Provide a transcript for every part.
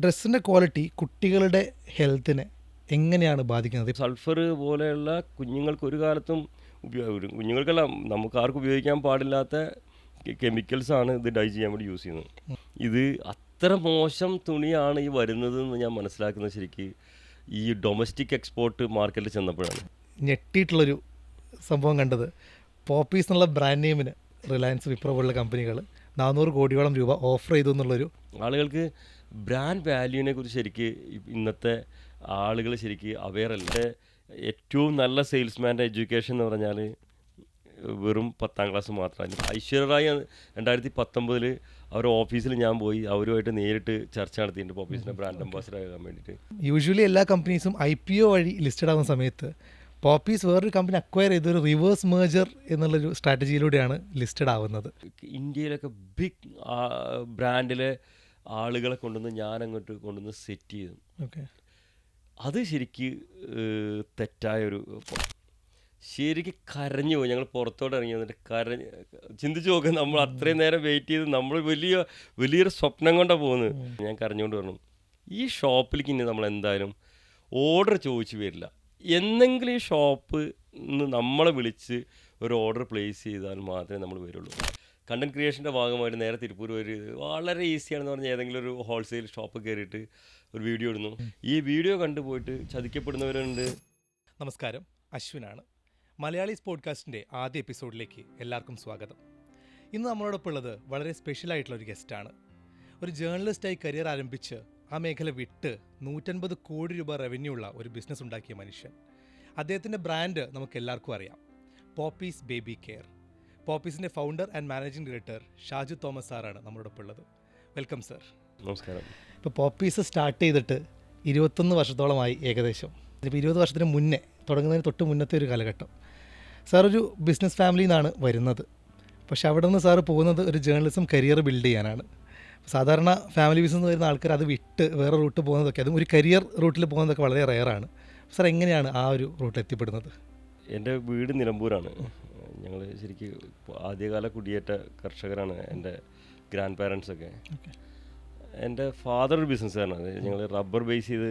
ഡ്രസ്സിൻ്റെ ക്വാളിറ്റി കുട്ടികളുടെ ഹെൽത്തിനെ എങ്ങനെയാണ് ബാധിക്കുന്നത്? സൾഫർ പോലെയുള്ള കുഞ്ഞുങ്ങൾക്ക് ഒരു കാലത്തും കുഞ്ഞുങ്ങൾക്കല്ല, നമുക്ക് ആർക്കും ഉപയോഗിക്കാൻ പാടില്ലാത്ത കെമിക്കൽസാണ് ഇത് ഡൈ ചെയ്യാൻ വേണ്ടി യൂസ് ചെയ്യുന്നത്. ഇത് അത്ര മോശം തുണിയാണ് ഈ വരുന്നതെന്ന് ഞാൻ മനസ്സിലാക്കുന്നത് ശരിക്ക് ഈ ഡൊമസ്റ്റിക് എക്സ്പോർട്ട് മാർക്കറ്റിൽ ചെന്നപ്പോഴാണ്. ഞെട്ടിയിട്ടുള്ളൊരു സംഭവം കണ്ടത്, പോപ്പീസ് എന്നുള്ള ബ്രാൻഡ് നെയിമിന് റിലയൻസ്, വിപ്രോ പോലുള്ള കമ്പനികൾ 400 കോടിയോളം രൂപ ഓഫർ ചെയ്തു എന്നുള്ളൊരു. ആളുകൾക്ക് ബ്രാൻഡ് വാല്യൂവിനെ കുറിച്ച് ശരിക്ക് ഇന്നത്തെ ആളുകൾ ശരിക്ക് അവെയർ അല്ല. ഏറ്റവും നല്ല സെയിൽസ്മാൻ്റെ എഡ്യൂക്കേഷൻ എന്ന് പറഞ്ഞാൽ വെറും 10ാം ക്ലാസ് മാത്രമാണ്. ഐശ്വര്യ റായ് 2019 അവരുടെ ഓഫീസിൽ ഞാൻ പോയി അവരുമായിട്ട് നേരിട്ട് ചർച്ച നടത്തിയിട്ടുണ്ട് പോപ്പീസിൻ്റെ ബ്രാൻഡ് അംബാസിഡർ ആകാൻ വേണ്ടിയിട്ട്. യൂഷ്വലി എല്ലാ കമ്പനീസും IPO വഴി ലിസ്റ്റഡ് ആവുന്ന സമയത്ത് പോപ്പീസ് വേറൊരു കമ്പനി അക്വയർ ചെയ്തൊരു റിവേഴ്സ് മേജർ എന്നുള്ളൊരു സ്ട്രാറ്റജിയിലൂടെയാണ് ലിസ്റ്റഡ് ആവുന്നത്. ഇന്ത്യയിലൊക്കെ ബിഗ് ബ്രാൻഡിലെ ആളുകളെ കൊണ്ടുവന്ന് ഞാൻ അങ്ങോട്ട് കൊണ്ടുവന്ന് സെറ്റ് ചെയ്തു. ഓക്കെ, അത് ശരിക്ക് തെറ്റായൊരു, ശരിക്കും കരഞ്ഞു പോയി. ഞങ്ങൾ പുറത്തോട്ട് ഇറങ്ങി വന്നിട്ട് ചിന്തിച്ച് നോക്കുക, നമ്മൾ അത്രയും നേരം വെയിറ്റ് ചെയ്ത് നമ്മൾ വലിയൊരു സ്വപ്നം കൊണ്ടാണ് പോകുന്നത്. ഞാൻ കരഞ്ഞുകൊണ്ട് പറഞ്ഞു, ഈ ഷോപ്പിലേക്ക് ഇനി നമ്മൾ എന്തായാലും ഓർഡർ ചോദിച്ചു വരില്ല. എന്നെങ്കിലും ഈ ഷോപ്പ് നമ്മളെ വിളിച്ച് ഒരു ഓർഡർ പ്ലേസ് ചെയ്താൽ മാത്രമേ നമ്മൾ വരുള്ളൂ. കണ്ടൻറ് ക്രിയേഷൻ്റെ ഭാഗമായിട്ട് നേരെ തിരുപ്പൂർ വരെ വളരെ ഈസിയാണെന്ന് പറഞ്ഞാൽ ഏതെങ്കിലും ഒരു ഹോൾസെയിൽ ഷോപ്പ് കയറിയിട്ട് ഒരു വീഡിയോ ഇടുന്നു. ഈ വീഡിയോ കണ്ടുപോയിട്ട് ചതിക്കപ്പെടുന്നവരുണ്ട്. നമസ്കാരം, അശ്വിനാണ്. മലയാളീസ് പോഡ്കാസ്റ്റിൻ്റെ ആദ്യ എപ്പിസോഡിലേക്ക് എല്ലാവർക്കും സ്വാഗതം. ഇന്ന് നമ്മളോടൊപ്പം ഉള്ളത് വളരെ സ്പെഷ്യലായിട്ടുള്ളൊരു ഗസ്റ്റാണ്. ഒരു ജേർണലിസ്റ്റായി കരിയർ ആരംഭിച്ച് ആ മേഖല വിട്ട് 150 കോടി രൂപ റവന്യൂ ഉള്ള ഒരു ബിസിനസ് ഉണ്ടാക്കിയ മനുഷ്യൻ. അദ്ദേഹത്തിൻ്റെ ബ്രാൻഡ് നമുക്ക് എല്ലാവർക്കും അറിയാം, പോപ്പീസ് ബേബി കെയർ. പോപ്പീസിൻ്റെ founder and managing director Shaju Thomas സാറാണ് നമ്മളോടൊപ്പം ഉള്ളത്. Welcome sir. നമസ്കാരം. ഇപ്പോൾ പോപ്പീസ് സ്റ്റാർട്ട് ചെയ്തിട്ട് 21 വർഷത്തോളമായി ഏകദേശം. ഇപ്പോൾ 20 വർഷത്തിന് മുന്നേ, തുടങ്ങുന്നതിന് തൊട്ട് മുന്നത്തെ ഒരു കാലഘട്ടം. സാർ ഒരു ബിസിനസ് ഫാമിലിയിൽ നിന്നാണ് വരുന്നത്. പക്ഷെ അവിടെ നിന്ന് സാറ് പോകുന്നത് ഒരു ജേർണലിസം കരിയർ ബിൽഡ് ചെയ്യാനാണ്. സാധാരണ ഫാമിലി ബിസിനസ് വരുന്ന ആൾക്കാർ അത് വിട്ട് വേറെ റൂട്ട് പോകുന്നതൊക്കെ, അതും ഒരു കരിയർ റൂട്ടിൽ പോകുന്നതൊക്കെ വളരെ റെയറാണ്. സാർ എങ്ങനെയാണ് ആ ഒരു റൂട്ടിൽ എത്തിപ്പെടുന്നത്? എൻ്റെ വീട് നിലമ്പൂരാണ്. ഞങ്ങൾ ശരിക്കും ആദ്യകാല കുടിയേറ്റ കർഷകരാണ് എൻ്റെ ഗ്രാൻഡ് പാരൻസൊക്കെ. എൻ്റെ ഫാദർ ഒരു ബിസിനസ്സുകാരനാണ്. ഞങ്ങൾ റബ്ബർ ബേസ് ചെയ്ത്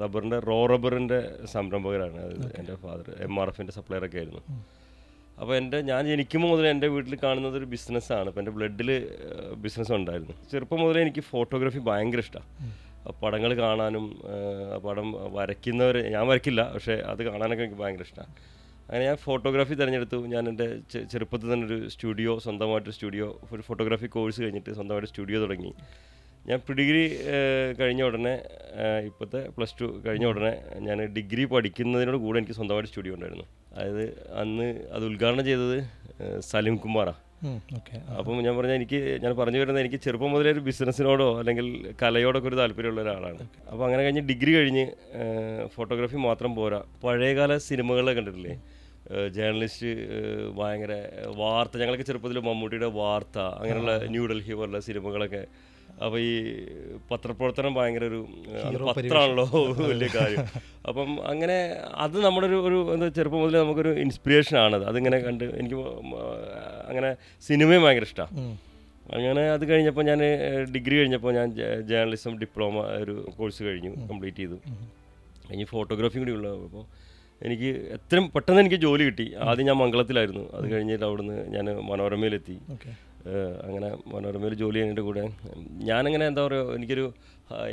റബ്ബറിൻ്റെ റബ്ബറിൻ്റെ സംരംഭകരാണ്. അത് എൻ്റെ ഫാദർ MRFൻ്റെ സപ്ലയറൊക്കെ ആയിരുന്നു. അപ്പോൾ ഞാൻ ജനിക്കുമ്പോൾ മുതൽ എൻ്റെ വീട്ടിൽ കാണുന്നത് ഒരു ബിസിനസ്സാണ്. അപ്പോൾ എൻ്റെ ബ്ലഡിൽ ബിസിനസ് ഉണ്ടായിരുന്നു. ചെറുപ്പം മുതലേ എനിക്ക് ഫോട്ടോഗ്രാഫി ഭയങ്കര ഇഷ്ടമാണ്. പടങ്ങൾ കാണാനും പടം വരയ്ക്കുന്നവർ, ഞാൻ വരയ്ക്കില്ല, പക്ഷേ അത് കാണാനൊക്കെ എനിക്ക് ഭയങ്കര ഇഷ്ടമാണ്. അങ്ങനെ ഞാൻ ഫോട്ടോഗ്രാഫി തിരഞ്ഞെടുത്തു. ഞാൻ എൻ്റെ ചെറുപ്പത്തിൽ തന്നെ ഒരു സ്റ്റുഡിയോ, സ്വന്തമായിട്ടൊരു സ്റ്റുഡിയോ, ഒരു ഫോട്ടോഗ്രാഫി കോഴ്സ് കഴിഞ്ഞിട്ട് സ്വന്തമായിട്ട് സ്റ്റുഡിയോ തുടങ്ങി. ഞാൻ ഡിഗ്രി കഴിഞ്ഞ ഉടനെ, ഇപ്പോഴത്തെ +2 കഴിഞ്ഞ ഉടനെ ഞാൻ ഡിഗ്രി പഠിക്കുന്നതിനോട് കൂടെ എനിക്ക് സ്വന്തമായിട്ട് സ്റ്റുഡിയോ ഉണ്ടായിരുന്നു. അതായത് അന്ന് അത് ഉദ്ഘാടനം ചെയ്തത് സലിം കുമാറാണ്. അപ്പം ഞാൻ പറഞ്ഞു വരുന്നത്, എനിക്ക് ചെറുപ്പം മുതലേ ഒരു ബിസിനസ്സിനോടോ അല്ലെങ്കിൽ കലയോടൊക്കെ ഒരു താല്പര്യമുള്ള ഒരാളാണ്. അപ്പോൾ അങ്ങനെ കഴിഞ്ഞ് ഡിഗ്രി കഴിഞ്ഞ് ഫോട്ടോഗ്രാഫി മാത്രം പോരാ, പഴയകാല സിനിമകളെ കണ്ടിട്ടില്ലേ, ജേർണലിസ്റ്റ്, ഭയങ്കര വാർത്ത, ഞങ്ങളൊക്കെ ചെറുപ്പത്തിൽ മമ്മൂട്ടിയുടെ വാർത്ത, അങ്ങനെയുള്ള ന്യൂഡൽഹി പോലുള്ള സിനിമകളൊക്കെ. അപ്പോൾ ഈ പത്രപ്രവർത്തനം ഭയങ്കര ഒരു പത്രമാണല്ലോ വലിയ കാര്യം. അപ്പം അങ്ങനെ അത് നമ്മുടെ എന്താ ചെറുപ്പം മുതലേ നമുക്കൊരു ഇൻസ്പിറേഷനാണത്. അതിങ്ങനെ കണ്ട് എനിക്ക് അങ്ങനെ സിനിമയും ഭയങ്കര ഇഷ്ടമാണ്. അങ്ങനെ അത് കഴിഞ്ഞപ്പോൾ ഞാൻ ഡിഗ്രി കഴിഞ്ഞപ്പോൾ ഞാൻ ജേർണലിസം ഡിപ്ലോമ ഒരു കോഴ്സ് കംപ്ലീറ്റ് ചെയ്തു. കഴിഞ്ഞ് ഫോട്ടോഗ്രാഫി കൂടി ഉള്ളത്. അപ്പോൾ എനിക്ക് എത്രയും പെട്ടെന്ന് എനിക്ക് ജോലി കിട്ടി. ആദ്യം ഞാൻ മംഗളത്തിലായിരുന്നു. അത് കഴിഞ്ഞിട്ട് അവിടുന്ന് ഞാൻ മനോരമയിലെത്തി. അങ്ങനെ മനോരമയിൽ ജോലി ചെയ്യുന്നതിൻ്റെ കൂടെ ഞാനങ്ങനെ എന്താ പറയുക, എനിക്കൊരു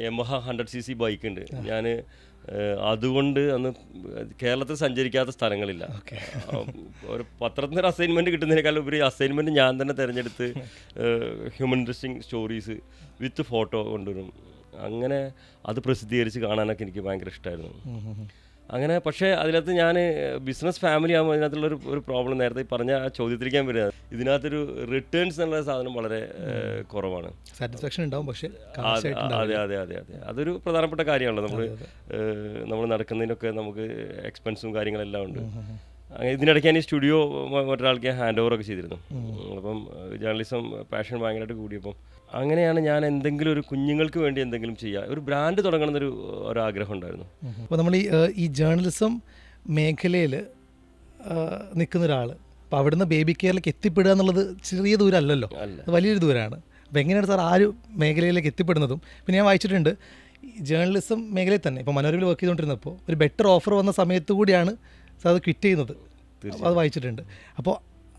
Yamaha 100cc ബൈക്ക് ഉണ്ട്. ഞാൻ അതുകൊണ്ട് അന്ന് കേരളത്തിൽ സഞ്ചരിക്കാത്ത സ്ഥലങ്ങളില്ല. ഒരു പത്രത്തിനൊരു അസൈൻമെൻറ്റ് കിട്ടുന്നതിനേക്കാളും ഉപരി അസൈൻമെൻറ്റ് ഞാൻ തന്നെ തിരഞ്ഞെടുത്ത് ഹ്യൂമൻ ഇൻട്രസ്റ്റിംഗ് സ്റ്റോറീസ് വിത്ത് ഫോട്ടോ കൊണ്ടുവരും. അങ്ങനെ അത് പ്രസിദ്ധീകരിച്ച് കാണാനൊക്കെ എനിക്ക് ഭയങ്കര ഇഷ്ടമായിരുന്നു. അങ്ങനെ പക്ഷേ അതിനകത്ത് ഞാൻ ബിസിനസ് ഫാമിലി ആകുമ്പോൾ അതിനകത്തുള്ളൊരു പ്രോബ്ലം, നേരത്തെ പറഞ്ഞ ആ ചോദ്യത്തിരിക്കാൻ വരുന്നത്, ഇതിനകത്തൊരു റിട്ടേൺസ് എന്നുള്ള സാധനം വളരെ കുറവാണ്. സാറ്റിസ്ഫാക്ഷൻ ഉണ്ടാവും, പക്ഷേ അതെ അതെ അതെ അതെ അതൊരു പ്രധാനപ്പെട്ട കാര്യമാണല്ലോ. നമ്മൾ നടക്കുന്നതിനൊക്കെ നമുക്ക് എക്സ്പെൻസും കാര്യങ്ങളെല്ലാം ഉണ്ട്. ഇതിനിടയ്ക്ക് ഞാൻ ഈ സ്റ്റുഡിയോ മറ്റൊരാൾക്ക് ഹാൻഡ് ഓവറൊക്കെ ചെയ്തിരുന്നു. അപ്പം ജേർണലിസം പാഷൻ ഭയങ്കരമായിട്ട് കൂടിയപ്പം അങ്ങനെയാണ് ഞാൻ എന്തെങ്കിലും ഒരു കുഞ്ഞുങ്ങൾക്ക് വേണ്ടി എന്തെങ്കിലും ചെയ്യുക, ഒരു ബ്രാൻഡ് തുടങ്ങണമെന്നൊരു ഒരാഗ്രഹം ഉണ്ടായിരുന്നു. അപ്പോൾ നമ്മൾ ഈ ജേർണലിസം മേഖലയിൽ നിൽക്കുന്ന ഒരാൾ, അപ്പോൾ അവിടുന്ന് ബേബി കെയറിലേക്ക് എത്തിപ്പെടുക എന്നുള്ളത് ചെറിയ ദൂരമല്ലല്ലോ, വലിയൊരു ദൂരമാണ്. അപ്പോൾ എങ്ങനെയാണ് സാർ ആ ഒരു മേഖലയിലേക്ക് എത്തിപ്പെടുന്നതും? പിന്നെ ഞാൻ വായിച്ചിട്ടുണ്ട് ജേർണലിസം മേഖലയിൽ തന്നെ ഇപ്പോൾ മനോരമയിൽ വർക്ക് ചെയ്തുകൊണ്ടിരുന്നപ്പോൾ ഒരു ബെറ്റർ ഓഫർ വന്ന സമയത്ത് കൂടിയാണ് സാർ അത് ക്വിറ്റ് ചെയ്യുന്നത്. അത് വായിച്ചിട്ടുണ്ട്. അപ്പോൾ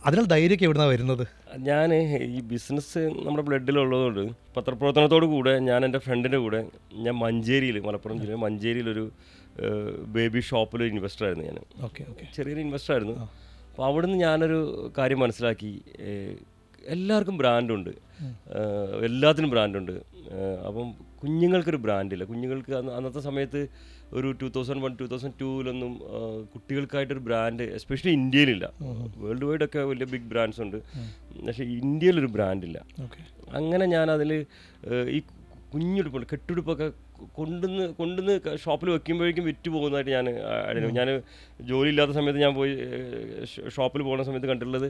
അതിനുള്ള ധൈര്യമൊക്കെ എവിടുന്നാണ് വരുന്നത്? ഞാൻ ഈ ബിസിനസ് നമ്മുടെ ബ്ലഡിലുള്ളതുകൊണ്ട് പത്രപ്രവർത്തനത്തോടു കൂടെ ഞാൻ എൻ്റെ ഫ്രണ്ടിൻ്റെ കൂടെ ഞാൻ മഞ്ചേരിയിൽ, മലപ്പുറം ജില്ലയിൽ മഞ്ചേരിയിലൊരു ബേബി ഷോപ്പിലൊരു ഇൻവെസ്റ്ററായിരുന്നു ഞാൻ. Okay okay. ചെറിയൊരു ഇൻവെസ്റ്ററായിരുന്നു. അപ്പോൾ അവിടുന്ന് ഞാനൊരു കാര്യം മനസ്സിലാക്കി, എല്ലാവർക്കും ബ്രാൻഡുണ്ട്, എല്ലാത്തിനും ബ്രാൻഡുണ്ട്. അപ്പം കുഞ്ഞുങ്ങൾക്കൊരു ബ്രാൻഡില്ല. കുഞ്ഞുങ്ങൾക്ക് അന്നത്തെ സമയത്ത് ഒരു 2001-2002 കുട്ടികൾക്കായിട്ടൊരു ബ്രാൻഡ് എസ്പെഷ്യലി ഇന്ത്യയിലില്ല. വേൾഡ് വൈഡ് ഒക്കെ വലിയ ബിഗ് ബ്രാൻഡ്സ് ഉണ്ട്, പക്ഷേ ഇന്ത്യയിലൊരു ബ്രാൻഡില്ല. അങ്ങനെ ഞാൻ അതിൽ ഈ കുഞ്ഞുടുപ്പുണ്ട്, കെട്ടുടുപ്പൊക്കെ കൊണ്ടുവന്ന് ഷോപ്പിൽ വെക്കുമ്പോഴേക്കും വിറ്റ് പോകുന്നതായിട്ട് ഞാൻ ജോലി ഇല്ലാത്ത സമയത്ത് ഞാൻ പോയി ഷോപ്പിൽ പോകുന്ന സമയത്ത് കണ്ടിട്ടുള്ളത്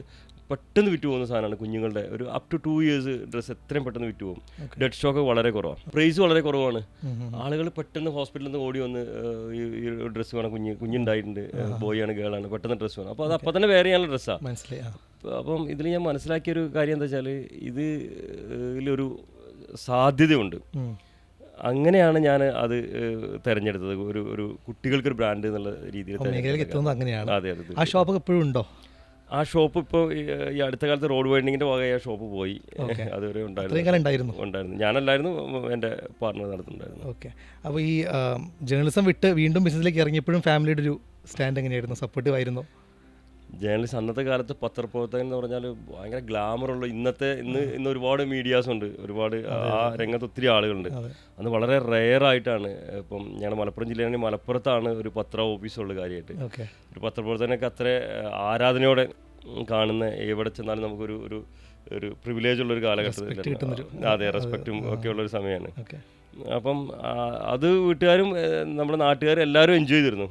പെട്ടെന്ന് വിറ്റ് പോകുന്ന സാധനമാണ് കുഞ്ഞുങ്ങളുടെ. ഒരു അപ് ടു 2 years ഡ്രസ്സ് എത്രയും പെട്ടെന്ന് വിറ്റ് പോകും. ഡെഡ് സ്റ്റോക്ക് വളരെ കുറവാണ്, പ്രൈസ് വളരെ കുറവാണ്. ആളുകൾ പെട്ടെന്ന് ഹോസ്പിറ്റലിൽ നിന്ന് ഓടി വന്ന് ഈ ഡ്രസ്സ് വേണം, കുഞ്ഞുണ്ടായിട്ടുണ്ട്, ബോയ് ആണ് ഗേളാണ്, പെട്ടെന്ന് ഡ്രസ്സ് വേണം. അപ്പോൾ അത് അപ്പം തന്നെ വേറെ ചെയ്യാനുള്ള ഡ്രസ്സാണ്. അപ്പം ഇതിൽ ഞാൻ മനസ്സിലാക്കിയൊരു കാര്യം എന്താ വെച്ചാൽ ഇതിലൊരു സാധ്യതയുണ്ട്. അങ്ങനെയാണ് ഞാൻ അത് തിരഞ്ഞെടുത്തത്. ഒരു കുട്ടികൾക്കൊരു ബ്രാൻഡ് എന്നുള്ള രീതിയിൽ. അതെ അതെ. ആ ഷോപ്പ് എപ്പോഴും ഉണ്ടോ? ആ ഷോപ്പ് ഇപ്പോൾ ഈ അടുത്ത കാലത്ത് റോഡ് വൈൻഡിങ്ങിൻ്റെ ഭാഗമായി ആ ഷോപ്പ് പോയി. അതുവരെ ഉണ്ടായിരുന്നു. ഞാനല്ലായിരുന്നു, എൻ്റെ പാർട്ണർ നടത്തുന്നുണ്ടായിരുന്നു. ഓക്കെ. അപ്പോൾ ഈ ജേർണലിസം വിട്ട് വീണ്ടും ബിസിനസ്സിലേക്ക് ഇറങ്ങിയപ്പോഴും ഫാമിലിയുടെ ഒരു സ്റ്റാൻഡ് എങ്ങനെയായിരുന്നു? സപ്പോർട്ടീവ് ആയിരുന്നു? ജേർണലിസ്റ്റ് അന്നത്തെ കാലത്ത് പത്രപ്രവർത്തകൻ എന്ന് പറഞ്ഞാൽ ഭയങ്കര ഗ്ലാമറുള്ള, ഇന്ന് ഒരുപാട് മീഡിയാസ് ഉണ്ട്, ഒരുപാട് ആ രംഗത്ത് ഒത്തിരി ആളുകളുണ്ട്. അന്ന് വളരെ റെയറായിട്ടാണ്. ഇപ്പം ഞങ്ങൾ മലപ്പുറം ജില്ലയാണെങ്കിൽ മലപ്പുറത്താണ് ഒരു പത്ര ഓഫീസുള്ള കാര്യമായിട്ട്. ഒരു പത്രപ്രവർത്തനൊക്കെ അത്ര ആരാധനയോടെ കാണുന്ന, എവിടെ ചെന്നാലും നമുക്കൊരു ഒരു പ്രിവിലേജ് ഉള്ളൊരു കാലഘട്ടത്തിൽ, അതെ, റെസ്പെക്റ്റും ഒക്കെ ഉള്ളൊരു സമയമാണ്. അപ്പം അത് വീട്ടുകാരും നമ്മുടെ നാട്ടുകാരും എല്ലാവരും എൻജോയ് ചെയ്തിരുന്നു.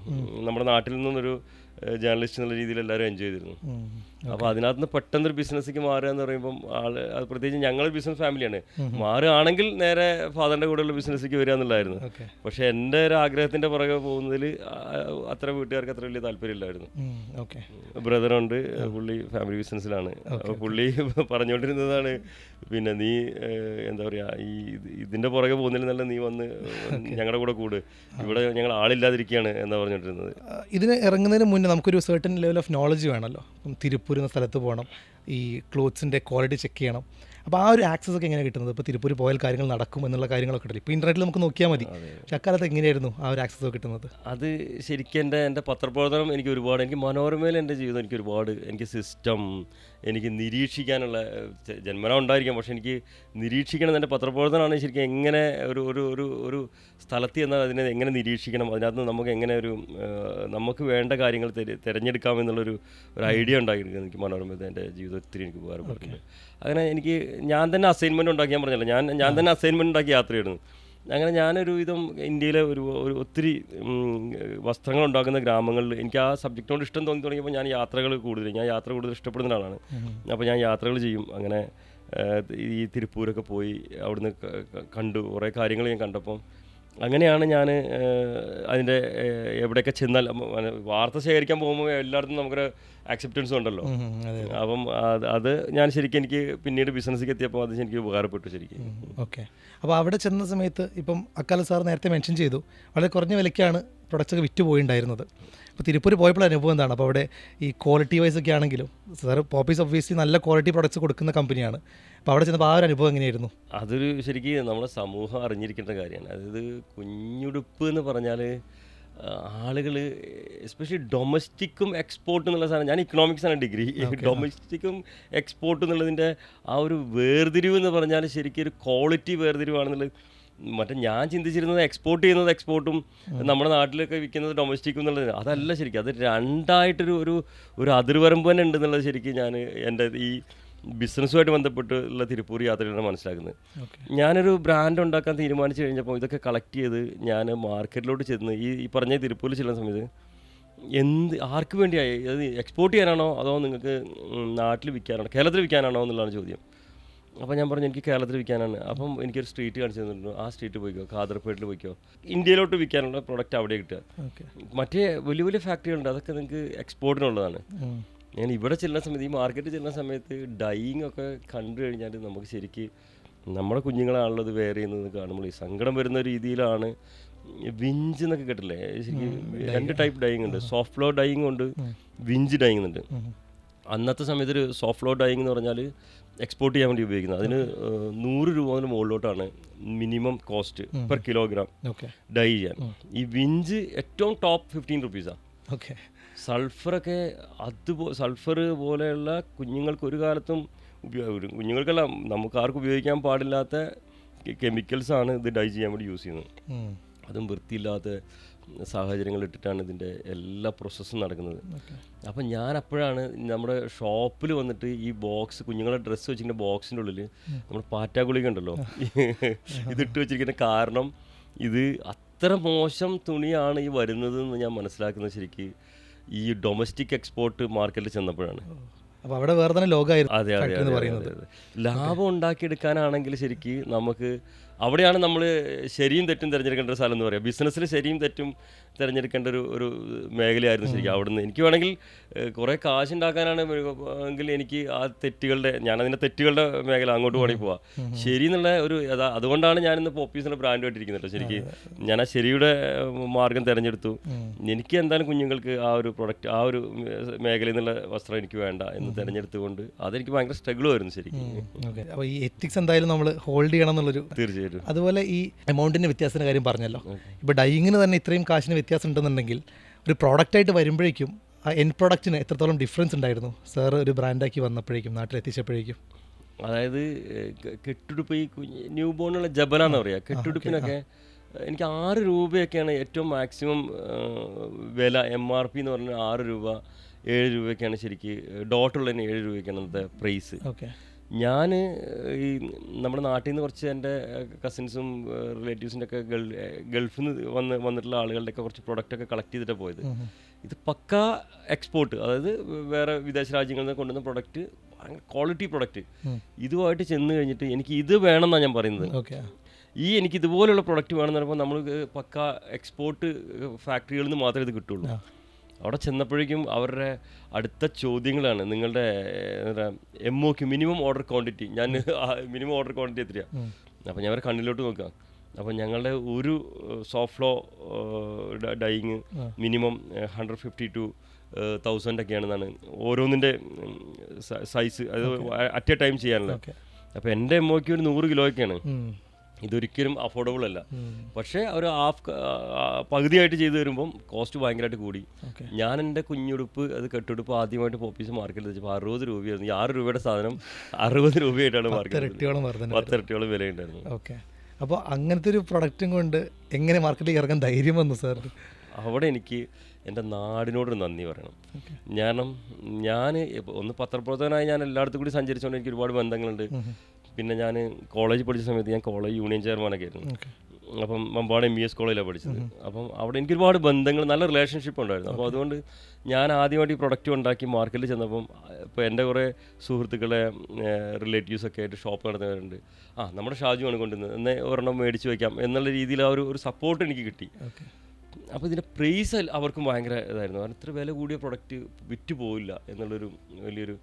നമ്മുടെ നാട്ടിൽ നിന്നൊരു ജേർണലിസ്റ്റ് എന്നുള്ള രീതിയിൽ എല്ലാവരും എൻജോയ് ചെയ്തിരുന്നു. അപ്പോൾ അതിനകത്ത് നിന്ന് പെട്ടെന്നൊരു ബിസിനസ്സിലേക്ക് മാറുക എന്ന് പറയുമ്പം അത് പ്രത്യേകിച്ച് ഞങ്ങൾ ബിസിനസ് ഫാമിലിയാണ്. മാറുകയാണെങ്കിൽ നേരെ ഫാദറിൻ്റെ കൂടെയുള്ള ബിസിനസ്സിലേക്ക് വരിക എന്നുള്ളതായിരുന്നു. പക്ഷേ എൻ്റെ ഒരു ആഗ്രഹത്തിൻ്റെ പുറകെ പോകുന്നതിൽ അത്ര വീട്ടുകാർക്ക് അത്ര വലിയ താല്പര്യമില്ലായിരുന്നു. ബ്രദറുണ്ട്, പുള്ളി ഫാമിലി ബിസിനസ്സിലാണ്. അപ്പോൾ പുള്ളി പറഞ്ഞുകൊണ്ടിരുന്നതാണ്, പിന്നെ നീ എന്താ പറയുക, ഇതിൻ്റെ പുറകെ പോകുന്നതിൽ നല്ല നീ വന്ന് ഞങ്ങളുടെ കൂടെ കൂട്, ഇവിടെ ഞങ്ങൾ ആളില്ലാതിരിക്കുകയാണ് എന്നാണ് പറഞ്ഞുകൊണ്ടിരുന്നത്. ഇതിന് ഇറങ്ങുന്നതിന് മുന്നേ നമുക്കൊരു സർട്ടൻ ലെവൽ ഓഫ് നോളജ് വേണമല്ലോ. തിരുപ്പൂർ എന്ന സ്ഥലത്ത് പോകണം, ഈ ക്ലോത്ത്സിൻ്റെ ക്വാളിറ്റി ചെക്ക് ചെയ്യണം. അപ്പോൾ ആ ഒരു ആക്സസ് ഒക്കെ എങ്ങനെ കിട്ടുന്നത്? ഇപ്പോൾ തിരുപ്പൂർ പോയാൽ കാര്യങ്ങൾ നടക്കും എന്നുള്ള കാര്യങ്ങളൊക്കെ ഉണ്ടല്ലോ, ഇപ്പോൾ ഇൻ്റർനെറ്റിൽ നമുക്ക് നോക്കിയാൽ മതി. പക്ഷെ അക്കാലത്ത് എങ്ങനെയായിരുന്നു ആ ഒരു ആക്സസ് ഒക്കെ കിട്ടുന്നത്? അത് ശരിക്കും എൻ്റെ പത്രപ്രവർത്തനം എനിക്ക് മനോരമയിൽ എൻ്റെ ജീവിതം എനിക്ക് സിസ്റ്റം, എനിക്ക് നിരീക്ഷിക്കാനുള്ള ജന്മന ഉണ്ടായിരിക്കാം, പക്ഷെ എനിക്ക് നിരീക്ഷിക്കണം. എൻ്റെ പത്രപ്രവർത്തനമാണ് ശരിക്കും എങ്ങനെ ഒരു സ്ഥലത്ത് ചെന്നാൽ അതിനെ എങ്ങനെ നിരീക്ഷിക്കണം, അതിനകത്ത് നമുക്ക് എങ്ങനെ നമുക്ക് വേണ്ട കാര്യങ്ങൾ തിരഞ്ഞെടുക്കാമെന്നുള്ളൊരു ഐഡിയ ഉണ്ടാക്കിയെടുക്കുന്നത് എനിക്ക് മനോരമയിൽ എൻ്റെ ജീവിതം ഒത്തിരി എനിക്ക് ഉപകാരപ്പെട്ടിട്ടുണ്ട്. അങ്ങനെ ഞാൻ തന്നെ അസൈൻമെൻറ്റ് ഉണ്ടാക്കി, ഞാൻ പറഞ്ഞല്ലോ, ഞാൻ തന്നെ അസൈൻമെൻറ്റ് ഉണ്ടാക്കി യാത്ര ചെയ്യുന്നു. അങ്ങനെ ഞാനൊരു വിധം ഇന്ത്യയിലെ ഒരു ഒത്തിരി വസ്ത്രങ്ങൾ ഉണ്ടാക്കുന്ന ഗ്രാമങ്ങളിൽ എനിക്ക് ആ സബ്ജക്റ്റിനോട് ഇഷ്ടം തോന്നി തുടങ്ങിയപ്പോൾ ഞാൻ യാത്ര കൂടുതൽ ഇഷ്ടപ്പെടുന്ന ആളാണ്. അപ്പോൾ ഞാൻ യാത്രകൾ ചെയ്യും. അങ്ങനെ ഈ തിരുപ്പൂരൊക്കെ പോയി അവിടുന്ന് കണ്ടു, കുറേ കാര്യങ്ങൾ ഞാൻ കണ്ടപ്പം അങ്ങനെയാണ് ഞാൻ അതിൻ്റെ എവിടെയൊക്കെ ചെന്നാൽ വാർത്ത ശേഖരിക്കാൻ പോകുമ്പോൾ എല്ലായിടത്തും നമുക്കൊരു ആക്സെപ്റ്റൻസും ഉണ്ടല്ലോ. അപ്പം അത് ഞാൻ ശരിക്കും എനിക്ക് പിന്നീട് ബിസിനസ്സിലേക്ക് എത്തിയപ്പോൾ അത് എനിക്ക് ഉപകാരപ്പെട്ടു ശരിക്കും. ഓക്കെ. അപ്പോൾ അവിടെ ചെന്ന സമയത്ത് ഇപ്പം അക്കാലത്ത് സാർ നേരത്തെ മെൻഷൻ ചെയ്തു, വളരെ കുറഞ്ഞ വിലയ്ക്കാണ് പ്രൊഡക്ട്സ് ഒക്കെ വിറ്റ് പോയിണ്ടായിരുന്നത്. അപ്പോൾ തിരുപ്പൂർ പോയപ്പോൾ അനുഭവം എന്താണ്? അപ്പോൾ അവിടെ ഈ ക്വാളിറ്റി വൈസ് ഒക്കെ ആണെങ്കിലും സാർ പോപ്പീസ് ഒബ്വിയസ്ലി നല്ല ക്വാളിറ്റി പ്രൊഡക്ട്സ് കൊടുക്കുന്ന കമ്പനിയാണ്. അപ്പോൾ അവിടെ ചെന്നപ്പോൾ ആ ഒരു അനുഭവം എങ്ങനെയായിരുന്നു? അതൊരു ശരിക്കും നമ്മളെ സമൂഹം അറിഞ്ഞിരിക്കേണ്ട കാര്യമാണ്. അതായത് കുഞ്ഞുടുപ്പ് എന്ന് പറഞ്ഞാൽ ആളുകൾ എസ്പെഷ്യലി ഡൊമസ്റ്റിക്കും എക്സ്പോർട്ട് എന്നുള്ള സാധനം, ഞാൻ ഇക്കണോമിക്സാണ് ഡിഗ്രി, ഡൊമസ്റ്റിക്കും എക്സ്പോർട്ട് എന്നുള്ളതിൻ്റെ ആ ഒരു വേർതിരിവ് എന്ന് പറഞ്ഞാൽ ശരിക്കും ഒരു ക്വാളിറ്റി വേർതിരിവാണെന്നുള്ളത്. മറ്റേ ഞാൻ ചിന്തിച്ചിരുന്നത് എക്സ്പോർട്ട് ചെയ്യുന്നത് എക്സ്പോർട്ടും നമ്മുടെ നാട്ടിലൊക്കെ വിൽക്കുന്നത് ഡൊമസ്റ്റിക്കും എന്നുള്ളത്, അതല്ല ശരിക്കും. അത് രണ്ടായിട്ടൊരു അതിർവരമ്പ് തന്നെ ഉണ്ടെന്നുള്ളത് ശരിക്കും ഞാൻ എൻ്റെ ഈ ബിസിനസ്സുമായിട്ട് ബന്ധപ്പെട്ടുള്ള തിരുപ്പൂർ യാത്രയിലാണ് മനസ്സിലാക്കുന്നത്. ഞാനൊരു ബ്രാൻഡ് ഉണ്ടാക്കാൻ തീരുമാനിച്ചു കഴിഞ്ഞപ്പോൾ ഇതൊക്കെ കളക്ട് ചെയ്ത് ഞാൻ മാർക്കറ്റിലോട്ട് ചെന്ന് ഈ പറഞ്ഞ തിരുപ്പൂരിൽ ചെല്ലുന്ന സമയത്ത് ആർക്ക് വേണ്ടിയായി, അത് എക്സ്പോർട്ട് ചെയ്യാനാണോ അതോ നിങ്ങൾക്ക് നാട്ടിൽ വിൽക്കാനാണോ, കേരളത്തിൽ വിൽക്കാനാണോ എന്നുള്ളതാണ് ചോദ്യം. അപ്പോൾ ഞാൻ പറഞ്ഞു എനിക്ക് കേരളത്തിൽ വിൽക്കാനാണ്. അപ്പം എനിക്കൊരു സ്ട്രീറ്റ് കാണിച്ചു തന്നിട്ടുണ്ട്, ആ സ്ട്രീറ്റ് പോയിക്കോ, ഖാദർപേട്ടിൽ പോയിക്കോ, ഇന്ത്യയിലോട്ട് വിൽക്കാനുള്ള പ്രൊഡക്റ്റ് അവിടെ കിട്ടുക. മറ്റേ വലിയ വലിയ ഫാക്ടറികളുണ്ട്, അതൊക്കെ നിങ്ങൾക്ക് എക്സ്പോർട്ടിനുള്ളതാണ്. ഞാൻ ഇവിടെ ചെല്ലുന്ന സമയത്ത്, ഈ മാർക്കറ്റിൽ ചെല്ലുന്ന സമയത്ത് ഡൈയിങ് ഒക്കെ കണ്ടു കഴിഞ്ഞാൽ നമുക്ക് ശരിക്ക് നമ്മുടെ കുഞ്ഞുങ്ങളാണല്ലോ ഇത് വെയർ ചെയ്യുന്നത് കാണുമ്പോൾ ഈ സങ്കടം വരുന്ന രീതിയിലാണ്. വിഞ്ച് എന്നൊക്കെ കേട്ടില്ലേ, ശരിക്കും 2 ടൈപ്പ് ഡൈയിങ് ഉണ്ട്. സോഫ്റ്റ് ഫ്ലോ ഡൈയിങ് ഉണ്ട്, വിഞ്ച് ഡൈയിങ് ഉണ്ട്. അന്നത്തെ സമയത്ത് ഒരു സോഫ്റ്റ് ഫ്ലോ ഡൈയിങ് എന്ന് പറഞ്ഞാൽ എക്സ്പോർട്ട് ചെയ്യാൻ വേണ്ടി ഉപയോഗിക്കുന്നത്. അതിന് 100 രൂപ മുതൽ മുകളിലോട്ടാണ് minimum cost per kilogram dye ചെയ്യാൻ. ഈ വിഞ്ച് ഏറ്റവും ടോപ്പ് 15 റുപ്പീസാണ്. സൾഫറൊക്കെ സൾഫർ പോലെയുള്ള കുഞ്ഞുങ്ങൾക്ക് ഒരു കാലത്തും കുഞ്ഞുങ്ങൾക്കല്ല, നമുക്ക് ആർക്കും ഉപയോഗിക്കാൻ പാടില്ലാത്ത കെമിക്കൽസാണ് ഇത് ഡൈ ചെയ്യാൻ വേണ്ടി യൂസ് ചെയ്യുന്നത്. അതും വൃത്തിയില്ലാത്ത സാഹചര്യങ്ങൾ ഇട്ടിട്ടാണ് ഇതിൻ്റെ എല്ലാ പ്രോസസ്സും നടക്കുന്നത്. അപ്പം ഞാൻ അപ്പോഴാണ് നമ്മുടെ ഷോപ്പിൽ വന്നിട്ട് ഈ ബോക്സ്, കുഞ്ഞുങ്ങളുടെ ഡ്രസ്സ് വെച്ചിരിക്കുന്ന ബോക്സിൻ്റെ ഉള്ളിൽ നമ്മൾ പാറ്റാ ഗുളിക ഉണ്ടല്ലോ ഇതിട്ട് വെച്ചിരിക്കുന്ന കാരണം ഇത് അത്ര മോശം തുണിയാണ് ഈ വരുന്നതെന്ന് ഞാൻ മനസ്സിലാക്കുന്നത് ശരിക്ക് ഈ ഡൊമസ്റ്റിക് എക്സ്പോർട്ട് മാർക്കറ്റിൽ ചെന്നപ്പോഴാണ്. അപ്പോൾ അവിടെ വേറെ തന്നെ ലോകമായിരുന്നു. അതെ അതെ അതെ. ലാഭം ഉണ്ടാക്കിയെടുക്കാനാണെങ്കിൽ ശരിക്ക് നമുക്ക് അവിടെയാണ് നമ്മൾ ശരിയും തെറ്റും തിരഞ്ഞെടുക്കേണ്ട ഒരു സ്ഥലം എന്ന് പറയുക. ബിസിനസ്സിൽ ശരിയും തെറ്റും തിരഞ്ഞെടുക്കേണ്ട ഒരു മേഖലയായിരുന്നു ശരിക്കും. അവിടുന്ന് എനിക്ക് വേണമെങ്കിൽ കുറേ കാശുണ്ടാക്കാനാണ് എങ്കിൽ എനിക്ക് ആ ഞാനതിൻ്റെ തെറ്റുകളുടെ മേഖല അങ്ങോട്ട് വേണമെങ്കിൽ പോവാം. ശരി എന്നുള്ള അതുകൊണ്ടാണ് ഞാനിന്ന് പോപ്പീസിൻ്റെ ബ്രാൻഡ് ആയിട്ടിരിക്കുന്നത് ശരിക്ക്. ഞാൻ ആ ശരിയുടെ മാർഗം തിരഞ്ഞെടുത്തു. എനിക്ക് എന്തായാലും കുഞ്ഞുങ്ങൾക്ക് ആ ഒരു പ്രൊഡക്റ്റ്, ആ ഒരു മേഖലയിൽ നിന്നുള്ള വസ്ത്രം എനിക്ക് വേണ്ട എന്ന് തിരഞ്ഞെടുത്തുകൊണ്ട് അതെനിക്ക് ഭയങ്കര സ്ട്രഗിളുമായിരുന്നു ശരിക്കും. അപ്പോൾ ഈ എത്തിക്സ് എന്തായാലും നമ്മൾ ഹോൾഡ് ചെയ്യണം എന്നുള്ളൊരു. തീർച്ചയായിട്ടും. അതുപോലെ ഈ എമൗണ്ടിൻ്റെ വ്യത്യാസത്തിൻ്റെ കാര്യം പറഞ്ഞല്ലോ. ഇപ്പോൾ ഡൈയിങ്ങിന് തന്നെ ഇത്രയും കാശിന് വ്യത്യാസം ഉണ്ടെന്നുണ്ടെങ്കിൽ ഒരു പ്രോഡക്റ്റായിട്ട് വരുമ്പോഴേക്കും ആ എൻഡ് പ്രോഡക്റ്റിന് എത്രത്തോളം ഡിഫറൻസ് ഉണ്ടായിരുന്നു സാർ ഒരു ബ്രാൻഡാക്കി വന്നപ്പോഴേക്കും, നാട്ടിലെത്തിച്ചപ്പോഴേക്കും? അതായത് കെട്ടുടുപ്പ്, ഈ ന്യൂ ബോണുള്ള ജബലാന്ന് പറയുക, കെട്ടുടുപ്പിനൊക്കെ എനിക്ക് 6 രൂപയൊക്കെയാണ് ഏറ്റവും മാക്സിമം വില. MRP എന്ന് പറഞ്ഞാൽ 6 രൂപ 7 രൂപയൊക്കെയാണ് ശരിക്ക്. ഡോട്ടുള്ളതിന് 7 രൂപയ്ക്കാണ് അന്നത്തെ പ്രൈസ്. ഞാൻ ഈ നമ്മുടെ നാട്ടിൽ നിന്ന് കുറച്ച് എൻ്റെ കസിൻസും റിലേറ്റീവ്സിൻ്റെ ഒക്കെ ഗൾഫിൽ നിന്ന് വന്നിട്ടുള്ള ആളുകളുടെയൊക്കെ കുറച്ച് പ്രൊഡക്റ്റൊക്കെ കളക്ട് ചെയ്തിട്ടാണ് പോയത്. ഇത് പക്ക എക്സ്പോർട്ട്, അതായത് വേറെ വിദേശ രാജ്യങ്ങളിൽ നിന്ന് കൊണ്ടുവന്ന പ്രൊഡക്റ്റ്, ക്വാളിറ്റി പ്രൊഡക്റ്റ്. ഇതുമായിട്ട് ചെന്ന് കഴിഞ്ഞിട്ട് എനിക്ക് ഇത് വേണമെന്നാണ് ഞാൻ പറയുന്നത്. എനിക്ക് ഇതുപോലെയുള്ള പ്രൊഡക്റ്റ് വേണമെന്ന് പറയുമ്പോൾ നമ്മൾ പക്ക എക്സ്പോർട്ട് ഫാക്ടറികളിൽ നിന്ന് മാത്രമേ ഇത് കിട്ടുള്ളൂ. അവിടെ ചെന്നപ്പോഴേക്കും അവരുടെ അടുത്ത ചോദ്യങ്ങളാണ് നിങ്ങളുടെ MOQ, മിനിമം ഓർഡർ ക്വാണ്ടിറ്റി. ഞാൻ മിനിമം ഓർഡർ ക്വാണ്ടിറ്റി എത്രയാണ്? അപ്പോൾ ഞാൻ അവരെ കണ്ണിലോട്ട് നോക്കാം. അപ്പോൾ ഞങ്ങളുടെ ഒരു soft flow dyeing minimum 150 to 1000 ഒക്കെയാണെന്നാണ് ഓരോന്നിൻ്റെ സൈസ്, അത് അറ്റ് എ ടൈം ചെയ്യാനുള്ള. അപ്പോൾ എൻ്റെ MOQ ഒരു 100 കിലോയൊക്കെയാണ്. ഇതൊരിക്കലും അഫോർഡബിൾ അല്ല. പക്ഷേ ഒരു പകുതിയായിട്ട് ചെയ്തു വരുമ്പം കോസ്റ്റ് ഭയങ്കരമായിട്ട് കൂടി. ഞാൻ എൻ്റെ കുഞ്ഞുടുപ്പ്, അത് കെട്ടുടുപ്പ് ആദ്യമായിട്ട് പോപ്പീസ് മാർക്കറ്റിൽ വെച്ചപ്പോൾ 60 രൂപയായിരുന്നു. ഈ 6 രൂപയുടെ സാധനം 60 രൂപയായിട്ടാണ് മാർക്കറ്റിൽ. 10 ഇരട്ടിയോളം വിലയുണ്ടായിരുന്നു. അപ്പോൾ അങ്ങനത്തെ ഒരു പ്രൊഡക്റ്റും കൊണ്ട് എങ്ങനെ മാർക്കറ്റിൽ ഇറങ്ങാൻ ധൈര്യം വന്നു സാർ? അവിടെ എനിക്ക് എൻ്റെ നാടിനോടൊരു നന്ദി പറയണം. ഞാൻ ഒന്ന് പത്രപ്രവർത്തകനായി ഞാൻ എല്ലായിടത്തും കൂടി സഞ്ചരിച്ചുകൊണ്ട് എനിക്ക് ഒരുപാട് ബന്ധങ്ങളുണ്ട്. പിന്നെ ഞാൻ കോളേജിൽ പഠിച്ച സമയത്ത് ഞാൻ കോളേജ് യൂണിയൻ ചെയർമാനൊക്കെ ആയിരുന്നു. അപ്പം മമ്പാട് MES കോളേജിലാണ് പഠിച്ചത്. അപ്പം അവിടെ എനിക്ക് ഒരുപാട് ബന്ധങ്ങൾ, നല്ല റിലേഷൻഷിപ്പ് ഉണ്ടായിരുന്നു. അപ്പോൾ അതുകൊണ്ട് ഞാൻ ആദ്യമായിട്ട് ഈ പ്രൊഡക്റ്റ് ഉണ്ടാക്കി മാർക്കറ്റിൽ ചെന്നപ്പം ഇപ്പോൾ എൻ്റെ കുറേ സുഹൃത്തുക്കളെ റിലേറ്റീവ്സൊക്കെ ആയിട്ട് ഷോപ്പ് നടത്തുന്നവരുണ്ട്. നമ്മുടെ ഷാജുവാണ് കൊണ്ടുവന്നത്, എന്നെ ഒരെണ്ണം മേടിച്ച് വയ്ക്കാം എന്നുള്ള രീതിയിൽ ആ ഒരു സപ്പോർട്ട് എനിക്ക് കിട്ടി. അപ്പോൾ ഇതിൻ്റെ പ്രൈസ് അവർക്കും ഭയങ്കര ഇതായിരുന്നു. കാരണം ഇത്ര വില കൂടിയ പ്രൊഡക്റ്റ് വിറ്റ് പോവില്ല എന്നുള്ളൊരു വലിയൊരു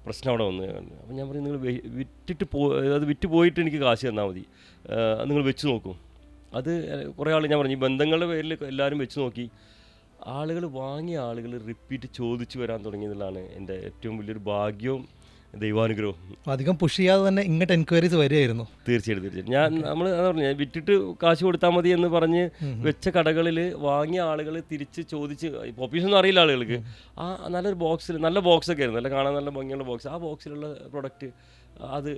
പ്രശ്നം അവിടെ വന്നു. അപ്പോൾ ഞാൻ പറയും, നിങ്ങൾ അത് വിറ്റ് പോയിട്ട് എനിക്ക് കാശ് തന്നാൽ മതി, നിങ്ങൾ വെച്ച് നോക്കും. അത് കുറേ ആൾ, ഞാൻ പറഞ്ഞു, ഈ ബന്ധങ്ങളുടെ പേരിൽ എല്ലാവരും വെച്ച് നോക്കി. വാങ്ങിയ ആളുകൾ റിപ്പീറ്റ് ചോദിച്ചു വരാൻ തുടങ്ങിയതിലാണ് എൻ്റെ ഏറ്റവും വലിയൊരു ഭാഗ്യവും ദൈവാനുഗ്രഹം. അധികം പുഷ് ചെയ്യാതെ തന്നെ ഇങ്ങോട്ട് എൻക്വയറീസ് വരികയായിരുന്നു. തീർച്ചയായിട്ടും. നമ്മൾ എന്താ പറഞ്ഞാൽ, വിറ്റിട്ട് കാശ് കൊടുത്താൽ മതി എന്ന് പറഞ്ഞ് വെച്ച കടകളിൽ വാങ്ങിയ ആളുകൾ തിരിച്ച് ചോദിച്ച്, പോപ്പീസൊന്നും അറിയില്ല ആളുകൾക്ക്, നല്ലൊരു ബോക്സിൽ, നല്ല ബോക്സൊക്കെ ആയിരുന്നു, നല്ല കാണാൻ നല്ല ഭംഗിയുള്ള ബോക്സ്, ആ ബോക്സിലുള്ള പ്രൊഡക്റ്റ് അത്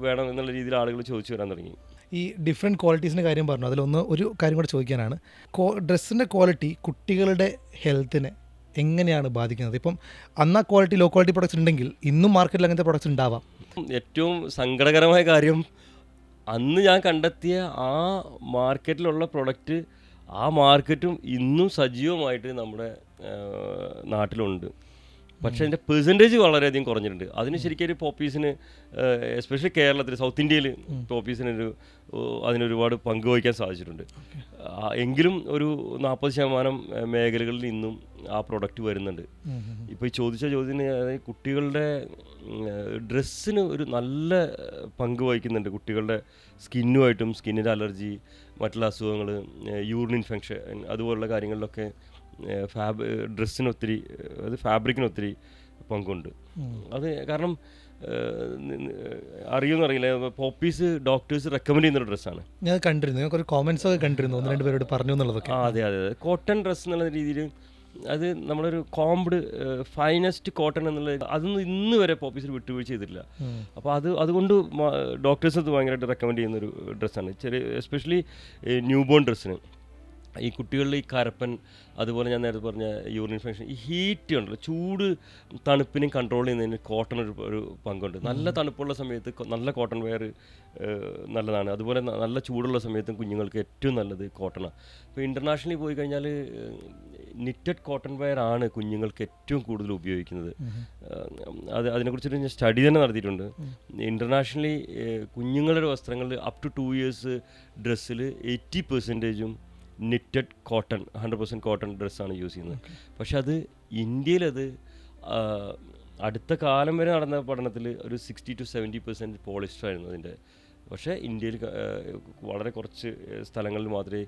വേണം എന്നുള്ള രീതിയിൽ ആളുകൾ ചോദിച്ചു വരാൻ തുടങ്ങി. ഈ ഡിഫറെൻറ്റ് ക്വാളിറ്റീസിൻ്റെ കാര്യം പറഞ്ഞു, ഒരു കാര്യം കൂടെ ചോദിക്കാനാണ്. ഡ്രസ്സിൻ്റെ ക്വാളിറ്റി കുട്ടികളുടെ ഹെൽത്തിനെ എങ്ങനെയാണ് ബാധിക്കുന്നത്? ഇപ്പം അന്ന് ക്വാളിറ്റി, ലോ ക്വാളിറ്റി പ്രൊഡക്ട്സ് ഉണ്ടെങ്കിൽ ഇന്നും മാർക്കറ്റിൽ അങ്ങനത്തെ പ്രൊഡക്ട്സ് ഉണ്ടാവാം. ഏറ്റവും സങ്കടകരമായ കാര്യം, അന്ന് ഞാൻ കണ്ടെത്തിയ ആ മാർക്കറ്റിലുള്ള പ്രൊഡക്റ്റ്, ആ മാർക്കറ്റും ഇന്നും സജീവമായിട്ട് നമ്മുടെ നാട്ടിലുണ്ട്. പക്ഷേ അതിൻ്റെ പെർസെൻറ്റേജ് വളരെയധികം കുറഞ്ഞിട്ടുണ്ട്. അതിന് ശരിക്കും ഒരു പോപ്പീസിന് എസ്പെഷ്യലി കേരളത്തിൽ സൗത്ത് ഇന്ത്യയിൽ പോപ്പീസിനൊരു അതിനൊരുപാട് പങ്ക് വഹിക്കാൻ സാധിച്ചിട്ടുണ്ട്. എങ്കിലും ഒരു 40% മേഖലകളിൽ ഇന്നും ആ പ്രൊഡക്റ്റ് വരുന്നുണ്ട്. ഇപ്പോൾ ഈ ചോദിച്ച ചോദ്യത്തിന് അതായത് കുട്ടികളുടെ ഡ്രസ്സിന് ഒരു നല്ല പങ്ക് വഹിക്കുന്നുണ്ട്. കുട്ടികളുടെ സ്കിന്നുമായിട്ടും സ്കിന്നിൻ്റെ അലർജി, മറ്റുള്ള അസുഖങ്ങൾ, യൂറിൻ ഇൻഫെക്ഷൻ അതുപോലുള്ള കാര്യങ്ങളിലൊക്കെ ഡ്രസ്സിന് ഒത്തിരി അത് ഫാബ്രിക്കിന് ഒത്തിരി പങ്കുണ്ട്. അത് കാരണം അറിയുമെന്നറിയില്ല, പോപ്പീസ് ഡോക്ടേഴ്സ് റെക്കമെൻഡ് ചെയ്യുന്നൊരു ഡ്രസ്സാണ്. ഞാൻ കണ്ടിരുന്നു, ഞാൻ കുറേ കോമൻസ് ഒക്കെ കണ്ടിരുന്നു, 1-2 പേരോട് പറഞ്ഞു എന്നുള്ളതൊക്കെ. അതെ അതെ അതെ. കോട്ടൺ ഡ്രസ്സ് എന്നുള്ള രീതിയിൽ അത് നമ്മളൊരു കോംബ്ഡ് ഫൈനസ്റ്റ് കോട്ടൺ എന്നുള്ളത് അതൊന്നും ഇന്ന് വരെ പോപ്പീസിൽ വിട്ടുവീഴ്ച ചെയ്തിട്ടില്ല. അപ്പോൾ അതുകൊണ്ട് ഡോക്ടേഴ്സ് അത് ഭയങ്കരമായിട്ട് റെക്കമെൻഡ് ചെയ്യുന്നൊരു ഡ്രസ്സാണ്. എസ്പെഷ്യലി ന്യൂ ബോൺ ഡ്രസ്സിന് ഈ കുട്ടികളിൽ ഈ കരപ്പൻ, അതുപോലെ ഞാൻ നേരത്തെ പറഞ്ഞ യൂറിൻ ഇൻഫെക്ഷൻ, ഈ ഹീറ്റ് ഉണ്ടല്ലോ, ചൂട് തണുപ്പിനെയും കൺട്രോൾ ചെയ്യുന്നതിന് കോട്ടൺ ഒരു പങ്കുണ്ട്. നല്ല തണുപ്പുള്ള സമയത്ത് നല്ല കോട്ടൺ വെയർ നല്ലതാണ്. അതുപോലെ നല്ല ചൂടുള്ള സമയത്തും കുഞ്ഞുങ്ങൾക്ക് ഏറ്റവും നല്ലത് കോട്ടണാണ്. ഇപ്പോൾ ഇൻ്റർനാഷണലി പോയി കഴിഞ്ഞാൽ നിറ്റഡ് കോട്ടൺ വെയർ ആണ് കുഞ്ഞുങ്ങൾക്ക് ഏറ്റവും കൂടുതൽ ഉപയോഗിക്കുന്നത്. അതിനെക്കുറിച്ചൊരു ഞാൻ സ്റ്റഡി തന്നെ നടത്തിയിട്ടുണ്ട്. ഇൻ്റർനാഷണലി കുഞ്ഞുങ്ങളുടെ വസ്ത്രങ്ങളിൽ അപ് ടു 2 years ഡ്രസ്സിൽ 80% നിറ്റഡ് കോട്ടൺ 100% കോട്ടൺ ഡ്രസ്സാണ് യൂസ് ചെയ്യുന്നത്. പക്ഷെ അത് ഇന്ത്യയിലത് അടുത്ത കാലം വരെ നടന്ന പഠനത്തിൽ ഒരു 60 to 70% പോളിസ്റ്റർ ആയിരുന്നു അതിൻ്റെ. പക്ഷേ ഇന്ത്യയിൽ വളരെ കുറച്ച് സ്ഥലങ്ങളിൽ മാത്രമേ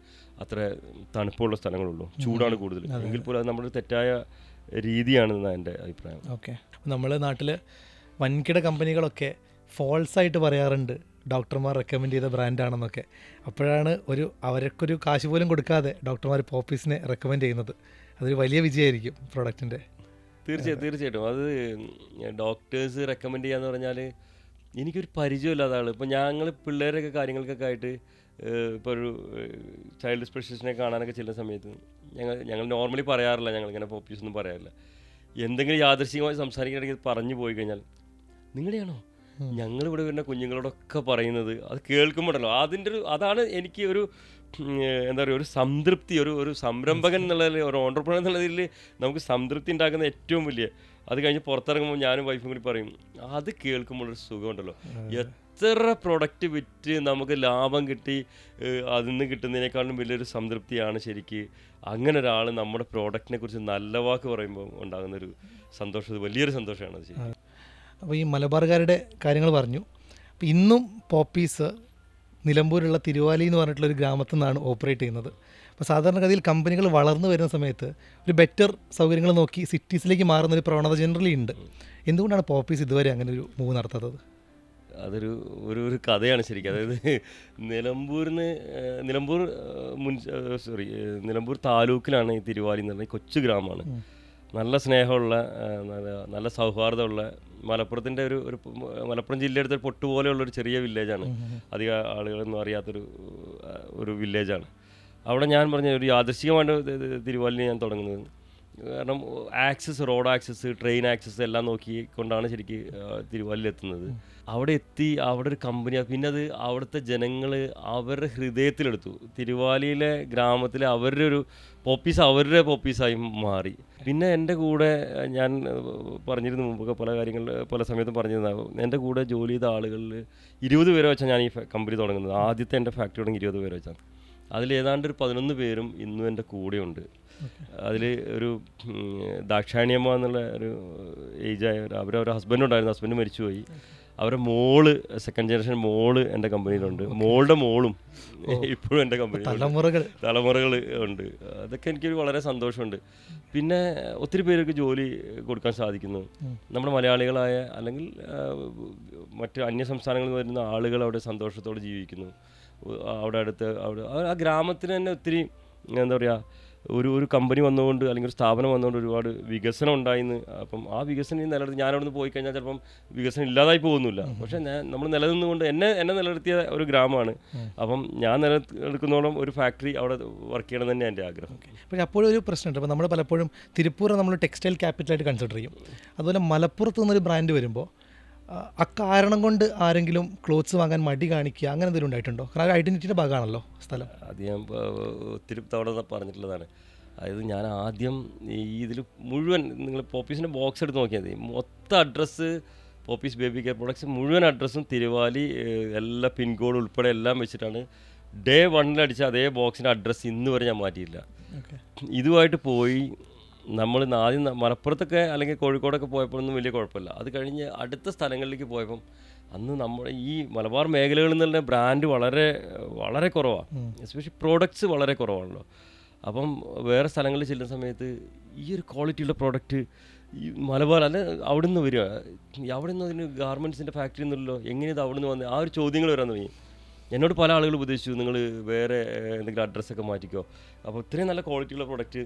അത്ര തണുപ്പുള്ള സ്ഥലങ്ങളുള്ളൂ, ചൂടാണ് കൂടുതൽ. എങ്കിൽ പോലും അത് നമ്മുടെ തെറ്റായ രീതിയാണെന്നാണ് എൻ്റെ അഭിപ്രായം. ഓക്കെ, നമ്മുടെ നാട്ടിൽ വൻകിട കമ്പനികളൊക്കെ ഫോൾസായിട്ട് പറയാറുണ്ട് ഡോക്ടർമാർ റെക്കമെൻഡ് ചെയ്ത ബ്രാൻഡാണെന്നൊക്കെ. അപ്പോഴാണ് അവർക്കൊരു കാശ് പോലും കൊടുക്കാതെ ഡോക്ടർമാർ പോപ്പീസിനെ റെക്കമെൻഡ് ചെയ്യുന്നത്. അതൊരു വലിയ വിജയമായിരിക്കും പ്രോഡക്റ്റിൻ്റെ. തീർച്ചയായിട്ടും അത് ഡോക്ടേഴ്സ് റെക്കമെൻഡ് ചെയ്യാന്ന് പറഞ്ഞാൽ എനിക്കൊരു പരിചയമില്ലാത്ത ആൾ. ഇപ്പോൾ ഞങ്ങൾ പിള്ളേരൊക്കെ കാര്യങ്ങൾക്കൊക്കെ ആയിട്ട് ഇപ്പോൾ ഒരു ചൈൽഡ് സ്പെഷ്യലിസ്റ്റിനെ കാണാനൊക്കെ ചെല്ലുന്ന സമയത്ത് ഞങ്ങൾ നോർമലി പറയാറില്ല, ഞങ്ങളിങ്ങനെ പോപ്പീസ് ഒന്നും പറയാറില്ല. എന്തെങ്കിലും യാദൃശ്ചികമായി സംസാരിക്കണമെങ്കിൽ പറഞ്ഞു പോയി കഴിഞ്ഞാൽ നിങ്ങളുടെയാണോ ഞങ്ങളിവിടെ വരുന്ന കുഞ്ഞുങ്ങളോടൊക്കെ പറയുന്നത്, അത് കേൾക്കുമ്പോഴല്ലോ അതാണ് എനിക്ക് ഒരു എന്താ പറയുക, ഒരു സംതൃപ്തി, ഒരു സംരംഭകൻ എന്നുള്ളതിൽ, ഒരു ഓൺടർപ്രണർ എന്നുള്ളതിൽ നമുക്ക് സംതൃപ്തി ഉണ്ടാക്കുന്ന ഏറ്റവും വലിയ. അത് കഴിഞ്ഞ് പുറത്തിറങ്ങുമ്പോൾ ഞാനും വൈഫും കൂടി പറയും, അത് കേൾക്കുമ്പോഴൊരു സുഖമുണ്ടല്ലോ. എത്ര പ്രൊഡക്റ്റ് വിറ്റ് നമുക്ക് ലാഭം കിട്ടി അതിൽ നിന്ന് കിട്ടുന്നതിനേക്കാളും വലിയൊരു സംതൃപ്തിയാണ് ശരിക്ക് അങ്ങനെ ഒരാൾ നമ്മുടെ പ്രോഡക്റ്റിനെ കുറിച്ച് നല്ല വാക്ക് പറയുമ്പോൾ ഉണ്ടാകുന്നൊരു സന്തോഷം, വലിയൊരു സന്തോഷമാണ് അത് ശരി. അപ്പോൾ ഈ മലബാറുകാരുടെ കാര്യങ്ങൾ പറഞ്ഞു. അപ്പോൾ ഇന്നും പോപ്പീസ് നിലമ്പൂരുള്ള തിരുവാലി എന്ന് പറഞ്ഞിട്ടുള്ളൊരു ഗ്രാമത്തിൽ നിന്നാണ് ഓപ്പറേറ്റ് ചെയ്യുന്നത്. അപ്പോൾ സാധാരണഗതിയിൽ കമ്പനികൾ വളർന്നു വരുന്ന സമയത്ത് ഒരു ബെറ്റർ സൗകര്യങ്ങൾ നോക്കി സിറ്റീസിലേക്ക് മാറുന്നൊരു പ്രവണത ജനറലി ഉണ്ട്. എന്തുകൊണ്ടാണ് പോപ്പീസ് ഇതുവരെ അങ്ങനെ ഒരു മൂവ് നടത്താത്തത്? അതൊരു ഒരു കഥയാണ് ശരിക്കും. അതായത് നിലമ്പൂർ താലൂക്കിലാണ് ഈ തിരുവാലി എന്ന് പറഞ്ഞാൽ കൊച്ചു ഗ്രാമമാണ്. നല്ല സ്നേഹമുള്ള, നല്ല സൗഹാർദ്ദമുള്ള, മലപ്പുറത്തിൻ്റെ മലപ്പുറം ജില്ലയുടെ ഒരു പൊട്ടുപോലെയുള്ളൊരു ചെറിയ വില്ലേജാണ്. അധികം ആളുകളൊന്നും അറിയാത്തൊരു വില്ലേജാണ്. അവിടെ ഞാൻ പറഞ്ഞ ഒരു യാദൃശ്ചികമായിട്ട് തിരുവാലിനെ ഞാൻ തുടങ്ങുന്നത്. കാരണം റോഡ് ആക്സസ്, ട്രെയിൻ ആക്സസ് എല്ലാം നോക്കിക്കൊണ്ടാണ് ശരിക്കും തിരുവാലിലെത്തുന്നത്. അവിടെ എത്തി, അവിടെ ഒരു കമ്പനി, പിന്നെ അത് അവിടുത്തെ ജനങ്ങൾ അവരുടെ ഹൃദയത്തിലെടുത്തു. തിരുവാലിയിലെ ഗ്രാമത്തിലെ അവരുടെ പോപ്പീസായി മാറി. പിന്നെ എൻ്റെ കൂടെ ഞാൻ പറഞ്ഞിരുന്നു മുമ്പൊക്കെ പല സമയത്തും പറഞ്ഞിരുന്നാകും, എൻ്റെ കൂടെ ജോലി ചെയ്ത ആളുകളിൽ 20 പേരെ വെച്ചാൽ ഞാൻ ഈ കമ്പനി തുടങ്ങുന്നത്. ആദ്യത്തെ എൻ്റെ ഫാക്ടറി തുടങ്ങി 20 പേരെ വെച്ചാൽ. അതിൽ ഏതാണ്ട് ഒരു 11 പേരും ഇന്നും എൻ്റെ കൂടെയുണ്ട്. അതിൽ ഒരു ദാക്ഷായണിയമ്മ എന്നുള്ള ഒരു ഏജായ അവരവരുടെ ഹസ്ബൻഡുണ്ടായിരുന്നു, ഹസ്ബൻഡ് മരിച്ചുപോയി. അവരുടെ മോള്, സെക്കൻഡ് ജനറേഷൻ മോള് എൻ്റെ കമ്പനിയിലുണ്ട്. മോളുടെ മോളും ഇപ്പോഴും എൻ്റെ കമ്പനിയിൽ തലമുറകൾ ഉണ്ട്. അതൊക്കെ എനിക്കൊരു വളരെ സന്തോഷമുണ്ട്. പിന്നെ ഒത്തിരി പേർക്ക് ജോലി കൊടുക്കാൻ സാധിക്കുന്നു. നമ്മുടെ മലയാളികളായ അല്ലെങ്കിൽ മറ്റ് അന്യ സംസ്ഥാനങ്ങളിൽ നിന്ന് വരുന്ന ആളുകൾ അവിടെ സന്തോഷത്തോടെ ജീവിക്കുന്നു. ആ ഗ്രാമത്തിന് തന്നെ ഒത്തിരി എന്താ പറയുക, ഒരു കമ്പനി വന്നുകൊണ്ട് അല്ലെങ്കിൽ ഒരു സ്ഥാപനം വന്നുകൊണ്ട് ഒരുപാട് വികസനം ഉണ്ടായിന്ന്. അപ്പം ആ വികസനം നിലനിർത്തി ഞാനവിടെ നിന്ന് പോയി കഴിഞ്ഞാൽ ചിലപ്പം വികസനം ഇല്ലാതായി പോകുന്നില്ല. പക്ഷേ നമ്മൾ നിലനിന്നുകൊണ്ട് എന്നെ നിലനിർത്തിയ ഒരു ഗ്രാമമാണ്. അപ്പം ഞാൻ നിലനിൽക്കുന്നതോളം ഒരു ഫാക്ടറി അവിടെ വർക്ക് ചെയ്യണം തന്നെ എൻ്റെ ആഗ്രഹം. പക്ഷേ അപ്പോഴും ഒരു പ്രശ്നമുണ്ട്. അപ്പോൾ നമ്മൾ പലപ്പോഴും തിരുപ്പൂർ നമ്മൾ ടെക്സ്റ്റൈൽ ക്യാപിറ്റലായിട്ട് കൺസിഡർ ചെയ്യും. അതുപോലെ മലപ്പുറത്ത് നിന്നൊരു ബ്രാൻഡ് വരുമ്പോൾ അക്കാരണം കൊണ്ട് ആരെങ്കിലും ക്ലോത്ത്സ് വാങ്ങാൻ മടി കാണിക്കുക അങ്ങനെ എന്തെങ്കിലും ഉണ്ടായിട്ടുണ്ടോ? കാരണം ഐഡൻറ്റിറ്റിയുടെ ഭാഗമാണല്ലോ സ്ഥലം. അത് ഞാൻ ഒത്തിരി തവണ പറഞ്ഞിട്ടുള്ളതാണ്. അതായത് ഞാൻ ആദ്യം ഈ ഇതിൽ മുഴുവൻ നിങ്ങൾ പോപ്പീസിൻ്റെ ബോക്സ് എടുത്ത് നോക്കിയാൽ മതി, മൊത്തം address Popees baby care products മുഴുവൻ അഡ്രസ്സും തിരുവാലി, എല്ലാ പിൻകോഡ് ഉൾപ്പെടെ എല്ലാം വെച്ചിട്ടാണ് ഡേ 1 അടിച്ച അതേ ബോക്സിൻ്റെ അഡ്രസ്സ് ഇന്ന് വരെ ഞാൻ മാറ്റിയില്ല. ഇതുമായിട്ട് പോയി നമ്മൾ ആദ്യം മലപ്പുറത്തൊക്കെ അല്ലെങ്കിൽ കോഴിക്കോടൊക്കെ പോയപ്പോഴൊന്നും വലിയ കുഴപ്പമില്ല. അത് കഴിഞ്ഞ് അടുത്ത സ്ഥലങ്ങളിലേക്ക് പോയപ്പം അന്ന് നമ്മുടെ ഈ മലബാർ മേഖലകളിൽ നിന്നുള്ള ബ്രാൻഡ് വളരെ വളരെ കുറവാണ്, എസ്പെഷ്യലി പ്രോഡക്ട്സ് വളരെ കുറവാണല്ലോ. അപ്പം വേറെ സ്ഥലങ്ങളിൽ ചെല്ലുന്ന സമയത്ത് ഈ ഒരു ക്വാളിറ്റിയുള്ള പ്രോഡക്റ്റ് ഈ മലബാർ അല്ല അവിടെ നിന്ന് വരിക, അവിടെ നിന്ന് അതിന് ഗാർമെൻറ്റ്സിൻ്റെ ഫാക്ടറി നിന്നല്ലോ, എങ്ങനെ ഇത് അവിടെ നിന്ന് വന്ന് ആ ഒരു ചോദ്യങ്ങൾ വരാൻ തുടങ്ങി. എന്നോട് പല ആളുകൾ ഉപദേശിച്ചു, നിങ്ങൾ വേറെ എന്തെങ്കിലും അഡ്രസ്സൊക്കെ മാറ്റിക്കോ. അപ്പോൾ ഇത്രയും നല്ല ക്വാളിറ്റിയുള്ള പ്രോഡക്റ്റ്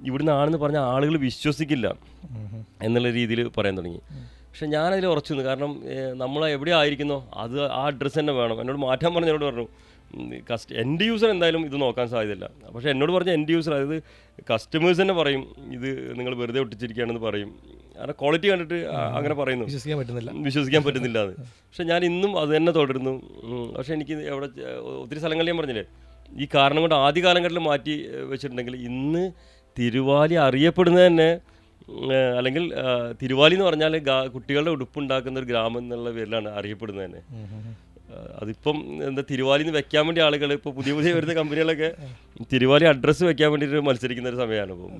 ഇവിടുന്ന് ആണെന്ന് പറഞ്ഞാൽ ആളുകൾ വിശ്വസിക്കില്ല എന്നുള്ള രീതിയിൽ പറയാൻ തുടങ്ങി. പക്ഷെ ഞാനതിൽ ഉറച്ചു നിന്നു. കാരണം നമ്മൾ എവിടെ ആയിരിക്കുന്നോ അത് ആ അഡ്രസ്സ് തന്നെ വേണം. എന്നോട് മാറ്റാൻ പറഞ്ഞ് എന്നോട് പറഞ്ഞു എൻഡ് യൂസർ എന്തായാലും ഇത് നോക്കാൻ സാധ്യതയില്ല. പക്ഷേ എന്നോട് പറഞ്ഞ എൻഡ് യൂസർ, അതായത് കസ്റ്റമേഴ്സ് തന്നെ പറയും ഇത് നിങ്ങൾ വെറുതെ ഒട്ടിച്ചിരിക്കുകയാണെന്ന് പറയും. കാരണം ക്വാളിറ്റി കണ്ടിട്ട് അങ്ങനെ പറയുന്നു, വിശ്വസിക്കാൻ പറ്റുന്നില്ല അത്. പക്ഷെ ഞാൻ ഇന്നും അത് തന്നെ തുടരുന്നു. പക്ഷേ എനിക്ക് എവിടെ ഒത്തിരി സ്ഥലങ്ങളിൽ ഞാൻ പറഞ്ഞില്ലേ ഈ കാരണം കൊണ്ട് ആദ്യ കാലഘട്ടത്തിൽ മാറ്റി വെച്ചിട്ടുണ്ടെങ്കിൽ ഇന്ന് തിരുവാലി അറിയപ്പെടുന്നത് തന്നെ, അല്ലെങ്കിൽ തിരുവാലി എന്ന് പറഞ്ഞാൽ കുട്ടികളുടെ ഉടുപ്പുണ്ടാക്കുന്ന ഒരു ഗ്രാമം എന്നുള്ള പേരിലാണ് അറിയപ്പെടുന്നത് തന്നെ. അതിപ്പം എന്താ തിരുവാലിന്ന് വെക്കാൻ വേണ്ടി ആളുകൾ ഇപ്പോൾ പുതിയ വരുന്ന കമ്പനികളൊക്കെ തിരുവാലി അഡ്രസ്സ് വെക്കാൻ വേണ്ടിയിട്ട് മത്സരിക്കുന്ന ഒരു സമയമാണ്. ഇപ്പോൾ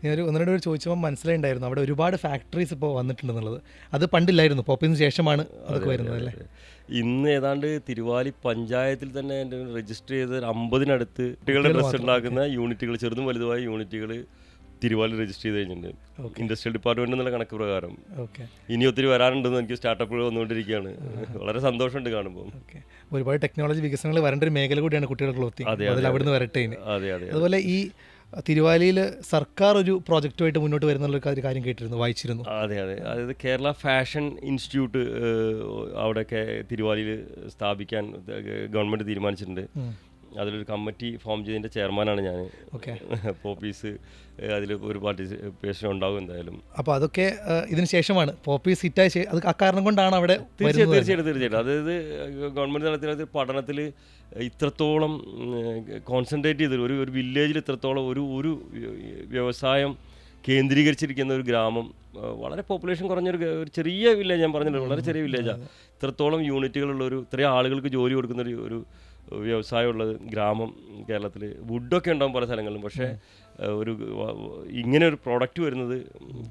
ഞാനൊരു ഒന്നിനോട് ചോദിച്ചപ്പോൾ മനസ്സിലായിട്ടുണ്ടായിരുന്നു അവിടെ ഒരുപാട് ഫാക്ടറീസ് ഇപ്പോൾ വന്നിട്ടുണ്ടെന്നുള്ളത്. അത് പണ്ടില്ലായിരുന്നു, പോപ്പിന് ശേഷമാണ് അതൊക്കെ വരുന്നത് അല്ലേ? ഇന്ന് ഏതാണ്ട് തിരുവാലി പഞ്ചായത്തിൽ തന്നെ എൻ്റെ രജിസ്റ്റർ ചെയ്ത് 50-നടുത്ത് കുട്ടികളുടെ ഡ്രസ്സ് ഉണ്ടാക്കുന്ന യൂണിറ്റുകൾ, ചെറുതും വലുതുമായ യൂണിറ്റുകൾ തിരുവാലി രജിസ്റ്റർ ചെയ്ത് കഴിഞ്ഞിട്ടുണ്ട് ഇൻഡസ്ട്രിയൽ ഡിപ്പാർട്ട്മെന്റ് എന്നുള്ള കണക്ക് പ്രകാരം. ഇനി ഒത്തിരി വരാനുണ്ടെന്ന് എനിക്ക് സ്റ്റാർട്ടപ്പുകൾ വന്നുകൊണ്ടിരിക്കുകയാണ്. വളരെ സന്തോഷമുണ്ട് കാണുമ്പോൾ. ഒരുപാട് ടെക്നോളജി വികസനങ്ങൾ വരേണ്ട ഒരു മേഖല കൂടിയാണ് കുട്ടികളുടെ ക്ലോത്തിങ്. അവിടുന്ന് വരട്ടെ. അതുപോലെ ഈ തിരുവാലിയിൽ സർക്കാർ ഒരു പ്രോജക്റ്റുമായിട്ട് മുന്നോട്ട് വരുന്നുള്ള ഒരു കാര്യം കേട്ടിരുന്നു, വായിച്ചിരുന്നു. അതെ, അതായത് കേരള ഫാഷൻ ഇൻസ്റ്റിറ്റ്യൂട്ട് അവിടെയൊക്കെ തിരുവാലിയിൽ സ്ഥാപിക്കാൻ ഗവൺമെൻറ് തീരുമാനിച്ചിട്ടുണ്ട്. അതിലൊരു കമ്മിറ്റി ഫോം ചെയ്തതിൻ്റെ ചെയർമാനാണ് ഞാൻ. പോപ്പീസ് അതിൽ ഒരു പാർട്ടിസിപ്പേഷൻ ഉണ്ടാവും എന്തായാലും. അപ്പോൾ അതൊക്കെ ഇതിന് ശേഷമാണ് പോപ്പീസ് ഹിറ്റായി, അത് അക്കാരണം കൊണ്ടാണ് അവിടെ. തീർച്ചയായിട്ടും. അതായത് ഗവൺമെൻറ് തലത്തിൽ പഠനത്തിൽ ഇത്രത്തോളം കോൺസെൻട്രേറ്റ് ചെയ്ത് ഒരു വില്ലേജിൽ ഇത്രത്തോളം ഒരു വ്യവസായം കേന്ദ്രീകരിച്ചിരിക്കുന്ന ഒരു ഗ്രാമം, വളരെ പോപ്പുലേഷൻ കുറഞ്ഞൊരു ചെറിയ വില്ലേജ്, ഞാൻ പറഞ്ഞല്ലോ വളരെ ചെറിയ വില്ലേജാണ്. ഇത്രത്തോളം യൂണിറ്റുകളുള്ളൊരു, ഇത്രയും ആളുകൾക്ക് ജോലി കൊടുക്കുന്ന ഒരു വ്യവസായമുള്ളത് ഗ്രാമം കേരളത്തിൽ. വുഡൊക്കെ ഉണ്ടാകും പല സ്ഥലങ്ങളിലും, പക്ഷേ ഇങ്ങനെ ഒരു പ്രോഡക്റ്റ് വരുന്നത്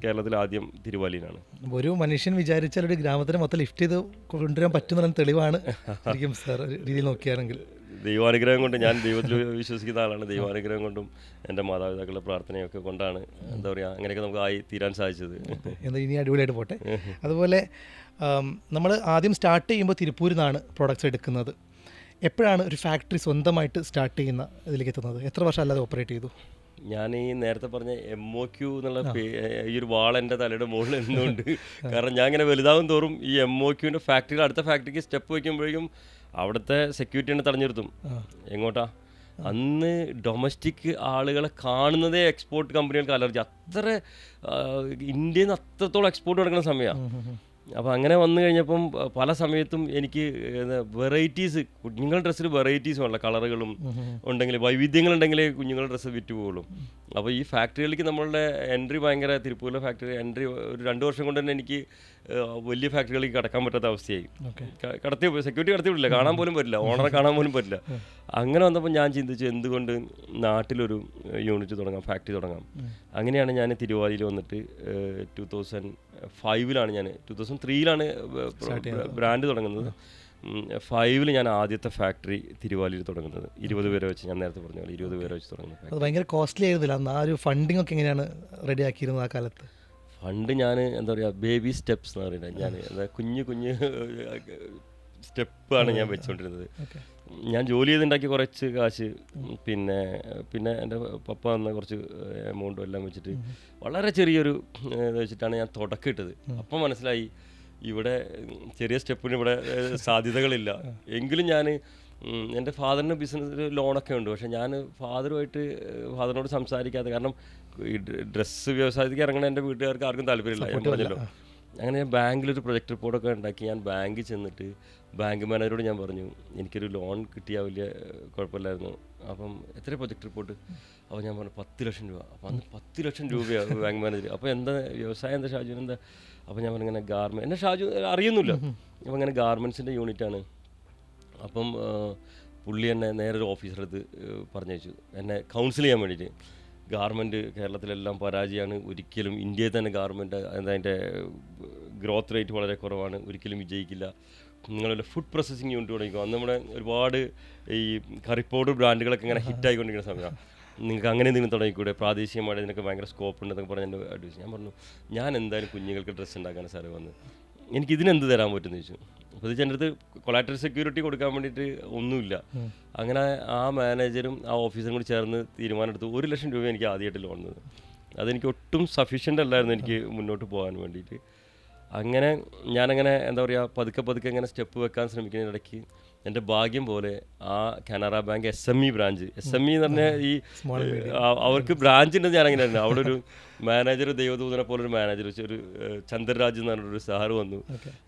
കേരളത്തിൽ ആദ്യം തിരുവാലിയിലാണ്. ഒരു മനുഷ്യൻ വിചാരിച്ചാൽ ഒരു ഗ്രാമത്തിന് മൊത്തം ലിഫ്റ്റ് ചെയ്ത് കൊണ്ടുവരാൻ പറ്റുന്ന തെളിവാണ് ശരിക്കും സാർ രീതിയിൽ നോക്കിയാണെങ്കിൽ. ദൈവാനുഗ്രഹം കൊണ്ട്, ഞാൻ ദൈവത്തിൽ വിശ്വസിക്കുന്ന ആളാണ്. ദൈവാനുഗ്രഹം കൊണ്ടും എൻ്റെ മാതാപിതാക്കളുടെ പ്രാർത്ഥനയൊക്കെ കൊണ്ടാണ് എന്താ പറയുക അങ്ങനെയൊക്കെ നമുക്ക് ആയി തീരാൻ സാധിച്ചത്. എന്താ ഇനി അടിപൊളിയായിട്ട് പോട്ടെ. അതുപോലെ നമ്മൾ ആദ്യം സ്റ്റാർട്ട് ചെയ്യുമ്പോൾ തിരുപ്പൂരിൽ നിന്നാണ് പ്രോഡക്റ്റ്സ് എടുക്കുന്നത്. എപ്പോഴാണ് ഒരു ഫാക്ടറി സ്വന്തമായിട്ട് സ്റ്റാർട്ട് ചെയ്യുന്ന ഇതിലേക്ക് എത്തുന്നത്? എത്ര വർഷം അല്ലാതെ ഓപ്പറേറ്റ് ചെയ്തു? ഞാൻ ഈ നേരത്തെ പറഞ്ഞ MOQ എന്നുള്ള ഈ ഒരു വാൾ എൻ്റെ തലയുടെ മുകളിൽ നിന്നുകൊണ്ട്, കാരണം ഞാൻ ഇങ്ങനെ വലുതാവും തോറും ഈ MOQൻ്റെ ഫാക്ടറിയിൽ അടുത്ത ഫാക്ടറിക്ക് സ്റ്റെപ്പ് വയ്ക്കുമ്പോഴേക്കും അവിടുത്തെ സെക്യൂരിറ്റിനെ തടഞ്ഞു നിർത്തും. എങ്ങോട്ടാ? അന്ന് ഡൊമസ്റ്റിക് ആളുകളെ കാണുന്നതേ എക്സ്പോർട്ട് കമ്പനികൾക്ക് അലർജി. അത്ര ഇന്ത്യയിൽ നിന്ന് അത്രത്തോളം എക്സ്പോർട്ട് നടക്കുന്ന സമയമാണ്. അപ്പോൾ അങ്ങനെ വന്നു കഴിഞ്ഞപ്പം പല സമയത്തും എനിക്ക് വെറൈറ്റീസ്, കുഞ്ഞുങ്ങളുടെ ഡ്രസ്സിൽ വെറൈറ്റീസ് വേണമല്ലോ, കളറുകളും ഉണ്ടെങ്കിൽ വൈവിധ്യങ്ങളുണ്ടെങ്കിലേ കുഞ്ഞുങ്ങളുടെ ഡ്രസ്സ് വിറ്റ് പോകുള്ളൂ. അപ്പോൾ ഈ ഫാക്ടറികളിലേക്ക് നമ്മളുടെ എൻട്രി ഭയങ്കര, തിരുപ്പൂരിലെ ഫാക്ടറി എൻട്രി ഒരു 2 വർഷം കൊണ്ട് തന്നെ എനിക്ക് വലിയ ഫാക്ടറികളിലേക്ക് കടക്കാൻ പറ്റാത്ത അവസ്ഥയായി. സെക്യൂരിറ്റി കടത്തി വിടില്ല, കാണാൻ പോലും പറ്റില്ല, ഓണറെ കാണാൻ പോലും പറ്റില്ല. അങ്ങനെ വന്നപ്പോൾ ഞാൻ ചിന്തിച്ചു എന്തുകൊണ്ട് നാട്ടിലൊരു യൂണിറ്റ് തുടങ്ങാം, ഫാക്ടറി തുടങ്ങാം. അങ്ങനെയാണ് ഞാൻ തിരുവാലിയിൽ വന്നിട്ട് 2005 ഞാൻ 2003 ബ്രാൻഡ് തുടങ്ങുന്നത്. 2005 ഞാൻ ആദ്യത്തെ ഫാക്ടറി തിരുവാലിയിൽ തുടങ്ങുന്നത്. 20 പേരെ വെച്ച്, ഞാൻ നേരത്തെ പറഞ്ഞ പോലെ 20 പേരെ വെച്ച് തുടങ്ങുന്നത്. അത് ഭയങ്കര കോസ്റ്റ്ലി ആയിരുന്നില്ല അന്ന്? ആ ഒരു ഫണ്ടിങ് ഒക്കെ എങ്ങനെയാണ് റെഡി ആക്കിയിരുന്നത് ആ കാലത്ത്? ഫണ്ട് ഞാൻ എന്താ പറയുക, ബേബി സ്റ്റെപ്സ് എന്ന് പറയുന്നത്, ഞാൻ കുഞ്ഞു സ്റ്റെപ്പാണ് ഞാൻ വെച്ചുകൊണ്ടിരുന്നത്. ഞാൻ ജോലി ചെയ്തുണ്ടാക്കി കുറച്ച് കാശ്, പിന്നെ എൻ്റെ പപ്പ വന്ന കുറച്ച് എമൗണ്ടും എല്ലാം വെച്ചിട്ട് വളരെ ചെറിയൊരു വെച്ചിട്ടാണ് ഞാൻ തുടക്കിട്ടത്. അപ്പം മനസ്സിലായി ഇവിടെ ചെറിയ സ്റ്റെപ്പിന് ഇവിടെ സാധ്യതകളില്ല. എങ്കിലും ഞാൻ എൻ്റെ ഫാദറിന് ബിസിനസ് ലോണൊക്കെ ഉണ്ട്, പക്ഷേ ഞാൻ ഫാദറിനോട് സംസാരിക്കാതെ, കാരണം ഈ ഡ്രസ്സ് വ്യവസായത്തിലേക്ക് ഇറങ്ങണ എൻ്റെ വീട്ടുകാർക്ക് ആർക്കും താല്പര്യമില്ല, ഞാൻ പറഞ്ഞല്ലോ. അങ്ങനെ ഞാൻ ബാങ്കിലൊരു പ്രൊജക്ട് റിപ്പോർട്ടൊക്കെ ഉണ്ടാക്കി ഞാൻ ബാങ്കിൽ ചെന്നിട്ട് ബാങ്ക് മാനേജറോട് ഞാൻ പറഞ്ഞു എനിക്കൊരു ലോൺ കിട്ടിയാൽ വലിയ കുഴപ്പമില്ലായിരുന്നു. അപ്പം എത്ര പ്രൊജക്ട് റിപ്പോർട്ട്? അപ്പോൾ ഞാൻ പറഞ്ഞു 10 ലക്ഷം രൂപ. അപ്പോൾ അന്ന് 10 ലക്ഷം രൂപയാണ് ബാങ്ക് മാനേജർ. അപ്പോൾ എന്താ വ്യവസായം, എന്താ ഷാജുവിന് എന്താ? അപ്പോൾ ഞാൻ പറഞ്ഞു ഇങ്ങനെ ഗാർമെൻറ്, എന്നെ ഷാജു അറിയുന്നില്ല. അപ്പോൾ ഇങ്ങനെ ഗാർമെൻറ്റ്സിൻ്റെ യൂണിറ്റാണ്. അപ്പം പുള്ളി എന്നെ നേരെ ഒരു ഓഫീസറെ അടുത്ത് പറഞ്ഞയച്ചു എന്നെ കൗൺസിൽ ചെയ്യാൻ വേണ്ടിയിട്ട്. ഗാർമെൻറ്റ് കേരളത്തിലെല്ലാം പരാജയമാണ്, ഒരിക്കലും ഇന്ത്യയിൽ തന്നെ ഗാർമെൻറ്റ് അതിൻ്റെ ഗ്രോത്ത് റേറ്റ് വളരെ കുറവാണ്, ഒരിക്കലും വിജയിക്കില്ല. നിങ്ങളുടെ ഫുഡ് പ്രോസസ്സിങ് യൂണിറ്റ് തുടങ്ങിക്കോ. അന്ന് നമ്മുടെ ഒരുപാട് ഈ കറി പൗഡർ ബ്രാൻഡുകളൊക്കെ ഇങ്ങനെ ഹിറ്റായിക്കൊണ്ടിരിക്കുന്ന സമയമാണ്. നിങ്ങൾക്ക് അങ്ങനെ എന്തെങ്കിലും തുടങ്ങിക്കൂടെ, പ്രാദേശികമായിട്ട് ഇതിനൊക്കെ ഭയങ്കര സ്കോപ്പ് ഉണ്ടെന്നൊക്കെ പറഞ്ഞ് എൻ്റെ അഡ്വൈസ്. ഞാൻ പറഞ്ഞു ഞാൻ എന്തായാലും കുഞ്ഞുങ്ങൾക്ക് ഡ്രസ്സ് ഉണ്ടാക്കാൻ സാറേ വന്ന് എനിക്ക് ഇതിനെന്ത് തരാൻ പറ്റുമെന്ന് ചോദിച്ചു. അപ്പോൾ ഇത് എൻ്റെ അടുത്ത് കൊളാറ്ററൽ സെക്യൂരിറ്റി കൊടുക്കാൻ വേണ്ടിയിട്ട് ഒന്നുമില്ല. അങ്ങനെ ആ മാനേജറും ആ ഓഫീസറും കൂടി ചേർന്ന് തീരുമാനമെടുത്തു 1 ലക്ഷം രൂപ എനിക്ക് ആദ്യമായിട്ട് ലോൺ തന്നു. അതെനിക്ക് ഒട്ടും സഫീഷ്യൻ്റ് അല്ലായിരുന്നു എനിക്ക് മുന്നോട്ട് പോകാൻ വേണ്ടിയിട്ട്. അങ്ങനെ ഞാനങ്ങനെ എന്താ പറയുക പതുക്കെ ഇങ്ങനെ സ്റ്റെപ്പ് വെക്കാൻ ശ്രമിക്കുന്നതിനിടയ്ക്ക് എൻ്റെ ഭാഗ്യം പോലെ ആ Canara bank SME branch, SME എന്ന് പറഞ്ഞാൽ ഈ അവർക്ക് ബ്രാഞ്ച് ഉണ്ടെന്ന് ഞാനങ്ങനെ ആയിരുന്നു. അവിടെ ഒരു മാനേജർ, ദൈവദൂതനെ പോലൊരു മാനേജർ, ഒരു ചന്ദ്രരാജ് എന്ന് പറഞ്ഞൊരു സാറ് വന്നു.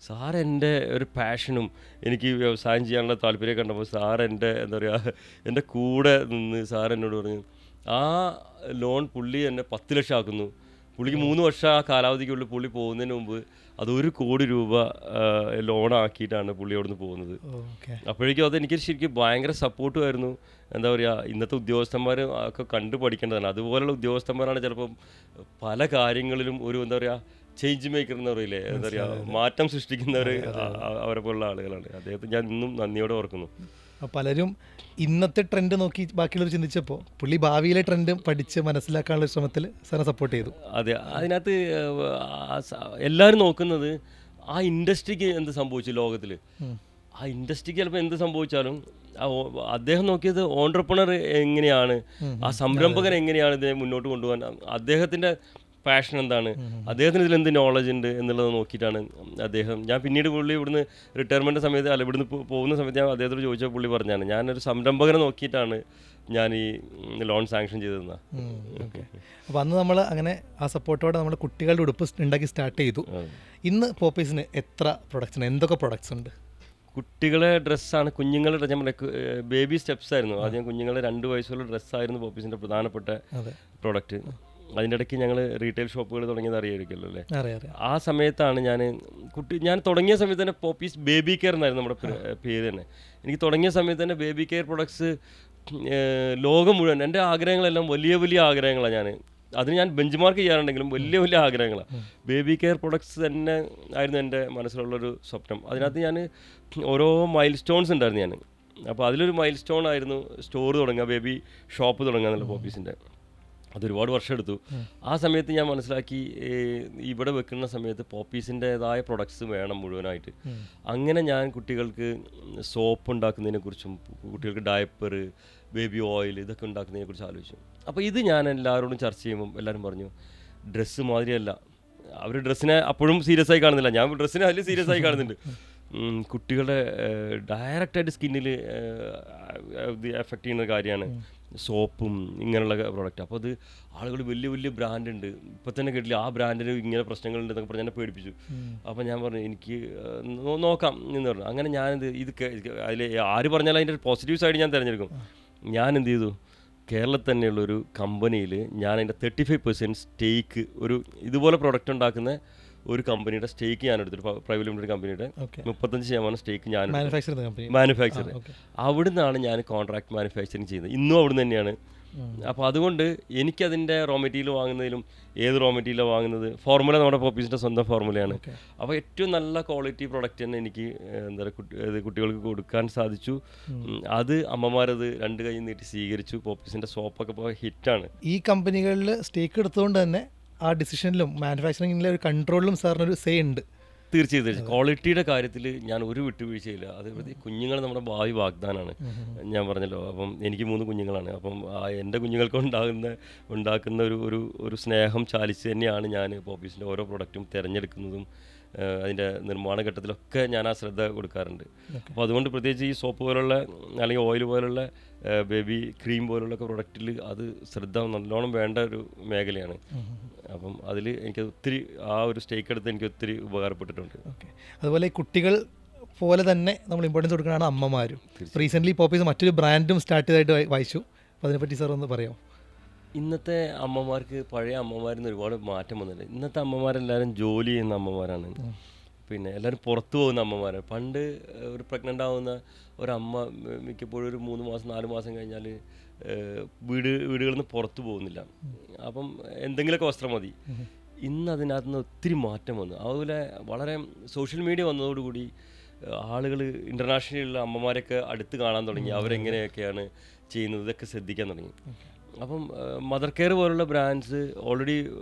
സാർ എൻ്റെ ഒരു പാഷനും എനിക്ക് വ്യവസായം ചെയ്യാനുള്ള താല്പര്യം കണ്ടപ്പോൾ സാർ എൻ്റെ എന്താ പറയുക എൻ്റെ കൂടെ നിന്ന് സാർ എന്നോട് പറഞ്ഞു ആ ലോൺ പുള്ളി എന്നെ 10 ലക്ഷം ആക്കുന്നു. പുള്ളിക്ക് 3 വർഷം ആ കാലാവധിക്കുള്ളിൽ പുള്ളി പോകുന്നതിന് മുമ്പ് അത് 1 കോടി രൂപ ലോണാക്കിയിട്ടാണ് പുള്ളി അവിടെ നിന്ന് പോകുന്നത്. അപ്പോഴേക്കും അത് എനിക്ക് ശരിക്കും ഭയങ്കര സപ്പോർട്ടുമായിരുന്നു. എന്താ പറയുക ഇന്നത്തെ ഉദ്യോഗസ്ഥന്മാർ ഒക്കെ കണ്ടു പഠിക്കേണ്ടതാണ്. അതുപോലെയുള്ള ഉദ്യോഗസ്ഥന്മാരാണ് ചിലപ്പം പല കാര്യങ്ങളിലും ഒരു എന്താ പറയുക ചേഞ്ച് മേക്കർ എന്ന് പറയില്ലേ, എന്താ പറയുക മാറ്റം സൃഷ്ടിക്കുന്നവർ അവരെ പോലുള്ള ആളുകളാണ്. അദ്ദേഹത്തെ ഞാൻ ഇന്നും നന്ദിയോടെ ഓർക്കുന്നു. പലരും ഇന്നത്തെ ട്രെൻഡ് നോക്കി ബാക്കിയുള്ളവർ ചിന്തിച്ചപ്പോൾ പുള്ളി ഭാവിയിലെ ട്രെൻഡ് പഠിച്ച് മനസ്സിലാക്കാനുള്ള ശ്രമത്തിൽ സാറിനെ സപ്പോർട്ട് ചെയ്തു. അതെ, അതിനകത്ത് എല്ലാവരും നോക്കുന്നത് ആ ഇൻഡസ്ട്രിക്ക് എന്ത് സംഭവിച്ചു ലോകത്തിൽ, ആ ഇൻഡസ്ട്രിക്ക് ചിലപ്പോൾ എന്ത് സംഭവിച്ചാലും അദ്ദേഹം നോക്കിയത് ഓൺട്രപ്രണർ എങ്ങനെയാണ്, ആ സംരംഭകൻ എങ്ങനെയാണ് ഇതിനെ മുന്നോട്ട് കൊണ്ടുപോകാൻ, അദ്ദേഹത്തിൻ്റെ പാഷൻ എന്താണ്, അദ്ദേഹത്തിന് ഇതിലെന്ത് നോളജ് ഉണ്ട് എന്നുള്ളത് നോക്കിയിട്ടാണ് അദ്ദേഹം. ഞാൻ പിന്നീട് പുള്ളി ഇവിടുന്ന് റിട്ടയർമെൻറ്റ് സമയത്ത് അല്ല ഇവിടുന്ന് പോകുന്ന സമയത്ത് ഞാൻ അദ്ദേഹത്തോട് ചോദിച്ചാൽ പുള്ളി പറഞ്ഞാണ് ഞാനൊരു സംരംഭകനെ നോക്കിയിട്ടാണ് ഞാൻ ഈ ലോൺ സാങ്ഷൻ ചെയ്തതെന്നാ. അപ്പോൾ അന്ന് നമ്മൾ അങ്ങനെ ആ സപ്പോർട്ടോടെ നമ്മൾ കുട്ടികളുടെ ഉടുപ്പ് ഉണ്ടാക്കി സ്റ്റാർട്ട് ചെയ്തു. ഇന്ന് പോപ്പീസിന് എത്ര പ്രൊഡക്ട്സ്, എന്തൊക്കെ പ്രൊഡക്ട്സ് ഉണ്ട്? കുട്ടികളെ ഡ്രസ്സാണ്, കുഞ്ഞുങ്ങളുടെ നമ്മുടെ ബേബി സ്റ്റെപ്സ് ആയിരുന്നു ആദ്യം. കുഞ്ഞുങ്ങളുടെ 2 വയസ്സുള്ള ഡ്രസ്സായിരുന്നു പോപ്പീസിൻ്റെ പ്രധാനപ്പെട്ട പ്രോഡക്റ്റ്. അതിൻ്റെ ഇടയ്ക്ക് ഞങ്ങൾ റീറ്റെയിൽ ഷോപ്പുകൾ തുടങ്ങിയത് അറിയായിരിക്കുമല്ലോ അല്ലേ. ആ സമയത്താണ് ഞാൻ തുടങ്ങിയ സമയത്ത് തന്നെ പോപ്പീസ് ബേബി കെയർ എന്നായിരുന്നു നമ്മുടെ പേര് തന്നെ. എനിക്ക് തുടങ്ങിയ സമയത്ത് തന്നെ ബേബി കെയർ പ്രൊഡക്ട്സ് ലോകം മുഴുവൻ, എൻ്റെ ആഗ്രഹങ്ങളെല്ലാം വലിയ വലിയ ആഗ്രഹങ്ങളാണ്. അതിന് ഞാൻ ബെഞ്ച് മാർക്ക് ചെയ്യാറുണ്ടെങ്കിലും വലിയ വലിയ ആഗ്രഹങ്ങളാണ്. ബേബി കെയർ പ്രൊഡക്ട്സ് തന്നെ ആയിരുന്നു എൻ്റെ മനസ്സിലുള്ളൊരു സ്വപ്നം. അതിനകത്ത് ഞാൻ ഓരോ മൈൽ സ്റ്റോൺസ് ഉണ്ടായിരുന്നു ഞാൻ. അപ്പോൾ അതിലൊരു മൈൽ സ്റ്റോൺ ആയിരുന്നു സ്റ്റോർ തുടങ്ങുക, ബേബി ഷോപ്പ് തുടങ്ങുക എന്നുള്ള പോപ്പീസിൻ്റെ. അതൊരുപാട് വർഷം എടുത്തു. ആ സമയത്ത് ഞാൻ മനസ്സിലാക്കി ഇവിടെ വെക്കുന്ന സമയത്ത് പോപ്പീസിൻ്റെതായ പ്രൊഡക്ട്സ് വേണം മുഴുവനായിട്ട്. അങ്ങനെ ഞാൻ കുട്ടികൾക്ക് സോപ്പ് ഉണ്ടാക്കുന്നതിനെക്കുറിച്ചും കുട്ടികൾക്ക് ഡയപ്പർ, ബേബി ഓയിൽ ഇതൊക്കെ ഉണ്ടാക്കുന്നതിനെക്കുറിച്ച് ആലോചിച്ചു. അപ്പോൾ ഇത് ഞാൻ എല്ലാവരോടും ചർച്ച ചെയ്യുമ്പം എല്ലാവരും പറഞ്ഞു ഡ്രസ്സ് മാതിരിയല്ല. അവർ ഡ്രസ്സിനെ അപ്പോഴും സീരിയസ് ആയി കാണുന്നില്ല, ഞാൻ ഡ്രസ്സിനെ അതിൽ സീരിയസ് ആയി കാണുന്നുണ്ട്. കുട്ടികളുടെ ഡയറക്റ്റായിട്ട് സ്കിന്നിൽ എഫക്റ്റ് ചെയ്യുന്ന കാര്യമാണ് സോപ്പും ഇങ്ങനെയുള്ള പ്രോഡക്റ്റ്. അപ്പോൾ അത് ആളുകൾ വലിയ വലിയ ബ്രാൻഡുണ്ട്, ഇപ്പോൾ തന്നെ കേട്ടില്ല ആ ബ്രാൻഡിന് ഇങ്ങനെ പ്രശ്നങ്ങളുണ്ടെന്നൊക്കെ പറഞ്ഞ് എന്നെ പേടിപ്പിച്ചു. അപ്പോൾ ഞാൻ പറഞ്ഞു എനിക്ക് നോക്കാം എന്ന് പറഞ്ഞു. അങ്ങനെ ഞാനെന്ത് അതിൽ ആര് പറഞ്ഞാലും അതിൻ്റെ ഒരു പോസിറ്റീവ് സൈഡ് ഞാൻ തിരഞ്ഞെടുക്കും. ഞാൻ എന്ത് ചെയ്തു, കേരളത്തിൽ തന്നെയുള്ളൊരു കമ്പനിയിൽ ഞാൻ അതിൻ്റെ 35% സ്റ്റേക്ക്, ഒരു ഇതുപോലെ പ്രൊഡക്റ്റ് ഉണ്ടാക്കുന്ന ഒരു കമ്പനിയുടെ സ്റ്റേക്ക് ഞാൻ എടുത്തൊരു പ്രൈവറ്റ് ലിമിറ്റഡ് കമ്പനിയുടെ 35% സ്റ്റേക്ക് ഞാൻ മാനുഫാക്ചർ. അവിടുന്നാണ് ഞാൻ കോൺട്രാക്ട് മാനുഫാക്ചറിങ് ചെയ്യുന്നത്, ഇന്നും അവിടുന്ന് തന്നെയാണ്. അപ്പോൾ അതുകൊണ്ട് എനിക്കതിൻ്റെ റോ മെറ്റീരിയൽ വാങ്ങുന്നതിലും ഏത് റോ മെറ്റീരിയൽ വാങ്ങുന്നത് ഫോർമുല നമ്മുടെ പോപ്പീസിൻ്റെ സ്വന്തം ഫോർമുലയാണ്. അപ്പോൾ ഏറ്റവും നല്ല ക്വാളിറ്റി പ്രൊഡക്റ്റ് തന്നെ എനിക്ക് എന്താ പറയുക കുട്ടികൾക്ക് കൊടുക്കാൻ സാധിച്ചു. അത് അമ്മമാരത് 2 കൈ നീട്ടി സ്വീകരിച്ചു. പോപ്പീസിൻ്റെ സോപ്പൊക്കെ ഇപ്പോൾ ഹിറ്റാണ്. ഈ കമ്പനികളിൽ സ്റ്റേക്ക് എടുത്തുകൊണ്ട് തന്നെ ആ ഡിസിഷനിലും മാനുഫാക്ചറിങ്ങിലെ ഒരു കൺട്രോളിലും സാറിനൊരു സേ ഉണ്ട്. തീർച്ചയായും ക്വാളിറ്റിയുടെ കാര്യത്തിൽ ഞാൻ ഒരു വിട്ടുവീഴ്ചയില്ല. അതേപോലെ കുഞ്ഞുങ്ങൾ നമ്മുടെ ഭാവി വാഗ്ദാനമാണ്, ഞാൻ പറഞ്ഞല്ലോ. അപ്പം എനിക്ക് 3 കുഞ്ഞുങ്ങളാണ്. അപ്പം എൻ്റെ കുഞ്ഞുങ്ങൾക്ക് ഉണ്ടാക്കുന്ന ഒരു സ്നേഹം ചാലിച്ച് തന്നെയാണ് ഞാൻ പോപ്പീസിൻ്റെ ഓരോ പ്രൊഡക്റ്റും തിരഞ്ഞെടുക്കുന്നതും അതിൻ്റെ നിർമ്മാണ ഘട്ടത്തിലൊക്കെ ഞാൻ ആ ശ്രദ്ധ കൊടുക്കാറുണ്ട്. അപ്പോൾ അതുകൊണ്ട് പ്രത്യേകിച്ച് ഈ സോപ്പ് പോലുള്ള അല്ലെങ്കിൽ ഓയിൽ പോലുള്ള ബേബി ക്രീം പോലുള്ള പ്രൊഡക്റ്റിൽ അത് ശ്രദ്ധ നല്ലോണം വേണ്ട ഒരു മേഖലയാണ്. അപ്പം അതിൽ എനിക്ക് ഒത്തിരി ആ ഒരു സ്റ്റേക്ക് എടുത്ത് എനിക്ക് ഒത്തിരി ഉപകാരപ്പെട്ടിട്ടുണ്ട്. ഓക്കെ, അതുപോലെ ഈ കുട്ടികൾ പോലെ തന്നെ നമ്മൾ ഇമ്പോർട്ടൻസ് കൊടുക്കുന്നതാണ് അമ്മമാരും. റീസെൻ്റ്ലി പോപ്പീസ് മറ്റൊരു ബ്രാൻഡും സ്റ്റാർട്ട് ചെയ്തതായിട്ട് വായിച്ചു. അപ്പോൾ അതിനെപ്പറ്റി സാർ ഒന്ന് പറയാമോ? ഇന്നത്തെ അമ്മമാർക്ക് പഴയ അമ്മമാരിൽ നിന്ന് ഒരുപാട് മാറ്റം വന്നിട്ടുണ്ട്. ഇന്നത്തെ അമ്മമാരെല്ലാവരും ജോലി ചെയ്യുന്ന അമ്മമാരാണ്. പിന്നെ എല്ലാവരും പുറത്തു പോകുന്ന അമ്മമാരാണ്. പണ്ട് ഒരു പ്രഗ്നൻ്റ് ആവുന്ന ഒരമ്മ മിക്കപ്പോഴും ഒരു 3 മാസം 4 മാസം കഴിഞ്ഞാൽ വീടുകളിൽ നിന്ന് പുറത്തു പോകുന്നില്ല. അപ്പം എന്തെങ്കിലുമൊക്കെ വസ്ത്രം മതി. ഇന്ന് അതിനകത്ത് നിന്ന് ഒത്തിരി മാറ്റം വന്നു. അതുപോലെ വളരെ സോഷ്യൽ മീഡിയ വന്നതോടുകൂടി ആളുകൾ ഇൻ്റർനാഷണലിലുള്ള അമ്മമാരൊക്കെ അടുത്ത് കാണാൻ തുടങ്ങി. അവരെങ്ങനെയൊക്കെയാണ് ചെയ്യുന്നത് ഇതൊക്കെ ശ്രദ്ധിക്കാൻ തുടങ്ങി. അപ്പം മദർ കെയർ പോലുള്ള ബ്രാൻഡ്സ് ഓൾറെഡി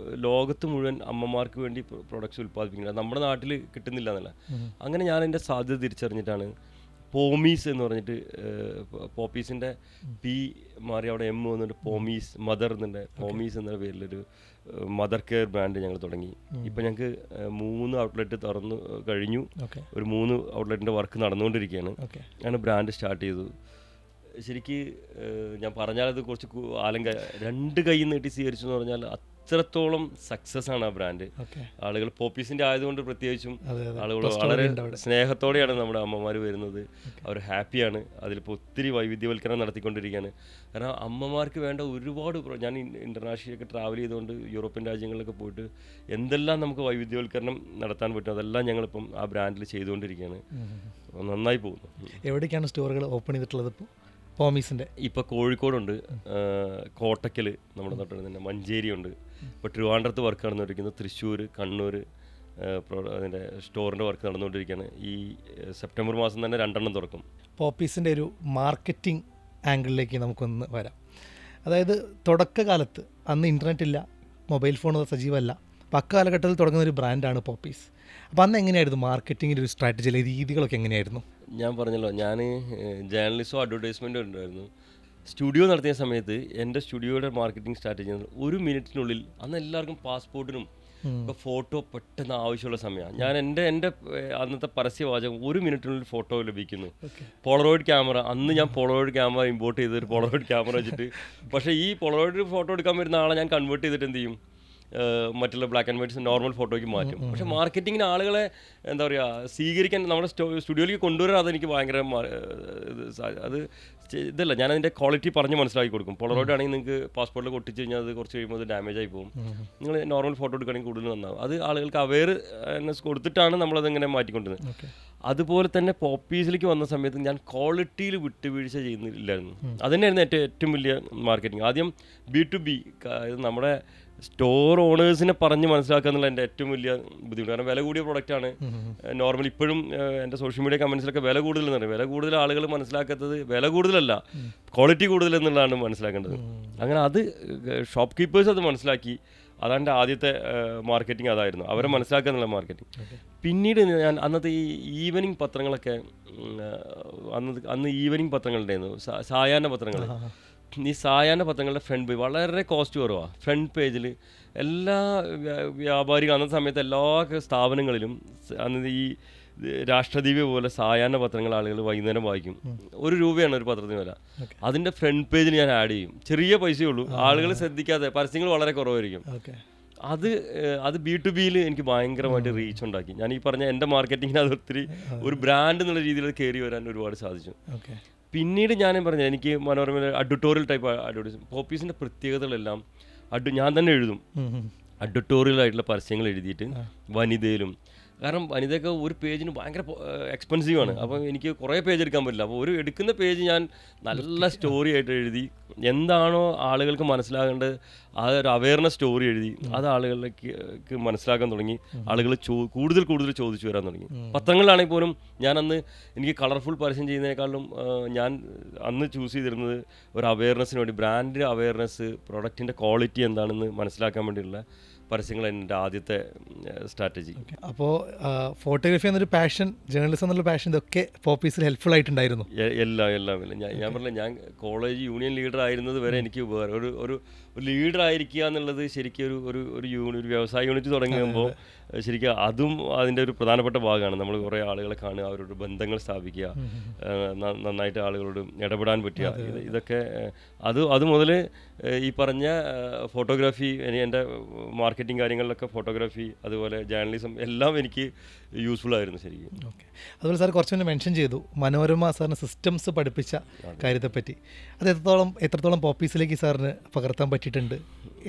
ലോകത്ത് മുഴുവൻ അമ്മമാർക്ക് വേണ്ടി പ്രൊഡക്ട്സ് ഉൽപ്പാദിപ്പിക്കുന്നത് നമ്മുടെ നാട്ടിൽ കിട്ടുന്നില്ല എന്നല്ല. അങ്ങനെ ഞാൻ എൻ്റെ സാധ്യത തിരിച്ചറിഞ്ഞിട്ടാണ് പോമീസ് എന്ന് പറഞ്ഞിട്ട് പോപ്പീസിൻ്റെ പി മാറി അവിടെ എം വന്നിട്ട് പോമീസ് മദർ എന്നുണ്ട് പോമീസ് എന്ന പേരിലൊരു മദർ കെയർ ബ്രാൻഡ് ഞങ്ങൾ തുടങ്ങി. ഇപ്പം ഞങ്ങൾക്ക് 3 ഔട്ട്ലെറ്റ് തുറന്നു കഴിഞ്ഞു. ഒരു 3 ഔട്ട്ലെറ്റിൻ്റെ വർക്ക് നടന്നുകൊണ്ടിരിക്കുകയാണ്. ഞാൻ ബ്രാൻഡ് സ്റ്റാർട്ട് ചെയ്തു. ശരിക്ക് ഞാൻ പറഞ്ഞാലത് കുറച്ച് ആലങ്ക 2 കൈ നീട്ടി സ്വീകരിച്ചു എന്ന് പറഞ്ഞാൽ അത്രത്തോളം സക്സസ് ആണ് ആ ബ്രാൻഡ്. ആളുകൾ പോപ്പീസിൻ്റെ ആയതുകൊണ്ട് പ്രത്യേകിച്ചും ആളുകൾ വളരെ സ്നേഹത്തോടെയാണ് നമ്മുടെ അമ്മമാർ വരുന്നത്. അവർ ഹാപ്പിയാണ്. അതിലിപ്പോൾ ഒത്തിരി വൈവിധ്യവൽക്കരണം നടത്തിക്കൊണ്ടിരിക്കുകയാണ്. കാരണം അമ്മമാർക്ക് വേണ്ട ഒരുപാട് ഞാൻ ഇൻ്റർനാഷണലൊക്കെ ട്രാവൽ ചെയ്തുകൊണ്ട് യൂറോപ്യൻ രാജ്യങ്ങളിലൊക്കെ പോയിട്ട് എന്തെല്ലാം നമുക്ക് വൈവിധ്യവൽക്കരണം നടത്താൻ പറ്റും അതെല്ലാം ഞങ്ങളിപ്പം ആ ബ്രാൻഡിൽ ചെയ്തുകൊണ്ടിരിക്കുകയാണ്. നന്നായി പോകുന്നു. എവിടേക്കാണ് സ്റ്റോറുകൾ ഓപ്പൺ ചെയ്തിട്ടുള്ളത് ഇപ്പോൾ പോമീസിൻ്റെ? ഇപ്പോൾ കോഴിക്കോടുണ്ട്, കോട്ടക്കൽ നമ്മുടെ നാട്ടിൽ തന്നെ, മഞ്ചേരിയുണ്ട്. ഇപ്പോൾ ട്രിവാൻഡ്രത്ത് വർക്ക് നടന്നുകൊണ്ടിരിക്കുന്നു. തൃശ്ശൂർ, കണ്ണൂർ അതിൻ്റെ സ്റ്റോറിൻ്റെ വർക്ക് നടന്നുകൊണ്ടിരിക്കുകയാണ്. ഈ സെപ്റ്റംബർ മാസം തന്നെ 2 തുറക്കും. പോപ്പീസിൻ്റെ ഒരു മാർക്കറ്റിംഗ് ആംഗിളിലേക്ക് നമുക്കൊന്ന് വരാം. അതായത് തുടക്കകാലത്ത് അന്ന് ഇൻ്റർനെറ്റ് ഇല്ല, മൊബൈൽ ഫോൺ സജീവമല്ല. അപ്പോൾ അക്കാലഘട്ടത്തിൽ തുടങ്ങുന്ന ഒരു ബ്രാൻഡാണ് പോപ്പീസ്. അപ്പോൾ അന്ന് എങ്ങനെയായിരുന്നു മാർക്കറ്റിങ്ങിൻ്റെ ഒരു സ്ട്രാറ്റജി, രീതികളൊക്കെ എങ്ങനെയായിരുന്നു? ഞാൻ പറഞ്ഞല്ലോ, ഞാൻ ജേർണലിസോ അഡ്വർടൈസ്മെൻറ്റോ ഉണ്ടായിരുന്നു. സ്റ്റുഡിയോ നടത്തിയ സമയത്ത് എൻ്റെ സ്റ്റുഡിയോയുടെ മാർക്കറ്റിംഗ് സ്ട്രാറ്റജി 1 മിനിറ്റിനുള്ളിൽ അന്ന് എല്ലാവർക്കും പാസ്പോർട്ടിനും ഇപ്പോൾ ഫോട്ടോ പെട്ടെന്ന് ആവശ്യമുള്ള സമയമാണ്. ഞാൻ എൻ്റെ അന്നത്തെ പരസ്യവാചകം 1 മിനിറ്റിനുള്ളിൽ ഫോട്ടോ ലഭിക്കുന്നു. പോളറോയിഡ് ക്യാമറ, അന്ന് ഞാൻ പോളറോയിഡ് ക്യാമറ ഇമ്പോർട്ട് ചെയ്തൊരു പോളറോയിഡ് ക്യാമറ വെച്ചിട്ട്, പക്ഷേ ഈ പോളറോയിഡ് ഫോട്ടോ എടുക്കാൻ വരുന്ന ആളെ ഞാൻ കൺവേർട്ട് ചെയ്തിട്ട് എന്ത് ചെയ്യും, മറ്റുള്ള ബ്ലാക്ക് ആൻഡ് വൈറ്റ്സ് നോർമൽ ഫോട്ടോയ്ക്ക് മാറ്റും. പക്ഷേ മാർക്കറ്റിങ്ങിന് ആളുകളെ എന്താ പറയുക സ്വീകരിക്കാൻ നമ്മുടെ സ്റ്റുഡിയോയിലേക്ക് കൊണ്ടുവരാൻ അതെനിക്ക് ഭയങ്കര അത് ഇതല്ല. ഞാൻ അതിൻ്റെ ക്വാളിറ്റി പറഞ്ഞ് മനസ്സിലാക്കി കൊടുക്കും. പോളറോയിഡ് ആണെങ്കിൽ നിങ്ങൾക്ക് പാസ്പോർട്ടിൽ ഒട്ടിച്ച് കഴിഞ്ഞാൽ അത് കുറച്ച് കഴിയുമ്പോൾ അത് ഡാമേജ് ആയി പോകും. നിങ്ങൾ നോർമൽ ഫോട്ടോ എടുക്കുകയാണെങ്കിൽ കൂടുതൽ നന്നാവും. അത് ആളുകൾക്ക് അവെയർനെസ് കൊടുത്തിട്ടാണ് നമ്മളതിങ്ങനെ മാറ്റിക്കൊണ്ടിരുന്നത്. അതുപോലെ തന്നെ പോപ്പീസിലേക്ക് വന്ന സമയത്ത് ഞാൻ ക്വാളിറ്റിയിൽ വിട്ടുവീഴ്ച ചെയ്യുന്നില്ലായിരുന്നു. അതുതന്നെയായിരുന്നു ഏറ്റവും വലിയ മാർക്കറ്റിംഗ്. ആദ്യം B2B, നമ്മുടെ സ്റ്റോർ ഓണേഴ്സിനെ പറഞ്ഞ് മനസ്സിലാക്കുക എന്നുള്ള എൻ്റെ ഏറ്റവും വലിയ ബുദ്ധിമുട്ട്. കാരണം വില കൂടിയ പ്രൊഡക്റ്റാണ്. നോർമലി ഇപ്പോഴും എൻ്റെ സോഷ്യൽ മീഡിയ കമൻസിലൊക്കെ വില കൂടുതലെന്ന് പറയും. വില കൂടുതൽ ആളുകൾ മനസ്സിലാക്കാത്തത് വില കൂടുതലല്ല, ക്വാളിറ്റി കൂടുതൽ എന്നുള്ളതാണ് മനസ്സിലാക്കേണ്ടത്. അങ്ങനെ അത് ഷോപ്പ് കീപ്പേഴ്സ് അത് മനസ്സിലാക്കി. അതെൻ്റെ ആദ്യത്തെ മാർക്കറ്റിംഗ് അതായിരുന്നു, അവരെ മനസ്സിലാക്കുക എന്നുള്ള മാർക്കറ്റിംഗ്. പിന്നീട് ഞാൻ അന്നത്തെ ഈ ഈവനിങ് പത്രങ്ങളൊക്കെ അന്ന് ഈവനിങ് പത്രങ്ങളുണ്ടായിരുന്നു, സായാഹ്ന പത്രങ്ങൾ. ഈ സായാഹ്ന പത്രങ്ങളുടെ ഫ്രണ്ട് പേജ് വളരെ കോസ്റ്റ് കുറവാണ്. ഫ്രണ്ട് പേജിൽ എല്ലാ വ്യാപാരികളും അന്നത്തെ സമയത്ത് എല്ലാ സ്ഥാപനങ്ങളിലും അന്ന് ഈ രാഷ്ട്രദീപ് പോലെ സായാഹ്ന പത്രങ്ങൾ ആളുകൾ വൈകുന്നേരം വായിക്കും. 1 രൂപയാണ് ഒരു പത്രത്തിന് വില. അതിൻ്റെ ഫ്രണ്ട് പേജിൽ ഞാൻ ആഡ് ചെയ്യും. ചെറിയ പൈസയേ ഉള്ളൂ, ആളുകൾ ശ്രദ്ധിക്കാതെ, പരസ്യങ്ങൾ വളരെ കുറവായിരിക്കും. അത് B2Bയിൽ എനിക്ക് ഭയങ്കരമായിട്ട് റീച്ച് ഉണ്ടാക്കി. ഞാൻ ഈ പറഞ്ഞ എൻ്റെ മാർക്കറ്റിങ്ങിന് അത് ഒത്തിരി ഒരു ബ്രാൻഡ് എന്നുള്ള രീതിയിൽ കയറി വരാൻ ഒരുപാട് സാധിച്ചു. പിന്നീട് ഞാനും പറഞ്ഞത് എനിക്ക് മനോരമ അഡ്വർട്ടോറിയൽ ടൈപ്പ് അഡ്വർടൈസ് പോപ്പീസിൻ്റെ പ്രത്യേകതകളെല്ലാം ഞാൻ തന്നെ എഴുതും. അഡ്വർട്ടോറിയലായിട്ടുള്ള പരസ്യങ്ങൾ എഴുതിയിട്ട് വനിതയിലും, കാരണം വനിതയൊക്കെ ഒരു പേജിന് ഭയങ്കര എക്സ്പെൻസീവാണ്. അപ്പം എനിക്ക് കുറേ പേജ് എടുക്കാൻ പറ്റില്ല. അപ്പോൾ ഒരു എടുക്കുന്ന പേജ് ഞാൻ നല്ല സ്റ്റോറി ആയിട്ട് എഴുതി, എന്താണോ ആളുകൾക്ക് മനസ്സിലാകേണ്ടത് ആ ഒരു അവെയർനെസ് സ്റ്റോറി എഴുതി അത് ആളുകളിലേക്ക് മനസ്സിലാക്കാൻ തുടങ്ങി. ആളുകൾ കൂടുതൽ ചോദിച്ചു വരാൻ തുടങ്ങി. പത്രങ്ങളിലാണെങ്കിൽ പോലും ഞാൻ അന്ന് എനിക്ക് കളർഫുൾ പരസ്യം ചെയ്യുന്നതിനേക്കാളും ഞാൻ അന്ന് ചൂസ് ചെയ്തിരുന്നത് ഒരു അവെയർനെസ്സിന് വേണ്ടി, ബ്രാൻഡ് അവെയർനെസ്, പ്രൊഡക്റ്റിൻ്റെ ക്വാളിറ്റി എന്താണെന്ന് മനസ്സിലാക്കാൻ വേണ്ടിയുള്ള പരസ്യങ്ങൾ എൻ്റെ ആദ്യത്തെ സ്ട്രാറ്റജി. അപ്പോൾ ഫോട്ടോഗ്രാഫി എന്നൊരു പാഷൻ, ജേർണലിസം എന്നുള്ള പാഷൻ, ഇതൊക്കെ പോപ്പീസിൽ ഹെൽപ്ഫുൾ ആയിട്ടുണ്ടായിരുന്നു. എല്ലാം ഞാൻ പറഞ്ഞില്ല, ഞാൻ കോളേജ് യൂണിയൻ ലീഡർ ആയിരുന്നത് വരെ എനിക്ക് ഒരു ഒരു ലീഡർ ആയിരിക്കുക എന്നുള്ളത് ശരിക്കും ഒരു വ്യവസായ യൂണിറ്റ് തുടങ്ങുമ്പോൾ ശരിക്കും അതും അതിൻ്റെ ഒരു പ്രധാനപ്പെട്ട ഭാഗമാണ്. നമ്മൾ കുറേ ആളുകളെ കാണുക, അവരോട് ബന്ധങ്ങൾ സ്ഥാപിക്കുക, നന്നായിട്ട് ആളുകളോട് ഇടപെടാൻ പറ്റുക, ഇതൊക്കെ അത് മുതൽ ഈ പറഞ്ഞ ഫോട്ടോഗ്രാഫി, എൻ്റെ മാർക്കറ്റിംഗ് കാര്യങ്ങളിലൊക്കെ ഫോട്ടോഗ്രാഫി, അതുപോലെ ജേർണലിസം എല്ലാം എനിക്ക് യൂസ്ഫുൾ ആയിരുന്നു ശരിക്കും. ഓക്കെ. അതുപോലെ സാർ കുറച്ച് മുന്നേ മെൻഷൻ ചെയ്തു മനോരമ സാറിന് സിസ്റ്റംസ് പഠിപ്പിച്ച കാര്യത്തെപ്പറ്റി. അത് എത്രത്തോളം പോപ്പീസിലേക്ക് സാറിന് പകർത്താൻ പറ്റിയിട്ടുണ്ട്?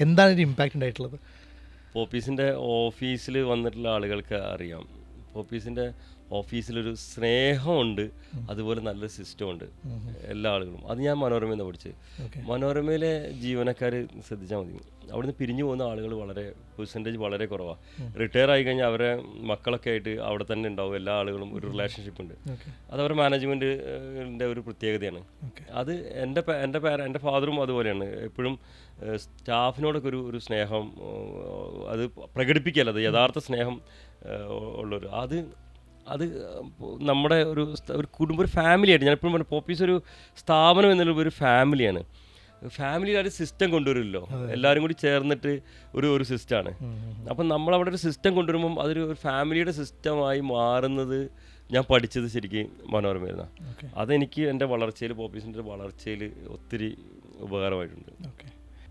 എന്താണ് ഒരു ഇമ്പാക്റ്റ് ഉണ്ടായിട്ടുള്ളത്? പോപ്പീസിൻ്റെ ഓഫീസിൽ വന്നിട്ടുള്ള ആളുകൾക്ക് അറിയാം, പോപ്പീസിൻ്റെ ഓഫീസിലൊരു സ്നേഹമുണ്ട്, അതുപോലെ നല്ലൊരു സിസ്റ്റമുണ്ട് എല്ലാ ആളുകളും. അത് ഞാൻ മനോരമയിൽ നിന്ന് പഠിച്ചത്. മനോരമയിലെ ജീവനക്കാർ ശ്രദ്ധിച്ചാൽ മതി, അവിടുന്ന് പിരിഞ്ഞു പോകുന്ന ആളുകൾ പെർസെൻറ്റേജ് വളരെ കുറവാണ്. റിട്ടയർ ആയി കഴിഞ്ഞാൽ അവരെ മക്കളൊക്കെ ആയിട്ട് അവിടെ തന്നെ ഉണ്ടാവും, എല്ലാ ആളുകളും ഒരു റിലേഷൻഷിപ്പ് ഉണ്ട്. അത് അവരുടെ മാനേജ്മെൻറ്റിൻ്റെ ഒരു പ്രത്യേകതയാണ്. അത് എൻ്റെ ഫാദറും അതുപോലെയാണ്. എപ്പോഴും സ്റ്റാഫിനോടൊക്കെ ഒരു സ്നേഹം അത് പ്രകടിപ്പിക്കല്ല, അത് യഥാർത്ഥ സ്നേഹം ഉള്ളൊരു അത് നമ്മുടെ ഒരു കുടുംബം, ഒരു ഫാമിലിയായിട്ട്. ഞാൻ എപ്പോഴും പറഞ്ഞു പോപ്പീസ് ഒരു സ്ഥാപനം എന്നുള്ള ഫാമിലിയാണ്. ഫാമിലിയിൽ ഒരു സിസ്റ്റം കൊണ്ടുവരുമല്ലോ, എല്ലാവരും കൂടി ചേർന്നിട്ട് ഒരു സിസ്റ്റമാണ്. അപ്പം നമ്മളവിടെ ഒരു സിസ്റ്റം കൊണ്ടുവരുമ്പം അതൊരു ഫാമിലിയുടെ സിസ്റ്റമായി മാറുന്നത് ഞാൻ പഠിച്ചത് ശരിക്കും മനോരമയായിരുന്നു. അതെനിക്ക് എൻ്റെ വളർച്ചയിൽ, പോപ്പീസിൻ്റെ വളർച്ചയിൽ ഒത്തിരി ഉപകാരമായിട്ടുണ്ട്.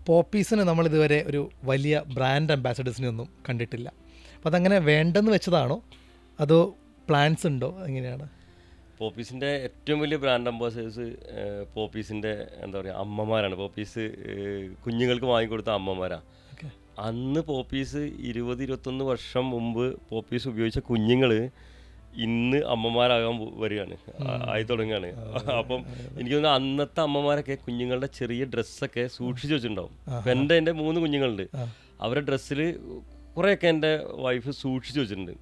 പോപ്പീസിന് നമ്മളിതുവരെ ഒരു വലിയ ബ്രാൻഡ് അംബാസഡേഴ്സിനെ ഒന്നും കണ്ടിട്ടില്ല. അപ്പം അതങ്ങനെ വേണ്ടെന്ന് വെച്ചതാണോ അതോ പ്ലാൻസ് ഉണ്ടോ? എങ്ങനെയാണ്? പോപ്പീസിൻ്റെ ഏറ്റവും വലിയ ബ്രാൻഡ് അംബാസഡേഴ്സ് പോപ്പീസിൻ്റെ എന്താ പറയുക അമ്മമാരാണ്. പോപ്പീസ് കുഞ്ഞുങ്ങൾക്ക് വാങ്ങിക്കൊടുത്ത അമ്മമാരാണ്. അന്ന് പോപ്പീസ് 20-21 വർഷം മുമ്പ് പോപ്പീസ് ഉപയോഗിച്ച കുഞ്ഞുങ്ങൾ ഇന്ന് അമ്മമാരാകാൻ വരികയാണ്, ആയി തുടങ്ങുകയാണ്. അപ്പം എനിക്ക് തോന്നുന്നു അന്നത്തെ അമ്മമാരൊക്കെ കുഞ്ഞുങ്ങളുടെ ചെറിയ ഡ്രസ്സൊക്കെ സൂക്ഷിച്ച് വെച്ചിട്ടുണ്ടാവും. അപ്പം എൻ്റെ 3 കുഞ്ഞുങ്ങളുണ്ട്, അവരുടെ ഡ്രസ്സിൽ കുറേയൊക്കെ എൻ്റെ വൈഫ് സൂക്ഷിച്ച് വെച്ചിട്ടുണ്ട്.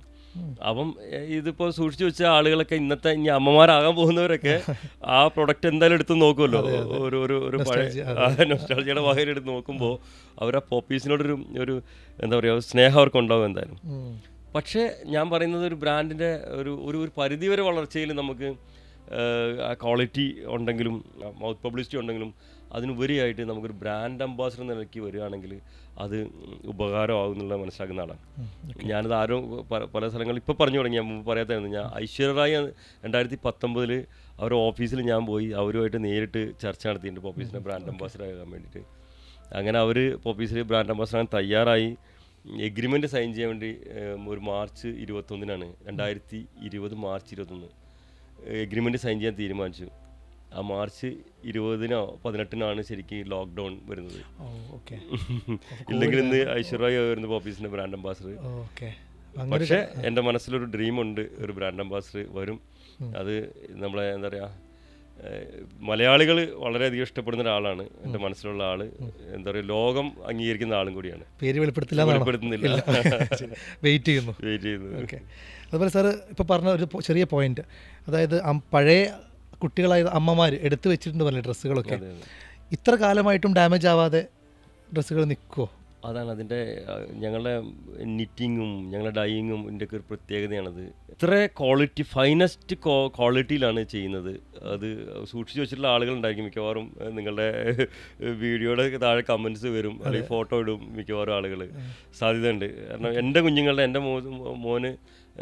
അപ്പം ഇതിപ്പോൾ സൂക്ഷിച്ചു വെച്ച ആളുകളൊക്കെ ഇനി അമ്മമാരാകാൻ പോകുന്നവരൊക്കെ ആ പ്രൊഡക്റ്റ് എന്തായാലും എടുത്ത് നോക്കുമല്ലോ, ഒരു പഴയ നൊസ്റ്റാൾജിയുടെ വകയിൽ എടുത്ത് നോക്കുമ്പോൾ അവർ ആ പോപ്പീസിനോടൊരു എന്താ പറയുക സ്നേഹം അവർക്കുണ്ടാവും എന്തായാലും. പക്ഷേ ഞാൻ പറയുന്നത് ഒരു ബ്രാൻഡിൻ്റെ ഒരു പരിധിവരെ വളർച്ചയിൽ നമുക്ക് ക്വാളിറ്റി ഉണ്ടെങ്കിലും മൗത്ത് പബ്ലിസിറ്റി ഉണ്ടെങ്കിലും അതിനുപരിയായിട്ട് നമുക്കൊരു ബ്രാൻഡ് അംബാസഡർ നിലയ്ക്ക് വരികയാണെങ്കിൽ അത് ഉപകാരമാകും എന്നുള്ളത് മനസ്സിലാക്കുന്ന ആളാണ്. ഞാനത് ആരും പല സ്ഥലങ്ങളിൽ ഇപ്പോൾ പറഞ്ഞു തുടങ്ങി, ഞാൻ മുമ്പ് പറയാത്തായിരുന്നു. ഞാൻ ഐശ്വര്യ റായ് 2019 അവരുടെ ഓഫീസിൽ ഞാൻ പോയി അവരുമായിട്ട് നേരിട്ട് ചർച്ച നടത്തിയിട്ടുണ്ട് പോപ്പീസിൻ്റെ ബ്രാൻഡ് അംബാസഡർ ആകാൻ വേണ്ടിയിട്ട്. അങ്ങനെ അവർ പോപ്പീസിൽ ബ്രാൻഡ് അംബാസഡർ ആകാൻ തയ്യാറായി. എഗ്രിമെൻ്റ് സൈൻ ചെയ്യാൻ വേണ്ടി ഒരു മാർച്ച് 21 2020 മാർച്ച് 21 എഗ്രിമെൻ്റ് സൈൻ ചെയ്യാൻ തീരുമാനിച്ചു. ആ മാർച്ച് 20-18 ശരിക്കും ലോക്ക്ഡൗൺ വരുന്നത്. ഇല്ലെങ്കിൽ ഇന്ന് ഐശ്വര്യ ആയിരുന്നു പോപ്പീസിൻ്റെ ബ്രാൻഡ് അംബാസഡർ. പക്ഷേ എൻ്റെ മനസ്സിലൊരു ഡ്രീമുണ്ട്, ഒരു ബ്രാൻഡ് അംബാസഡർ വരും. അത് നമ്മളെ എന്താ പറയുക മലയാളികൾ വളരെയധികം ഇഷ്ടപ്പെടുന്ന ഒരാളാണ് എൻ്റെ മനസ്സിലുള്ള ആൾ. എന്താ പറയുക ലോകം അംഗീകരിക്കുന്ന ആളും കൂടിയാണ്. പേര് വെളിപ്പെടുത്തുന്നില്ല, വെയിറ്റ് ചെയ്യുന്നു. അതുപോലെ സാർ ഇപ്പോൾ പറഞ്ഞ ഒരു ചെറിയ പോയിന്റ്, അതായത് പഴയ കുട്ടികളായ അമ്മമാർ എടുത്തു വെച്ചിട്ടുണ്ട് പറഞ്ഞ ഡ്രസ്സുകളൊക്കെ ഇത്ര കാലമായിട്ടും ഡാമേജ് ആവാതെ ഡ്രസ്സുകൾ നിൽക്കുമോ? അതാണ് അതിൻ്റെ ഞങ്ങളുടെ നിറ്റിങ്ങും ഞങ്ങളുടെ ഡൈയിങ്ങും ഇതിൻ്റെയൊക്കെ ഒരു പ്രത്യേകതയാണത്. ഇത്ര ക്വാളിറ്റി ഫൈനസ്റ്റ് ക്വാളിറ്റിയിലാണ് ചെയ്യുന്നത്. അത് സൂക്ഷിച്ച് വെച്ചിട്ടുള്ള ആളുകളുണ്ടായിരിക്കും മിക്കവാറും. നിങ്ങളുടെ വീഡിയോയുടെ താഴെ കമൻറ്റ്സ് വരും, അല്ലെങ്കിൽ ഫോട്ടോ ഇടും മിക്കവാറും ആളുകൾ. സാധ്യതയുണ്ട്. കാരണം എൻ്റെ കുഞ്ഞുങ്ങളുടെ എൻ്റെ മോന്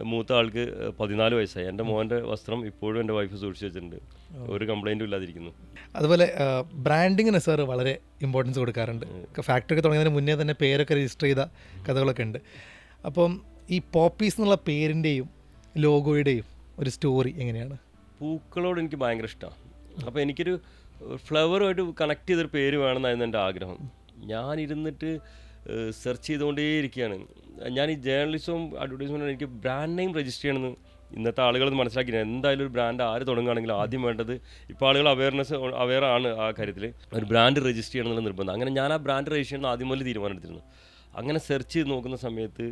മൂത്ത ആൾക്ക് 14 വയസ്സായി. എൻ്റെ മോൻ്റെ വസ്ത്രം ഇപ്പോഴും എൻ്റെ വൈഫ് സൂക്ഷിച്ച് വെച്ചിട്ടുണ്ട്, ഒരു കംപ്ലൈൻറ്റും ഇല്ലാതിരിക്കുന്നു. അതുപോലെ ബ്രാൻഡിങ്ങിന് സാർ വളരെ ഇമ്പോർട്ടൻസ് കൊടുക്കാറുണ്ട്. ഫാക്ടറി തുടങ്ങുന്നതിന് മുന്നേ തന്നെ പേരൊക്കെ രജിസ്റ്റർ ചെയ്ത കഥകളൊക്കെ ഉണ്ട്. അപ്പം ഈ പോപ്പീസ് എന്നുള്ള പേരിൻ്റെയും ലോഗോയുടെയും ഒരു സ്റ്റോറി എങ്ങനെയാണ്? പൂക്കളോട് എനിക്ക് ഭയങ്കര ഇഷ്ടമാണ്. അപ്പോൾ എനിക്കൊരു ഫ്ലവറുമായിട്ട് കണക്ട് ചെയ്തൊരു പേര് വേണമെന്നായിരുന്നു എൻ്റെ ആഗ്രഹം. ഞാനിരുന്നിട്ട് സെർച്ച് ചെയ്തുകൊണ്ടേയിരിക്കുകയാണ്. ഞാൻ ഈ ജേർണലിസവും അഡ്വർടൈസ്മെൻറ്റും എനിക്ക് ബ്രാൻഡ് നെയിം രജിസ്റ്റർ ചെയ്യണമെന്ന് ഇന്നത്തെ ആളുകളൊന്ന് മനസ്സിലാക്കിയില്ല. എന്തായാലും ഒരു ബ്രാൻഡ് ആര് തുടങ്ങുകയാണെങ്കിലും ആദ്യം വേണ്ടത്, ഇപ്പോൾ ആളുകൾ അവെയറാണ് ആ കാര്യത്തിൽ, ഒരു ബ്രാൻഡ് രജിസ്റ്റർ ചെയ്യണം എന്നുള്ള നിർബന്ധം. അങ്ങനെ ഞാൻ ആ ബ്രാൻഡ് രജിസ്റ്റർ ചെയ്യണം ആദ്യം മുതൽ തീരുമാനമെടുത്തിരുന്നു. അങ്ങനെ സെർച്ച് ചെയ്ത് നോക്കുന്ന സമയത്ത്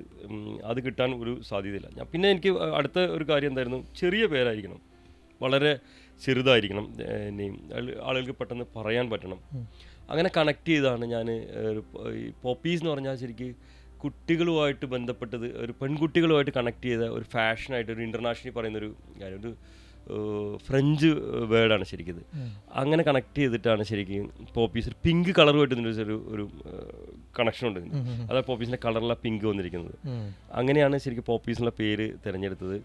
അത് കിട്ടാൻ ഒരു സാധ്യതയില്ല. പിന്നെ എനിക്ക് അടുത്ത ഒരു കാര്യം എന്തായിരുന്നു, ചെറിയ പേരായിരിക്കണം, വളരെ ചെറുതായിരിക്കണം, ആളുകൾക്ക് പെട്ടെന്ന് പറയാൻ പറ്റണം. അങ്ങനെ കണക്ട് ചെയ്താണ് ഞാൻ പോപ്പീസ് എന്ന് പറഞ്ഞാൽ ശരിക്ക് കുട്ടികളുമായിട്ട് ബന്ധപ്പെട്ടത്, ഒരു പെൺകുട്ടികളുമായിട്ട് കണക്ട് ചെയ്ത ഒരു ഫാഷനായിട്ട്, ഒരു ഇൻ്റർനാഷണലി പറയുന്നൊരു കാര്യം, ഫ്രഞ്ച് വേർഡാണ് ശരിക്കും. അങ്ങനെ കണക്ട് ചെയ്തിട്ടാണ് ശരിക്കും പോപ്പീസ് പിങ്ക് കളറുമായിട്ട് ഒരു കണക്ഷൻ ഉണ്ട്. അതാണ് പോപ്പീസിൻ്റെ കളറിലാണ് പിങ്ക് വന്നിരിക്കുന്നത്. അങ്ങനെയാണ് ശരിക്കും പോപ്പീസ് എന്നുള്ള പേര് തിരഞ്ഞെടുത്തത്.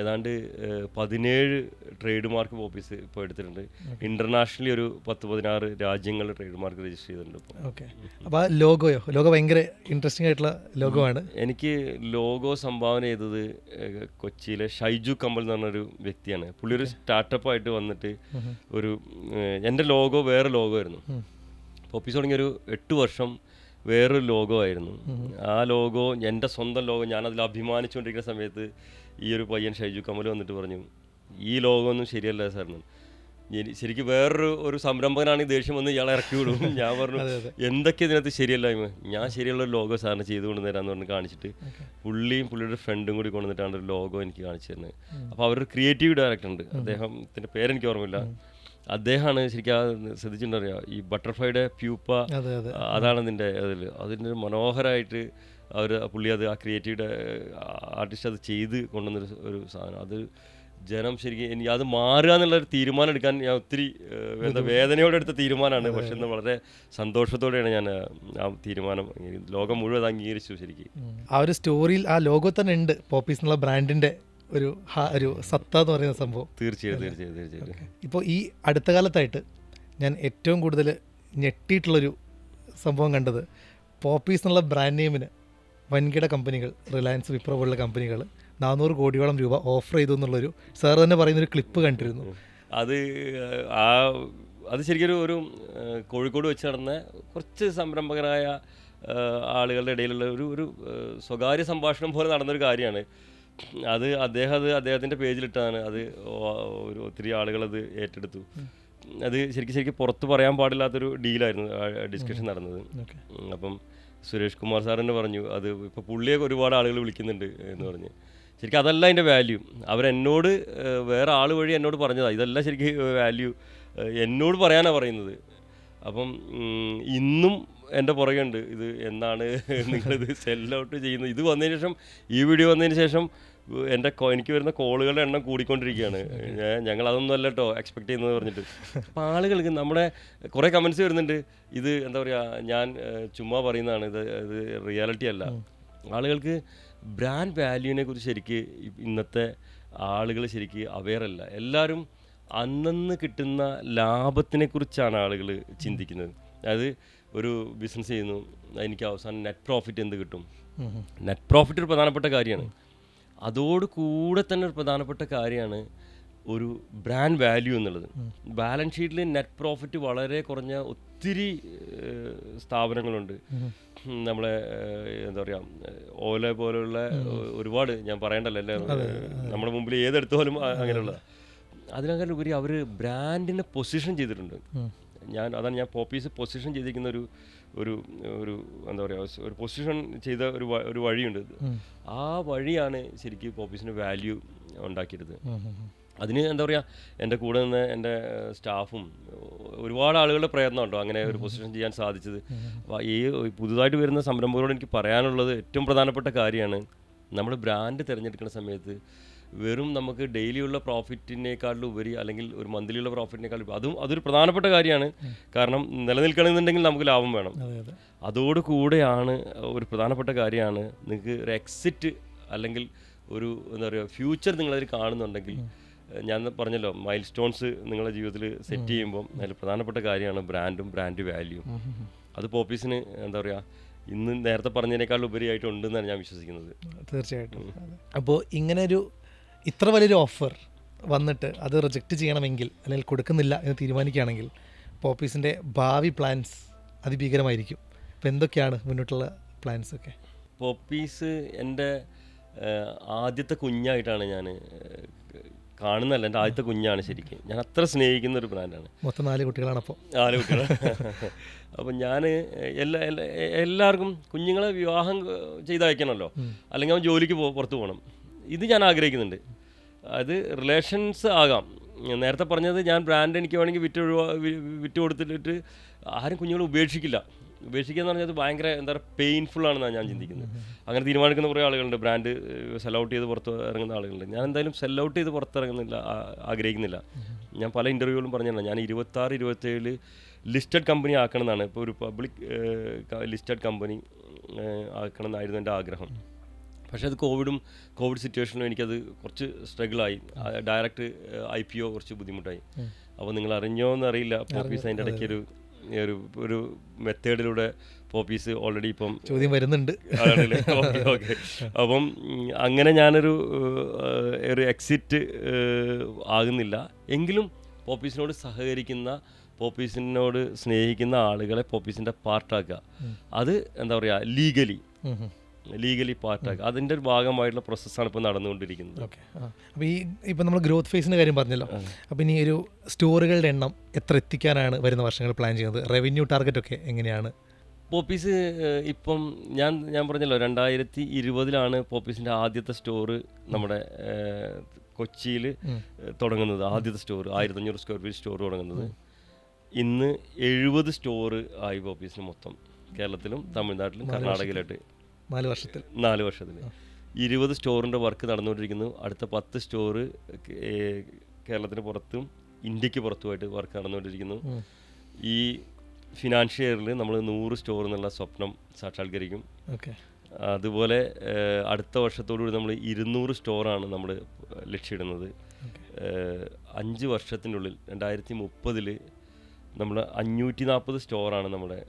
ഏതാണ്ട് 17 ട്രേഡ് മാർക്ക് പോപ്പീസ് ഇപ്പോൾ എടുത്തിട്ടുണ്ട്. ഇന്റർനാഷണലി ഒരു 10-16 രാജ്യങ്ങളിൽ ട്രേഡ് മാർക്ക് രജിസ്റ്റർ ചെയ്തിട്ടുണ്ട്. അപ്പോൾ ലോഗോ ഭയങ്കര ഇൻട്രസ്റ്റിംഗ് ആയിട്ടുള്ള ലോഗോ ആണ്. എനിക്ക് ലോഗോ സംഭാവന ചെയ്തത് കൊച്ചിയിലെ ഷൈജു കമ്പൽ എന്ന് പറഞ്ഞൊരു വ്യക്തിയാണ്. പുള്ളി ഒരു സ്റ്റാർട്ടപ്പായിട്ട് വന്നിട്ട് എൻ്റെ ലോഗോ വേറെ ലോഗോ ആയിരുന്നു. പോപ്പീസ് തുടങ്ങിയ ഒരു 8 വർഷം വേറൊരു ലോഗോ ആയിരുന്നു. ആ ലോഗോ എൻ്റെ സ്വന്തം ലോഗോ, ഞാനതിൽ അഭിമാനിച്ചുകൊണ്ടിരിക്കുന്ന സമയത്ത് ഈ ഒരു പയ്യൻ ഷൈജു കമൽ വന്നിട്ട് പറഞ്ഞു, ഈ ലോഗോ ഒന്നും ശരിയല്ല സാറിന്. ശരിക്കും വേറൊരു സംരംഭകനാണ് ഈ ദേഷ്യം വന്ന് ഇയാളെ ഇറക്കി വിടും. ഞാൻ പറഞ്ഞു എന്തൊക്കെ ഇതിനകത്ത് ശരിയല്ലായ്മ, ഞാൻ ശരിയുള്ള ഒരു ലോഗോ സാറിന് ചെയ്ത് കൊണ്ടുതരാമെന്ന് പറഞ്ഞ് കാണിച്ചിട്ട് പുള്ളിയുടെ ഫ്രണ്ടും കൂടി കൊണ്ടുവന്നിട്ടാണ് ഒരു ലോഗോ എനിക്ക് കാണിച്ചു തരുന്നത്. അപ്പോൾ അവരൊരു ക്രിയേറ്റീവ് ഡയറക്ടർ ഉണ്ട്, അദ്ദേഹത്തിൻ്റെ പേരെനിക്ക് ഓർമ്മയില്ല. അദ്ദേഹമാണ് ശരിക്കും ശ്രദ്ധിച്ചിട്ടുണ്ടറിയാം ഈ ബട്ടർഫ്ലൈയുടെ പ്യൂപ്പ, അതാണ് അതിൻ്റെ മനോഹരമായിട്ട് പുള്ളി ആ ക്രിയേറ്റീവ് ആർട്ടിസ്റ്റ് അത് ചെയ്ത് കൊണ്ടുവന്നൊരു ഒരു സാധനം. അത് ജനം ശരിക്കും എനിക്ക് അത് മാറുക എന്നുള്ളൊരു തീരുമാനം എടുക്കാൻ ഞാൻ ഒത്തിരി വേദനയോടെ എടുത്ത തീരുമാനമാണ്. പക്ഷെ ഇന്ന് വളരെ സന്തോഷത്തോടെയാണ് ഞാൻ ആ തീരുമാനം ലോകം മുഴുവൻ അംഗീകരിച്ചു. ശരിക്കും ആ ഒരു സ്റ്റോറിയിൽ ആ ലോഗോ തന്നെ ഉണ്ട്, പോപ്പീസ് എന്നുള്ള ബ്രാൻഡിൻ്റെ ഒരു സത്ത എന്ന് പറയുന്ന സംഭവം. തീർച്ചയായിട്ടും. ഇപ്പോൾ ഈ അടുത്ത കാലത്തായിട്ട് ഞാൻ ഏറ്റവും കൂടുതൽ ഞെട്ടിയിട്ടുള്ളൊരു സംഭവം കണ്ടത്, പോപ്പീസ് എന്നുള്ള ബ്രാൻഡ് നെയിമിന് വൻകിട കമ്പനികൾ, റിലയൻസ്, വിപ്രോ പോലുള്ള കമ്പനികൾ 400 കോടിയോളം രൂപ ഓഫർ ചെയ്തു എന്നുള്ളൊരു സാർ തന്നെ പറയുന്നൊരു ക്ലിപ്പ് കണ്ടിരുന്നു. അത് ശരിക്കും ഒരു കോഴിക്കോട് വെച്ച് നടന്ന കുറച്ച് സംരംഭകരായ ആളുകളുടെ ഇടയിലുള്ള ഒരു സ്വകാര്യ സംഭാഷണം പോലെ നടന്നൊരു കാര്യമാണ്. അത് അദ്ദേഹത്തിൻ്റെ പേജിലിട്ടാണ്. അത് ഒത്തിരി ആളുകളത് ഏറ്റെടുത്തു. അത് ശരിക്കും പുറത്ത് പറയാൻ പാടില്ലാത്തൊരു ഡീലായിരുന്നു ഡിസ്കഷൻ നടന്നത്. അപ്പം സുരേഷ് കുമാർ സാറിന് പറഞ്ഞു, അത് ഇപ്പോൾ പുള്ളിയൊക്കെ ഒരുപാട് ആളുകൾ വിളിക്കുന്നുണ്ട് എന്ന് പറഞ്ഞ്. ശരിക്കും അതല്ല അതിൻ്റെ വാല്യൂ. അവരെന്നോട് വേറെ ആൾ വഴി എന്നോട് പറഞ്ഞതാണ്, ഇതല്ല ശരിക്കും വാല്യൂ, എന്നോട് പറയാനാണ് പറയുന്നത്. അപ്പം ഇന്നും എൻ്റെ പുറകെയുണ്ട്, ഇത് എന്നാണ് നിങ്ങളിത് സെൽ ഔട്ട് ചെയ്യുന്നത്. ഇത് വന്നതിന് ശേഷം, ഈ വീഡിയോ വന്നതിന് ശേഷം എനിക്ക് വരുന്ന കോളുകളുടെ എണ്ണം കൂടിക്കൊണ്ടിരിക്കുകയാണ്. ഞങ്ങൾ അതൊന്നും അല്ല കേട്ടോ എക്സ്പെക്ട് ചെയ്യുന്നത് പറഞ്ഞിട്ട്. അപ്പോൾ ആളുകൾക്ക് നമ്മുടെ കുറേ കമൻസ് വരുന്നുണ്ട്, ഇത് എന്താ പറയുക, ഞാൻ ചുമ്മാ പറയുന്നതാണ്, ഇത് റിയാലിറ്റി അല്ല. ആളുകൾക്ക് ബ്രാൻഡ് വാല്യൂവിനെ കുറിച്ച് ശരിക്ക് ഇന്നത്തെ ആളുകൾ ശരിക്ക് അവെയർ അല്ല. എല്ലാവരും അന്നന്ന് കിട്ടുന്ന ലാഭത്തിനെ കുറിച്ചാണ് ആളുകൾ ചിന്തിക്കുന്നത്. അതായത് ഒരു ബിസിനസ് ചെയ്യുന്നു, എനിക്ക് അവസാനം നെറ്റ് പ്രോഫിറ്റ് എന്ത് കിട്ടും. നെറ്റ് പ്രോഫിറ്റ് ഒരു പ്രധാനപ്പെട്ട കാര്യമാണ്. അതോട് കൂടെ തന്നെ ഒരു പ്രധാനപ്പെട്ട കാര്യമാണ് ഒരു ബ്രാൻഡ് വാല്യൂ എന്നുള്ളത്. ബാലൻസ് ഷീറ്റിൽ നെറ്റ് പ്രോഫിറ്റ് വളരെ കുറഞ്ഞ ഒത്തിരി സ്ഥാപനങ്ങളുണ്ട്. നമ്മളെ എന്താ പറയുക, ഓല പോലുള്ള ഒരുപാട്, ഞാൻ പറയണ്ടല്ലോ, അല്ലേ, നമ്മുടെ മുമ്പിൽ ഏതെടുത്താലും അങ്ങനെയുള്ള. അതിനേക്കാൾ ഉപരി അവർ ബ്രാൻഡിനെ പൊസിഷൻ ചെയ്തിട്ടുണ്ട്. അതാണ് ഞാൻ പോപ്പീസ് പൊസിഷൻ ചെയ്തിരിക്കുന്ന ഒരു എന്താ പറയുക, ഒരു പൊസിഷൻ ചെയ്ത ഒരു വഴിയുണ്ട്. ആ വഴിയാണ് ശരിക്കും പോപ്പീസിന് വാല്യൂ ഉണ്ടാക്കിയത്. അതിന് എന്താ പറയുക, എൻ്റെ കൂടെ നിന്ന് എൻ്റെ സ്റ്റാഫും ഒരുപാട് ആളുകളുടെ പ്രയത്നമുണ്ടോ അങ്ങനെ ഒരു പൊസിഷൻ ചെയ്യാൻ സാധിച്ചത്. അപ്പോൾ ഈ പുതുതായിട്ട് വരുന്ന സംരംഭങ്ങളോട് എനിക്ക് പറയാനുള്ളത് ഏറ്റവും പ്രധാനപ്പെട്ട കാര്യമാണ്, നമ്മൾ ബ്രാൻഡ് തിരഞ്ഞെടുക്കുന്ന സമയത്ത് വെറും നമുക്ക് ഡെയിലിയുള്ള പ്രോഫിറ്റിനേക്കാളും ഉപരി, അല്ലെങ്കിൽ ഒരു മന്ത്ലിയുള്ള പ്രോഫിറ്റിനേക്കാളും അതൊരു പ്രധാനപ്പെട്ട കാര്യമാണ്. കാരണം നിലനിൽക്കണമെന്നുണ്ടെങ്കിൽ നമുക്ക് ലാഭം വേണം. അതോടുകൂടെയാണ് ഒരു പ്രധാനപ്പെട്ട കാര്യമാണ് നിങ്ങൾക്ക് ഒരു എക്സിറ്റ്, അല്ലെങ്കിൽ ഒരു എന്താ പറയുക ഫ്യൂച്ചർ നിങ്ങളതിൽ കാണുന്നുണ്ടെങ്കിൽ. ഞാൻ പറഞ്ഞല്ലോ, മൈൽ സ്റ്റോൺസ് നിങ്ങളുടെ ജീവിതത്തിൽ സെറ്റ് ചെയ്യുമ്പോൾ അതിൽ പ്രധാനപ്പെട്ട കാര്യമാണ് ബ്രാൻഡും ബ്രാൻഡ് വാല്യൂവും. അത് പോപ്പീസിന് എന്താ പറയുക, ഇന്ന് നേരത്തെ പറഞ്ഞതിനേക്കാൾ ഉപരിയായിട്ട് ഉണ്ടെന്നാണ് ഞാൻ വിശ്വസിക്കുന്നത്. തീർച്ചയായിട്ടും. അപ്പോൾ ഇങ്ങനെ ഇത്ര വലിയൊരു ഓഫർ വന്നിട്ട് അത് റിജക്റ്റ് ചെയ്യണമെങ്കിൽ, അല്ലെങ്കിൽ കൊടുക്കുന്നില്ല എന്ന് തീരുമാനിക്കുകയാണെങ്കിൽ, പോപ്പീസിൻ്റെ ഭാവി പ്ലാൻസ് അതിഭീകരമായിരിക്കും. അപ്പോൾ എന്തൊക്കെയാണ് മുന്നോട്ടുള്ള പ്ലാൻസൊക്കെ? പോപ്പീസ് എൻ്റെ ആദ്യത്തെ കുഞ്ഞായിട്ടാണ് ഞാൻ കാണുന്നതല്ല, എൻ്റെ ആദ്യത്തെ കുഞ്ഞാണ് ശരിക്കും. ഞാൻ അത്ര സ്നേഹിക്കുന്ന ഒരു ബ്രാൻഡാണ്. മൊത്തം 4 കുട്ടികളാണ്. അപ്പോൾ 4 കുട്ടികൾ. അപ്പം ഞാൻ എല്ലാവർക്കും കുഞ്ഞുങ്ങളെ വിവാഹം ചെയ്തയക്കണമല്ലോ, അല്ലെങ്കിൽ അവൻ ജോലിക്ക് പുറത്ത് പോകണം. ഇത് ഞാൻ ആഗ്രഹിക്കുന്നുണ്ട്. അത് റിലേഷൻസ് ആകാം. നേരത്തെ പറഞ്ഞത്, ഞാൻ ബ്രാൻഡ് എനിക്ക് വേണമെങ്കിൽ വിറ്റ് കൊടുത്തിട്ട് ആരും കുഞ്ഞുങ്ങളെ ഉപേക്ഷിക്കില്ല. ഉപേക്ഷിക്കുക എന്ന് പറഞ്ഞാൽ അത് ഭയങ്കര എന്താ പറയുക പെയിൻഫുൾ ആണെന്നാണ് ഞാൻ ചിന്തിക്കുന്നത്. അങ്ങനെ തീരുമാനിക്കുന്ന കുറേ ആളുകളുണ്ട്, ബ്രാൻഡ് സെൽ ഔട്ട് ചെയ്ത് പുറത്ത് ഇറങ്ങുന്ന ആളുകളുണ്ട്. ഞാൻ എന്തായാലും സെൽ ഔട്ട് ചെയ്ത് പുറത്തിറങ്ങുന്നില്ല, ആഗ്രഹിക്കുന്നില്ല. ഞാൻ പല ഇൻ്റർവ്യൂകളും പറഞ്ഞിട്ടുണ്ട്, ഞാൻ 26-27 ലിസ്റ്റഡ് കമ്പനി ആക്കണം എന്നാണ്, ഇപ്പോൾ ഒരു പബ്ലിക് ലിസ്റ്റഡ് കമ്പനി ആക്കണം എന്നായിരുന്നു എൻ്റെ ആഗ്രഹം. പക്ഷേ അത് കോവിഡ് സിറ്റുവേഷനിലും എനിക്കത് കുറച്ച് സ്ട്രഗിളായി. ഡയറക്റ്റ് IPO കുറച്ച് ബുദ്ധിമുട്ടായി. അപ്പോൾ നിങ്ങൾ അറിഞ്ഞോ എന്നറിയില്ല, പോപ്പീസ് അതിൻ്റെ ഇടയ്ക്ക് ഒരു മെത്തേഡിലൂടെ പോപ്പീസ് ഓൾറെഡി ഇപ്പം ചോദ്യം വരുന്നുണ്ട്. ഓക്കെ. അപ്പം അങ്ങനെ ഞാനൊരു എക്സിറ്റ് ആകുന്നില്ല. എങ്കിലും പോപ്പീസിനോട് സഹകരിക്കുന്ന, പോപ്പീസിനോട് സ്നേഹിക്കുന്ന ആളുകളെ പോപ്പീസിൻ്റെ പാർട്ടാക്കുക. അത് എന്താ പറയുക, ലീഗലി പാർട്ടാക്കുക. അതിൻ്റെ ഒരു ഭാഗമായിട്ടുള്ള പ്രോസസ്സാണ് ഇപ്പോൾ നടന്നുകൊണ്ടിരിക്കുന്നത്. ഓക്കെ. അപ്പോൾ ഇപ്പം നമ്മൾ ഗ്രോത്ത് ഫേസിൻ്റെ കാര്യം പറഞ്ഞല്ലോ. അപ്പോൾ ഇനി ഒരു സ്റ്റോറുകളുടെ എണ്ണം എത്ര എത്തിക്കാനാണ് വരുന്ന വർഷങ്ങൾ പ്ലാൻ ചെയ്യുന്നത്? റവന്യൂ ടാർഗറ്റൊക്കെ എങ്ങനെയാണ്? പോപ്പീസ് ഇപ്പം ഞാൻ പറഞ്ഞല്ലോ 2020 പോപ്പീസിൻ്റെ ആദ്യത്തെ സ്റ്റോറ് നമ്മുടെ കൊച്ചിയിൽ തുടങ്ങുന്നത്. ആദ്യത്തെ സ്റ്റോർ 1500 സ്ക്വയർ ഫീറ്റ് സ്റ്റോർ തുടങ്ങുന്നത്. ഇന്ന് 70 സ്റ്റോർ ആയി പോപ്പീസിന് മൊത്തം, കേരളത്തിലും തമിഴ്നാട്ടിലും കർണാടകയിലായിട്ട്. 4 വർഷത്തിൽ 20 സ്റ്റോറിൻ്റെ വർക്ക് നടന്നുകൊണ്ടിരിക്കുന്നു. അടുത്ത 10 സ്റ്റോറ് കേരളത്തിന് പുറത്തും ഇന്ത്യക്ക് പുറത്തുമായിട്ട് വർക്ക് നടന്നുകൊണ്ടിരിക്കുന്നു. ഈ ഫിനാൻഷ്യൽ ഇയറിൽ നമ്മൾ 100 സ്റ്റോർ എന്നുള്ള സ്വപ്നം സാക്ഷാത്കരിക്കും. അതുപോലെ അടുത്ത വർഷത്തോടുകൂടി നമ്മൾ 200 സ്റ്റോറാണ് നമ്മൾ ലക്ഷ്യമിടുന്നത്. 5 വർഷത്തിനുള്ളിൽ 2030 നമ്മൾ 540 സ്റ്റോറാണ് നമ്മുടെ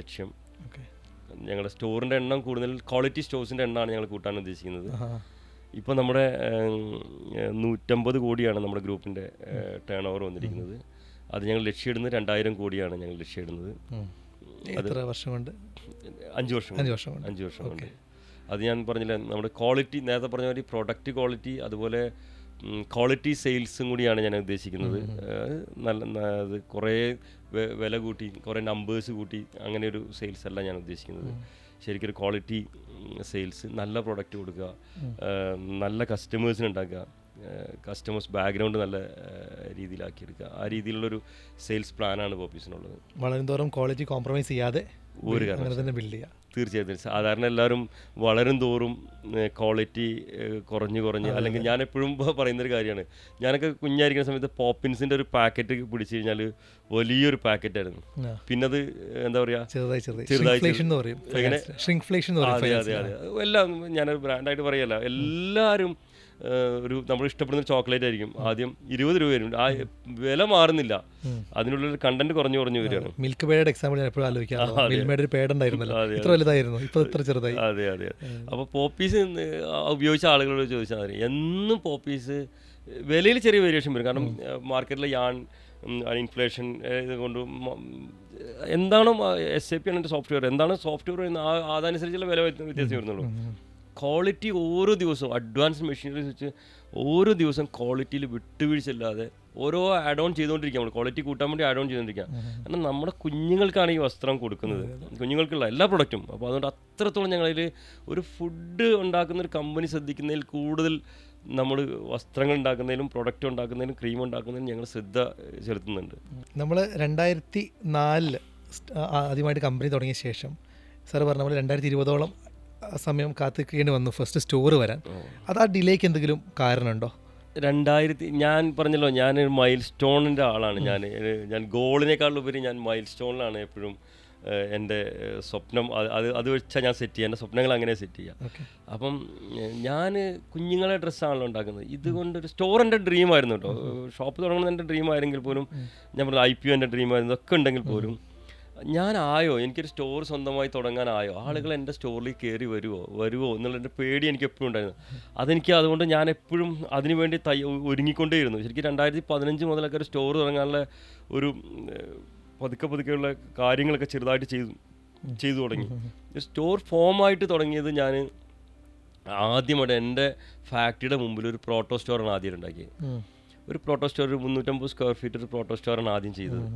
ലക്ഷ്യം. ഞങ്ങളുടെ സ്റ്റോറിൻ്റെ എണ്ണം കൂടുതൽ ക്വാളിറ്റി സ്റ്റോഴ്സിൻ്റെ എണ്ണമാണ് ഞങ്ങൾ കൂട്ടാൻ ഉദ്ദേശിക്കുന്നത്. ഇപ്പോൾ നമ്മുടെ 150 കോടിയാണ് നമ്മുടെ ഗ്രൂപ്പിൻ്റെ ടേൺ ഓവർ വന്നിരിക്കുന്നത്. അത് ഞങ്ങൾ ലക്ഷ്യമിടുന്നത് 2000 കോടിയാണ് ഞങ്ങൾ ലക്ഷ്യമിടുന്നത്. അത് 5 വർഷം കൊണ്ട്. 5 വർഷം കൊണ്ട്. അത് ഞാൻ പറഞ്ഞില്ല, നമ്മുടെ ക്വാളിറ്റി, നേരത്തെ പറഞ്ഞ മാതിരി പ്രൊഡക്റ്റ് ക്വാളിറ്റി, അതുപോലെ ക്വാളിറ്റി സെയിൽസും കൂടിയാണ് ഞാൻ ഉദ്ദേശിക്കുന്നത്. അത് കുറേ വില കൂട്ടി, കുറേ നമ്പേഴ്സ് കൂട്ടി അങ്ങനെ ഒരു സെയിൽസ് അല്ല ഞാൻ ഉദ്ദേശിക്കുന്നത്. ശരിക്കൊരു ക്വാളിറ്റി സെയിൽസ്, നല്ല പ്രൊഡക്റ്റ് കൊടുക്കുക, നല്ല കസ്റ്റമേഴ്സിന് ഉണ്ടാക്കുക, കസ്റ്റമേഴ്സ് ബാക്ക്ഗ്രൗണ്ട് നല്ല രീതിയിലാക്കിയെടുക്കുക. ആ രീതിയിലുള്ളൊരു സെയിൽസ് പ്ലാനാണ് പോപ്പീസിനുള്ളത്. വളരുംതോറും ക്വാളിറ്റി കോംപ്രമൈസ് ചെയ്യാതെ ഒരു കാരണവശാലും ബിൽഡ് ചെയ്യുക. തീർച്ചയായിട്ടും. സാധാരണ എല്ലാവരും വളരും തോറും ക്വാളിറ്റി കുറഞ്ഞ് അല്ലെങ്കിൽ ഞാൻ എപ്പോഴും പറയുന്നൊരു കാര്യമാണ്, ഞാനൊക്കെ കുഞ്ഞായിരിക്കുന്ന സമയത്ത് പോപ്പിൻസിൻ്റെ ഒരു പാക്കറ്റ് പിടിച്ചു കഴിഞ്ഞാൽ വലിയൊരു പാക്കറ്റായിരുന്നു. പിന്നെ അത് എന്താ പറയുക, എല്ലാം ഞാനൊരു ബ്രാൻഡായിട്ട് പറയല്ല, എല്ലാവരും നമ്മൾ ഇഷ്ടപ്പെടുന്ന ചോക്ലേറ്റ് ആയിരിക്കും. ആദ്യം 20 രൂപ വരും, ആ വില മാറുന്നില്ല, അതിനുള്ളൊരു കണ്ടന്റ് കുറഞ്ഞു വരികയാണ്. മിൽക്ക് പേയുടെ എക്സാമ്പിൾ ഞാൻ എപ്പോഴും ആലോചിക്കാം. അതെ. അപ്പോൾ പോപ്പീസ് ഉപയോഗിച്ച ആളുകളോട് ചോദിച്ചാൽ മതി. എന്നും പോപ്പീസ് വിലയിൽ ചെറിയ വേരിയേഷൻ വരും, കാരണം മാർക്കറ്റിലെ ഇൻഫ്ലേഷൻ കൊണ്ട് എന്താണോ SAP ആണ് എൻ്റെ സോഫ്റ്റ്വെയർ, എന്താണ് സോഫ്റ്റ്വെയർ അതനുസരിച്ചുള്ള വില വ്യത്യാസം വരുന്നുള്ളൂ. ക്വാളിറ്റി ഓരോ ദിവസവും അഡ്വാൻസ് മെഷീനറീസ് വെച്ച് ഓരോ ദിവസം ക്വാളിറ്റിയിൽ വിട്ടുവീഴ്ചയില്ലാതെ ഓരോ ആഡ് ഓൺ ചെയ്തുകൊണ്ടിരിക്കുക. നമ്മൾ ക്വാളിറ്റി കൂട്ടാൻ വേണ്ടി ആഡ് ഓൺ ചെയ്തുകൊണ്ടിരിക്കുക. കാരണം നമ്മുടെ കുഞ്ഞുങ്ങൾക്കാണ് ഈ വസ്ത്രം കൊടുക്കുന്നത്, കുഞ്ഞുങ്ങൾക്കുള്ള എല്ലാ പ്രൊഡക്റ്റും. അപ്പോൾ അതുകൊണ്ട് അത്രത്തോളം ഞങ്ങളതിൽ ഒരു ഫുഡ് ഉണ്ടാക്കുന്ന ഒരു കമ്പനി ശ്രദ്ധിക്കുന്നതിൽ കൂടുതൽ നമ്മൾ വസ്ത്രങ്ങൾ ഉണ്ടാക്കുന്നതിലും പ്രൊഡക്റ്റ് ഉണ്ടാക്കുന്നതിലും ക്രീം ഉണ്ടാക്കുന്നതിലും ഞങ്ങൾ ശ്രദ്ധ ചെലുത്തുന്നുണ്ട്. നമ്മൾ 2004 ആദ്യമായിട്ട് കമ്പനി തുടങ്ങിയ ശേഷം സാർ പറഞ്ഞ പോലെ 2020ഓളം സമയം കാത്തിക്കേണ്ടി വന്നു ഫസ്റ്റ് സ്റ്റോർ വരാൻ. അത് ആ ഡിലേക്ക് എന്തെങ്കിലും കാരണമുണ്ടോ? 2000 ഞാൻ പറഞ്ഞല്ലോ, ഞാനൊരു മൈൽ സ്റ്റോണിൻ്റെ ആളാണ്. ഞാൻ ഗോളിനേക്കാളുപരി ഞാൻ മൈൽ സ്റ്റോണിലാണ് എപ്പോഴും എൻ്റെ സ്വപ്നം. അത് വെച്ചാൽ ഞാൻ സെറ്റ് ചെയ്യുക, എൻ്റെ സ്വപ്നങ്ങൾ അങ്ങനെ സെറ്റ് ചെയ്യുക. അപ്പം ഞാൻ കുഞ്ഞുങ്ങളെ ഡ്രസ്സാണല്ലോ ഉണ്ടാക്കുന്നത്. ഇതുകൊണ്ടൊരു സ്റ്റോർ എൻ്റെ ഡ്രീമായിരുന്നു കേട്ടോ. ഷോപ്പ് തുടങ്ങുന്നത് എൻ്റെ ഡ്രീമായിരുന്നെങ്കിൽ പോലും, ഞാൻ പറഞ്ഞ IPO എൻ്റെ ഡ്രീമായിരുന്നു, ഒക്കെ ഉണ്ടെങ്കിൽ പോലും എനിക്കൊരു സ്റ്റോർ സ്വന്തമായി തുടങ്ങാനായോ, ആളുകൾ എൻ്റെ സ്റ്റോറിൽ കയറി വരുമോ എന്നുള്ളതിൻ്റെ പേടി എനിക്ക് എപ്പോഴും ഉണ്ടായിരുന്നു. അതുകൊണ്ട് ഞാൻ എപ്പോഴും അതിനുവേണ്ടി ഒരുങ്ങിക്കൊണ്ടേയിരുന്നു. ശരിക്കും 2015 മുതലൊക്കെ ഒരു സ്റ്റോർ തുടങ്ങാനുള്ള ഒരു പതുക്കെയുള്ള കാര്യങ്ങളൊക്കെ ചെറുതായിട്ട് ചെയ്തു തുടങ്ങി. സ്റ്റോർ ഫോമായിട്ട് തുടങ്ങിയത് ഞാൻ ആദ്യമായിട്ട് എൻ്റെ ഫാക്ടറിയുടെ മുമ്പിൽ ഒരു പ്രോട്ടോ സ്റ്റോറാണ് ആദ്യം ഉണ്ടാക്കിയത്. ഒരു പ്രോട്ടോ സ്റ്റോർ, 350 സ്ക്വയർ ഫീറ്റ് ഒരു പ്രോട്ടോ സ്റ്റോറാണ് ആദ്യം ചെയ്തത്.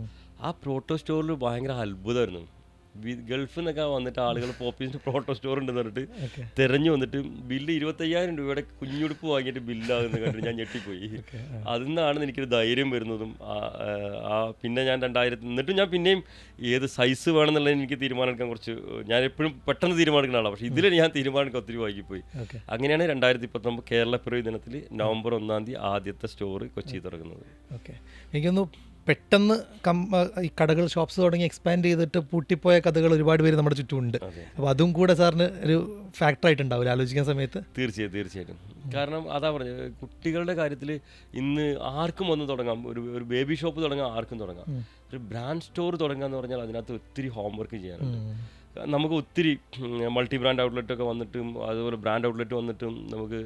ആ പ്രോട്ടോ സ്റ്റോറിൽ ഭയങ്കര അത്ഭുതമായിരുന്നു. ഗൾഫിൽ നിന്നൊക്കെ വന്നിട്ട് ആളുകൾ പോപ്പീസിൻ്റെ പ്രോട്ടോ സ്റ്റോർ ഉണ്ടെന്ന് പറഞ്ഞിട്ട് തിരഞ്ഞു വന്നിട്ട് ബില്ല് 25,000 രൂപയുടെ കുഞ്ഞുടുപ്പ് വാങ്ങിയിട്ട് ബില്ലാകുന്ന കണ്ടിട്ട് ഞാൻ ഞെട്ടിപ്പോയി. അതിൽ നിന്നാണ് എനിക്കൊരു ധൈര്യം വരുന്നതും. പിന്നെ ഞാൻ എന്നിട്ടും ഞാൻ പിന്നെയും ഏത് സൈസ് വേണമെന്നുള്ളത് എനിക്ക് തീരുമാനമെടുക്കാൻ കുറച്ച്, ഞാൻ എപ്പോഴും പെട്ടെന്ന് തീരുമാനിക്കുന്ന ആളാണ്. പക്ഷേ ഇതിൽ ഞാൻ തീരുമാനിക്കാൻ ഒത്തിരി വൈകിപ്പോയി. അങ്ങനെയാണ് 2019 കേരളപ്പിറവി ദിനത്തിൽ നവംബർ 1-ാം തീയതി ആദ്യത്തെ സ്റ്റോർ കൊച്ചി തുറക്കുന്നത്. എനിക്കൊന്ന് പെട്ടെന്ന് ഈ കടകൾ ഷോപ്സ് തുടങ്ങി എക്സ്പാൻഡ് ചെയ്തിട്ട് പൂട്ടിപ്പോയ കഥകൾ ഒരുപാട് പേര് നമ്മുടെ ചുറ്റുമുണ്ട്. അപ്പോൾ അതും കൂടെ സാറിന് ഒരു ഫാക്ടറായിട്ടുണ്ടാവില്ല ആലോചിക്കുന്ന സമയത്ത്? തീർച്ചയായിട്ടും. കാരണം അതാ പറഞ്ഞത്, കുട്ടികളുടെ കാര്യത്തിൽ ഇന്ന് ആർക്കും ഒന്ന് തുടങ്ങാം. ഒരു ബേബി ഷോപ്പ് തുടങ്ങാം, ആർക്കും തുടങ്ങാം. ഒരു ബ്രാൻഡ് സ്റ്റോർ തുടങ്ങുക എന്ന് പറഞ്ഞാൽ അതിനകത്ത് ഒത്തിരി ഹോംവർക്ക് ചെയ്യാനുണ്ട്. നമുക്ക് ഒത്തിരി മൾട്ടി ബ്രാൻഡ് ഔട്ട്ലെറ്റൊക്കെ വന്നിട്ടും അതുപോലെ ബ്രാൻഡ് ഔട്ട്ലെറ്റ് വന്നിട്ടും നമുക്ക്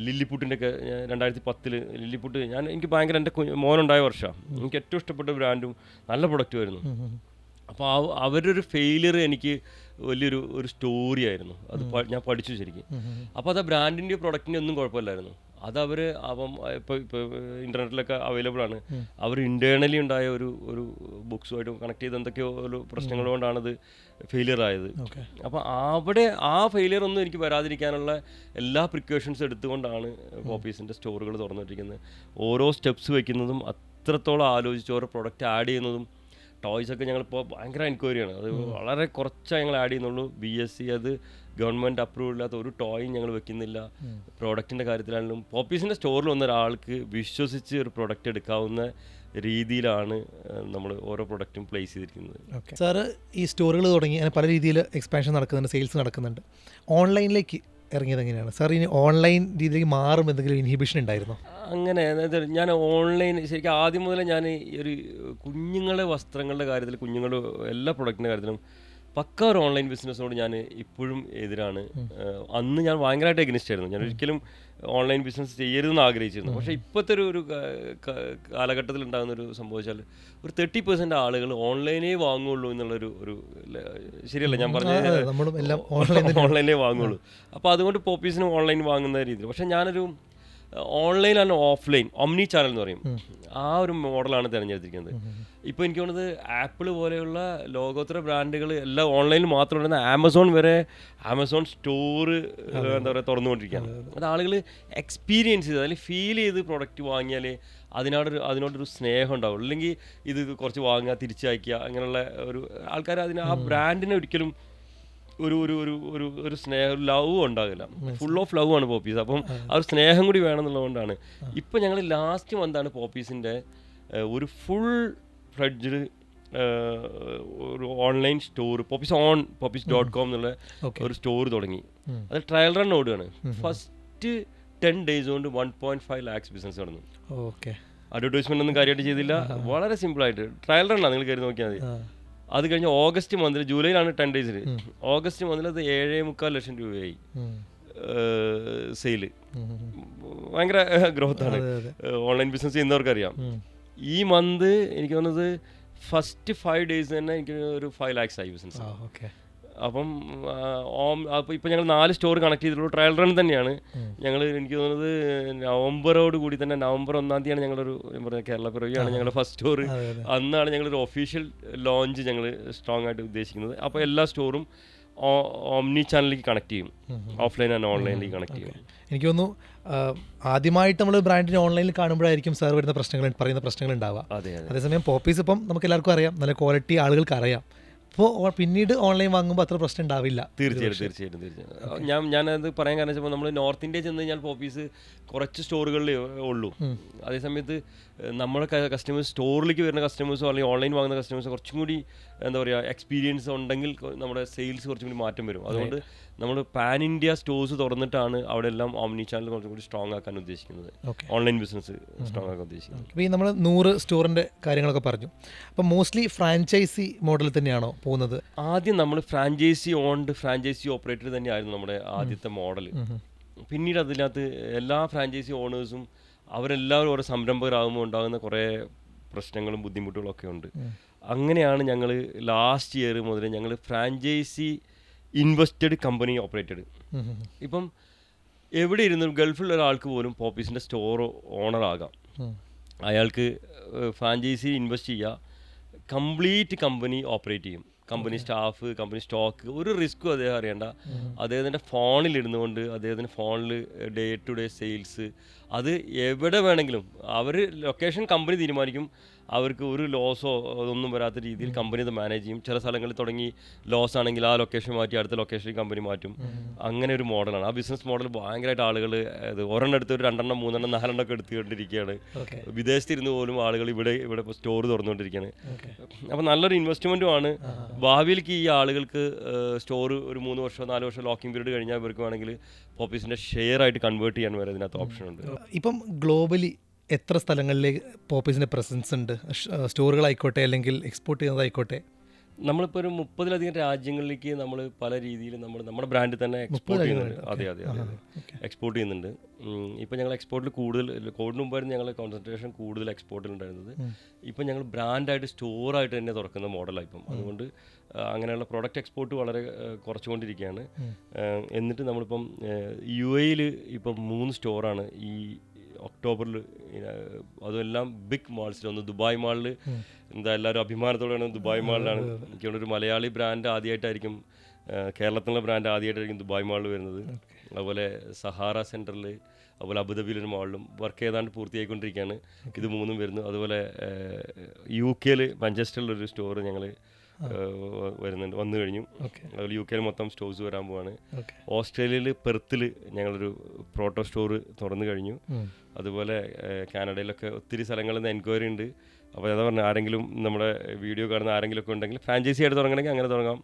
ലില്ലിപ്പുട്ടിൻ്റെ ഒക്കെ 2010 ലില്ലിപ്പുട്ട് എനിക്ക് ഭയങ്കര എൻ്റെ മോനുണ്ടായ വർഷമാണ്. എനിക്ക് ഏറ്റവും ഇഷ്ടപ്പെട്ട ബ്രാൻഡും നല്ല പ്രൊഡക്റ്റുമായിരുന്നു. അപ്പോൾ അവരുടെ ഒരു ഫെയിലിയർ എനിക്ക് ഒരു സ്റ്റോറി ആയിരുന്നു. അത് ഞാൻ പഠിച്ചു ശരിക്കും. അപ്പോൾ അത് ബ്രാൻഡിൻ്റെ പ്രൊഡക്റ്റിൻ്റെ ഒന്നും കുഴപ്പമില്ലായിരുന്നു. അതവർ ഇപ്പോൾ ഇൻ്റർനെറ്റിലൊക്കെ അവൈലബിൾ ആണ്. അവർ ഇൻറ്റേർണലി ഉണ്ടായ ഒരു ബുക്സുമായിട്ട് കണക്ട് ചെയ്ത് എന്തൊക്കെയോ ഒരു പ്രശ്നങ്ങൾ കൊണ്ടാണത് ഫെയിലിയർ ആയത്. അപ്പോൾ അവിടെ ആ ഫെയിലിയർ ഒന്നും എനിക്ക് വരാതിരിക്കാനുള്ള എല്ലാ പ്രിക്കോഷൻസും എടുത്തുകൊണ്ടാണ് പോപ്പീസിൻ്റെ സ്റ്റോറുകൾ തുറന്നിട്ടിരിക്കുന്നത്. ഓരോ സ്റ്റെപ്സ് വയ്ക്കുന്നതും അത്രത്തോളം ആലോചിച്ച് ഓരോ പ്രൊഡക്റ്റ് ആഡ് ചെയ്യുന്നതും. ടോയ്സൊക്കെ ഞങ്ങളിപ്പോൾ ഭയങ്കര എൻക്വയറിയാണ്. അത് വളരെ കുറച്ചേ ഞങ്ങൾ ആഡ് ചെയ്യുന്നുള്ളൂ. BSc അത് ഗവൺമെൻറ് അപ്രൂവ് ഇല്ലാത്ത ഒരു ടോയും ഞങ്ങൾ വെക്കുന്നില്ല. പ്രോഡക്റ്റിൻ്റെ കാര്യത്തിലാണെങ്കിലും പോപ്പീസിൻ്റെ സ്റ്റോറിൽ വന്ന ഒരാൾക്ക് വിശ്വസിച്ച് ഒരു പ്രൊഡക്റ്റ് എടുക്കാവുന്ന രീതിയിലാണ് നമ്മൾ ഓരോ പ്രൊഡക്റ്റും പ്ലേസ് ചെയ്തിരിക്കുന്നത്. സാറ് ഈ സ്റ്റോറുകൾ തുടങ്ങി അങ്ങനെ പല രീതിയിൽ എക്സ്പാൻഷൻ നടക്കുന്നുണ്ട്, സെയിൽസ് നടക്കുന്നുണ്ട്. ഓൺലൈനിലേക്ക് ഇറങ്ങിയത് എങ്ങനെയാണ് സാർ? ഇനി ഓൺലൈൻ രീതിയിലേക്ക് മാറും എന്തെങ്കിലും ഇൻഹിബിഷൻ ഉണ്ടായിരുന്നോ? അങ്ങനെ ഞാൻ ഓൺലൈൻ ശരിക്കും ആദ്യം മുതലേ ഞാൻ ഒരു കുഞ്ഞുങ്ങളുടെ വസ്ത്രങ്ങളുടെ കാര്യത്തിൽ, കുഞ്ഞുങ്ങളുടെ എല്ലാ പ്രൊഡക്റ്റിൻ്റെ കാര്യത്തിലും പക്ക ഒരു ഓൺലൈൻ ബിസിനസ്സിനോട് ഞാൻ ഇപ്പോഴും എതിരാണ്. അന്ന് ഞാൻ ഭയങ്കരമായിട്ട് എഗ്നിസ്റ്റ് ആയിരുന്നു. ഞാൻ ഒരിക്കലും ഓൺലൈൻ ബിസിനസ് ചെയ്യരുതെന്ന് ആഗ്രഹിച്ചിരുന്നു. പക്ഷേ ഇപ്പോഴത്തെ ഒരു കാലഘട്ടത്തിൽ ഉണ്ടാകുന്ന ഒരു സംഭവിച്ചാൽ ഒരു 30% ആളുകൾ ഓൺലൈനേ വാങ്ങുള്ളൂ എന്നുള്ളൊരു ശരിയല്ല ഞാൻ പറഞ്ഞത്, ഓൺലൈനേ വാങ്ങുള്ളൂ. അപ്പോൾ അതുകൊണ്ട് പോപ്പീസിനും ഓൺലൈൻ വാങ്ങുന്ന രീതിയിൽ. പക്ഷേ ഞാനൊരു online and offline Omni channel എന്ന് പറയും, ആ ഒരു മോഡലാണ് തിരഞ്ഞെടുത്തിരിക്കുന്നത്. ഇപ്പോൾ എനിക്ക് തോന്നുന്നത് ആപ്പിൾ പോലെയുള്ള ലോകോത്തര ബ്രാൻഡുകൾ എല്ലാം ഓൺലൈനിൽ മാത്രം ഉണ്ടെന്ന് ആമസോൺ സ്റ്റോർ എന്താ പറയുക തുറന്നുകൊണ്ടിരിക്കുകയാണ്. അത് ആളുകൾ എക്സ്പീരിയൻസ് ചെയ്ത് അല്ലെങ്കിൽ ഫീൽ ചെയ്ത് പ്രൊഡക്റ്റ് വാങ്ങിയാലേ അതിനോടൊരു സ്നേഹം ഉണ്ടാവുള്ളൂ. അല്ലെങ്കിൽ ഇത് കുറച്ച് വാങ്ങുക, തിരിച്ചയക്കുക, അങ്ങനെയുള്ള ഒരു ആൾക്കാർ ആ ബ്രാൻഡിനെ ഒരിക്കലും ഒരു സ്നേഹം, ലവ് ഉണ്ടാകില്ല. ഫുൾ ഓഫ് ലവ് ആണ് പോപ്പീസ്. അപ്പം ആ ഒരു സ്നേഹം കൂടി വേണമെന്നുള്ളതുകൊണ്ടാണ് ഇപ്പം ഞങ്ങൾ ലാസ്റ്റ് മന്താണ് പോപ്പീസിൻ്റെ ഒരു ഫുൾ ഫ്ലെഡ്ജ്ഡ് ഒരു ഓൺലൈൻ സ്റ്റോർ poppies.com എന്നുള്ള ഒരു സ്റ്റോർ തുടങ്ങി. അത് ട്രയൽ റൺ ഓടുകയാണ്. ഫസ്റ്റ് 10 days കൊണ്ട് 1.5 lakhs ബിസിനസ് നടന്നു. അഡ്വർടൈസ്മെൻ്റ് ഒന്നും കാര്യമായിട്ട് ചെയ്തില്ല, വളരെ സിമ്പിളായിട്ട് ട്രയൽ റണ്ണാണ്. നിങ്ങൾ കയറി നോക്കിയാൽ മതി. അത് കഴിഞ്ഞ് ഓഗസ്റ്റ് മന്തിൽ, ജൂലൈയിലാണ് 10 days, ഓഗസ്റ്റ് മന്തിൽ അത് 7.25 ലക്ഷം രൂപയായി സെയില്. ഭയങ്കര ഗ്രോത്താണ്. Online business ചെയ്യുന്നവർക്കറിയാം. ഈ മന്ത് എനിക്ക് തോന്നുന്നത് ഫസ്റ്റ് 5 days തന്നെ എനിക്ക് ഒരു 5 lakhs ആയി ബിസിനസ്. അപ്പം ഇപ്പം ഞങ്ങൾ 4 സ്റ്റോർ കണക്ട് ചെയ്തിട്ടുള്ളൂ. ട്രയൽ റൺ തന്നെയാണ് ഞങ്ങൾ. എനിക്ക് തോന്നുന്നത് നവംബറോട് കൂടി തന്നെ, നവംബർ 1-ാം തീയതിയാണ് ഞങ്ങളൊരു കേരളപ്പിറവിയാണ് ഞങ്ങളുടെ ഫസ്റ്റ് സ്റ്റോർ. അന്നാണ് ഞങ്ങളൊരു ഒഫീഷ്യൽ ലോഞ്ച് ഞങ്ങൾ സ്ട്രോങ് ആയിട്ട് ഉദ്ദേശിക്കുന്നത്. അപ്പോൾ എല്ലാ സ്റ്റോറും ഓംനി ചാനലിലേക്ക് കണക്ട് ചെയ്യും, ഓഫ്ലൈൻ ആൻഡ് ഓൺലൈനിലേക്ക് കണക്ട് ചെയ്യും. എനിക്ക് തോന്നുന്നു ആദ്യമായിട്ട് നമ്മൾ ബ്രാൻഡിനെ ഓൺലൈനിൽ കാണുമ്പോഴായിരിക്കും സാർ പറയുന്ന പ്രശ്നങ്ങൾ ഉണ്ടാവുക. അതേസമയം പോപ്പീസ് ഇപ്പം നമുക്ക് എല്ലാവർക്കും അറിയാം, നല്ല ക്വാളിറ്റി ആളുകൾക്ക് അറിയാം. അപ്പോൾ പിന്നീട് ഓൺലൈൻ വാങ്ങുമ്പോൾ അത്ര പ്രശ്നം ഉണ്ടാവില്ല. തീർച്ചയായിട്ടും. ഞാനത് പറയാൻ കാരണം വെച്ചപ്പോൾ നമ്മൾ നോർത്ത് ഇന്ത്യ ചെന്ന് കഴിഞ്ഞാൽ പോപ്പീസ് കുറച്ച് സ്റ്റോറുകളിലേ ഉള്ളൂ. അതേസമയത്ത് നമ്മുടെ കസ്റ്റമേഴ്സ്, സ്റ്റോറിലേക്ക് വരുന്ന കസ്റ്റമേഴ്സോ അല്ലെങ്കിൽ ഓൺലൈൻ വാങ്ങുന്ന കസ്റ്റമേഴ്സോ കുറച്ചും കൂടി എന്താ പറയുക എക്സ്പീരിയൻസ് ഉണ്ടെങ്കിൽ നമ്മുടെ സെയിൽസ് കുറച്ചും കൂടി മാറ്റം വരും. അതുകൊണ്ട് നമ്മൾ പാൻ ഇന്ത്യ സ്റ്റോഴ്സ് തുറന്നിട്ടാണ് അവിടെ എല്ലാം ഓംനി ചാനൽ കുറച്ചും കൂടി സ്ട്രോങ് ആക്കാൻ ഉദ്ദേശിക്കുന്നത്, ഓൺലൈൻ ബിസിനസ് സ്ട്രോങ് ആക്കാൻ ഉദ്ദേശിക്കുന്നത്. അപ്പോൾ ഈ നമ്മൾ 100 സ്റ്റോറിൻ്റെ കാര്യങ്ങളൊക്കെ പറഞ്ഞു. അപ്പോൾ മോസ്റ്റ്ലി ഫ്രാഞ്ചൈസി മോഡൽ തന്നെയാണോ പോകുന്നത്? ആദ്യം നമ്മൾ ഫ്രാഞ്ചൈസി ഓപ്പറേറ്റർ തന്നെയായിരുന്നു നമ്മുടെ ആദ്യത്തെ മോഡൽ. പിന്നീട് അതിനകത്ത് എല്ലാ ഫ്രാഞ്ചൈസി ഓണേഴ്സും അവരെല്ലാവരും ഓരോ സംരംഭകരാകുമ്പോൾ ഉണ്ടാകുന്ന കുറേ പ്രശ്നങ്ങളും ബുദ്ധിമുട്ടുകളും ഒക്കെ ഉണ്ട്. അങ്ങനെയാണ് ഞങ്ങൾ ലാസ്റ്റ് ഇയർ മുതൽ ഞങ്ങൾ ഫ്രാഞ്ചൈസി ഇൻവെസ്റ്റഡ് കമ്പനി ഓപ്പറേറ്റഡ്. ഇപ്പം എവിടെ ഇരുന്നും ഗൾഫിലുള്ള ഒരാൾക്ക് പോലും പോപ്പീസിൻ്റെ സ്റ്റോർ ഓണറാകാം. അയാൾക്ക് ഫ്രാഞ്ചൈസി ഇൻവെസ്റ്റ് ചെയ്യുക, കംപ്ലീറ്റ് കമ്പനി ഓപ്പറേറ്റ് ചെയ്യും. കമ്പനി സ്റ്റാഫ്, കമ്പനി സ്റ്റോക്ക്, ഒരു റിസ്ക്കും അദ്ദേഹം അറിയണ്ട. അദ്ദേഹത്തിൻ്റെ ഫോണിൽ ഇരുന്നുകൊണ്ട് അദ്ദേഹത്തിൻ്റെ ഫോണിൽ ഡേ ടു ഡേ സെയിൽസ്, അത് എവിടെ വേണമെങ്കിലും അവർ ലൊക്കേഷൻ കമ്പനി തീരുമാനിക്കും. അവർക്ക് ഒരു ലോസോ അതൊന്നും വരാത്ത രീതിയിൽ കമ്പനി അത് മാനേജ് ചെയ്യും. ചില സ്ഥലങ്ങളിൽ തുടങ്ങി ലോസ് ആണെങ്കിൽ ആ ലൊക്കേഷൻ മാറ്റി അടുത്ത ലൊക്കേഷനിൽ കമ്പനി മാറ്റും. അങ്ങനെ ഒരു മോഡലാണ്. ആ ബിസിനസ് മോഡൽ ഭയങ്കരമായിട്ട് ആളുകൾ ഒരെണ്ണം എടുത്ത് ഒരു 2 എണ്ണം 3 എണ്ണം 4 എണ്ണം ഒക്കെ എടുത്തുകൊണ്ടിരിക്കുകയാണ്. വിദേശത്തിരുന്ന് പോലും ആളുകൾ ഇവിടെ ഇപ്പോൾ സ്റ്റോർ തുറന്നുകൊണ്ടിരിക്കുകയാണ്. അപ്പോൾ നല്ലൊരു ഇൻവെസ്റ്റ്മെൻറ്റുമാണ്. ഭാവിയിലേക്ക് ഈ ആളുകൾക്ക് സ്റ്റോർ ഒരു 3 വർഷം 4 വർഷം ലോക്കിംഗ് പീരീഡ് കഴിഞ്ഞാൽ ഇവർക്ക് വേണമെങ്കിൽ പോപ്പീസിൻ്റെ ഷെയർ ആയിട്ട് കൺവേർട്ട് ചെയ്യാൻ വരെ ഇതിനകത്ത് ഓപ്ഷൻ ഉണ്ട്. ഇപ്പം ഗ്ലോബലി എത്ര സ്ഥലങ്ങളിലേക്ക് പോപ്പീസിൻ്റെ പ്രസൻസ് ഉണ്ട്? സ്റ്റോറുകളായിക്കോട്ടെ അല്ലെങ്കിൽ എക്സ്പോർട്ട് ചെയ്യുന്നതായിക്കോട്ടെ. നമ്മളിപ്പോൾ ഒരു 30-ലധികം രാജ്യങ്ങളിലേക്ക് നമ്മൾ പല രീതിയിൽ നമ്മുടെ ബ്രാൻഡ് തന്നെ എക്സ്പോർട്ട് ചെയ്യുന്നുണ്ട്. അതെ, എക്സ്പോർട്ട് ചെയ്യുന്നുണ്ട്. ഇപ്പോൾ ഞങ്ങൾ എക്സ്പോർട്ടിൽ കൂടുതൽ, കോവിഡിന് മുമ്പായിരുന്നു ഞങ്ങൾ കോൺസെൻട്രേഷൻ കൂടുതൽ എക്സ്പോർട്ടിലുണ്ടായിരുന്നത്. ഇപ്പം ഞങ്ങൾ ബ്രാൻഡായിട്ട് സ്റ്റോറായിട്ട് തന്നെ തുറക്കുന്ന മോഡലാണ് ഇപ്പം. അതുകൊണ്ട് അങ്ങനെയുള്ള പ്രൊഡക്റ്റ് എക്സ്പോർട്ട് വളരെ കുറച്ചുകൊണ്ടിരിക്കുകയാണ്. എന്നിട്ട് നമ്മളിപ്പം UAE ഇപ്പം 3 സ്റ്റോറാണ് ഈ ഒക്ടോബറിൽ, അതെല്ലാം ബിഗ് മാൾസിൽ. ഒന്ന് ദുബായ് മാളിൽ, എന്താ എല്ലാവരും അഭിമാനത്തോടെയാണ് ദുബായ് മാളിലാണ്. എനിക്കുള്ള ഒരു മലയാളി ബ്രാൻഡ് ആദ്യമായിട്ടായിരിക്കും, കേരളത്തിലുള്ള ബ്രാൻഡ് ആദ്യമായിട്ടായിരിക്കും ദുബായ് മാളിൽ വരുന്നത്. അതുപോലെ സഹാറ സെൻറ്ററിൽ, അതുപോലെ അബുദാബിയിലൊരു മാളിലും വർക്ക് ഏതാണ്ട് പൂർത്തിയായിക്കൊണ്ടിരിക്കുകയാണ്. ഇത് 3ഉം വരുന്നു. അതുപോലെ UK മാഞ്ചസ്റ്ററിലൊരു സ്റ്റോർ ഞങ്ങൾ വന്നു കഴിഞ്ഞു. അതുപോലെ UK മൊത്തം സ്റ്റോഴ്സ് വരാൻ പോവാണ്. ഓസ്ട്രേലിയയിൽ പെർത്തിൽ ഞങ്ങളൊരു പ്രോട്ടോ സ്റ്റോർ തുറന്നു കഴിഞ്ഞു. അതുപോലെ കാനഡയിലൊക്കെ ഒത്തിരി സ്ഥലങ്ങളിൽ നിന്ന് എൻക്വയറി ഉണ്ട്. അപ്പോൾ അതാ പറഞ്ഞത്, ആരെങ്കിലും നമ്മുടെ വീഡിയോ കാണുന്ന ആരെങ്കിലും ഒക്കെ ഉണ്ടെങ്കിൽ ഫ്രാഞ്ചൈസി ആയിട്ട് തുടങ്ങണമെങ്കിൽ അങ്ങനെ തുടങ്ങാം.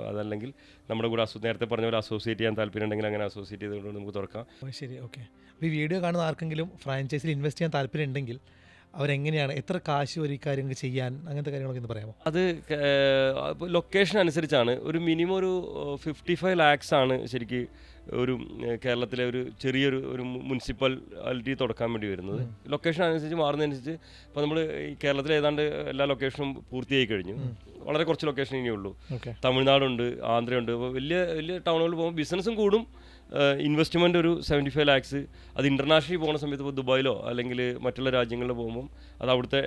അതല്ലെങ്കിൽ നമ്മുടെ കൂടെ നേരത്തെ പറഞ്ഞ പോലെ അസോസിയേറ്റ് ചെയ്യാൻ താല്പര്യം ഉണ്ടെങ്കിൽ അങ്ങനെ അസോസിയേറ്റ് ചെയ്തുകൊണ്ട് നമുക്ക് തുറക്കാം. ശരി, ഓക്കെ. അപ്പോൾ ഈ വീഡിയോ കാണുന്ന ആർക്കെങ്കിലും ഫ്രാഞ്ചൈസിയിൽ ഇൻവെസ്റ്റ് ചെയ്യാൻ താല്പര്യം ഉണ്ടെങ്കിൽ അവരെങ്ങനെയാണ്, എത്ര കാശ് ഒരു കാര്യങ്ങൾ ചെയ്യാൻ, അങ്ങനത്തെ കാര്യങ്ങളൊക്കെ ഒന്ന് പറയാമോ? അത് ലൊക്കേഷൻ അനുസരിച്ചാണ്. ഒരു മിനിമം ഒരു 55 lakhs ആണ് ശരിക്ക് ഒരു കേരളത്തിലെ ഒരു ചെറിയൊരു മുനിസിപ്പാലിറ്റി തുടക്കാൻ വേണ്ടി വരുന്നത്. ലൊക്കേഷൻ അനുസരിച്ച് മാറുന്നതനുസരിച്ച് ഇപ്പോൾ നമ്മൾ ഈ കേരളത്തിലെ ഏതാണ്ട് എല്ലാ ലൊക്കേഷനും പൂർത്തിയായി കഴിഞ്ഞു. വളരെ കുറച്ച് ലൊക്കേഷൻ ഇനിയുള്ളൂ. തമിഴ്നാടുണ്ട്, ആന്ധ്രയുണ്ട്. അപ്പോൾ വലിയ വലിയ ടൗണുകളിൽ പോകുമ്പോൾ ബിസിനസ്സും കൂടും, ഇൻവെസ്റ്റ്മെൻറ്റ് ഒരു 75 lakhs. അത് ഇൻ്റർനാഷണലി പോകുന്ന സമയത്ത് ഇപ്പോൾ ദുബായിലോ അല്ലെങ്കിൽ മറ്റുള്ള രാജ്യങ്ങളിൽ പോകുമ്പം അത് അവിടുത്തെ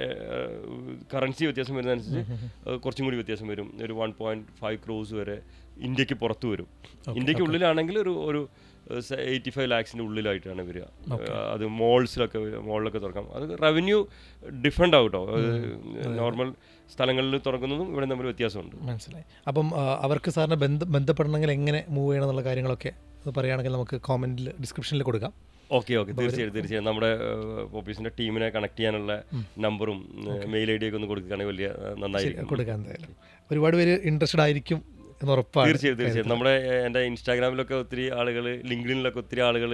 കറൻസി വ്യത്യാസം വരുന്നതനുസരിച്ച് കുറച്ചും കൂടി വ്യത്യാസം വരും. ഒരു 1.5 crores വരെ ഇന്ത്യക്ക് പുറത്ത് വരും. ഇന്ത്യക്ക് ഉള്ളിലാണെങ്കിൽ ഒരു 85 lakhs ഉള്ളിലായിട്ടാണ് വരിക. അത് മോളിലൊക്കെ തുറക്കാം. അത് റവന്യൂ ഡിഫറെൻ്റ് ആവും കേട്ടോ. നോർമൽ സ്ഥലങ്ങളിൽ തുറക്കുന്നതും ഇവിടെ തമ്മിൽ വ്യത്യാസമുണ്ട്. മനസ്സിലായി. അപ്പം അവർക്ക് സാറിനെ ബന്ധപ്പെടണമെങ്കിൽ എങ്ങനെ മൂവ് ചെയ്യണം എന്നുള്ള കാര്യങ്ങളൊക്കെ പറയുകയാണെങ്കിൽ നമുക്ക് കോമെൻറ്റിൽ ഡിസ്ക്രിപ്ഷനിൽ കൊടുക്കാം. ഓക്കെ, തീർച്ചയായും നമ്മുടെ ഓഫീസിൻ്റെ ടീമിനെ കണക്ട് ചെയ്യാനുള്ള നമ്പറും മെയിൽ ID ഒക്കെ ഒന്ന് കൊടുക്കുകയാണെങ്കിൽ വലിയ നന്നായിരിക്കും. കൊടുക്കാം, എന്തായാലും ഒരുപാട് പേര് ഇൻട്രസ്റ്റഡ് ആയിരിക്കും എന്ന് ഉറപ്പാണ്. തീർച്ചയായും എൻ്റെ ഇൻസ്റ്റാഗ്രാമിലൊക്കെ ഒത്തിരി ആളുകൾ, ലിങ്ക്ഡിനിലൊക്കെ ഒത്തിരി ആളുകൾ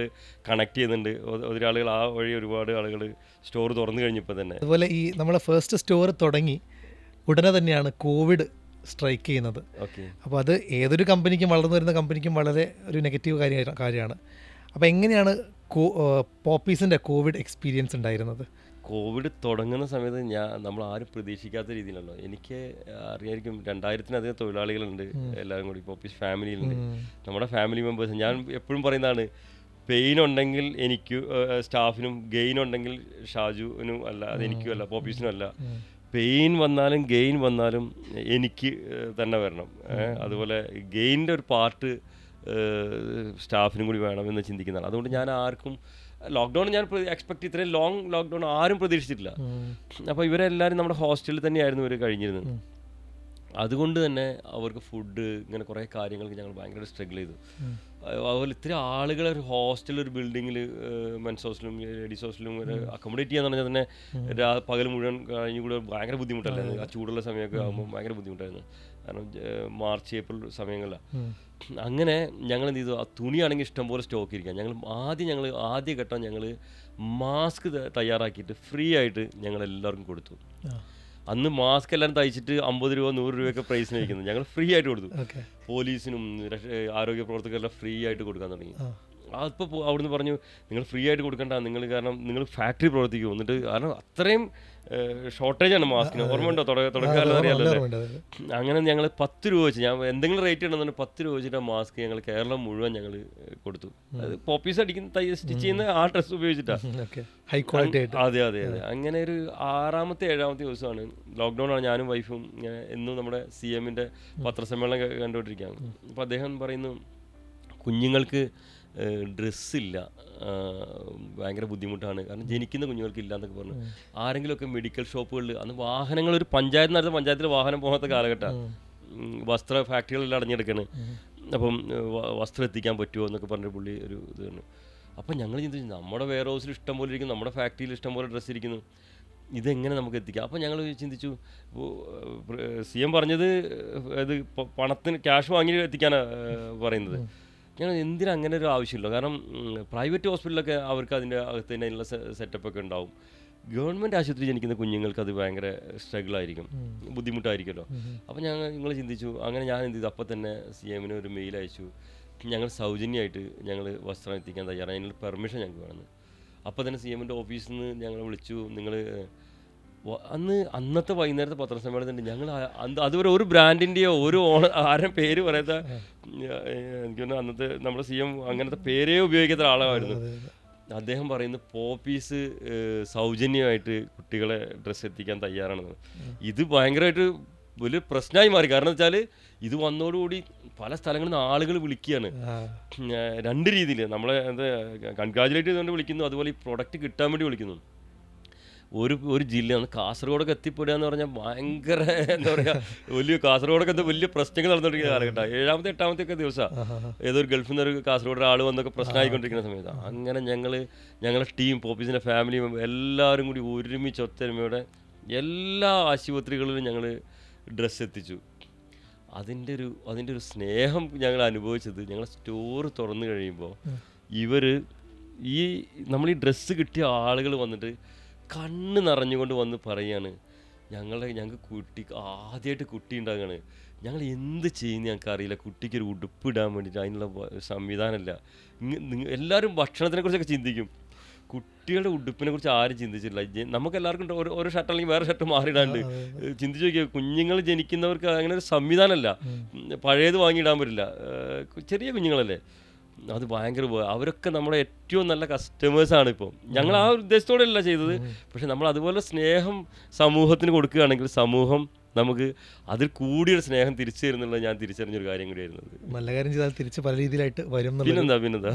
കണക്ട് ചെയ്യുന്നുണ്ട്. ഒത്തിരി ആളുകൾ ആ വഴി ഒരുപാട് ആളുകൾ സ്റ്റോർ തുറന്നു കഴിഞ്ഞപ്പോൾ തന്നെ. അതുപോലെ ഈ നമ്മളെ ഫസ്റ്റ് സ്റ്റോർ തുടങ്ങി ഉടനെ തന്നെയാണ് കോവിഡ് സ്ട്രൈക്ക് ചെയ്യുന്നത്. അപ്പോൾ അത് ഏതൊരു കമ്പനിക്കും, വളർന്നു വരുന്ന കമ്പനിക്കും വളരെ ഒരു നെഗറ്റീവ് കാര്യമാണ്. അപ്പോൾ എങ്ങനെയാണ് പോപ്പീസിൻ്റെ കോവിഡ് എക്സ്പീരിയൻസ് ഉണ്ടായിരുന്നത്? കോവിഡ് തുടങ്ങുന്ന സമയത്ത് നമ്മൾ ആരും പ്രതീക്ഷിക്കാത്ത രീതിയിലല്ലോ. എനിക്ക് അറിയായിരിക്കും 2000-ലധികം തൊഴിലാളികളുണ്ട് എല്ലാവരും കൂടി പോപ്പീസ് ഫാമിലിയിലുണ്ട്. നമ്മുടെ ഫാമിലി മെമ്പേഴ്സ്, ഞാൻ എപ്പോഴും പറയുന്നതാണ്, പെയിൻ ഉണ്ടെങ്കിൽ എനിക്ക് സ്റ്റാഫിനും, ഗെയിൻ ഉണ്ടെങ്കിൽ ഷാജുവിനും അല്ല, അത് എനിക്കും അല്ല, പോപ്പീസിനും അല്ല. പെയിൻ വന്നാലും ഗെയിൻ വന്നാലും എനിക്ക് തന്നെ വരണം. അതുപോലെ ഗെയിൻ്റെ ഒരു പാർട്ട് സ്റ്റാഫിനും കൂടി വേണമെന്ന് ചിന്തിക്കുന്നതാണ്. അതുകൊണ്ട് ഞാൻ ആർക്കും ലോക്ക്ഡൗൺ ഇത്രയും ലോങ് ലോക്ക്ഡൗൺ ആരും പ്രതീക്ഷിച്ചിട്ടില്ല. അപ്പോൾ ഇവരെല്ലാവരും നമ്മുടെ ഹോസ്റ്റലിൽ തന്നെയായിരുന്നു ഇവർ കഴിഞ്ഞിരുന്നത്. അതുകൊണ്ട് തന്നെ അവർക്ക് ഫുഡ്, ഇങ്ങനെ കുറേ കാര്യങ്ങൾക്ക് ഞങ്ങൾ ഭയങ്കര സ്ട്രഗിൾ ചെയ്തു. അതുപോലെ ഇത്തിരി ആളുകളെ ഒരു ഹോസ്റ്റൽ, ഒരു ബിൽഡിങ്ങിൽ മെൻസ് ഹോസ്റ്റലും ലേഡീസ് ഹോസ്റ്റലും അക്കോമഡേറ്റ് ചെയ്യാന്ന് പറഞ്ഞാൽ തന്നെ പകൽ മുഴുവൻ കഴിഞ്ഞ് കൂടെ ഭയങ്കര ബുദ്ധിമുട്ടല്ലായിരുന്നു. ആ ചൂടുള്ള സമയമൊക്കെ ആകുമ്പോൾ ഭയങ്കര ബുദ്ധിമുട്ടായിരുന്നു. കാരണം മാർച്ച് ഏപ്രിൽ സമയങ്ങളിലാണ്. അങ്ങനെ ഞങ്ങൾ എന്ത് ചെയ്തു, ആ തുണിയാണെങ്കിൽ ഇഷ്ടംപോലെ സ്റ്റോക്ക് ഇരിക്കാം. ആദ്യ ഘട്ടം ഞങ്ങൾ മാസ്ക് തയ്യാറാക്കിയിട്ട് ഫ്രീ ആയിട്ട് ഞങ്ങൾ എല്ലാവർക്കും കൊടുത്തു. അന്ന് മാസ്ക് എല്ലാവരും തയ്ച്ചിട്ട് 50 രൂപ 100 രൂപയൊക്കെ പ്രൈസിന് വയ്ക്കുന്നത് ഞങ്ങൾ ഫ്രീ ആയിട്ട് കൊടുത്തു. പോലീസിനും ആരോഗ്യ പ്രവർത്തകരെല്ലാം ഫ്രീ ആയിട്ട് കൊടുക്കാൻ തുടങ്ങി. അതിപ്പോൾ അവിടുന്ന് പറഞ്ഞു നിങ്ങൾ ഫ്രീ ആയിട്ട് കൊടുക്കണ്ട, നിങ്ങൾ കാരണം നിങ്ങൾ ഫാക്ടറി പ്രവർത്തിക്കും, എന്നിട്ട് കാരണം അത്രയും ഷോർട്ടേജാണ് മാസ്കിന്. ഓർമ്മയുണ്ടോ? തുടക്കകാലം അറിയാമല്ലോ. അങ്ങനെ ഞങ്ങൾ 10 രൂപ വെച്ച്, ഞാൻ എന്തെങ്കിലും റേറ്റ് ഉണ്ടെന്നുണ്ടെങ്കിൽ 10 രൂപ വെച്ചിട്ട് മാസ്ക് ഞങ്ങൾ കേരളം മുഴുവൻ ഞങ്ങൾ കൊടുത്തു. അത് പോപ്പീസ് അടിക്കുന്ന സ്റ്റിച്ച് ചെയ്യുന്ന ആ ഡ്രസ്സ് ഉപയോഗിച്ചിട്ടാണ്. ഹൈ ക്വാളിറ്റി ആയിട്ട്. അതെ അതെ അതെ. അങ്ങനെ ഒരു 6ാമത്തെ 7ാമത്തെ ദിവസമാണ്, ലോക്ക്ഡൗണാണ്. ഞാനും വൈഫും എന്നും നമ്മുടെ CMൻ്റെ പത്രസമ്മേളനം കണ്ടുകൊണ്ടിരിക്കുകയാണ്. അപ്പോൾ അദ്ദേഹം പറയുന്നു കുഞ്ഞുങ്ങൾക്ക് ഡ്രസ്സില്ല, ഭയങ്കര ബുദ്ധിമുട്ടാണ്, കാരണം ജനിക്കുന്ന കുഞ്ഞുങ്ങൾക്ക് ഇല്ല എന്നൊക്കെ പറഞ്ഞു. ആരെങ്കിലുമൊക്കെ മെഡിക്കൽ ഷോപ്പുകളിൽ, അന്ന് വാഹനങ്ങൾ ഒരു പഞ്ചായത്തിൽ വാഹനം പോകാത്ത കാലഘട്ടമാണ്, വസ്ത്ര ഫാക്ടറികളെല്ലാം അടഞ്ഞെടുക്കാണ്. അപ്പം വസ്ത്രം എത്തിക്കാൻ പറ്റുമോ എന്നൊക്കെ പറഞ്ഞ പുള്ളി ഒരു ഇത് പറഞ്ഞു. അപ്പം ഞങ്ങൾ ചിന്തിച്ചു, നമ്മുടെ വെയർ ഹൗസിൽ ഇഷ്ടം പോലെ ഇരിക്കുന്നു, നമ്മുടെ ഫാക്ടറിയിൽ ഇഷ്ടം പോലെ ഡ്രസ്സ് ഇരിക്കുന്നു, ഇതെങ്ങനെ നമുക്ക് എത്തിക്കാം? അപ്പോൾ ഞങ്ങൾ ചിന്തിച്ചു, CM പറഞ്ഞത് ഇത് പണത്തിന് ക്യാഷ് വാങ്ങി എത്തിക്കാനാണ് പറയുന്നത്. ഞങ്ങൾ എന്തിനാ അങ്ങനെ ഒരു ആവശ്യമില്ല, കാരണം പ്രൈവറ്റ് ഹോസ്പിറ്റലൊക്കെ അവർക്ക് അതിൻ്റെ അകത്ത് തന്നെ അതിനുള്ള സെറ്റപ്പൊക്കെ ഉണ്ടാവും. ഗവൺമെൻറ് ആശുപത്രി ജനിക്കുന്ന കുഞ്ഞുങ്ങൾക്ക് അത് ഭയങ്കര സ്ട്രഗിളായിരിക്കും, ബുദ്ധിമുട്ടായിരിക്കുമല്ലോ. അപ്പോൾ നിങ്ങൾ ചിന്തിച്ചു. അങ്ങനെ ഞാൻ എന്ത് ചെയ്തു, അപ്പോൾ തന്നെ CMന് ഒരു മെയിൽ അയച്ചു, ഞങ്ങൾ സൗജന്യമായിട്ട് ഞങ്ങൾ വസ്ത്രം എത്തിക്കാൻ തയ്യാറാണ്, അതിനുള്ള പെർമിഷൻ ഞങ്ങൾക്ക് വേണമെന്ന്. അപ്പോൾ തന്നെ CMൻ്റെ ഓഫീസിൽ നിന്ന് ഞങ്ങൾ വിളിച്ചു. നിങ്ങൾ അന്നത്തെ വൈകുന്നേരത്തെ പത്രസമ്മേളനത്തിൻ്റെ ഞങ്ങൾ അതുവരെ ഒരു ബ്രാൻഡിൻ്റെയോ ഒരു ആരും പേര് പറയാത്ത, എനിക്ക് തോന്നുന്നു അന്നത്തെ നമ്മുടെ CM അങ്ങനത്തെ പേരേ ഉപയോഗിക്കാത്ത ആളായിരുന്നു. അദ്ദേഹം പറയുന്നു പോപ്പീസ് സൗജന്യമായിട്ട് കുട്ടികളെ ഡ്രസ്സ് എത്തിക്കാൻ തയ്യാറാണെന്ന്. ഇത് ഭയങ്കരമായിട്ട് വലിയ പ്രശ്നമായി മാറി. കാരണം വെച്ചാൽ ഇത് വന്നതോടുകൂടി പല സ്ഥലങ്ങളിൽ നിന്ന് ആളുകൾ വിളിക്കുകയാണ്, 2 രീതിയിൽ. നമ്മളെ കൺഗ്രാജുലേറ്റ് ചെയ്തുകൊണ്ട് വിളിക്കുന്നു, അതുപോലെ ഈ പ്രൊഡക്റ്റ് കിട്ടാൻ വേണ്ടി വിളിക്കുന്നു. ഒരു ജില്ലയാണ് കാസർഗോഡൊക്കെ എത്തിപ്പെടുക എന്ന് പറഞ്ഞാൽ ഭയങ്കര എന്താ പറയുക, വലിയ കാസർഗോഡൊക്കെ വലിയ പ്രശ്നങ്ങൾ നടന്നുകൊണ്ടിരിക്കുന്ന കാലഘട്ടം. 7ാമത്തെ 8ാമത്തെ ഒക്കെ ദിവസമാണ് ഏതൊരു ഗൾഫിൽ നിന്ന് ഒരു കാസർഗോഡ് ആൾ വന്നൊക്കെ പ്രശ്നമായിക്കൊണ്ടിരിക്കുന്ന സമയത്താണ്. അങ്ങനെ ഞങ്ങളുടെ ടീം, പോപ്പീസിൻ്റെ ഫാമിലിയും എല്ലാവരും കൂടി ഒരുമിച്ച് ഒത്തൊരുമയോടെ എല്ലാ ആശുപത്രികളിലും ഞങ്ങൾ ഡ്രസ്സ് എത്തിച്ചു. അതിൻ്റെ ഒരു സ്നേഹം ഞങ്ങൾ അനുഭവിച്ചത്, ഞങ്ങൾ സ്റ്റോർ തുറന്നു കഴിയുമ്പോൾ നമ്മൾ ഈ ഡ്രസ്സ് കിട്ടിയ ആളുകൾ വന്നിട്ട് കണ്ണ് നിറഞ്ഞുകൊണ്ട് വന്ന് പറയുകയാണ്, ഞങ്ങൾക്ക് ആദ്യമായിട്ട് കുട്ടി ഉണ്ടാകുകയാണ്, ഞങ്ങൾ എന്ത് ചെയ്യുന്ന ഞങ്ങൾക്ക് അറിയില്ല, കുട്ടിക്കൊരു ഉടുപ്പ് ഇടാൻ വേണ്ടിയിട്ട് അതിനുള്ള സംവിധാനമില്ല. എല്ലാവരും ഭക്ഷണത്തിനെക്കുറിച്ചൊക്കെ ചിന്തിക്കും, കുട്ടികളുടെ ഉടുപ്പിനെ കുറിച്ച് ആരും ചിന്തിച്ചില്ല. നമുക്ക് എല്ലാവർക്കും ഓരോ ഷർട്ട് അല്ലെങ്കിൽ വേറെ ഷർട്ട് മാറിയിടാണ്ട് ചിന്തിച്ച് നോക്കിയാൽ, കുഞ്ഞുങ്ങൾ ജനിക്കുന്നവർക്ക് അങ്ങനെ ഒരു സംവിധാനമല്ല, പഴയത് വാങ്ങിയിടാൻ പറ്റില്ല, ചെറിയ കുഞ്ഞുങ്ങളല്ലേ. അത് ഭയങ്കര അവരൊക്കെ നമ്മുടെ ഏറ്റവും നല്ല കസ്റ്റമേഴ്സാണ്. ഇപ്പോൾ ഞങ്ങൾ ആ ഉദ്ദേശത്തോടെ അല്ല ചെയ്തത്, പക്ഷെ നമ്മൾ അതുപോലെ സ്നേഹം സമൂഹത്തിന് കൊടുക്കുകയാണെങ്കിൽ സമൂഹം നമുക്ക് അതിൽ കൂടിയൊരു സ്നേഹം തിരിച്ചു തരുന്നുള്ള ഞാൻ തിരിച്ചറിഞ്ഞൊരു കാര്യം കൂടിയായിരുന്നു. നല്ല കാര്യം ചെയ്താൽ തിരിച്ച് പല രീതിയിലായിട്ട് വരും. പിന്നെന്താ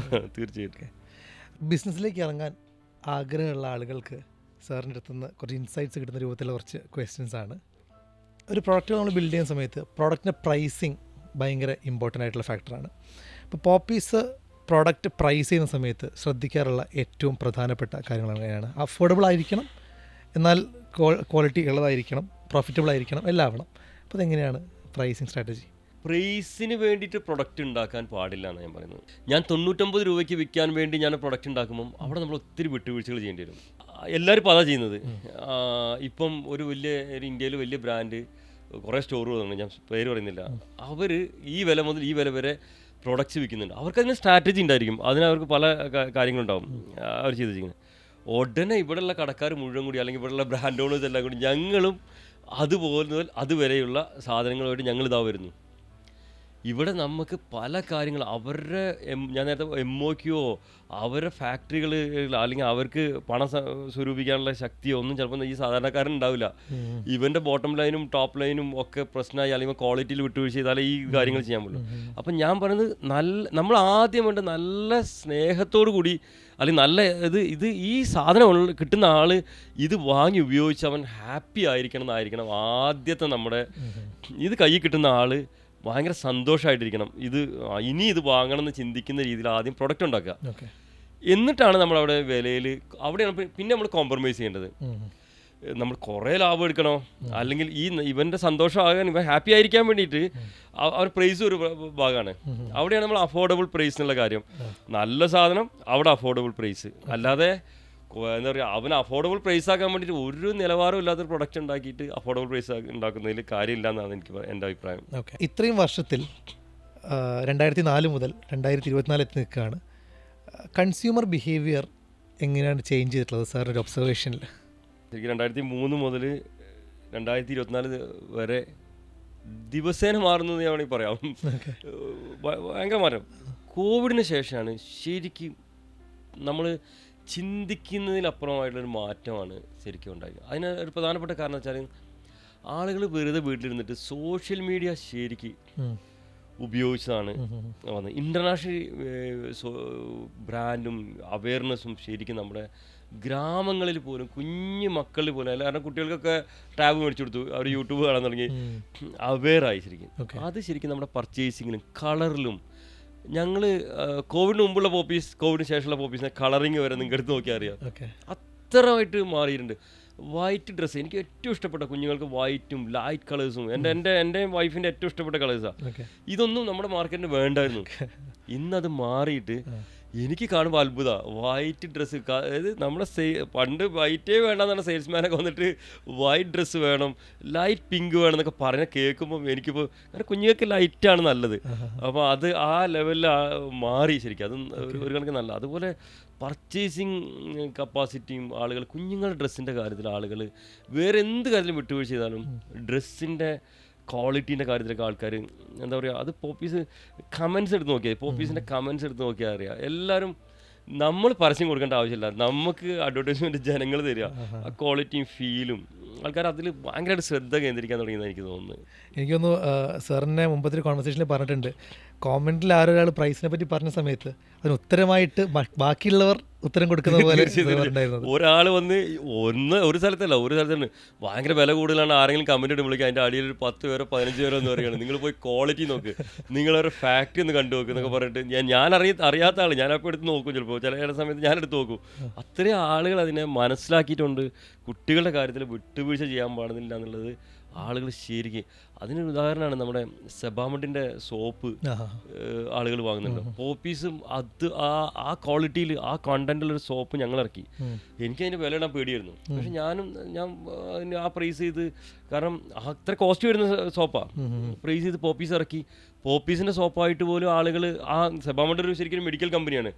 തീർച്ചയായിട്ടും. ബിസിനസ്സിലേക്ക് ഇറങ്ങാൻ ആഗ്രഹമുള്ള ആളുകൾക്ക് സാറിൻ്റെ അടുത്ത് നിന്ന് കുറച്ച് ഇൻസൈറ്റ്സ് കിട്ടുന്ന രൂപത്തിലുള്ള കുറച്ച് ക്വസ്റ്റ്യൻസ് ആണ്. ഒരു പ്രോഡക്റ്റ് നമ്മൾ ബിൽഡ് ചെയ്യുന്ന സമയത്ത് പ്രോഡക്റ്റിൻ്റെ പ്രൈസിങ് ഭയങ്കര ഇമ്പോർട്ടൻ്റ് ആയിട്ടുള്ള ഫാക്ടറാണ്. ഇപ്പോൾ പോപ്പീസ് പ്രോഡക്റ്റ് പ്രൈസ് ചെയ്യുന്ന സമയത്ത് ശ്രദ്ധിക്കാറുള്ള ഏറ്റവും പ്രധാനപ്പെട്ട കാര്യങ്ങൾ എങ്ങനെയാണ്? അഫോർഡബിൾ ആയിരിക്കണം, എന്നാൽ ക്വാളിറ്റി ഉള്ളതായിരിക്കണം, പ്രോഫിറ്റബിൾ ആയിരിക്കണം, എല്ലാം ആവണം. അപ്പോൾ അതെങ്ങനെയാണ് പ്രൈസിങ് സ്ട്രാറ്റജി? പ്രൈസിന് വേണ്ടിയിട്ട് പ്രൊഡക്റ്റ് ഉണ്ടാക്കാൻ പാടില്ല എന്ന് ഞാൻ പറയുന്നത്. ഞാൻ 99 രൂപയ്ക്ക് വിൽക്കാൻ വേണ്ടി ഞാൻ പ്രൊഡക്റ്റ് ഉണ്ടാക്കുമ്പം അവിടെ നമ്മൾ ഒത്തിരി വിട്ടുവീഴ്ചകൾ ചെയ്യേണ്ടി വരും. എല്ലാവരും ഇപ്പോൾ അതാ ചെയ്യുന്നത്. ഇപ്പം ഒരു ഇന്ത്യയിൽ വലിയ ബ്രാൻഡ് കുറേ സ്റ്റോറുകളുണ്ട്, ഞാൻ പേര് പറയുന്നില്ല, അവർ ഈ വില മുതൽ ഈ വില വരെ പ്രൊഡക്ട്സ് വിൽക്കുന്നുണ്ട്. അവർക്കതിന് സ്ട്രാറ്റജി ഉണ്ടായിരിക്കും, അതിനവർക്ക് പല കാര്യങ്ങളുണ്ടാവും അവർ ചെയ്തിരിക്കുന്നത്. ഉടനെ ഇവിടെയുള്ള കടക്കാർ മുഴുവൻ കൂടി, അല്ലെങ്കിൽ ഇവിടെയുള്ള ബ്രാൻഡ് ഓണേഴ്സ് എല്ലാം കൂടി ഞങ്ങളും അതുവരെയുള്ള സാധനങ്ങളുമായിട്ട് ഞങ്ങളിതാ വരുന്നു. ഇവിടെ നമുക്ക് പല കാര്യങ്ങൾ അവരുടെ ഞാൻ നേരത്തെ MOQയോ അവരുടെ ഫാക്ടറികൾ അല്ലെങ്കിൽ അവർക്ക് പണം സ്വരൂപിക്കാനുള്ള ശക്തിയോ ഒന്നും ചിലപ്പോൾ ഈ സാധാരണക്കാരൻ ഉണ്ടാവില്ല. ഇവൻ്റെ ബോട്ടം ലൈനും ടോപ്പ് ലൈനും ഒക്കെ പ്രശ്നമായി, അല്ലെങ്കിൽ ക്വാളിറ്റിയിൽ വിട്ടുവീഴ്ച ചെയ്താലേ ഈ കാര്യങ്ങൾ ചെയ്യാൻ പറ്റുള്ളൂ. അപ്പം ഞാൻ പറയുന്നത് നമ്മൾ ആദ്യം വേണ്ട നല്ല സ്നേഹത്തോടു കൂടി, അല്ലെങ്കിൽ നല്ല ഇത് ഈ സാധനം കിട്ടുന്ന ആൾ ഇത് വാങ്ങി ഉപയോഗിച്ച് അവൻ ഹാപ്പി ആയിരിക്കണം എന്നായിരിക്കണം ആദ്യത്തെ നമ്മുടെ ഇത് കയ്യിൽ കിട്ടുന്ന ആൾ ഭയങ്കര സന്തോഷമായിട്ടിരിക്കണം. ഇനി ഇത് വാങ്ങണം എന്ന് ചിന്തിക്കുന്ന രീതിയിൽ ആദ്യം പ്രൊഡക്റ്റ് ഉണ്ടാക്കുക. എന്നിട്ടാണ് നമ്മളവിടെ വിലയിൽ അവിടെയാണ് പിന്നെ നമ്മൾ കോംപ്രമൈസ് ചെയ്യേണ്ടത്. നമ്മൾ കുറേ ലാഭം എടുക്കണോ, അല്ലെങ്കിൽ ഇവൻ്റെ സന്തോഷമാകാൻ, ഇവൻ ഹാപ്പി ആയിരിക്കാൻ വേണ്ടിയിട്ട് അവർ പ്രൈസ് ഒരു ഭാഗമാണ്. അവിടെയാണ് നമ്മൾ അഫോർഡബിൾ പ്രൈസ് എന്നുള്ള കാര്യം. നല്ല സാധനം അവിടെ അഫോർഡബിൾ പ്രൈസ്, അല്ലാതെ എന്താ പറയുക, അവന് അഫോർഡബിൾ പ്രൈസ് ആക്കാൻ വേണ്ടിയിട്ട് ഒരു നിലവാരം ഇല്ലാത്തൊരു പ്രൊഡക്റ്റ് ഉണ്ടാക്കിയിട്ട് അഫോർഡബിൾ പ്രൈസ് ഉണ്ടാക്കുന്നതിൽ കാര്യമില്ല എന്നാണ് എൻ്റെ അഭിപ്രായം. ഓക്കെ, ഇത്രയും വർഷത്തിൽ 2004 മുതൽ 2024 എത്തി നിൽക്കുകയാണ്. കൺസ്യൂമർ ബിഹേവിയർ എങ്ങനെയാണ് ചേഞ്ച് ചെയ്തിട്ടുള്ളത് സാറിൻ്റെ ഒരു ഒബ്സർവേഷനിൽ? ശരിക്കും 2003 മുതൽ 2024 വരെ ദിവസേന മാറുന്നു ഞാൻ വേണമെങ്കിൽ പറയാം. ഭയങ്കര മാറ്റം. കോവിഡിന് ശേഷമാണ് ശരിക്കും നമ്മൾ ചിന്തിക്കുന്നതിനപ്പുറമായിട്ടുള്ളൊരു മാറ്റമാണ് ശരിക്കും ഉണ്ടായത്. അതിന് ഒരു പ്രധാനപ്പെട്ട കാരണം വെച്ചാൽ ആളുകൾ വെറുതെ വീട്ടിലിരുന്നിട്ട് സോഷ്യൽ മീഡിയ ശരിക്ക് ഉപയോഗിച്ചതാണ് വന്നത്. ഇൻ്റർനാഷണൽ ബ്രാൻഡും അവയർനെസ്സും ശരിക്കും നമ്മുടെ ഗ്രാമങ്ങളിൽ പോലും കുഞ്ഞു മക്കളിൽ പോലും അല്ല, കാരണം കുട്ടികൾക്കൊക്കെ ടാബ് മേടിച്ചു കൊടുത്തു, അവർ യൂട്യൂബ് കാണാൻ തുടങ്ങി, അവെയറായി ശരിക്കും. അത് ശരിക്കും നമ്മുടെ പർച്ചേസിങ്ങിലും കളറിലും ഞങ്ങൾ കോവിഡിന് മുമ്പുള്ള പോപ്പീസ് കോവിഡിന് ശേഷമുള്ള പോപ്പീസിനെ കളറിങ് വരെ നിങ്ങൾക്ക് എടുത്ത് നോക്കിയാൽ അറിയാം, അത്രമായിട്ട് മാറിയിട്ടുണ്ട്. വൈറ്റ് ഡ്രസ്സ് എനിക്ക് ഏറ്റവും ഇഷ്ടപ്പെട്ട, കുഞ്ഞുങ്ങൾക്ക് വൈറ്റും ലൈറ്റ് കളേഴ്സും എൻ്റെ വൈഫിൻ്റെ ഏറ്റവും ഇഷ്ടപ്പെട്ട കളേഴ്സാണ്. ഇതൊന്നും നമ്മുടെ മാർക്കറ്റിന് വേണ്ടായിരുന്നു. ഇന്നത് മാറിയിട്ട് എനിക്ക് കാണുമ്പോൾ അത്ഭുത. വൈറ്റ് ഡ്രസ്സ്, അതായത് നമ്മുടെ പണ്ട് വൈറ്റേ വേണ്ടെന്നാണ് സെയിൽസ്മാനൊക്കെ വന്നിട്ട് വൈറ്റ് ഡ്രസ്സ് വേണം, ലൈറ്റ് പിങ്ക് വേണം എന്നൊക്കെ പറഞ്ഞ കേൾക്കുമ്പോൾ എനിക്കിപ്പോൾ, കാരണം കുഞ്ഞുങ്ങൾക്ക് ലൈറ്റാണ് നല്ലത്. അപ്പോൾ അത് ആ ലെവലിൽ മാറി ശരിക്കും. അത് ഒരു കണക്ക് നല്ല. അതുപോലെ പർച്ചേസിങ് കപ്പാസിറ്റിയും ആളുകൾ കുഞ്ഞുങ്ങളുടെ ഡ്രസ്സിൻ്റെ കാര്യത്തിൽ ആളുകൾ വേറെ എന്ത് കാര്യത്തിലും വിട്ടുവീഴ്ച ചെയ്താലും ഡ്രസ്സിൻ്റെ ക്വാളിറ്റീൻ്റെ കാര്യത്തിലൊക്കെ ആൾക്കാർ എന്താ പറയുക, അത് പോപ്പീസ് കമൻസ് എടുത്ത് നോക്കിയാൽ, പോപ്പീസിൻ്റെ കമൻസ് എടുത്ത് നോക്കിയാൽ അറിയാം. എല്ലാവരും നമ്മൾ പരസ്യം കൊടുക്കേണ്ട ആവശ്യമില്ല, നമുക്ക് അഡ്വർടൈസ്മെൻറ്റ് ജനങ്ങൾ തരിക. ആ ക്വാളിറ്റിയും ഫീലും ആൾക്കാർ അതിൽ ഭയങ്കരമായിട്ട് ശ്രദ്ധ കേന്ദ്രീകരിക്കാൻ തുടങ്ങിയെന്ന് എനിക്ക് തോന്നുന്നത്. എനിക്ക് തോന്നുന്നു സാറിനെ മുമ്പത്തെ കോൺവെർസേഷനിൽ പറഞ്ഞിട്ടുണ്ട്, കോമെൻറ്റിൽ ആരൊരാൾ പ്രൈസിനെ പറ്റി പറഞ്ഞ സമയത്ത് അതിന് ഉത്തരമായിട്ട് ബാക്കിയുള്ളവർ ഉത്തരം കൊടുക്കുന്ന പോലെ ഒരാൾ വന്ന് ഒരു സ്ഥലത്തല്ല, ഒരു സ്ഥലത്താണ് ഭയങ്കര വില കൂടുതലാണ്, ആരെങ്കിലും കമൻറ്റ് ഇടുമ്പോഴേക്കും അതിൻ്റെ അടിയിൽ ഒരു 10 പേരോ 15 പേരോ എന്ന് പറയുകയാണ്, നിങ്ങൾ പോയി ക്വാളിറ്റി നോക്ക്, നിങ്ങളൊരു ഫാക്ടറി ഒന്ന് കണ്ടു നോക്ക് എന്നൊക്കെ പറഞ്ഞിട്ട് ഞാൻ അറിയാത്ത ആൾ ഞാനപ്പോൾ എടുത്ത് നോക്കും, ചിലപ്പോൾ ചില സമയത്ത് ഞാനെടുത്ത് നോക്കും. അത്രയും ആളുകൾ അതിനെ മനസ്സിലാക്കിയിട്ടുണ്ട്. കുട്ടികളുടെ കാര്യത്തിൽ വിട്ടുവീഴ്ച ചെയ്യാൻ പാടുന്നില്ല എന്നുള്ളത് ആളുകൾ ശരിക്കും. അതിനൊരു ഉദാഹരണമാണ് നമ്മുടെ സെബാമെഡിൻ്റെ സോപ്പ് ആളുകൾ വാങ്ങുന്നുണ്ട്. പോപ്പീസും അത് ആ ക്വാളിറ്റിയിൽ ആ കണ്ടന്റിലൊരു സോപ്പ് ഞങ്ങൾ ഇറക്കി. എനിക്കതിൻ്റെ വില ഇടാൻ പേടിയായിരുന്നു. പക്ഷെ ഞാൻ ആ പ്രൈസ് ചെയ്ത്, കാരണം അത്ര കോസ്റ്റ് വരുന്ന സോപ്പാണ്, പ്രൈസ് ചെയ്ത് പോപ്പീസ് ഇറക്കി. പോപ്പീസിൻ്റെ സോപ്പായിട്ട് പോലും ആളുകൾ, ആ സെബാമെഡ് ഒരു ശരിക്കും മെഡിക്കൽ കമ്പനിയാണ്,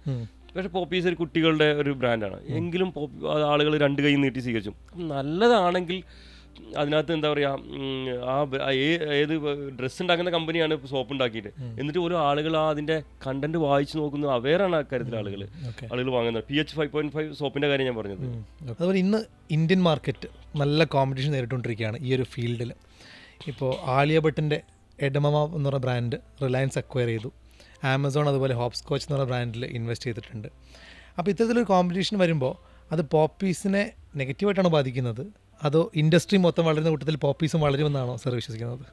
പക്ഷേ പോപ്പീസ് ഒരു കുട്ടികളുടെ ഒരു ബ്രാൻഡാണ്, എങ്കിലും ആളുകൾ 2 കൈ നീട്ടി സ്വീകരിച്ചു. നല്ലതാണെങ്കിൽ അതിനകത്ത് എന്താ പറയുക, ഏത് ഡ്രസ്സ് ഉണ്ടാക്കുന്ന കമ്പനിയാണ് സോപ്പ് ഉണ്ടാക്കിയിട്ട്, എന്നിട്ട് ഓരോ ആളുകൾ അതിൻ്റെ കണ്ടന്റ് വായിച്ച് നോക്കുന്നത് അവെയറാണ്. ആ കാര്യത്തിൽ ആളുകൾ വാങ്ങുന്നത്. PH 5.5 സോപ്പിൻ്റെ കാര്യം ഞാൻ പറഞ്ഞത്. അതുപോലെ ഇന്ന് ഇന്ത്യൻ മാർക്കറ്റ് നല്ല കോമ്പറ്റീഷൻ നേരിട്ടുകൊണ്ടിരിക്കുകയാണ് ഈ ഒരു ഫീൽഡിൽ. ഇപ്പോൾ ആലിയ ഭട്ടിൻ്റെ എഡമമ എന്ന് പറഞ്ഞ ബ്രാൻഡ് റിലയൻസ് അക്വയർ ചെയ്തു. ആമസോൺ അതുപോലെ ഹോപ്സ്കോച്ച് എന്ന് പറഞ്ഞ ബ്രാൻഡിൽ ഇൻവെസ്റ്റ് ചെയ്തിട്ടുണ്ട്. അപ്പോൾ ഇത്തരത്തിലൊരു കോമ്പറ്റീഷൻ വരുമ്പോൾ അത് പോപ്പീസിനെ നെഗറ്റീവായിട്ടാണ് ബാധിക്കുന്നത്, അതോ ഇൻഡസ്ട്രി മൊത്തം വളരുന്ന കൂട്ടത്തിൽ പോപ്പീസും വളരുമെന്നാണോ സാർ വിശ്വസിക്കുന്നത്?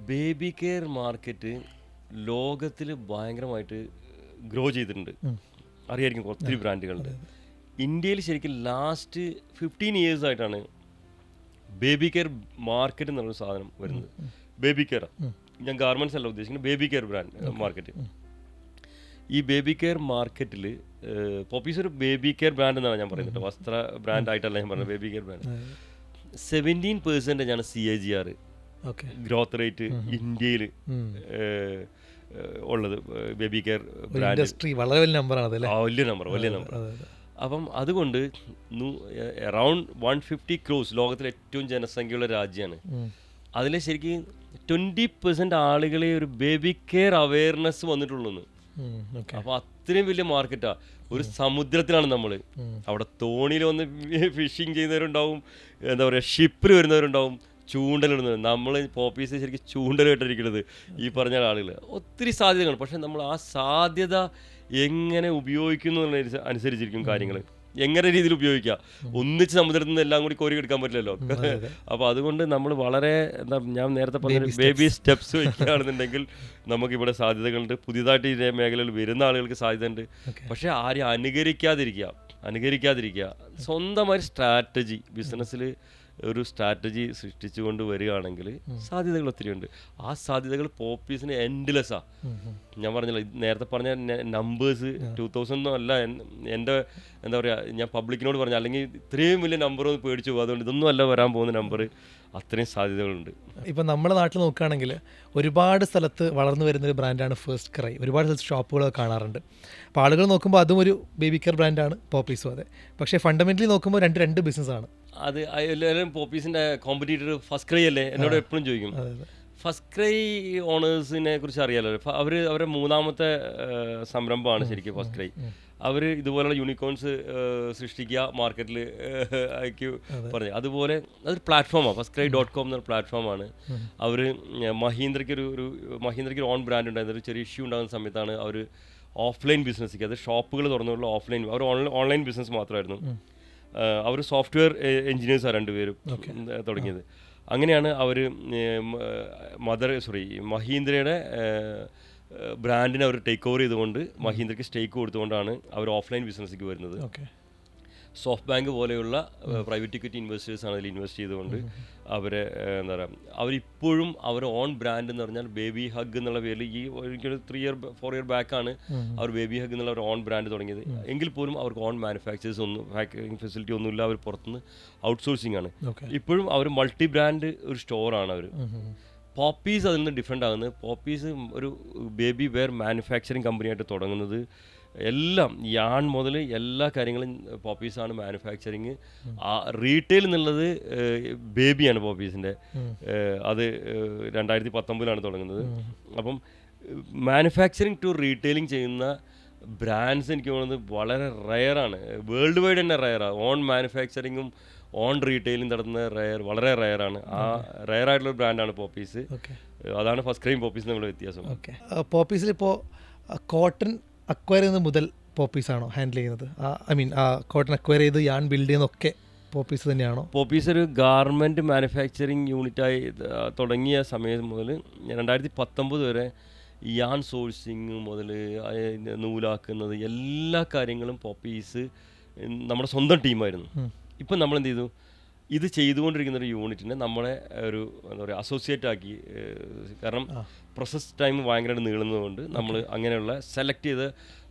ബേബി കെയർ മാർക്കറ്റ് ലോകത്തിൽ ഭയങ്കരമായിട്ട് ഗ്രോ ചെയ്തിട്ടുണ്ട്, അറിയായിരിക്കും ഒത്തിരി ബ്രാൻഡുകളുണ്ട്. ഇന്ത്യയിൽ ശരിക്കും ലാസ്റ്റ് 15 years ആയിട്ടാണ് ബേബി കെയർ മാർക്കറ്റ് എന്നുള്ളൊരു സാധനം വരുന്നത്. ബേബി കെയർ, ഞാൻ ഗാർമെൻറ്റ്സ് അല്ല ഉദ്ദേശിക്കുന്നത്, ബേബി കെയർ ബ്രാൻഡ് മാർക്കറ്റ്. ഈ ബേബി കെയർ മാർക്കറ്റിൽ പോപ്പീസ് ഒരു ബേബി കെയർ ബ്രാൻഡ് എന്നാണ് ഞാൻ പറയുന്നത്, വസ്ത്ര ബ്രാൻഡ് ആയിട്ടല്ല ഞാൻ പറയുന്നത്, baby care brand. 17% CAGR growth rate ഇന്ത്യയിൽ ഉള്ളത് ബേബി കെയർ ബ്രാൻഡ്. വലിയ നമ്പർ. അപ്പം അതുകൊണ്ട് അറൗണ്ട് 150 crores ലോകത്തിലെ ഏറ്റവും ജനസംഖ്യയുള്ള രാജ്യമാണ്. അതിൽ ശരിക്കും 20% ആളുകളെ ഒരു ബേബി കെയർ അവയർനെസ് വന്നിട്ടുള്ളൂ. അപ്പോൾ അത്രയും വലിയ മാർക്കറ്റാണ്. ഒരു സമുദ്രത്തിലാണ് നമ്മൾ. അവിടെ തോണിയിൽ വന്ന് ഫിഷിങ് ചെയ്യുന്നവരുണ്ടാവും, എന്താ പറയുക, ഷിപ്പിൽ വരുന്നവരുണ്ടാവും, ചൂണ്ടലിടുന്നത്. നമ്മൾ പോപ്പീസ് ശരിക്കും ചൂണ്ടലിട്ടിരിക്കുന്നത് ഈ പറഞ്ഞ ആളുകൾ. ഒത്തിരി സാധ്യതകൾ, പക്ഷെ നമ്മൾ ആ സാധ്യത എങ്ങനെ ഉപയോഗിക്കുന്നു അനുസരിച്ചിരിക്കും കാര്യങ്ങൾ. എങ്ങനെ രീതിയിൽ ഉപയോഗിക്കുക, ഒന്നിച്ച് സമുദ്രത്തിൽ നിന്ന് എല്ലാം കൂടി കോരി എടുക്കാൻ പറ്റില്ലല്ലോ. അപ്പോൾ അതുകൊണ്ട് നമ്മൾ വളരെ ഞാൻ നേരത്തെ പറഞ്ഞ ബേബി സ്റ്റെപ്സ് വയ്ക്കുകയാണെന്നുണ്ടെങ്കിൽ നമുക്കിവിടെ സാധ്യതകളുണ്ട്. പുതിയതായിട്ട് ഈ മേഖലയിൽ വരുന്ന ആളുകൾക്ക് സാധ്യതയുണ്ട്. പക്ഷേ ആരെയും അനുകരിക്കാതിരിക്കുക. സ്വന്തമായി സ്ട്രാറ്റജി, ബിസിനസ്സിൽ ഒരു സ്ട്രാറ്റജി സൃഷ്ടിച്ചുകൊണ്ട് വരികയാണെങ്കിൽ സാധ്യതകൾ ഒത്തിരിയുണ്ട്. ആ സാധ്യതകൾ പോപ്പീസിന് എൻഡ്ലെസ്സാണ്. ഞാൻ പറഞ്ഞല്ലോ നേരത്തെ പറഞ്ഞ നമ്പേഴ്സ് 2000 അല്ല എൻ്റെ എന്താ പറയുക, ഞാൻ പബ്ലിക്കിനോട് പറഞ്ഞു അല്ലെങ്കിൽ ഇത്രയും വലിയ നമ്പർ ഒന്ന് പേടിച്ചു പോകും. അതുകൊണ്ട് ഇതൊന്നും അല്ല വരാൻ പോകുന്ന നമ്പർ, അത്രയും സാധ്യതകളുണ്ട്. ഇപ്പം നമ്മുടെ നാട്ടിൽ നോക്കുകയാണെങ്കിൽ ഒരുപാട് സ്ഥലത്ത് വളർന്നു വരുന്നൊരു ബ്രാൻഡാണ് ഫസ്റ്റ് ക്രൈ. ഒരുപാട് സ്ഥലത്ത് ഷോപ്പുകളൊക്കെ കാണാറുണ്ട്. അപ്പോൾ ആളുകൾ നോക്കുമ്പോൾ അതും ഒരു ബേബി കെയർ ബ്രാൻഡാണ്, പോപ്പീസും അതെ. പക്ഷേ ഫണ്ടമെൻ്റലി നോക്കുമ്പോൾ രണ്ട് ബിസിനസ്സാണ്. അത് എല്ലാവരും പോപ്പീസിൻ്റെ കോമ്പറ്റീറ്റർ ഫസ്റ്റ് ക്രൈ അല്ലേ എന്നോട് എപ്പോഴും ചോദിക്കും. ഫസ്റ്റ് ക്രൈ ഓണേഴ്സിനെ കുറിച്ച് അറിയാമല്ലോ. അവരുടെ മൂന്നാമത്തെ സംരംഭമാണ് ശരിക്കും ഫസ്റ്റ് ക്രൈ. അവർ ഇതുപോലുള്ള യൂണിക്കോൺസ് സൃഷ്ടിക്കുക, മാർക്കറ്റിൽ അയക്കു പറഞ്ഞു. അതുപോലെ അതൊരു പ്ലാറ്റ്ഫോമാണ്, fastcry.com എന്നൊരു പ്ലാറ്റ്ഫോമാണ്. അവർ മഹീന്ദ്രയ്ക്ക് ഓൺ ബ്രാൻഡ് ഉണ്ടായിരുന്ന ഒരു ചെറിയ ഇഷ്യൂ ഉണ്ടാകുന്ന സമയത്താണ് അവർ ഓഫ്ലൈൻ ബിസിനസ്സിലേക്ക്, അത് ഷോപ്പുകൾ തുറന്നുള്ള ഓഫ്ലൈൻ, അവർ ഓൺലൈൻ ബിസിനസ് മാത്രമായിരുന്നു. അവർ സോഫ്റ്റ്വെയർ എഞ്ചിനീയേഴ്സാണ് രണ്ടുപേരും തുടങ്ങിയത്. അങ്ങനെയാണ് അവർ മഹീന്ദ്രയുടെ ബ്രാൻഡിനെ അവർ ടേക്ക് ഓവർ ചെയ്തുകൊണ്ട് മഹീന്ദ്രയ്ക്ക് സ്റ്റേക്ക് കൊടുത്തുകൊണ്ടാണ് അവർ ഓഫ്ലൈൻ ബിസിനസ്സിലേക്ക് വരുന്നത്. സോഫ്റ്റ് ബാങ്ക് പോലെയുള്ള പ്രൈവറ്റ് ഇക്വിറ്റി ഇൻവെസ്റ്റേഴ്സാണ് അതിൽ ഇൻവെസ്റ്റ് ചെയ്തുകൊണ്ട് അവരെ എന്താ പറയുക, അവരിപ്പോഴും അവർ ഓൺ ബ്രാൻഡ് എന്ന് പറഞ്ഞാൽ ബേബി ഹഗ് എന്നുള്ള പേരിൽ ഈ എനിക്കൊരു 4 ഇയർ ബാക്കാണ് അവർ ബേബി ഹഗ് എന്നുള്ള ഒരു ഓൺ ബ്രാൻഡ് തുടങ്ങിയത്. എങ്കിൽ പോലും അവർക്ക് ഓൺ മാനുഫാക്ചറിംഗ് ഫെസിലിറ്റി ഒന്നുമില്ല. അവർ പുറത്തുനിന്ന് ഔട്ട്സോഴ്സിംഗ് ആണ്. ഇപ്പോഴും അവർ മൾട്ടി ബ്രാൻഡ് ഒരു സ്റ്റോറാണ് അവർ. പോപ്പീസ് അതിൽ നിന്ന് ഡിഫറെൻ്റ് ആകുന്നത്, പോപ്പീസ് ഒരു ബേബി വെയർ മാനുഫാക്ചറിങ് കമ്പനിയായിട്ട് തുടങ്ങുന്നത്. എല്ലാം യാൺ മുതൽ എല്ലാ കാര്യങ്ങളും പോപ്പീസാണ് മാനുഫാക്ചറിങ്. റീറ്റെയിൽ എന്നുള്ളത് ബേബിയാണ് പോപ്പീസിൻ്റെ. അത് 2019 തുടങ്ങുന്നത്. അപ്പം മാനുഫാക്ചറിങ് ടു റീറ്റെയിലിംഗ് ചെയ്യുന്ന ബ്രാൻഡ്സ് എനിക്ക് തോന്നുന്നത് വളരെ റയറാണ്, വേൾഡ് വൈഡ് തന്നെ റയറാണ്. ഓൺ മാനുഫാക്ചറിങ്ങും ഓൺ റീറ്റെയിലും നടത്തുന്ന വളരെ റയറാണ്. ആ റയറായിട്ടുള്ള ബ്രാൻഡാണ് പോപ്പീസ്. അതാണ് ഫസ്റ്റ് ക്രൈം പോപ്പീസ് തമ്മിലുള്ള വ്യത്യാസം. പോപ്പീസിൽ ഇപ്പോൾ കോട്ടൺ അക്വയർ ചെയ്യുന്നത് മുതൽ പോപ്പീസാണോ ഹാൻഡിൽ ചെയ്യുന്നത്? ഐ മീൻ കോട്ടൺ അക്വയർ ചെയ്ത് യാൺ ബിൽഡ് ചെയ്യുന്നതൊക്കെ പോപ്പീസ് തന്നെയാണോ? പോപ്പീസ് ഒരു ഗാർമെൻറ്റ് മാനുഫാക്ചറിങ് യൂണിറ്റായി തുടങ്ങിയ സമയം മുതൽ 2019 വരെ യാൺ സോഴ്സിങ് മുതൽ നൂലാക്കുന്നത് എല്ലാ കാര്യങ്ങളും പോപ്പീസ് നമ്മുടെ സ്വന്തം ടീമായിരുന്നു. ഇപ്പം നമ്മൾ എന്ത് ചെയ്തു, ഇത് ചെയ്തുകൊണ്ടിരിക്കുന്ന ഒരു യൂണിറ്റിനെ നമ്മളെ ഒരു എന്താ പറയുക അസോസിയേറ്റ് ആക്കി. കാരണം പ്രോസസ് ടൈം ഭയങ്കരമായിട്ട് നീളുന്നതുകൊണ്ട് നമ്മൾ അങ്ങനെയുള്ള സെലക്ട് ചെയ്ത്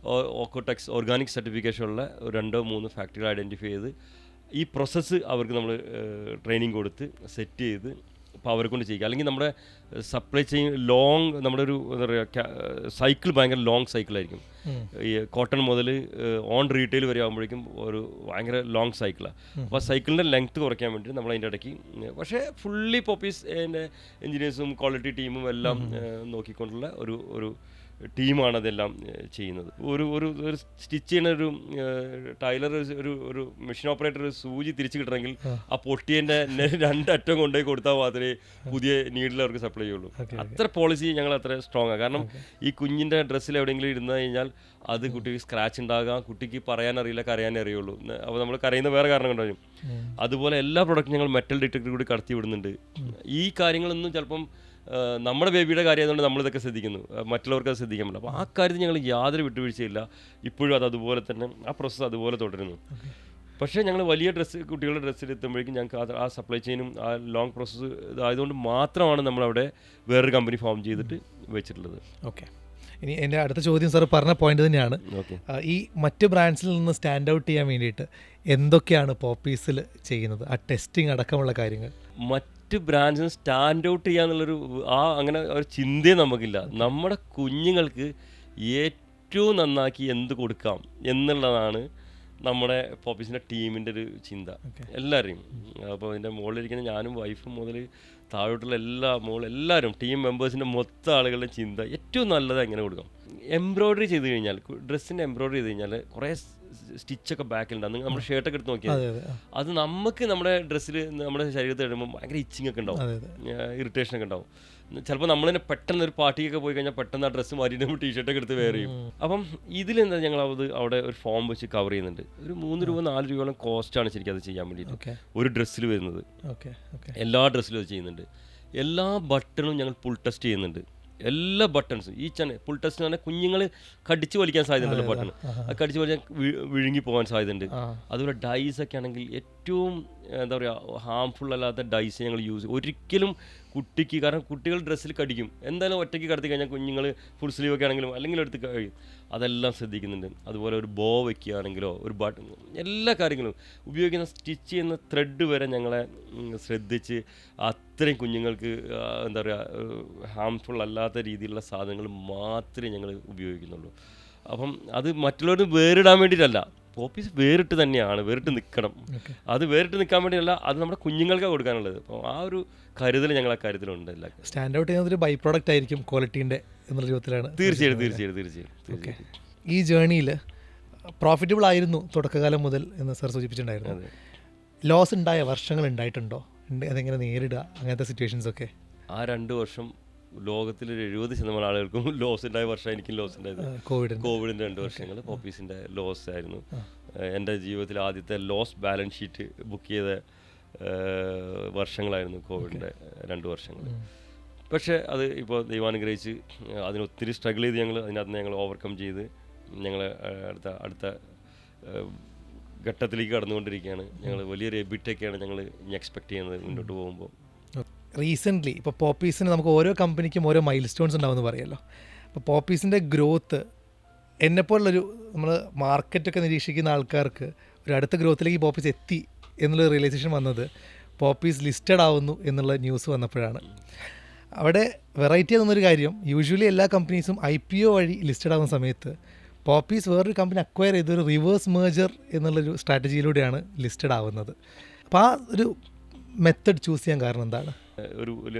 ഓക്കോടെക്സ് ഓർഗാനിക് സർട്ടിഫിക്കേഷനുള്ള 2-3 ഫാക്ടറികൾ ഐഡൻറ്റിഫൈ ചെയ്ത് ഈ പ്രോസസ്സ് അവർക്ക് നമ്മൾ ട്രെയിനിങ് കൊടുത്ത് സെറ്റ് ചെയ്ത് അപ്പോൾ അവരെ കൊണ്ട് ചെയ്യിക്കുക. അല്ലെങ്കിൽ നമ്മുടെ സപ്ലൈ ചെയിൻ നമ്മുടെ ഒരു എന്താ പറയുക സൈക്കിൾ ഭയങ്കര ലോങ് സൈക്കിളായിരിക്കും. ഈ കോട്ടൺ മുതൽ ഓൺ റീറ്റെയിൽ വരെ ആകുമ്പോഴേക്കും ഒരു ഭയങ്കര ലോങ് സൈക്കിളാണ്. അപ്പോൾ ആ സൈക്കിളിൻ്റെ ലെങ്ത്ത് കുറയ്ക്കാൻ വേണ്ടി നമ്മൾ അതിൻ്റെ ഇടയ്ക്ക് പക്ഷേ ഫുള്ളി പോപ്പീസ് എൻജിനീയേഴ്സും ക്വാളിറ്റി ടീമും എല്ലാം നോക്കിക്കൊണ്ടുള്ള ഒരു ടീമാണ് അതെല്ലാം ചെയ്യുന്നത്. ഒരു സ്റ്റിച്ച് ചെയ്യുന്ന ഒരു ടൈലർ ഒരു മെഷീൻ ഓപ്പറേറ്റർ ഒരു സൂചി തിരിച്ചു കിട്ടണമെങ്കിൽ ആ പൊട്ടിയതിൻ്റെ 2 അറ്റം കൊണ്ടുപോയി കൊടുത്താൽ മാത്രമേ പുതിയ നീഡിൽ അവർക്ക് സപ്ലൈ ചെയ്യുള്ളൂ. അത്ര പോളിസി ഞങ്ങൾ അത്ര സ്ട്രോങ് ആണ്. കാരണം ഈ കുഞ്ഞിൻ്റെ ഡ്രസ്സിൽ എവിടെയെങ്കിലും ഇരുന്ന് കഴിഞ്ഞാൽ അത് കുട്ടിക്ക് സ്ക്രാച്ച് ഉണ്ടാകാം, കുട്ടിക്ക് പറയാനറിയില്ല, കരയാനേ അറിയുള്ളൂ. അപ്പോൾ നമ്മൾ കരയുന്ന വേറെ കാരണം കൊണ്ടായിരിക്കും. അതുപോലെ എല്ലാ പ്രൊഡക്റ്റും ഞങ്ങൾ മെറ്റൽ ഡിറ്റക്ടർ കൂടി കടത്തി വിടുന്നുണ്ട്. ഈ കാര്യങ്ങളൊന്നും ചിലപ്പം നമ്മുടെ ബേബിയുടെ കാര്യം ആയതുകൊണ്ട് നമ്മളിതൊക്കെ ശ്രദ്ധിക്കുന്നു, മറ്റുള്ളവർക്ക് അത് ശ്രദ്ധിക്കാൻ പറ്റില്ല. അപ്പോൾ ആ കാര്യത്തിൽ ഞങ്ങൾ യാതൊരു വിട്ടുവീഴ്ചയില്ല. ഇപ്പോഴും അതുപോലെ തന്നെ ആ പ്രോസസ്സ് അതുപോലെ തുടരുന്നു. പക്ഷേ ഞങ്ങൾ വലിയ കുട്ടികളുടെ ഡ്രസ്സിൽ എത്തുമ്പോഴേക്കും ഞങ്ങൾക്ക് ആ സപ്ലൈ ചെയിനും ആ ലോങ് പ്രോസസ്സ് ഇതായതുകൊണ്ട് മാത്രമാണ് നമ്മളവിടെ വേറൊരു കമ്പനി ഫോം ചെയ്തിട്ട് വെച്ചിട്ടുള്ളത്. ഓക്കെ, ഇനി എൻ്റെ അടുത്ത ചോദ്യം സാർ പറഞ്ഞ പോയിന്റ് തന്നെയാണ്. ഈ മറ്റ് ബ്രാൻഡ്സിൽ നിന്ന് സ്റ്റാൻഡ് ഔട്ട് ചെയ്യാൻ വേണ്ടിയിട്ട് എന്തൊക്കെയാണ് പോപ്പീസിൽ ചെയ്യുന്നത്? ആ ടെസ്റ്റിംഗ് അടക്കമുള്ള കാര്യങ്ങൾ. മറ്റ് ബ്രാൻഡ്സിന് സ്റ്റാൻഡ് ഔട്ട് ചെയ്യാന്നുള്ളൊരു അങ്ങനെ ഒരു ചിന്തയും നമുക്കില്ല. നമ്മുടെ കുഞ്ഞുങ്ങൾക്ക് ഏറ്റവും നന്നാക്കി എന്ത് കൊടുക്കാം എന്നുള്ളതാണ് നമ്മുടെ പോപ്പീസിൻ്റെ ടീമിൻ്റെ ഒരു ചിന്ത. എല്ലാവരെയും അപ്പോൾ അതിൻ്റെ മുകളിലിരിക്കുന്ന ഞാനും വൈഫും മുതൽ താഴോട്ടുള്ള എല്ലാവരും ടീം മെമ്പേഴ്സിൻ്റെ മൊത്തം ആളുകളുടെ ചിന്ത ഏറ്റവും നല്ലത് എങ്ങനെ കൊടുക്കാം. എംബ്രോയ്ഡറി ചെയ്ത് കഴിഞ്ഞാൽ, ഡ്രസ്സിൻ്റെ എംബ്രോയ്ഡറി ചെയ്ത് കഴിഞ്ഞാൽ കുറേ സ്റ്റിച്ചൊക്കെ ബാക്കിലുണ്ടാകും. നിങ്ങൾ നമ്മുടെ ഷർട്ടൊക്കെ എടുത്ത് നോക്കിയാൽ അത് നമുക്ക് നമ്മുടെ ഡ്രസ്സിൽ നമ്മുടെ ശരീരത്തിൽ ഇടുമ്പോൾ ഭയങ്കര ഇച്ചിങ് ഒക്കെ ഉണ്ടാവും, ഇറിറ്റേഷനൊക്കെ ഉണ്ടാവും. ചിലപ്പോൾ നമ്മൾ തന്നെ പെട്ടെന്ന് ഒരു പാർട്ടിക്കൊക്കെ പോയി കഴിഞ്ഞാൽ പെട്ടെന്ന് ആ ഡ്രസ്സ് മാറ്റിയിട്ട് ടീഷർട്ടൊക്കെ എടുത്ത് വേറെ ചെയ്യും. അപ്പം ഇതിലെന്താ ഞങ്ങൾ അവിടെ ഒരു ഫോം വെച്ച് കവർ ചെയ്യുന്നുണ്ട്. ഒരു 3 രൂപ 4 രൂപയോളം കോസ്റ്റാണ് ശരിക്കും അത് ചെയ്യാൻ വേണ്ടിയിട്ട് ഒരു ഡ്രസ്സിൽ വരുന്നത്. എല്ലാ ഡ്രസ്സിലും അത് ചെയ്യുന്നുണ്ട്. എല്ലാ ബട്ടണും ഞങ്ങൾ പുൾ ടെസ്റ്റ് ചെയ്യുന്നുണ്ട്. എല്ലാ ബട്ടൺസും പുൾ ടെസ്റ്റ് എന്ന് പറഞ്ഞാൽ കുഞ്ഞുങ്ങൾ കടിച്ചു വലിക്കാൻ സാധ്യതയുണ്ടല്ലോ ബട്ടൺ, അത് കടിച്ചു വലിക്കാൻ വിഴുങ്ങി പോകാൻ സാധ്യതയുണ്ട്. അതുപോലെ ഡൈസൊക്കെ ആണെങ്കിൽ ഏറ്റവും എന്താ പറയുക ഹാംഫുൾ അല്ലാത്ത ഡൈസ് ഞങ്ങൾ ഒരിക്കലും കുട്ടിക്ക്, കാരണം കുട്ടികൾ ഡ്രസ്സിൽ കടിക്കും, എന്തായാലും ഒറ്റയ്ക്ക് കടത്തി കഴിഞ്ഞാൽ കുഞ്ഞുങ്ങൾ ഫുൾ സ്ലീവ് ഒക്കെ ആണെങ്കിലും അല്ലെങ്കിൽ എടുത്ത് കഴിയും, അതെല്ലാം ശ്രദ്ധിക്കുന്നുണ്ട്. അതുപോലെ ഒരു ബോ വയ്ക്കുകയാണെങ്കിലോ ഒരു ബട്ടൺ, എല്ലാ കാര്യങ്ങളും ഉപയോഗിക്കുന്ന സ്റ്റിച്ച് ചെയ്യുന്ന ത്രെഡ് വരെ ഞങ്ങളെ ശ്രദ്ധിച്ച് അത്രയും കുഞ്ഞുങ്ങൾക്ക് എന്താ പറയുക ഹാംഫുൾ അല്ലാത്ത രീതിയിലുള്ള സാധനങ്ങൾ മാത്രമേ ഞങ്ങൾ ഉപയോഗിക്കുന്നുള്ളൂ. അപ്പം അത് മറ്റുള്ളവർ വേറിടാൻ വേണ്ടിയിട്ടല്ല, പോപ്പീസ് വേറിട്ട് തന്നെയാണ്, വേറിട്ട് നിൽക്കണം. അത് വേറിട്ട് നിൽക്കാൻ വേണ്ടിയല്ല, അത് നമ്മുടെ കുഞ്ഞുങ്ങൾക്ക് കൊടുക്കാനുള്ളത്. അപ്പോൾ ആ ഒരു കരുതൽ ഞങ്ങൾ ആ കാര്യത്തിലുണ്ട്. എല്ലാം സ്റ്റാൻഡ് ഔട്ട് ചെയ്യുന്നത് ഒരു ബൈ പ്രോഡക്റ്റ് ആയിരിക്കും ക്വാളിറ്റീൻ്റെ എന്നുള്ള രൂപത്തിലാണ്. തീർച്ചയായിട്ടും. ഈ ജേണിയിൽ പ്രോഫിറ്റബിൾ ആയിരുന്നു തുടക്കകാലം മുതൽ എന്ന് സാർ സൂചിപ്പിച്ചിട്ടുണ്ടായിരുന്നു. ലോസ് ഉണ്ടായ വർഷങ്ങൾ ഉണ്ടായിട്ടുണ്ടോ? അതെങ്ങനെ നേരിടുക അങ്ങനത്തെ സിറ്റുവേഷൻസ് ഒക്കെ? ആ 2 വർഷം ലോകത്തിലൊരു 70% ആളുകൾക്കും ലോസ് ഉണ്ടായ വർഷം എനിക്കും ലോസ് ഉണ്ടായത് കോവിഡിൻ്റെ 2 വർഷങ്ങൾ പോപ്പീസിൻ്റെ ലോസ് ആയിരുന്നു. എൻ്റെ ജീവിതത്തിൽ ആദ്യത്തെ ലോസ് ബാലൻസ് ഷീറ്റ് ബുക്ക് ചെയ്ത വർഷങ്ങളായിരുന്നു കോവിഡിൻ്റെ 2 വർഷങ്ങൾ. പക്ഷേ അത് ഇപ്പോൾ ദൈവാനുഗ്രഹിച്ച് അതിനൊത്തിരി സ്ട്രഗിൾ ചെയ്ത് അതിനകത്ത് ഞങ്ങൾ ഓവർകം ചെയ്ത് ഞങ്ങൾ അടുത്ത ഘട്ടത്തിലേക്ക് കടന്നുകൊണ്ടിരിക്കുകയാണ്. ഞങ്ങൾ വലിയൊരു എബിറ്റൊക്കെയാണ് ഞങ്ങൾ ഇനി എക്സ്പെക്ട് ചെയ്യുന്നത് മുന്നോട്ട് പോകുമ്പോൾ. റീസെൻ്റ്ലി ഇപ്പോൾ പോപ്പീസിന് നമുക്ക് ഓരോ കമ്പനിക്കും ഓരോ മൈൽ സ്റ്റോൺസ് ഉണ്ടാവുമെന്ന് പറയുമല്ലോ. അപ്പോൾ പോപ്പീസിൻ്റെ ഗ്രോത്ത് എന്നെപ്പോലുള്ളൊരു നമ്മൾ മാർക്കറ്റൊക്കെ നിരീക്ഷിക്കുന്ന ആൾക്കാർക്ക് ഒരു അടുത്ത ഗ്രോത്തിലേക്ക് പോപ്പീസ് എത്തി എന്നുള്ള റിയലൈസേഷൻ വന്നത് പോപ്പീസ് ലിസ്റ്റഡ് ആവുന്നു എന്നുള്ള ന്യൂസ് വന്നപ്പോഴാണ്. അവിടെ വെറൈറ്റി ആകുന്നൊരു കാര്യം, യൂഷ്വലി എല്ലാ കമ്പനീസും IPO വഴി ലിസ്റ്റഡ് ആവുന്ന സമയത്ത് പോപ്പീസ് വേറൊരു കമ്പനി അക്വയർ ചെയ്തൊരു റിവേഴ്സ് മേജർ എന്നുള്ളൊരു സ്ട്രാറ്റജിയിലൂടെയാണ് ലിസ്റ്റഡ് ആവുന്നത്. അപ്പോൾ ആ ഒരു മെത്തഡ് ചൂസ് ചെയ്യാൻ കാരണം എന്താണ്?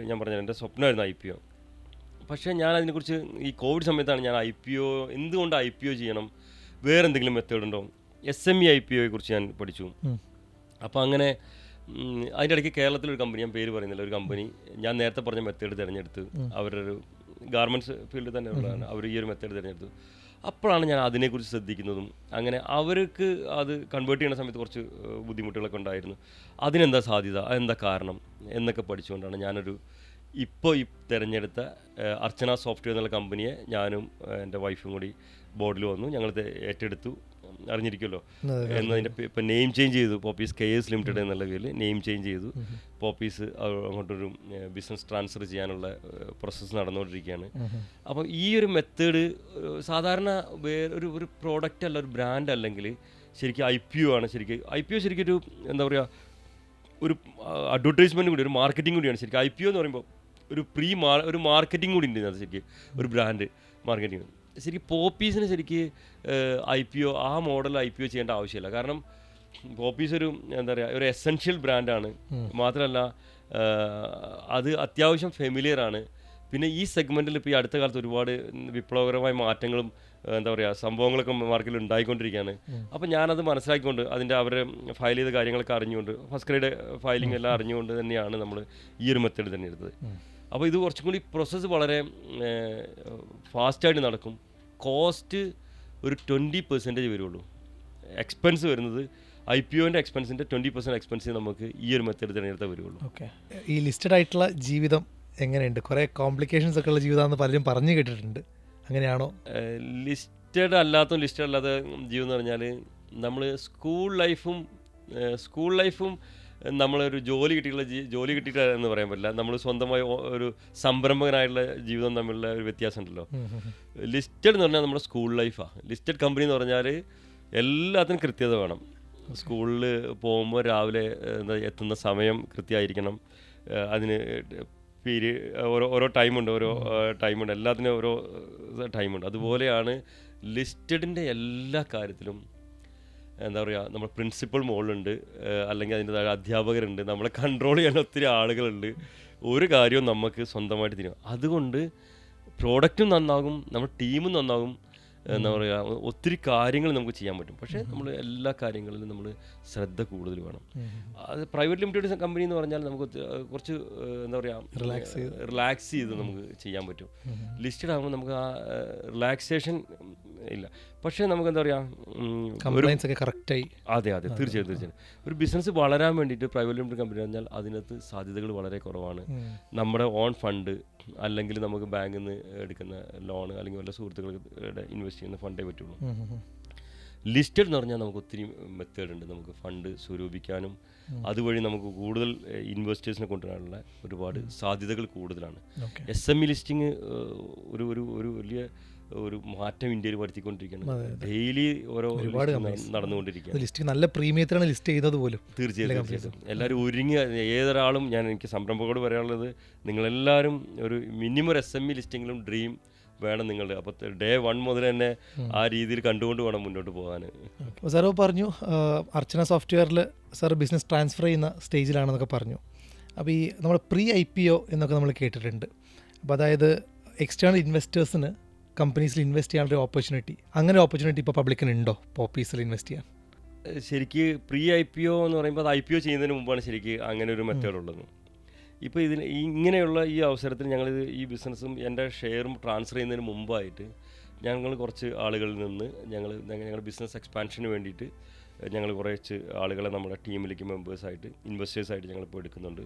ഞാൻ പറഞ്ഞത് എൻ്റെ സ്വപ്നമായിരുന്നു IPO. പക്ഷേ ഞാൻ അതിനെക്കുറിച്ച് ഈ കോവിഡ് സമയത്താണ് ഞാൻ എന്തുകൊണ്ട് IPO ചെയ്യണം, വേറെ എന്തെങ്കിലും മെത്തേഡ് ഉണ്ടോ, SME IPOയെ കുറിച്ച് ഞാൻ പഠിച്ചു. അപ്പോൾ അങ്ങനെ അതിൻ്റെ ഇടയ്ക്ക് കേരളത്തിലൊരു കമ്പനി, ഞാൻ പേര് പറയുന്നില്ല, ഒരു കമ്പനി ഞാൻ നേരത്തെ പറഞ്ഞ മെത്തേഡ് തിരഞ്ഞെടുത്ത്, അവരൊരു ഗാർമെൻറ്റ്സ് ഫീൽഡിൽ തന്നെ ഉള്ളതാണ്, അവർ ഈ ഒരു മെത്തേഡ് തിരഞ്ഞെടുത്തു. അപ്പോഴാണ് ഞാൻ അതിനെക്കുറിച്ച് ശ്രദ്ധിക്കുന്നതും. അങ്ങനെ അവർക്ക് അത് കൺവേർട്ട് ചെയ്യുന്ന സമയത്ത് കുറച്ച് ബുദ്ധിമുട്ടുകളൊക്കെ ഉണ്ടായിരുന്നു. അതിനെന്താ സാധ്യത, അതെന്താ കാരണം എന്നൊക്കെ പഠിച്ചുകൊണ്ടാണ് ഞാനൊരു ഇപ്പോൾ തിരഞ്ഞെടുത്ത അർച്ചന സോഫ്റ്റ്വെയർ എന്നുള്ള കമ്പനിയെ ഞാനും എൻ്റെ വൈഫും കൂടി ബോർഡിൽ വന്നു. ഞങ്ങൾ ഏറ്റെടുത്തു, അറിഞ്ഞിരിക്കുമല്ലോ എന്നതിൻ്റെ ഇപ്പം നെയിം ചേഞ്ച് ചെയ്തു, പോപ്പീസ് KS ലിമിറ്റഡ് എന്നുള്ള പേരിൽ നെയിം ചേഞ്ച് ചെയ്തു. പോപ്പീസ് അങ്ങോട്ടൊരു ബിസിനസ് ട്രാൻസ്ഫർ ചെയ്യാനുള്ള പ്രോസസ്സ് നടന്നുകൊണ്ടിരിക്കുകയാണ്. അപ്പം ഈ ഒരു മെത്തേഡ് സാധാരണ ഒരു പ്രോഡക്റ്റ് അല്ല, ഒരു ബ്രാൻഡ് അല്ലെങ്കിൽ ശരിക്കും IPO ആണ്. IPO ശരിക്കും ഒരു എന്താ പറയുക, ഒരു അഡ്വർടൈസ്മെൻറ്റ് കൂടി, ഒരു മാർക്കറ്റിംഗ് കൂടിയാണ്. ശരിക്കും IPO എന്ന് പറയുമ്പോൾ ഒരു മാർക്കറ്റിംഗ് കൂടി ഉണ്ട് അത്, ശരിക്കും ഒരു ബ്രാൻഡ് മാർക്കറ്റിംഗ്. ശരിക്കും പോപ്പീസിന് IPO ആ മോഡൽ IPO ചെയ്യേണ്ട ആവശ്യമില്ല. കാരണം പോപ്പീസ് ഒരു എന്താ പറയുക, ഒരു എസെൻഷ്യൽ ബ്രാൻഡാണ്. മാത്രമല്ല അത് അത്യാവശ്യം ഫെമിലിയറാണ്. പിന്നെ ഈ സെഗ്മെൻറ്റിൽ ഇപ്പോൾ ഈ അടുത്ത കാലത്ത് ഒരുപാട് വിപ്ലവകരമായ മാറ്റങ്ങളും എന്താ പറയുക സംഭവങ്ങളൊക്കെ മാർക്കറ്റിൽ ഉണ്ടായിക്കൊണ്ടിരിക്കുകയാണ്. അപ്പോൾ ഞാനത് മനസ്സിലാക്കിക്കൊണ്ട് അവർ ഫയൽ ചെയ്ത കാര്യങ്ങളൊക്കെ അറിഞ്ഞുകൊണ്ട്, ഫസ്റ്റ് ഗ്രേഡ് ഫയലിംഗ് എല്ലാം അറിഞ്ഞുകൊണ്ട് തന്നെയാണ് നമ്മൾ ഈ ഒരു മെത്തേഡ് തന്നെ എടുത്തത്. അപ്പോൾ ഇത് കുറച്ചും കൂടി പ്രോസസ്സ് വളരെ ഫാസ്റ്റായിട്ട് നടക്കും. കോസ്റ്റ് ഒരു 20% വരുള്ളൂ. എക്സ്പെൻസ് വരുന്നത് IPOൻ്റെ എക്സ്പെൻസിൻ്റെ 20% എക്സ്പെൻസ് നമുക്ക് ഈ ഒരു മെത്തേഡ് തിരഞ്ഞെടുത്താൽ വരുള്ളൂ. ഓക്കെ, ഈ ലിസ്റ്റഡ് ആയിട്ടുള്ള ജീവിതം എങ്ങനെയുണ്ട്? കുറേ കോംപ്ലിക്കേഷൻസ് ഒക്കെ ഉള്ള ജീവിതമാണെന്ന് പലരും പറഞ്ഞു കേട്ടിട്ടുണ്ട്, അങ്ങനെയാണോ? ലിസ്റ്റഡ് അല്ലാത്ത ജീവിതം എന്ന് പറഞ്ഞാൽ നമ്മൾ സ്കൂൾ ലൈഫും നമ്മളൊരു ജോലി കിട്ടിയിട്ടില്ല എന്ന് പറയാൻ പറ്റില്ല. നമ്മൾ സ്വന്തമായി ഒരു സംരംഭകനായിട്ടുള്ള ജീവിതം തമ്മിലുള്ള ഒരു വ്യത്യാസം ഉണ്ടല്ലോ. ലിസ്റ്റഡ് എന്ന് പറഞ്ഞാൽ നമ്മുടെ സ്കൂൾ ലൈഫാണ്. ലിസ്റ്റഡ് കമ്പനി എന്ന് പറഞ്ഞാൽ എല്ലാത്തിനും കൃത്യത വേണം. സ്കൂളിൽ പോകുമ്പോൾ രാവിലെ എത്തുന്ന സമയം കൃത്യമായിരിക്കണം. അതിന് ഓരോ ടൈമുണ്ട്, എല്ലാത്തിനും ഓരോ ടൈമുണ്ട്. അതുപോലെയാണ് ലിസ്റ്റഡിൻ്റെ എല്ലാ കാര്യത്തിലും എന്താ പറയുക, നമ്മൾ പ്രിൻസിപ്പൽ മുകളിലുണ്ട്, അല്ലെങ്കിൽ അതിൻ്റെ താഴെ അധ്യാപകരുണ്ട്, നമ്മളെ കൺട്രോൾ ചെയ്യാൻ ഒത്തിരി ആളുകളുണ്ട്. ഒരു കാര്യവും നമുക്ക് സ്വന്തമായിട്ട് തീരും. അതുകൊണ്ട് പ്രോഡക്റ്റും നന്നാകും, നമ്മുടെ ടീമും നന്നാകും, എന്താ പറയുക, ഒത്തിരി കാര്യങ്ങൾ നമുക്ക് ചെയ്യാൻ പറ്റും. പക്ഷേ നമ്മൾ എല്ലാ കാര്യങ്ങളിലും നമ്മൾ ശ്രദ്ധ കൂടുതൽ വേണം. അത് പ്രൈവറ്റ് ലിമിറ്റഡ് കമ്പനി എന്ന് പറഞ്ഞാൽ നമുക്ക് കുറച്ച് എന്താ പറയുക റിലാക്സ് ചെയ്ത് നമുക്ക് ചെയ്യാൻ പറ്റും. ലിസ്റ്റഡ് ആകുമ്പോൾ നമുക്ക് ആ റിലാക്സേഷൻ ഇല്ല. പക്ഷേ നമുക്ക് എന്താ പറയുക, കറക്റ്റായി. അതെ തീർച്ചയായിട്ടും ഒരു ബിസിനസ് വളരാൻ വേണ്ടിയിട്ട് പ്രൈവറ്റ് ലിമിറ്റഡ് കമ്പനി പറഞ്ഞാൽ അതിനകത്ത് സാധ്യതകൾ വളരെ കുറവാണ്. നമ്മുടെ ഓൺ ഫണ്ട് അല്ലെങ്കിൽ നമുക്ക് ബാങ്കിൽ നിന്ന് എടുക്കുന്ന ലോൺ അല്ലെങ്കിൽ വല്ല സുഹൃത്തുക്കളുടെ ഇൻവെസ്റ്റ് ചെയ്യുന്ന ഫണ്ടേ പറ്റുള്ളൂ. ലിസ്റ്റഡ് എന്ന് പറഞ്ഞാൽ നമുക്ക് ഒത്തിരി മെത്തേഡ് ഉണ്ട്. നമുക്ക് ഫണ്ട് സ്വരൂപിക്കാനും അതുവഴി നമുക്ക് കൂടുതൽ ഇൻവെസ്റ്റേഴ്സിനെ കൊണ്ടുവരാനുള്ള ഒരുപാട് സാധ്യതകൾ കൂടുതലാണ്. SME ലിസ്റ്റിംഗ് ഒരു ഒരു ഒരു വലിയ ഒരു മാറ്റം ഇന്ത്യയിൽ വരുത്തിക്കൊണ്ടിരിക്കുകയാണ്. ഡെയിലി ഓരോ നടന്നുകൊണ്ടിരിക്കുകയാണ്. ലിസ്റ്റിംഗ് നല്ല പ്രീമിയത്തിലാണ് ലിസ്റ്റ് ചെയ്യുന്നത് പോലും. തീർച്ചയായിട്ടും എല്ലാവരും ഒരുങ്ങി, ഏതൊരാളും, ഞാൻ സംരംഭകരോട് പറയാനുള്ളത്, നിങ്ങളെല്ലാവരും ഒരു മിനിമം SME ലിസ്റ്റിങ്ങിലും ഡ്രീം വേണം നിങ്ങളുടെ. അപ്പോൾ ഡേ 1 മുതൽ തന്നെ ആ രീതിയിൽ കണ്ടുകൊണ്ട് വേണം മുന്നോട്ട് പോകാൻ. സാറ് പറഞ്ഞു അർച്ചന സോഫ്റ്റ്വെയറിൽ സാർ ബിസിനസ് ട്രാൻസ്ഫർ ചെയ്യുന്ന സ്റ്റേജിലാണെന്നൊക്കെ പറഞ്ഞു. അപ്പോൾ ഈ നമ്മൾ പ്രീ IPO എന്നൊക്കെ നമ്മൾ കേട്ടിട്ടുണ്ട്. അപ്പോൾ അതായത് എക്സ്റ്റേണൽ ഇൻവെസ്റ്റേഴ്സിന് കമ്പനീസിൽ ഇൻവെസ്റ്റ് ചെയ്യാനുള്ള ഓപ്പർച്യൂണിറ്റി, അങ്ങനെ ഓപ്പർച്യൂണിറ്റി ഇപ്പോൾ പബ്ലിക്കിന് ഉണ്ടോ പോപ്പീസിൽ ഇൻവെസ്റ്റ് ചെയ്യാൻ? ശരിക്ക് പ്രീ IPO എന്ന് പറയുമ്പോൾ അത് IPO ചെയ്യുന്നതിന് മുമ്പാണ് ശരിക്ക് അങ്ങനെ ഒരു മെത്തേഡ് ഉള്ളത്. ഇപ്പോൾ ഇതിന് ഇങ്ങനെയുള്ള ഈ അവസരത്തിൽ ഞങ്ങളിത് ഈ ബിസിനസ്സും എൻ്റെ ഷെയറും ട്രാൻസ്ഫർ ചെയ്യുന്നതിന് മുമ്പായിട്ട് ഞങ്ങൾ കുറച്ച് ആളുകളിൽ നിന്ന് ഞങ്ങളുടെ ബിസിനസ് എക്സ്പാൻഷന് വേണ്ടിയിട്ട് ഞങ്ങൾ കുറച്ച് ആളുകളെ നമ്മുടെ ടീമിലേക്ക് മെമ്പേഴ്സായിട്ട് ഇൻവെസ്റ്റേഴ്സായിട്ട് ഞങ്ങളിപ്പോൾ എടുക്കുന്നുണ്ട്.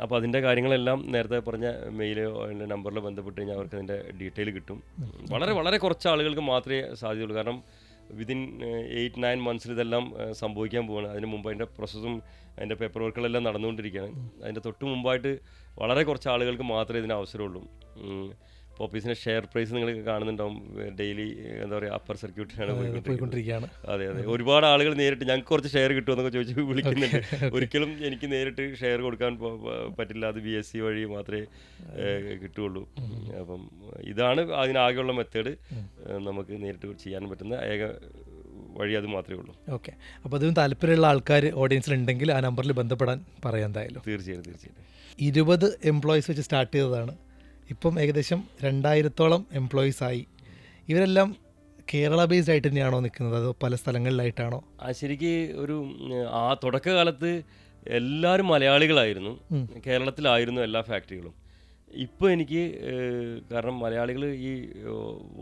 അപ്പോൾ അതിൻ്റെ കാര്യങ്ങളെല്ലാം നേരത്തെ പറഞ്ഞ മെയിലോ അതിൻ്റെ നമ്പറിലോ ബന്ധപ്പെട്ട് കഴിഞ്ഞാൽ അവർക്ക് അതിൻ്റെ ഡീറ്റെയിൽ കിട്ടും. വളരെ വളരെ കുറച്ച് ആളുകൾക്ക് മാത്രമേ സാധ്യതയുള്ളൂ. കാരണം വിതിൻ 8-9 മന്ത്സിൽ ഇതെല്ലാം സംഭവിക്കാൻ പോവുകയാണ്. അതിന് മുമ്പ് അതിൻ്റെ പ്രോസസ്സും അതിൻ്റെ പേപ്പർ വർക്കുകളെല്ലാം നടന്നുകൊണ്ടിരിക്കുകയാണ്. അതിൻ്റെ തൊട്ട് മുമ്പായിട്ട് വളരെ കുറച്ച് ആളുകൾക്ക് മാത്രമേ ഇതിന് അവസരമുള്ളൂ. പോപ്പീസിൻ്റെ ഷെയർ പ്രൈസ് നിങ്ങൾ കാണുന്നുണ്ടാവും, ഡെയിലി എന്താ പറയുക അപ്പർ സർക്യൂട്ടിലാണ് പോയിക്കൊണ്ടിരിക്കുകയാണ്. അതെ, ഒരുപാട് ആളുകൾ നേരിട്ട് ഞങ്ങൾക്ക് കുറച്ച് ഷെയർ കിട്ടുമെന്നൊക്കെ ചോദിച്ച് വിളിക്കുന്നുണ്ട്. ഒരിക്കലും എനിക്ക് നേരിട്ട് ഷെയർ കൊടുക്കാൻ പറ്റില്ല, അത് BSE വഴി മാത്രമേ കിട്ടുകയുള്ളൂ. അപ്പം ഇതാണ് അതിനാകെയുള്ള മെത്തേഡ്. നമുക്ക് നേരിട്ട് ചെയ്യാൻ പറ്റുന്ന ഏക വഴി അത് മാത്രമേ ഉള്ളൂ. ഓക്കെ, അപ്പോൾ അതിന് താല്പര്യമുള്ള ആൾക്കാർ ഓഡിയൻസിലുണ്ടെങ്കിൽ ആ നമ്പറിൽ ബന്ധപ്പെടാൻ പറയാം എന്തായാലും. തീർച്ചയായിട്ടും 20 എംപ്ലോയീസ് വെച്ച് സ്റ്റാർട്ട് ചെയ്തതാണ്. ഇപ്പം ഏകദേശം 2000-ഓളം എംപ്ലോയീസായി. ഇവരെല്ലാം കേരള ബേസ്ഡ് ആയിട്ട് തന്നെയാണോ നിൽക്കുന്നത്, അതോ പല സ്ഥലങ്ങളിലായിട്ടാണോ? ശരിക്ക് ഒരു ആ തുടക്കകാലത്ത് എല്ലാവരും മലയാളികളായിരുന്നു, കേരളത്തിലായിരുന്നു എല്ലാ ഫാക്ടറികളും. ഇപ്പോൾ എനിക്ക് കാരണം മലയാളികൾ ഈ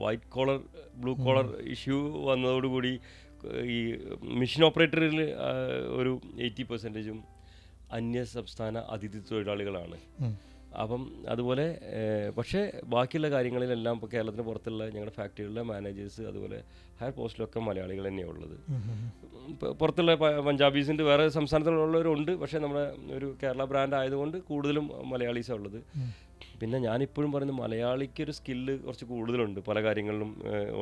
white collar blue collar issue വന്നതോടുകൂടി ഈ മെഷീൻ ഓപ്പറേറ്ററിൽ ഒരു 80% അന്യ സംസ്ഥാന അതിഥി തൊഴിലാളികളാണ്. അപ്പം അതുപോലെ പക്ഷേ ബാക്കിയുള്ള കാര്യങ്ങളിലെല്ലാം ഇപ്പോൾ കേരളത്തിന് പുറത്തുള്ള ഞങ്ങളുടെ ഫാക്ടറികളിലെ മാനേജേഴ്സ് അതുപോലെ ഹയർ പോസ്റ്റിലൊക്കെ മലയാളികൾ തന്നെയാണ് ഉള്ളത്. പുറത്തുള്ള പഞ്ചാബീസിൻ്റെ വേറെ സംസ്ഥാനത്തിലുള്ളവരുണ്ട്, പക്ഷേ നമ്മുടെ ഒരു കേരള ബ്രാൻഡ് ആയതുകൊണ്ട് കൂടുതലും മലയാളീസാണ് ഉള്ളത്. പിന്നെ ഞാനിപ്പോഴും പറയുന്നത് മലയാളിക്കൊരു സ്കില്ല് കുറച്ച് കൂടുതലുണ്ട്, പല കാര്യങ്ങളിലും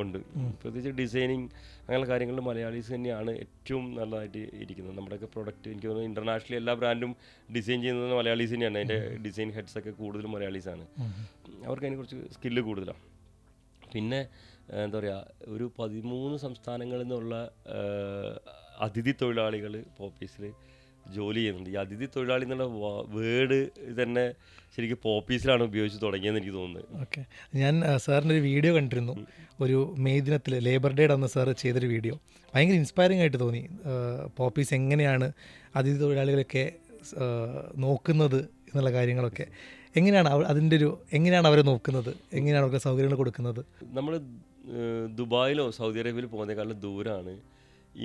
ഉണ്ട്. പ്രത്യേകിച്ച് ഡിസൈനിങ് അങ്ങനെയുള്ള കാര്യങ്ങളിൽ മലയാളീസ് തന്നെയാണ് ഏറ്റവും നല്ലതായിട്ട് ഇരിക്കുന്നത്. നമ്മുടെയൊക്കെ പ്രൊഡക്റ്റ് എനിക്ക് തോന്നുന്നു ഇൻ്റർനാഷണലി എല്ലാ ബ്രാൻഡും ഡിസൈൻ ചെയ്യുന്നത് മലയാളീസ് തന്നെയാണ്. അതിൻ്റെ ഡിസൈൻ ഹെഡ്സൊക്കെ കൂടുതലും മലയാളീസാണ്. അവർക്ക് അതിന് കുറച്ച് സ്കില്ല് കൂടുതലാണ്. പിന്നെ എന്താ പറയുക, ഒരു 13 സംസ്ഥാനങ്ങളിൽ നിന്നുള്ള അതിഥി തൊഴിലാളികൾ പോപ്പീസിൽ ജോലി ചെയ്യുന്നുണ്ട്. ഈ അതിഥി തൊഴിലാളി എന്നുള്ള വേർഡ് തന്നെ ശരിക്കും പോപ്പീസിലാണ് ഉപയോഗിച്ച് തുടങ്ങിയെന്ന് എനിക്ക് തോന്നുന്നത്. ഓക്കെ, ഞാൻ സാറിൻ്റെ ഒരു വീഡിയോ കണ്ടിരുന്നു. ഒരു മെയ് ദിനത്തിൽ ലേബർ ഡേയുടെ അന്ന് സാറ് ചെയ്തൊരു വീഡിയോ ഭയങ്കര ഇൻസ്പയറിംഗ് ആയിട്ട് തോന്നി. പോപ്പീസ് എങ്ങനെയാണ് അതിഥി തൊഴിലാളികളൊക്കെ നോക്കുന്നത് എന്നുള്ള കാര്യങ്ങളൊക്കെ എങ്ങനെയാണ് എങ്ങനെയാണ് അവരെ നോക്കുന്നത്, എങ്ങനെയാണ് അവർക്ക് സൗകര്യങ്ങൾ കൊടുക്കുന്നത്? നമ്മൾ ദുബായിലോ സൗദി അറേബ്യയിലോ പോകുന്നതിനേക്കാളും ദൂരമാണ്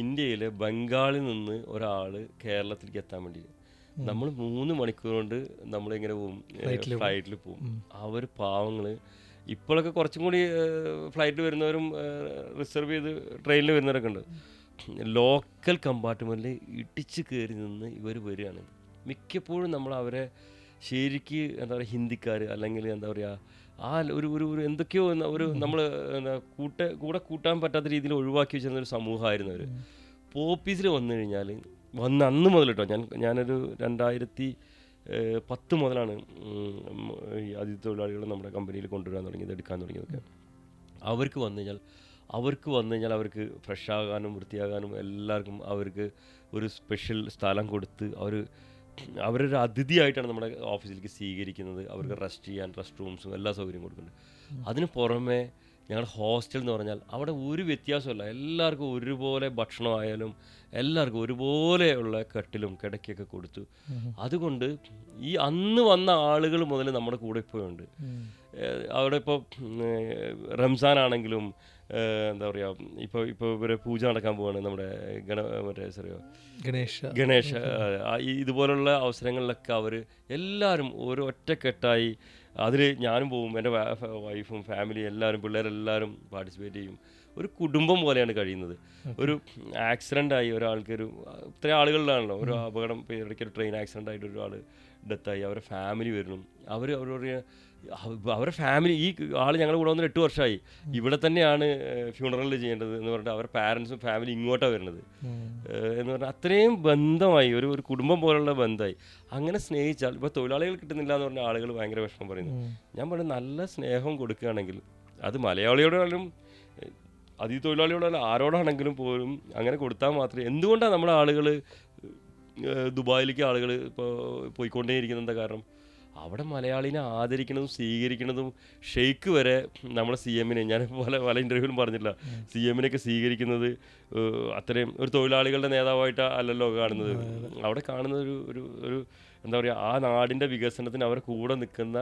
ഇന്ത്യയിലെ ബംഗാളിൽ നിന്ന് ഒരാൾ കേരളത്തിലേക്ക് എത്താൻ വേണ്ടി. നമ്മൾ 3 മണിക്കൂർ കൊണ്ട് നമ്മളിങ്ങനെ പോകും, ഫ്ലൈറ്റിൽ പോകും. അവർ പാവങ്ങൾ ഇപ്പോഴൊക്കെ കുറച്ചും കൂടി ഫ്ലൈറ്റിൽ വരുന്നവരും റിസർവ് ചെയ്ത് ട്രെയിനിൽ വരുന്നവരൊക്കെ ഉണ്ട്. ലോക്കൽ കമ്പാർട്ട്മെൻറ്റിൽ ഇടിച്ച് കയറി നിന്ന് ഇവർ വരികയാണ്. മിക്കപ്പോഴും നമ്മൾ അവരെ ശരിക്ക് എന്താ പറയുക ഹിന്ദിക്കാർ അല്ലെങ്കിൽ എന്താ പറയുക ആ ഒരു എന്തൊക്കെയോ ഒരു നമ്മൾ കൂടെ കൂട്ടാൻ പറ്റാത്ത രീതിയിൽ ഒഴിവാക്കി വെച്ചിരുന്നൊരു സമൂഹമായിരുന്നു അവർ. പോപ്പീസിൽ വന്നു കഴിഞ്ഞാൽ അന്ന് മുതൽ കേട്ടോ, ഞാനൊരു 2010 മുതലാണ് ഈ അതിഥി തൊഴിലാളികൾ നമ്മുടെ കമ്പനിയിൽ കൊണ്ടുവരാൻ തുടങ്ങിയത്, എടുക്കാൻ തുടങ്ങിയതൊക്കെ. അവർക്ക് വന്നു കഴിഞ്ഞാൽ അവർക്ക് ഫ്രഷ് ആകാനും വൃത്തിയാകാനും എല്ലാവർക്കും അവർക്ക് ഒരു സ്പെഷ്യൽ സ്ഥലം കൊടുത്ത് അവരൊരു അതിഥിയായിട്ടാണ് നമ്മുടെ ഓഫീസിലേക്ക് സ്വീകരിക്കുന്നത്. അവർക്ക് റെസ്റ്റ് ചെയ്യാൻ റെസ്റ്റ് റൂംസും എല്ലാ സൗകര്യവും കൊടുക്കുന്നുണ്ട്. അതിന് പുറമെ ഞങ്ങളുടെ ഹോസ്റ്റൽ എന്ന് പറഞ്ഞാൽ അവിടെ ഒരു വ്യത്യാസമല്ല, എല്ലാവർക്കും ഒരുപോലെ ഭക്ഷണമായാലും എല്ലാവർക്കും ഒരുപോലെയുള്ള കട്ടിലും കിടക്കൊക്കെ കൊടുത്തു. അതുകൊണ്ട് ഈ അന്ന് വന്ന ആളുകൾ മുതൽ നമ്മുടെ കൂടെ ഇപ്പോഴുണ്ട്. അവിടെ ഇപ്പോൾ റംസാൻ ആണെങ്കിലും എന്താ പറയുക, ഇപ്പോൾ ഇവരെ പൂജ നടക്കാൻ പോവാണ് നമ്മുടെ മറ്റേ ഗണേശ ഇതുപോലുള്ള അവസരങ്ങളിലൊക്കെ അവർ എല്ലാവരും ഓരോ ഒറ്റക്കെട്ടായി അതിൽ ഞാനും പോവും, എൻ്റെ വൈഫും ഫാമിലി എല്ലാവരും പിള്ളേരെല്ലാവരും പാർട്ടിസിപ്പേറ്റ് ചെയ്യും. ഒരു കുടുംബം പോലെയാണ് കഴിയുന്നത്. ഒരു ആക്സിഡൻ്റായി ഒരാൾക്കൊരു ഇത്രയും ആളുകളിലാണല്ലോ ഒരു അപകടം, ഇപ്പോൾ ഇടയ്ക്ക് ഒരു ട്രെയിൻ ആക്സിഡൻ്റ് ആയിട്ട് ഒരാൾ ഡെത്തായി, അവരുടെ ഫാമിലി വരണം, അവരുടെ ഫാമിലി, ഈ ആൾ ഞങ്ങളുടെ കൂടെ വന്നിട്ട് 8 വർഷമായി, ഇവിടെ തന്നെയാണ് ഫ്യൂണറൽ ചെയ്യേണ്ടത് എന്ന് പറഞ്ഞിട്ട് അവരുടെ പാരൻസും ഫാമിലി ഇങ്ങോട്ടാണ് വരുന്നത് എന്ന് പറഞ്ഞാൽ അത്രയും ബന്ധമായി, ഒരു കുടുംബം പോലുള്ള ബന്ധമായി. അങ്ങനെ സ്നേഹിച്ചാൽ ഇപ്പോൾ തൊഴിലാളികൾ കിട്ടുന്നില്ല എന്ന് പറഞ്ഞ ആളുകൾ ഭയങ്കര വിഷമം പറയുന്നു. ഞാൻ പറയുന്നത് നല്ല സ്നേഹം കൊടുക്കുകയാണെങ്കിൽ അത് മലയാളിയോടായാലും അതിഥിതൊഴിലാളിയോടായാലും ആരോടാണെങ്കിലും പോലും അങ്ങനെ കൊടുത്താൽ മാത്രമേ, എന്തുകൊണ്ടാണ് നമ്മുടെ ആളുകൾ ദുബായിലേക്ക് ആളുകൾ ഇപ്പോൾ പോയിക്കൊണ്ടേയിരിക്കുന്നത്? കാരണം അവിടെ മലയാളിനെ ആദരിക്കുന്നതും സ്വീകരിക്കുന്നതും ഷെയ്ക്ക് വരെ നമ്മുടെ CM ഞാൻ പല ഇൻ്റർവ്യൂവിലും പറഞ്ഞില്ല, CM സ്വീകരിക്കുന്നത് അത്രയും ഒരു തൊഴിലാളികളുടെ നേതാവായിട്ട് അല്ലല്ലോ കാണുന്നത്. അവിടെ കാണുന്നത് ഒരു എന്താ പറയുക, ആ നാടിൻ്റെ വികസനത്തിന് അവരെ കൂടെ നിൽക്കുന്ന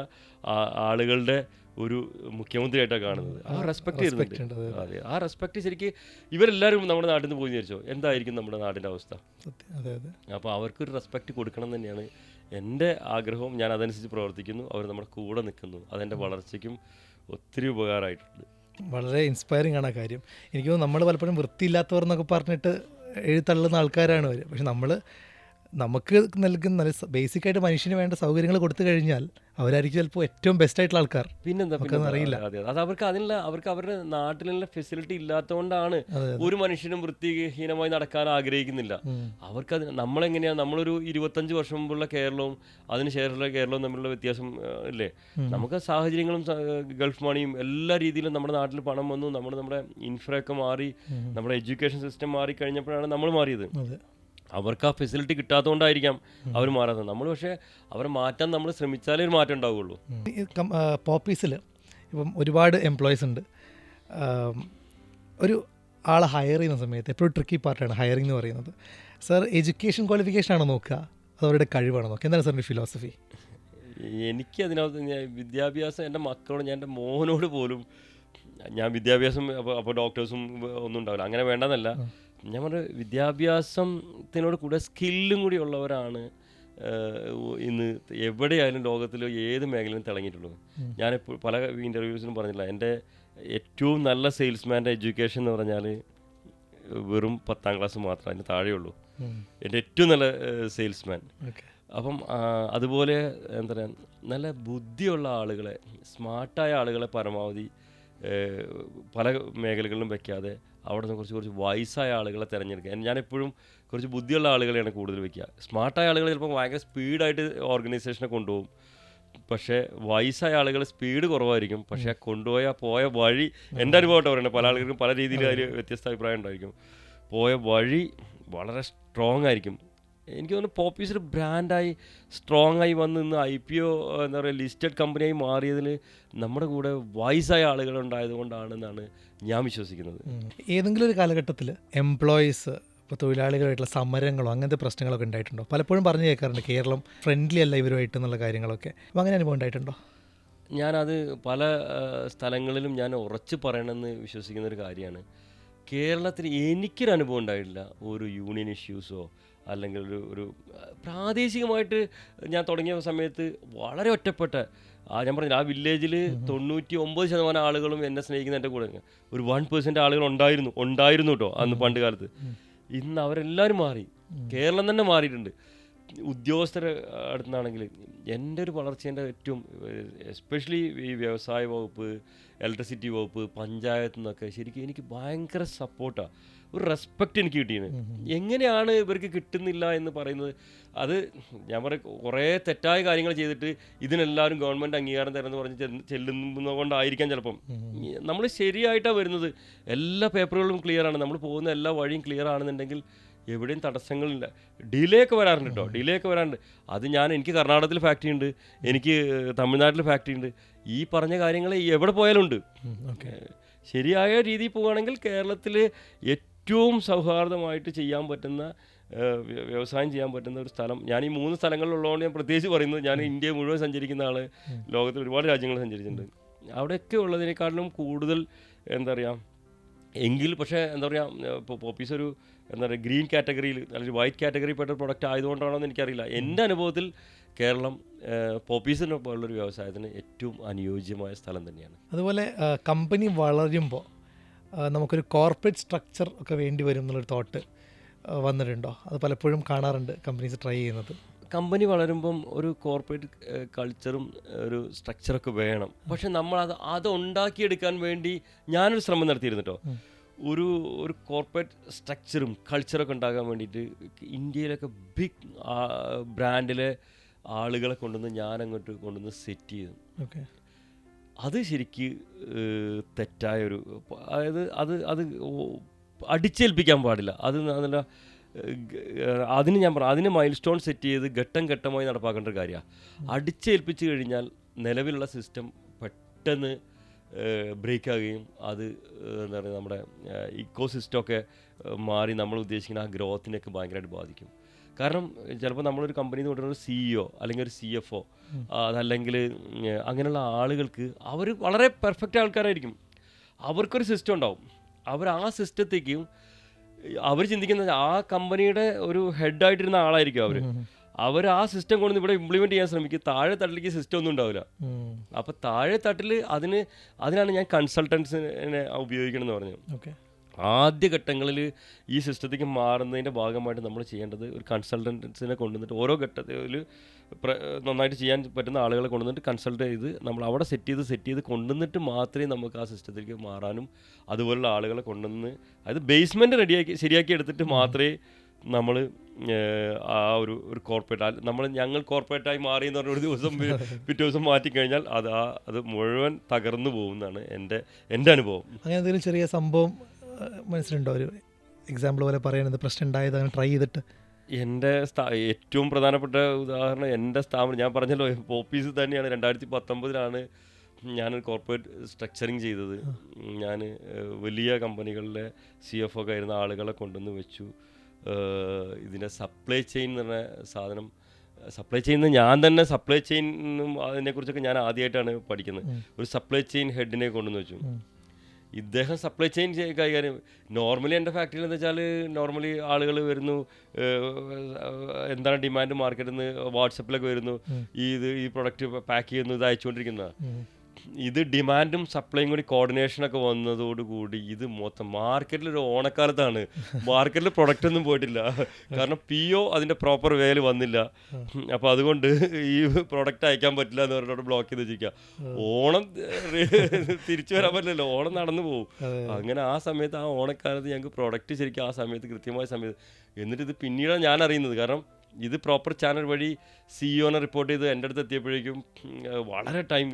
ആളുകളുടെ ഒരു മുഖ്യമന്ത്രിയായിട്ടാണ് കാണുന്നത്. ആ റെസ്പെക്ട് ചെയ്യുന്നുണ്ട്. അതെ, ആ റെസ്പെക്ട് ശരിക്കും ഇവരെല്ലാവരും നമ്മുടെ നാട്ടിൽ നിന്ന് പോയി വിചാരിച്ചോ എന്തായിരിക്കും നമ്മുടെ നാടിൻ്റെ അവസ്ഥ? അപ്പോൾ അവർക്കൊരു റെസ്പെക്റ്റ് കൊടുക്കണം തന്നെയാണ് എൻ്റെ ആഗ്രഹവും. ഞാൻ അതനുസരിച്ച് പ്രവർത്തിക്കുന്നു. അവർ നമ്മുടെ കൂടെ നിൽക്കുന്നു. അതെൻ്റെ വളർച്ചയ്ക്കും ഒത്തിരി ഉപകാരമായിട്ടുണ്ട്. വളരെ ഇൻസ്പയറിംഗ് ആണ് ആ കാര്യം. എനിക്ക് തോന്നുന്നു നമ്മൾ പലപ്പോഴും വൃത്തിയില്ലാത്തവർ എന്നൊക്കെ പറഞ്ഞിട്ട് എഴുതള്ളുന്ന ആൾക്കാരാണ് അവർ. പക്ഷെ നമുക്ക് നൽകുന്ന നല്ല ബേസിക്കായിട്ട് മനുഷ്യന് വേണ്ട സൗകര്യങ്ങൾ കൊടുത്തു കഴിഞ്ഞാൽ അവരായിരിക്കും ചിലപ്പോൾ ഏറ്റവും ബെസ്റ്റ് ആയിട്ടുള്ള ആൾക്കാർ. പിന്നെന്താ അറിയില്ല, അത് അവർക്ക് അവരുടെ നാട്ടിലുള്ള ഫെസിലിറ്റി ഇല്ലാത്തതുകൊണ്ടാണ് ഒരു മനുഷ്യനും വൃത്തിഹീനമായി നടക്കാൻ ആഗ്രഹിക്കുന്നില്ല. അവർക്കത് നമ്മളെങ്ങനെയാണ്, നമ്മളൊരു 25 വർഷം മുമ്പുള്ള കേരളവും അതിനുശേഷമുള്ള കേരളവും തമ്മിലുള്ള വ്യത്യാസം ഇല്ലേ? നമുക്ക് സാഹചര്യങ്ങളും ഗൾഫ് മണിയും എല്ലാ രീതിയിലും നമ്മുടെ നാട്ടിൽ പണം വന്നു, നമ്മുടെ ഇൻഫ്രയൊക്കെ മാറി, നമ്മുടെ എഡ്യൂക്കേഷൻ സിസ്റ്റം മാറി കഴിഞ്ഞപ്പോഴാണ് നമ്മൾ മാറിയത്. അവർക്ക് ആ ഫെസിലിറ്റി കിട്ടാത്തതുകൊണ്ടായിരിക്കാം അവർ മാറാത്തത്. നമ്മൾ പക്ഷേ അവരെ മാറ്റാൻ നമ്മൾ ശ്രമിച്ചാലേ ഒരു മാറ്റം ഉണ്ടാവുകയുള്ളൂ. പോപ്പീസിൽ ഇപ്പം ഒരുപാട് എംപ്ലോയീസ് ഉണ്ട്. ഒരു ആളെ ഹയർ ചെയ്യുന്ന സമയത്ത് എപ്പോഴും ട്രിക്കി പാർട്ടാണ് ഹയറിംഗ് എന്ന് പറയുന്നത്. സാർ എഡ്യൂക്കേഷൻ ക്വാളിഫിക്കേഷൻ ആണോ നോക്കുക, അത് അവരുടെ കഴിവാണോ നോക്കുക? എന്താണ് സാറിൻ്റെ ഫിലോസഫി? എനിക്ക് അതിനകത്ത് വിദ്യാഭ്യാസം എൻ്റെ മക്കളോട്, ഞാൻ എൻ്റെ മോഹനോട് പോലും ഞാൻ വിദ്യാഭ്യാസം അപ്പോൾ ഡോക്ടേഴ്സും ഒന്നും ഉണ്ടാവില്ല, അങ്ങനെ വേണ്ടെന്നല്ല. ഞാൻ പറഞ്ഞ വിദ്യാഭ്യാസത്തിനോട് കൂടെ സ്കില്ലും കൂടി ഉള്ളവരാണ് ഇന്ന് എവിടെയായാലും ലോകത്തിൽ ഏത് മേഖലയിലും തിളങ്ങിയിട്ടുള്ളത്. ഞാനിപ്പോൾ പല ഇൻ്റർവ്യൂസിലും പറഞ്ഞില്ല, എൻ്റെ ഏറ്റവും നല്ല സെയിൽസ്മാൻ്റെ എഡ്യൂക്കേഷൻ എന്ന് പറഞ്ഞാൽ വെറും 10ാം ക്ലാസ് മാത്രമേ, അതിന് താഴെയുള്ളൂ എൻ്റെ ഏറ്റവും നല്ല സെയിൽസ്മാൻ. അപ്പം അതുപോലെ എന്താ പറയുക, നല്ല ബുദ്ധിയുള്ള ആളുകളെ, സ്മാർട്ടായ ആളുകളെ പരമാവധി പല മേഖലകളിലും വയ്ക്കാതെ അവിടെ നിന്ന് കുറച്ച് വയസ്സായ ആളുകളെ തിരഞ്ഞെടുക്കുക. ഞാനെപ്പോഴും കുറച്ച് ബുദ്ധിയുള്ള ആളുകളെയാണ് കൂടുതൽ വയ്ക്കുക. സ്മാർട്ടായ ആളുകൾ ചിലപ്പോൾ ഭയങ്കര സ്പീഡായിട്ട് ഓർഗനൈസേഷനെ കൊണ്ടുപോകും, പക്ഷേ വയസ്സായ ആളുകൾ സ്പീഡ് കുറവായിരിക്കും, പക്ഷേ പോയ വഴി, എൻ്റെ അനുഭവമായിട്ട് പറയുന്നത്, പല ആളുകൾക്കും പല രീതിയിൽ അതിൽ വ്യത്യസ്ത അഭിപ്രായം ഉണ്ടായിരിക്കും. പോയ വഴി വളരെ സ്ട്രോങ് ആയിരിക്കും. എനിക്ക് തോന്നുന്നു പോപ്പീസ് ഒരു ബ്രാൻഡായി സ്ട്രോങ് ആയി വന്ന് ഇന്ന് IPO എന്താ പറയുക ലിസ്റ്റഡ് കമ്പനിയായി മാറിയതിൽ നമ്മുടെ കൂടെ വയസ്സായ ആളുകൾ ഉണ്ടായതുകൊണ്ടാണെന്നാണ് ഞാൻ വിശ്വസിക്കുന്നത്. ഏതെങ്കിലും ഒരു കാലഘട്ടത്തിൽ എംപ്ലോയീസ്, ഇപ്പോൾ തൊഴിലാളികളായിട്ടുള്ള സമരങ്ങളോ അങ്ങനത്തെ പ്രശ്നങ്ങളൊക്കെ ഉണ്ടായിട്ടുണ്ടോ? പലപ്പോഴും പറഞ്ഞു കേൾക്കാറുണ്ട് കേരളം ഫ്രണ്ട്ലി അല്ല ഇവരുമായിട്ട് എന്നുള്ള കാര്യങ്ങളൊക്കെ. അപ്പോൾ അങ്ങനെ അനുഭവം ഉണ്ടായിട്ടുണ്ടോ? ഞാനത് പല സ്ഥലങ്ങളിലും ഞാൻ ഉറച്ച് പറയണമെന്ന് വിശ്വസിക്കുന്ന ഒരു കാര്യമാണ്. കേരളത്തിൽ എനിക്കൊരു അനുഭവം ഉണ്ടായിട്ടില്ല ഒരു യൂണിയൻ ഇഷ്യൂസോ അല്ലെങ്കിൽ ഒരു പ്രാദേശികമായിട്ട്. ഞാൻ തുടങ്ങിയ സമയത്ത് വളരെ ഒറ്റപ്പെട്ട ഞാൻ പറഞ്ഞില്ല, ആ വില്ലേജിൽ 99% ആളുകളും എന്നെ സ്നേഹിക്കുന്ന എൻ്റെ കൂടെ, ഒരു 1% ആളുകൾ ഉണ്ടായിരുന്നു കേട്ടോ അന്ന് പണ്ട് കാലത്ത്. ഇന്ന് അവരെല്ലാവരും മാറി, കേരളം തന്നെ മാറിയിട്ടുണ്ട്. ഉദ്യോഗസ്ഥരെ അടുത്തുനിന്നാണെങ്കിൽ എൻ്റെ ഒരു വളർച്ചേൻ്റെ ഏറ്റവും എസ്പെഷ്യലി ഈ വ്യവസായ വകുപ്പ്, ഇലക്ട്രിസിറ്റി വകുപ്പ്, പഞ്ചായത്ത് നിന്നൊക്കെ ശരിക്കും എനിക്ക് ഭയങ്കര സപ്പോർട്ടാണ്, ഒരു റെസ്പെക്റ്റ് എനിക്ക് കിട്ടിയത്. എങ്ങനെയാണ് ഇവർക്ക് കിട്ടുന്നില്ല എന്ന് പറയുന്നത്? അത് ഞാൻ പറയും, കുറേ തെറ്റായ കാര്യങ്ങൾ ചെയ്തിട്ട് ഇതിനെല്ലാവരും ഗവൺമെൻറ് അംഗീകാരം തരുമെന്ന് പറഞ്ഞ് ചെല്ലുന്നത് കൊണ്ടായിരിക്കാം ചിലപ്പം. നമ്മൾ ശരിയായിട്ടാണ് വരുന്നത്, എല്ലാ പേപ്പറുകളും ക്ലിയറാണ്, നമ്മൾ പോകുന്ന എല്ലാ വഴിയും ക്ലിയർ ആണെന്നുണ്ടെങ്കിൽ എവിടെയും തടസ്സങ്ങളില്ല. ഡിലേ ഒക്കെ വരാറുണ്ട് കേട്ടോ, ഡിലേ ഒക്കെ വരാറുണ്ട്. അത് എനിക്ക് കർണാടകത്തിൽ ഫാക്ടറി ഉണ്ട്, എനിക്ക് തമിഴ്നാട്ടിൽ ഫാക്ടറി ഉണ്ട്. ഈ പറഞ്ഞ കാര്യങ്ങൾ എവിടെ പോയാലും ഉണ്ട്. ശരിയായ രീതിയിൽ പോവുകയാണെങ്കിൽ കേരളത്തിൽ ഏറ്റവും സൗഹാർദ്ദമായിട്ട് ചെയ്യാൻ പറ്റുന്ന വ്യവസായം ചെയ്യാൻ പറ്റുന്ന ഒരു സ്ഥലം. ഞാൻ ഈ 3 സ്ഥലങ്ങളിലുള്ളതുകൊണ്ട് ഞാൻ പ്രത്യേകിച്ച് പറയുന്നത്, ഞാൻ ഇന്ത്യ മുഴുവൻ സഞ്ചരിക്കുന്ന ആൾ, ലോകത്തിൽ ഒരുപാട് രാജ്യങ്ങൾ സഞ്ചരിച്ചിട്ടുണ്ട്. അവിടെയൊക്കെ ഉള്ളതിനേക്കാളും കൂടുതൽ എന്താ പറയുക എങ്കിൽ, പക്ഷേ എന്താ പറയുക, ഇപ്പോൾ പോപ്പീസ് ഒരു എന്താ പറയുക ഗ്രീൻ കാറ്റഗറിയിൽ അല്ലെങ്കിൽ വൈറ്റ് കാറ്റഗറി പെട്ട പ്രൊഡക്റ്റ് ആയതുകൊണ്ടാണോ എന്ന് എനിക്കറിയില്ല. എൻ്റെ അനുഭവത്തിൽ കേരളം പോപ്പീസിനെ പോലുള്ളൊരു വ്യവസായത്തിന് ഏറ്റവും അനുയോജ്യമായ സ്ഥലം തന്നെയാണ്. അതുപോലെ കമ്പനി വളരുമ്പോൾ നമുക്കൊരു കോർപ്പറേറ്റ് സ്ട്രക്ചർ ഒക്കെ വേണ്ടി വരും എന്നുള്ളൊരു തോട്ട് വന്നിട്ടുണ്ടോ? അത് പലപ്പോഴും കാണാറുണ്ട് കമ്പനീസ് ട്രൈ ചെയ്യുന്നത്. കമ്പനി വളരുമ്പം ഒരു കോർപ്പറേറ്റ് കൾച്ചറും ഒരു സ്ട്രക്ചറൊക്കെ വേണം. പക്ഷെ നമ്മൾ അത് ഉണ്ടാക്കിയെടുക്കാൻ വേണ്ടി ഞാനൊരു ശ്രമം നടത്തിയിരുന്നു കേട്ടോ. ഒരു കോർപ്പറേറ്റ് സ്ട്രക്ചറും കൾച്ചറൊക്കെ ഉണ്ടാകാൻ വേണ്ടിയിട്ട് ഇന്ത്യയിലൊക്കെ ബിഗ് ബ്രാൻഡിലെ ആളുകളെ കൊണ്ടുവന്ന് ഞാൻ അങ്ങോട്ട് കൊണ്ടുവന്ന് സെറ്റ് ചെയ്തു. ഓക്കെ, അത് ശരിക്ക് തെറ്റായൊരു, അതായത് അത് അടിച്ചേൽപ്പിക്കാൻ പാടില്ല. അത് നല്ല അതിന് ഞാൻ പറഞ്ഞു, അതിന് മൈൽ സ്റ്റോൺ സെറ്റ് ചെയ്ത് ഘട്ടം ഘട്ടമായി നടപ്പാക്കേണ്ട ഒരു കാര്യമാണ്. അടിച്ചേൽപ്പിച്ച് കഴിഞ്ഞാൽ നിലവിലുള്ള സിസ്റ്റം പെട്ടെന്ന് ബ്രേക്ക് ആകുകയും അത് എന്താ പറയുക നമ്മുടെ ഇക്കോ സിസ്റ്റമൊക്കെ മാറി നമ്മൾ ഉദ്ദേശിക്കുന്ന ആ ഗ്രോത്തിനെയൊക്കെ ഭയങ്കരമായിട്ട് ബാധിക്കും. കാരണം ചിലപ്പോൾ നമ്മളൊരു കമ്പനിയിൽ നിന്ന് കൊണ്ടുവരുന്ന ഒരു CEO അല്ലെങ്കിൽ ഒരു CFO അതല്ലെങ്കിൽ അങ്ങനെയുള്ള ആളുകൾക്ക് അവർ വളരെ പെർഫെക്റ്റ് ആൾക്കാരായിരിക്കും. അവർക്കൊരു സിസ്റ്റം ഉണ്ടാവും. അവർ ആ സിസ്റ്റത്തേക്കും അവർ ചിന്തിക്കുന്നത് ആ കമ്പനിയുടെ ഒരു ഹെഡായിട്ടിരുന്ന ആളായിരിക്കും അവർ ആ സിസ്റ്റം കൊണ്ടുവന്ന് ഇവിടെ ഇംപ്ലിമെൻറ്റ് ചെയ്യാൻ ശ്രമിക്കും. താഴെ തട്ടിലേക്ക് സിസ്റ്റം ഒന്നും ഉണ്ടാവില്ല. അപ്പോൾ താഴെ തട്ടിൽ അതിനാണ് ഞാൻ കൺസൾട്ടൻസിനെ ഉപയോഗിക്കണമെന്ന് പറഞ്ഞത്. ഓക്കെ, ആദ്യഘട്ടങ്ങളിൽ ഈ സിസ്റ്റത്തേക്ക് മാറുന്നതിൻ്റെ ഭാഗമായിട്ട് നമ്മൾ ചെയ്യേണ്ടത് ഒരു കൺസൾട്ടൻസിനെ കൊണ്ടുവന്നിട്ട് ഓരോ ഘട്ടത്തിൽ നന്നായിട്ട് ചെയ്യാൻ പറ്റുന്ന ആളുകളെ കൊണ്ടുവന്നിട്ട് കൺസൾട്ട് ചെയ്ത് നമ്മൾ അവിടെ സെറ്റ് ചെയ്ത് കൊണ്ടുവന്നിട്ട് മാത്രമേ നമുക്ക് ആ സിസ്റ്റത്തിലേക്ക് മാറാനും, അതുപോലുള്ള ആളുകളെ കൊണ്ടുവന്ന് അതായത് ബേസ്മെൻറ്റ് ശരിയാക്കി എടുത്തിട്ട് മാത്രമേ നമ്മൾ ആ ഒരു കോർപ്പറേറ്റ് ഞങ്ങൾ കോർപ്പറേറ്റായി മാറി എന്ന് പറഞ്ഞ ഒരു ദിവസം പിറ്റേ ദിവസം മാറ്റിക്കഴിഞ്ഞാൽ അത് മുഴുവൻ തകർന്നു പോകുന്നതാണ് എൻ്റെ അനുഭവം. അങ്ങനെ എന്തെങ്കിലും ചെറിയ സംഭവം മനസ്സിലുണ്ടോ? ഒരു എക്സാമ്പിൾ പോലെ പറയുന്നത് പ്രശ്നം ഉണ്ടായത് അങ്ങനെ ട്രൈ ചെയ്തിട്ട്? എൻ്റെ ഏറ്റവും പ്രധാനപ്പെട്ട ഉദാഹരണം എൻ്റെ സ്ഥാപനം ഞാൻ പറഞ്ഞല്ലോ, പോപ്പീസ് തന്നെയാണ്. 2019 ഞാനൊരു കോർപ്പറേറ്റ് സ്ട്രക്ചറിങ് ചെയ്തത്. ഞാൻ വലിയ കമ്പനികളിലെ CFO ഒക്കെ ആയിരുന്ന ആളുകളെ കൊണ്ടുവന്ന് വെച്ചു. ഇതിൻ്റെ സപ്ലൈ ചെയിൻ എന്ന് പറഞ്ഞ സാധനം, സപ്ലൈ ചെയിൻ ഞാൻ തന്നെ സപ്ലൈ ചെയിനും അതിനെക്കുറിച്ചൊക്കെ ഞാൻ ആദ്യമായിട്ടാണ് പഠിക്കുന്നത്. ഒരു സപ്ലൈ ചെയിൻ ഹെഡിനെ കൊണ്ടുവന്ന് വെച്ചു. ഇദ്ദേഹം സപ്ലൈ ചെയിൻ കൈകാര്യം, നോർമലി എൻ്റെ ഫാക്ടറിയിൽ എന്ന് വെച്ചാൽ നോർമലി ആളുകൾ വരുന്നു, എന്താണ് ഡിമാൻഡ് മാർക്കറ്റിൽ നിന്ന് വാട്സപ്പിലൊക്കെ വരുന്നു, ഈ പ്രൊഡക്റ്റ് പാക്ക് ചെയ്യുന്നു, ഇത് അയച്ചുകൊണ്ടിരിക്കുന്നതാണ്. ഇത് ഡിമാൻഡും സപ്ലൈയും കൂടി കോർഡിനേഷനൊക്കെ വന്നതോടുകൂടി ഇത് മൊത്തം മാർക്കറ്റിലൊരു ഓണക്കാലത്താണ്. മാർക്കറ്റിൽ പ്രൊഡക്റ്റ് ഒന്നും പോയിട്ടില്ല. കാരണം PO അതിൻ്റെ പ്രോപ്പർ വേയിൽ വന്നില്ല. അപ്പോൾ അതുകൊണ്ട് ഈ പ്രൊഡക്റ്റ് അയക്കാൻ പറ്റില്ല എന്ന് പറഞ്ഞിട്ട് ബ്ലോക്ക് ചെയ്ത് വെച്ചിരിക്കുക. ഓണം തിരിച്ചു വരാൻ പറ്റില്ലല്ലോ, ഓണം നടന്നു പോകും. അങ്ങനെ ആ സമയത്ത്, ആ ഓണക്കാലത്ത് ഞങ്ങൾക്ക് പ്രൊഡക്റ്റ് ശരിക്കും ആ സമയത്ത് കൃത്യമായ സമയത്ത്, എന്നിട്ട് ഇത് പിന്നീടാണ് ഞാൻ അറിയുന്നത്. കാരണം ഇത് പ്രോപ്പർ ചാനൽ വഴി CEO റിപ്പോർട്ട് ചെയ്ത് എൻ്റെ അടുത്ത് എത്തിയപ്പോഴേക്കും വളരെ ടൈം,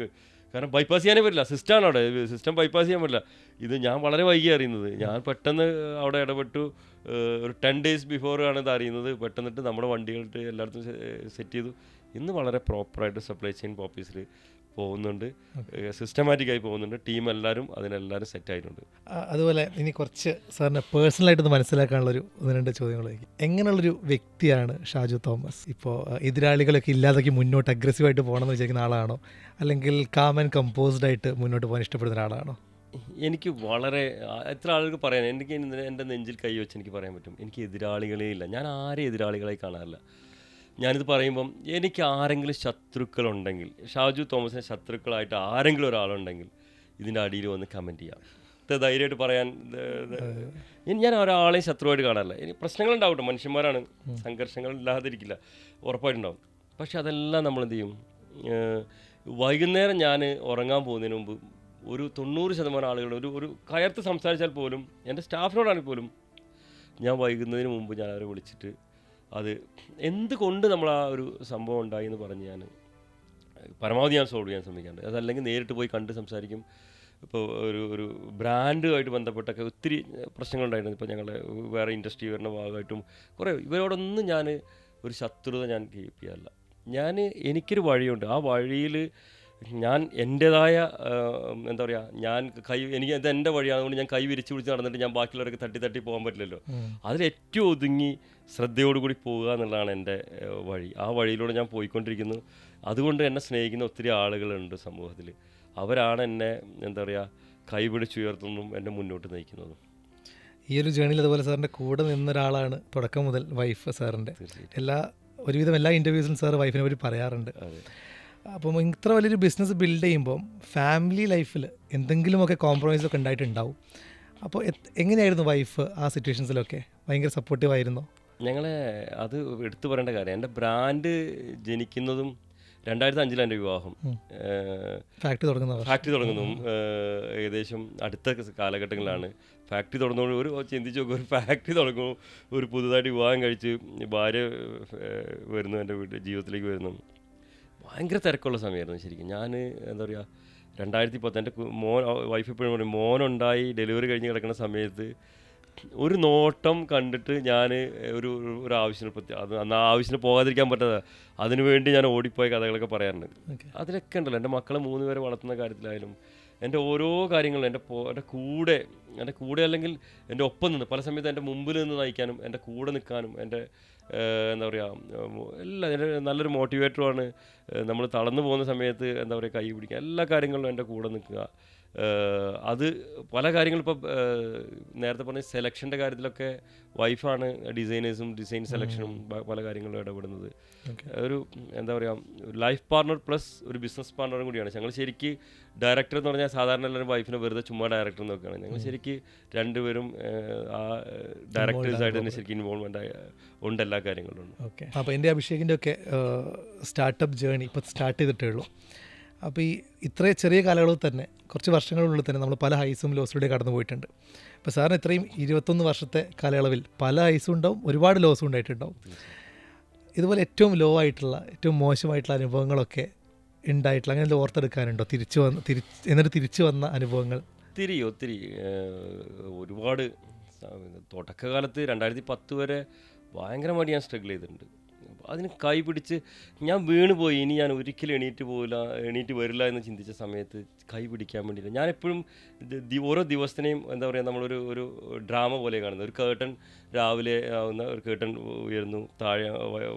കാരണം ബൈപ്പാസ് ചെയ്യാനേ പറ്റില്ല. സിസ്റ്റമാണ് അവിടെ, സിസ്റ്റം ബൈപ്പാസ് ചെയ്യാൻ പറ്റില്ല. ഇത് ഞാൻ വളരെ വൈകി അറിയുന്നത്. ഞാൻ പെട്ടെന്ന് അവിടെ ഇടപെട്ടു. ഒരു 10 days ബിഫോറാണ് ഇത് അറിയുന്നത്. പെട്ടെന്നിട്ട് നമ്മുടെ വണ്ടികളിട്ട് എല്ലായിടത്തും സെറ്റ് ചെയ്തു. ഇന്ന് വളരെ പ്രോപ്പറായിട്ട് സപ്ലൈ ചെയിൻ ഓഫീസിൽ പോകുന്നുണ്ട്, സിസ്റ്റമാറ്റിക്കായി പോകുന്നുണ്ട്. ടീം എല്ലാവരും അതിനെല്ലാവരും സെറ്റായിട്ടുണ്ട്. അതുപോലെ ഇനി കുറച്ച് സാറിന് പേഴ്സണലായിട്ടൊന്ന് മനസ്സിലാക്കാനുള്ളൊരു 1-2 ചോദ്യങ്ങളായിരിക്കും. എങ്ങനെയുള്ളൊരു വ്യക്തിയാണ് ഷാജു തോമസ്? ഇപ്പോൾ എതിരാളികളൊക്കെ ഇല്ലാതാക്കി മുന്നോട്ട് അഗ്രസീവായിട്ട് പോകണമെന്ന് വിചാരിക്കുന്ന ആളാണോ, അല്ലെങ്കിൽ കാം ആൻഡ് കമ്പോസ്ഡ് ആയിട്ട് മുന്നോട്ട് പോകാൻ ഇഷ്ടപ്പെടുന്ന ഒരാളാണോ? എനിക്ക് വളരെ, എത്ര ആളുകൾക്ക് പറയാൻ, എനിക്ക് എൻ്റെ നെഞ്ചിൽ കൈ വെച്ച് എനിക്ക് പറയാൻ പറ്റും, എനിക്ക് എതിരാളികളേ ഇല്ല. ഞാൻ ആരെയും എതിരാളികളായി കാണാറില്ല. ഞാനിത് പറയുമ്പം എനിക്ക് ആരെങ്കിലും ശത്രുക്കളുണ്ടെങ്കിൽ, ഷാജു തോമസിന് ശത്രുക്കളായിട്ട് ആരെങ്കിലും ഒരാളുണ്ടെങ്കിൽ ഇതിൻ്റെ അടിയിൽ വന്ന് കമൻറ്റ് ചെയ്യാം. ധൈര്യമായിട്ട് പറയാൻ, ഞാൻ ഒരാളെയും ശത്രുവായിട്ട് കാണാറില്ല. ഇനി പ്രശ്നങ്ങളുണ്ടാവട്ടെ, മനുഷ്യന്മാരാണ്, സംഘർഷങ്ങൾ ഇല്ലാതിരിക്കില്ല, ഉറപ്പായിട്ടുണ്ടാവും. പക്ഷെ അതെല്ലാം നമ്മൾ എന്ത് ചെയ്യും, വൈകുന്നേരം ഞാൻ ഉറങ്ങാൻ പോകുന്നതിന് മുമ്പ് ഒരു 90% ആളുകളോട് ഒരു കയർത്ത് സംസാരിച്ചാൽ പോലും, എൻ്റെ സ്റ്റാഫിനോടാണെങ്കിൽ പോലും ഞാൻ വൈകുന്നതിന് മുമ്പ് ഞാൻ അവരെ വിളിച്ചിട്ട് അത് എന്തുകൊണ്ട് നമ്മൾ ആ ഒരു സംഭവം ഉണ്ടായി എന്ന് പറഞ്ഞ് ഞാൻ പരമാവധി ഞാൻ സോൾവ് ചെയ്യാൻ ശ്രമിക്കാറുണ്ട്. അതല്ലെങ്കിൽ നേരിട്ട് പോയി കണ്ട് സംസാരിക്കും. ഇപ്പോൾ ഒരു ബ്രാൻഡുമായിട്ട് ബന്ധപ്പെട്ടൊക്കെ ഒത്തിരി പ്രശ്നങ്ങളുണ്ടായിരുന്നു. ഇപ്പോൾ ഞങ്ങളുടെ വേറെ ഇൻഡസ്ട്രി വരുന്ന ഭാഗമായിട്ടും കുറേ, ഇവരോടൊന്നും ഞാൻ ഒരു ശത്രുത ഞാൻ കീപ്പ് ചെയ്യാറില്ല. എനിക്കൊരു വഴിയുണ്ട്. ആ വഴിയിൽ ഞാൻ എൻ്റേതായ എന്താ പറയുക, ഞാൻ എനിക്ക് ഇത് എൻ്റെ വഴിയാണ്, അതുകൊണ്ട് ഞാൻ കൈ വിരിച്ച് പിടിച്ച് നടന്നിട്ട് ഞാൻ ബാക്കിയുള്ളവരൊക്കെ തട്ടി തട്ടി പോകാൻ പറ്റില്ലല്ലോ. അതിലേറ്റവും ഒതുങ്ങി ശ്രദ്ധയോടുകൂടി പോകുക എന്നുള്ളതാണ് എൻ്റെ വഴി. ആ വഴിയിലൂടെ ഞാൻ പോയിക്കൊണ്ടിരിക്കുന്നു. അതുകൊണ്ട് എന്നെ സ്നേഹിക്കുന്ന ഒത്തിരി ആളുകളുണ്ട് സമൂഹത്തിൽ. അവരാണ് എന്നെ എന്താ പറയുക കൈപിടിച്ചുയർത്തുന്നതും എന്നെ മുന്നോട്ട് നയിക്കുന്നതും. ഈ ഒരു ജേണിയിൽ അതുപോലെ സാറിൻ്റെ കൂടെ നിന്ന ഒരാളാണ് തുടക്കം മുതൽ വൈഫ് സാറിൻ്റെ. ഒരുവിധം എല്ലാ ഇൻ്റർവ്യൂസിലും സാർ വൈഫിനെ പറ്റി പറയാറുണ്ട്. അപ്പം ഇത്ര വലിയൊരു ബിസിനസ് ബിൽഡ് ചെയ്യുമ്പം ഫാമിലി ലൈഫിൽ എന്തെങ്കിലുമൊക്കെ കോംപ്രമൈസൊക്കെ ഉണ്ടായിട്ടുണ്ടാവും. അപ്പോൾ എങ്ങനെയായിരുന്നു വൈഫ് ആ സിറ്റുവേഷൻസിലൊക്കെ? ഭയങ്കര സപ്പോർട്ടീവ് ആയിരുന്നോ? ഞങ്ങളെ അത് എടുത്തു പറയേണ്ട കാര്യം, എൻ്റെ ബ്രാൻഡ് ജനിക്കുന്നതും 2005 എൻ്റെ വിവാഹം. ഫാക്ടറി തുടങ്ങുന്നതും ഏകദേശം അടുത്ത കാലഘട്ടങ്ങളിലാണ്. ഫാക്ടറി തുടങ്ങുമ്പോൾ ഒരു ചിന്തിച്ച് നോക്കും, ഒരു ഫാക്ടറി തുടങ്ങുമ്പോൾ ഒരു പുതുതായിട്ട് വിവാഹം കഴിച്ച് ഭാര്യ വരുന്നു, എൻ്റെ ജീവിതത്തിലേക്ക് വരുന്നു. ഭയങ്കര തിരക്കുള്ള സമയമായിരുന്നു ശരിക്കും. ഞാൻ എന്താ പറയുക 2010 എൻ്റെ വൈഫ് എപ്പോഴും പറയും, മോനുണ്ടായി ഡെലിവറി കഴിഞ്ഞ് കിടക്കുന്ന സമയത്ത് ഒരു നോട്ടം കണ്ടിട്ട് ഞാൻ ഒരു ആവശ്യത്തിന് അന്ന് ആവശ്യത്തിന് പോകാതിരിക്കാൻ പറ്റാതെ അതിനുവേണ്ടി ഞാൻ ഓടിപ്പോയ കഥകളൊക്കെ പറയാറുണ്ട്. അതിലൊക്കെ ഉണ്ടല്ലോ എൻ്റെ മക്കളെ 3 പേരെ വളർത്തുന്ന കാര്യത്തിലായാലും എൻ്റെ ഓരോ കാര്യങ്ങളും എൻ്റെ കൂടെ അല്ലെങ്കിൽ എൻ്റെ ഒപ്പം നിന്ന് പല സമയത്ത് എൻ്റെ മുമ്പിൽ നിന്ന് നയിക്കാനും എൻ്റെ കൂടെ നിൽക്കാനും എൻ്റെ എന്താ പറയുക എല്ലാം എൻ്റെ നല്ലൊരു മോട്ടിവേറ്ററുമാണ്. നമ്മൾ തളർന്നു പോകുന്ന സമയത്ത് എന്താ പറയുക കൈ പിടിക്കുക, എല്ലാ കാര്യങ്ങളിലും എൻ്റെ കൂടെ നിൽക്കുക. അത് പല കാര്യങ്ങളും ഇപ്പോൾ നേരത്തെ പറഞ്ഞ സെലക്ഷൻ്റെ കാര്യത്തിലൊക്കെ വൈഫാണ് ഡിസൈൻ സെലക്ഷനും പല കാര്യങ്ങളിലും ഇടപെടുന്നത്. ഒരു എന്താ പറയുക ലൈഫ് പാർട്ണർ പ്ലസ് ഒരു ബിസിനസ് പാർട്ണറും കൂടിയാണ്. ഞങ്ങൾ ശരിക്ക് ഡയറക്ടർ എന്ന് പറഞ്ഞാൽ സാധാരണ എല്ലാവരും വൈഫിനെ വെറുതെ ചുമ്മാ ഡയറക്ടർ നോക്കുകയാണ്. ഞങ്ങൾ ശരിക്ക് രണ്ടുപേരും ആ ഡയറക്ടേഴ്സായിട്ട് തന്നെ ശരിക്കും ഇൻവോൾവ്മെൻ്റ് ഉണ്ട് എല്ലാ കാര്യങ്ങളിലും. ഓക്കെ, അപ്പോൾ എൻ്റെ അഭിഷേകിൻ്റെ ഒക്കെ സ്റ്റാർട്ടപ്പ് ജേണി ഇപ്പോൾ സ്റ്റാർട്ട് ചെയ്തിട്ടേ ഉള്ളൂ. അപ്പോൾ ഈ ഇത്രയും ചെറിയ കാലയളവിൽ തന്നെ കുറച്ച് വർഷങ്ങളുള്ളിൽ തന്നെ നമ്മൾ പല ഹൈസും ലോസിലൂടെ കടന്നു പോയിട്ടുണ്ട്. അപ്പോൾ സാറിന് ഇത്രയും 21 വർഷത്തെ കാലയളവിൽ പല ഹൈസും ഉണ്ടാവും, ഒരുപാട് ലോസും ഉണ്ടായിട്ടുണ്ടാവും. ഇതുപോലെ ഏറ്റവും ലോ ആയിട്ടുള്ള ഏറ്റവും മോശമായിട്ടുള്ള അനുഭവങ്ങളൊക്കെ ഉണ്ടായിട്ടുള്ള അങ്ങനെ ഓർത്തെടുക്കാനുണ്ടോ? എന്നിട്ട് തിരിച്ചു വന്ന അനുഭവങ്ങൾ ഒത്തിരി ഒരുപാട്. തുടക്കകാലത്ത് 2010 വരെ ഭയങ്കരമായിട്ട് ഞാൻ സ്ട്രഗിൾ ചെയ്തിട്ടുണ്ട്. അതിന് കൈ പിടിച്ച് ഞാൻ വീണ് പോയി, ഇനി ഞാൻ ഒരിക്കലും എണീറ്റ് വരില്ല എന്ന് ചിന്തിച്ച സമയത്ത് കൈ പിടിക്കാൻ വേണ്ടിയിട്ട് ഞാൻ എപ്പോഴും ഓരോ ദിവസത്തിനെയും എന്താ പറയുക നമ്മളൊരു ഡ്രാമ പോലെ കാണുന്നത്. ഒരു കേട്ടൺ രാവിലെ ആവുന്ന ഒരു കേട്ടൺ ഉയർന്നു, താഴെ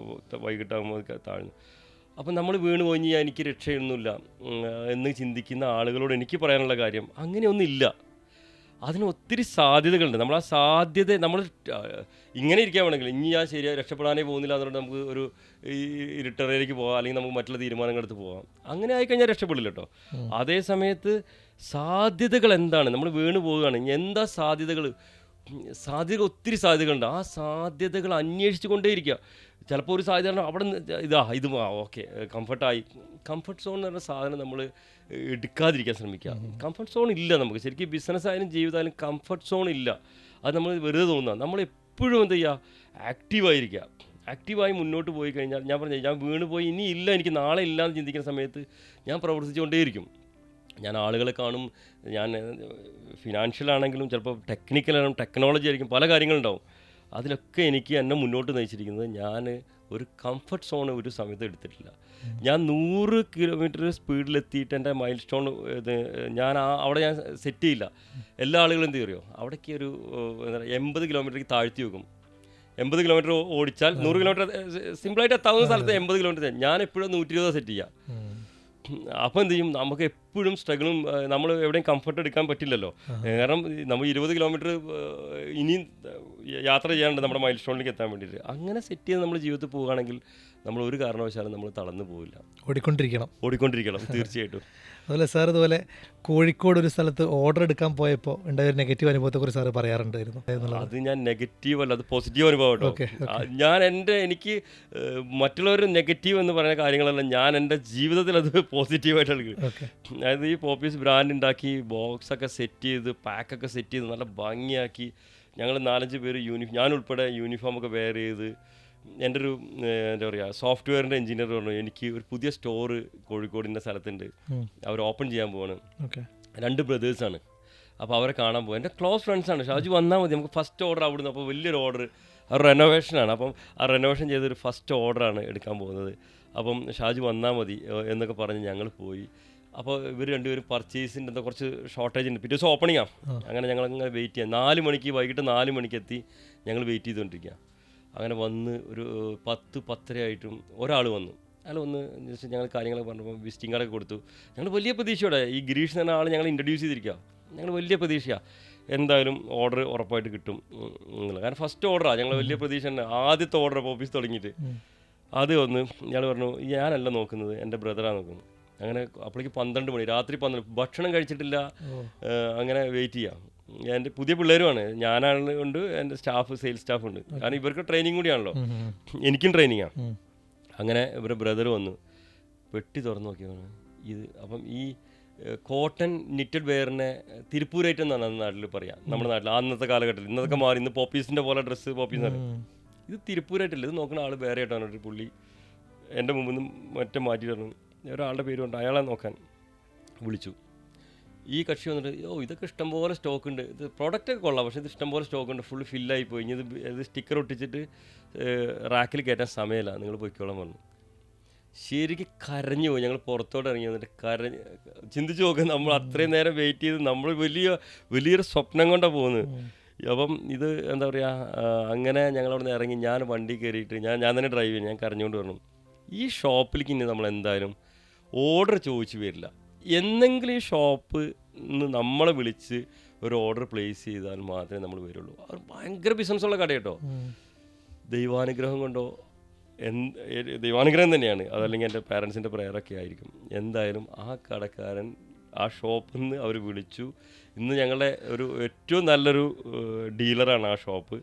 വൈകിട്ടാകുമ്പോൾ താഴ്ന്നു. അപ്പം നമ്മൾ വീണ് പോയി എനിക്ക് രക്ഷയൊന്നുമില്ല എന്ന് ചിന്തിക്കുന്ന ആളുകളോട് എനിക്ക് പറയാനുള്ള കാര്യം അങ്ങനെയൊന്നുമില്ല. അതിന് ഒത്തിരി സാധ്യതകളുണ്ട്. നമ്മൾ ആ സാധ്യത നമ്മൾ ഇങ്ങനെ ഇരിക്കാൻ വേണമെങ്കിൽ ഇനി ഞാൻ ശരിയായി രക്ഷപ്പെടാനേ പോകുന്നില്ല എന്നുകൊണ്ട് നമുക്ക് ഒരു ഇരുട്ടറയിലേക്ക് പോകാം, അല്ലെങ്കിൽ നമുക്ക് മറ്റുള്ള തീരുമാനങ്ങൾ എടുത്ത് പോകാം. അങ്ങനെ ആയിക്കഴിഞ്ഞാൽ രക്ഷപ്പെടില്ല കേട്ടോ. അതേ സമയത്ത് സാധ്യതകൾ എന്താണ്, നമ്മൾ വീണ് പോവുകയാണ്, എന്താ സാധ്യതകൾ ഒത്തിരി സാധ്യതകളുണ്ട്. ആ സാധ്യതകൾ അന്വേഷിച്ചു കൊണ്ടേയിരിക്കുക. ചിലപ്പോൾ ഒരു സാധ്യത അവിടെ ഇത് ഓക്കെ കംഫർട്ട് സോൺ എന്ന് പറഞ്ഞ സാധനം നമ്മൾ എടുക്കാതിരിക്കാൻ ശ്രമിക്കുക. കംഫർട്ട് സോൺ ഇല്ല നമുക്ക് ശരിക്കും. ബിസിനസ് ആയാലും ജീവിതമായാലും കംഫർട്ട് സോൺ ഇല്ല. അത് നമ്മൾ വെറുതെ തോന്നുക. നമ്മൾ എപ്പോഴും എന്ത് ചെയ്യുക, ആക്റ്റീവായി മുന്നോട്ട് പോയി കഴിഞ്ഞാൽ ഞാൻ വീണ് പോയി ഇനി ഇല്ല, എനിക്ക് നാളെ ഇല്ല എന്ന് ചിന്തിക്കുന്ന സമയത്ത് ഞാൻ പ്രവർത്തിച്ചുകൊണ്ടേയിരിക്കും. ഞാൻ ആളുകളെ കാണും, ഞാൻ ഫിനാൻഷ്യലാണെങ്കിലും ചിലപ്പോൾ ടെക്നിക്കലാണെങ്കിലും ടെക്നോളജി ആയിരിക്കും, പല കാര്യങ്ങളുണ്ടാവും. അതിലൊക്കെ എനിക്ക് എന്നെ മുന്നോട്ട് നയിച്ചിരിക്കുന്നത് ഞാൻ ഒരു കംഫർട്ട് സോൺ ഒരു സമയത്ത് എടുത്തിട്ടില്ല. ഞാൻ 100 കിലോമീറ്റർ സ്പീഡിലെത്തിയിട്ട് എൻ്റെ മൈൽ സ്റ്റോൺ ഞാൻ അവിടെ ഞാൻ സെറ്റ് ചെയ്യില്ല. എല്ലാ ആളുകളും എന്ത് ചെയ്യുമോ, അവിടേക്ക് ഒരു എന്താ 80 കിലോമീറ്ററേക്ക് താഴ്ത്തി വെക്കും. 80 കിലോമീറ്റർ ഓടിച്ചാൽ 100 കിലോമീറ്റർ സിമ്പിളായിട്ട് എത്താവുന്ന സ്ഥലത്ത് 80 കിലോമീറ്റർ ഞാൻ എപ്പോഴും 120 സെറ്റ് ചെയ്യാം. അപ്പോൾ എന്ത് ചെയ്യും, നമുക്ക് എപ്പോഴും സ്ട്രഗിളും, നമ്മൾ എവിടെയും കംഫർട്ട് എടുക്കാൻ പറ്റില്ലല്ലോ. കാരണം നമ്മൾ 20 കിലോമീറ്റർ ഇനിയും യാത്ര ചെയ്യാനുണ്ട് നമ്മുടെ മൈൽ സ്റ്റോണിലേക്ക് എത്താൻ വേണ്ടിയിട്ട്. അങ്ങനെ സെറ്റ് ചെയ്ത് നമ്മൾ ജീവിതത്തിൽ പോവുകയാണെങ്കിൽ നമ്മൾ ഒരു കാരണവശാലും നമ്മൾ തളർന്നു പോവില്ല. ഓടിക്കൊണ്ടിരിക്കണം തീർച്ചയായിട്ടും. അതുപോലെ സാർ ഇതുപോലെ കോഴിക്കോട് ഒരു സ്ഥലത്ത് ഓർഡർ എടുക്കാൻ പോയപ്പോൾ ഉണ്ടായ ഒരു നെഗറ്റീവ് അനുഭവത്തെക്കുറിച്ച് സാറ് പറയാറുണ്ടായിരുന്നു. അത് ഞാൻ നെഗറ്റീവ് അല്ല, അത് പോസിറ്റീവ് അനുഭവം കേട്ടോ. ഞാൻ എനിക്ക് മറ്റുള്ളവർ നെഗറ്റീവ് എന്ന് പറയുന്ന കാര്യങ്ങളല്ല, ഞാൻ എൻ്റെ ജീവിതത്തിൽ അത് പോസിറ്റീവായിട്ട് എടുക്കും. അതായത് ഈ പോപ്പീസ് ബ്രാൻഡ് ഉണ്ടാക്കി ബോക്സൊക്കെ സെറ്റ് ചെയ്ത് പാക്കൊക്കെ സെറ്റ് ചെയ്ത് നല്ല ഭംഗിയാക്കി ഞങ്ങൾ 4-5 പേര് ഞാൻ ഉൾപ്പെടെ യൂണിഫോമൊക്കെ വെയർ ചെയ്ത് എൻ്റെ ഒരു എന്താ പറയുക സോഫ്റ്റ്വെയറിൻ്റെ എഞ്ചിനീയർ പറഞ്ഞു എനിക്ക് ഒരു പുതിയ സ്റ്റോറ് കോഴിക്കോടിൻ്റെ സ്ഥലത്തുണ്ട്, അവർ ഓപ്പൺ ചെയ്യാൻ പോവാണ്. 2 ബ്രദേഴ്സാണ്. അപ്പോൾ അവരെ കാണാൻ പോകും. എൻ്റെ ക്ലോസ് ഫ്രണ്ട്സാണ്. ഷാജു വന്നാൽ മതി, നമുക്ക് ഫസ്റ്റ് ഓർഡർ അവിടുന്ന്. അപ്പോൾ വലിയൊരു ഓർഡർ, റെനോവേഷനാണ്. അപ്പം ആ റെനോവേഷൻ ചെയ്തൊരു ഫസ്റ്റ് ഓർഡറാണ് എടുക്കാൻ പോകുന്നത്. അപ്പം ഷാജു വന്നാൽ മതി എന്നൊക്കെ പറഞ്ഞ് ഞങ്ങൾ പോയി. അപ്പോൾ ഇവർ രണ്ടുപേരും പർച്ചേസിൻ്റെ എന്താ കുറച്ച് ഷോർട്ടേജ് ഉണ്ട്, പിറ്റേ ദിവസം ഓപ്പണിങ്ങാണ്. അങ്ങനെ ഞങ്ങളങ്ങനെ വെയിറ്റ് ചെയ്യാം. 4 മണിക്ക് വൈകിട്ട് 4 മണിക്ക് എത്തി ഞങ്ങൾ വെയിറ്റ് ചെയ്തുകൊണ്ടിരിക്കുക. അങ്ങനെ വന്ന് ഒരു 10-10:30 ആയിട്ടും ഒരാൾ വന്നു. അയാൾ വന്ന് ജസ്റ്റ് ഞങ്ങൾ കാര്യങ്ങളൊക്കെ പറഞ്ഞപ്പോൾ വിസിറ്റിംഗ് കാർഡൊക്കെ കൊടുത്തു. ഞങ്ങൾ വലിയ പ്രതീക്ഷയോടെ ഈ ഗിരീഷ് എന്ന ആൾ ഞങ്ങൾ ഇൻട്രൊഡ്യൂസ് ചെയ്തിരിക്കുക. ഞങ്ങൾ വലിയ പ്രതീക്ഷയാണ് എന്തായാലും ഓർഡർ ഉറപ്പായിട്ട് കിട്ടും എന്നുള്ളത്. കാരണം ഫസ്റ്റ് ഓർഡറാണ്, ഞങ്ങൾ വലിയ പ്രതീക്ഷ തന്നെ. ആദ്യത്തെ ഓർഡർ ഓഫീസ് തുടങ്ങിയിട്ട് അത് വന്ന് ഇയാൾ പറഞ്ഞു ഞാനല്ല നോക്കുന്നത്, എൻ്റെ ബ്രദറാണ് നോക്കുന്നത്. അങ്ങനെ അപ്പോഴേക്ക് 12 മണി, രാത്രി 12, ഭക്ഷണം കഴിച്ചിട്ടില്ല. അങ്ങനെ വെയിറ്റ് ചെയ്യാം. എൻ്റെ പുതിയ പിള്ളേരുമാണ്, ഞാനാണ് കൊണ്ട് എൻ്റെ സ്റ്റാഫ്, സെയിൽസ് സ്റ്റാഫ് ഉണ്ട്. കാരണം ഇവർക്ക് ട്രെയിനിങ് കൂടിയാണല്ലോ, എനിക്കും ട്രെയിനിങ്ങാണ്. അങ്ങനെ ഇവരുടെ ബ്രദർ വന്നു, പെട്ടി തുറന്നു നോക്കിയാണ് ഇത്. അപ്പം ഈ കോട്ടൺ നിറ്റഡ് വെയറിനെ തിരുപ്പൂരേറ്റം എന്നാണ് അന്ന് നാട്ടിൽ പറയാം, നമ്മുടെ നാട്ടിൽ അന്നത്തെ കാലഘട്ടത്തിൽ. ഇന്നതൊക്കെ മാറി, ഇന്ന് പോപ്പീസിൻ്റെ പോലെ ഡ്രസ്സ് പോപ്പീസാണ്. ഇത് തിരുപ്പൂരായിട്ടില്ല, ഇത് നോക്കുന്ന ആൾ വേറെ ആയിട്ടാണ്. ഒരു പുള്ളി എൻ്റെ മുമ്പിൽ നിന്ന് മറ്റേ മാറ്റി പറഞ്ഞു, ഒരാളുടെ പേര് കൊണ്ട് അയാളെ നോക്കാൻ വിളിച്ചു. ഈ കക്ഷി വന്നിട്ട് ഇതൊക്കെ ഇഷ്ടംപോലെ സ്റ്റോക്ക് ഉണ്ട്, ഇത് പ്രോഡക്റ്റൊക്കെ കൊള്ളാം, പക്ഷേ ഇത് ഇഷ്ടംപോലെ സ്റ്റോക്ക് ഉണ്ട്, ഫുള്ള് ഫില്ലായി പോയി, ഇനി ഇത് സ്റ്റിക്കർ ഒട്ടിച്ചിട്ട് റാക്കിൽ കയറ്റാൻ സമയമില്ല, നിങ്ങൾ പൊയ്ക്കോളാൻ പറഞ്ഞു. ശരിക്കും കരഞ്ഞു പോയി. ഞങ്ങൾ പുറത്തോട്ട് ഇറങ്ങി വന്നിട്ട് കരഞ്ഞ് ചിന്തിച്ച് നോക്കുക, നമ്മൾ അത്രയും നേരം വെയിറ്റ് ചെയ്ത് നമ്മൾ വലിയൊരു സ്വപ്നം കൊണ്ടാണ് പോകുന്നത്. അപ്പം ഇത് എന്താ പറയുക, അങ്ങനെ ഞങ്ങളവിടെ നിന്ന് ഇറങ്ങി ഞാൻ വണ്ടി കയറിയിട്ട് ഞാൻ തന്നെ ഡ്രൈവ് ചെയ്യും. ഞാൻ കരഞ്ഞുകൊണ്ട് പറഞ്ഞു, ഈ ഷോപ്പിലേക്ക് ഇനി നമ്മൾ എന്തായാലും ഓർഡർ ചോദിച്ചു വരില്ല, എന്നെങ്കിലും ഈ ഷോപ്പ് നമ്മളെ വിളിച്ച് ഒരു ഓർഡർ പ്ലേസ് ചെയ്താൽ മാത്രമേ നമ്മൾ വരുള്ളൂ. അത് ഭയങ്കര ബിസിനസ്സുള്ള കട കേട്ടോ, ദൈവാനുഗ്രഹം കൊണ്ടോ ദൈവാനുഗ്രഹം തന്നെയാണ്, അതല്ലെങ്കിൽ എൻ്റെ പാരൻസിൻ്റെ പ്രയറൊക്കെ ആയിരിക്കും. എന്തായാലും ആ കടക്കാരൻ ആ ഷോപ്പിൽ നിന്ന് അവർ വിളിച്ചു. ഇന്ന് ഞങ്ങളുടെ ഒരു ഏറ്റവും നല്ലൊരു ഡീലറാണ് ആ ഷോപ്പ്.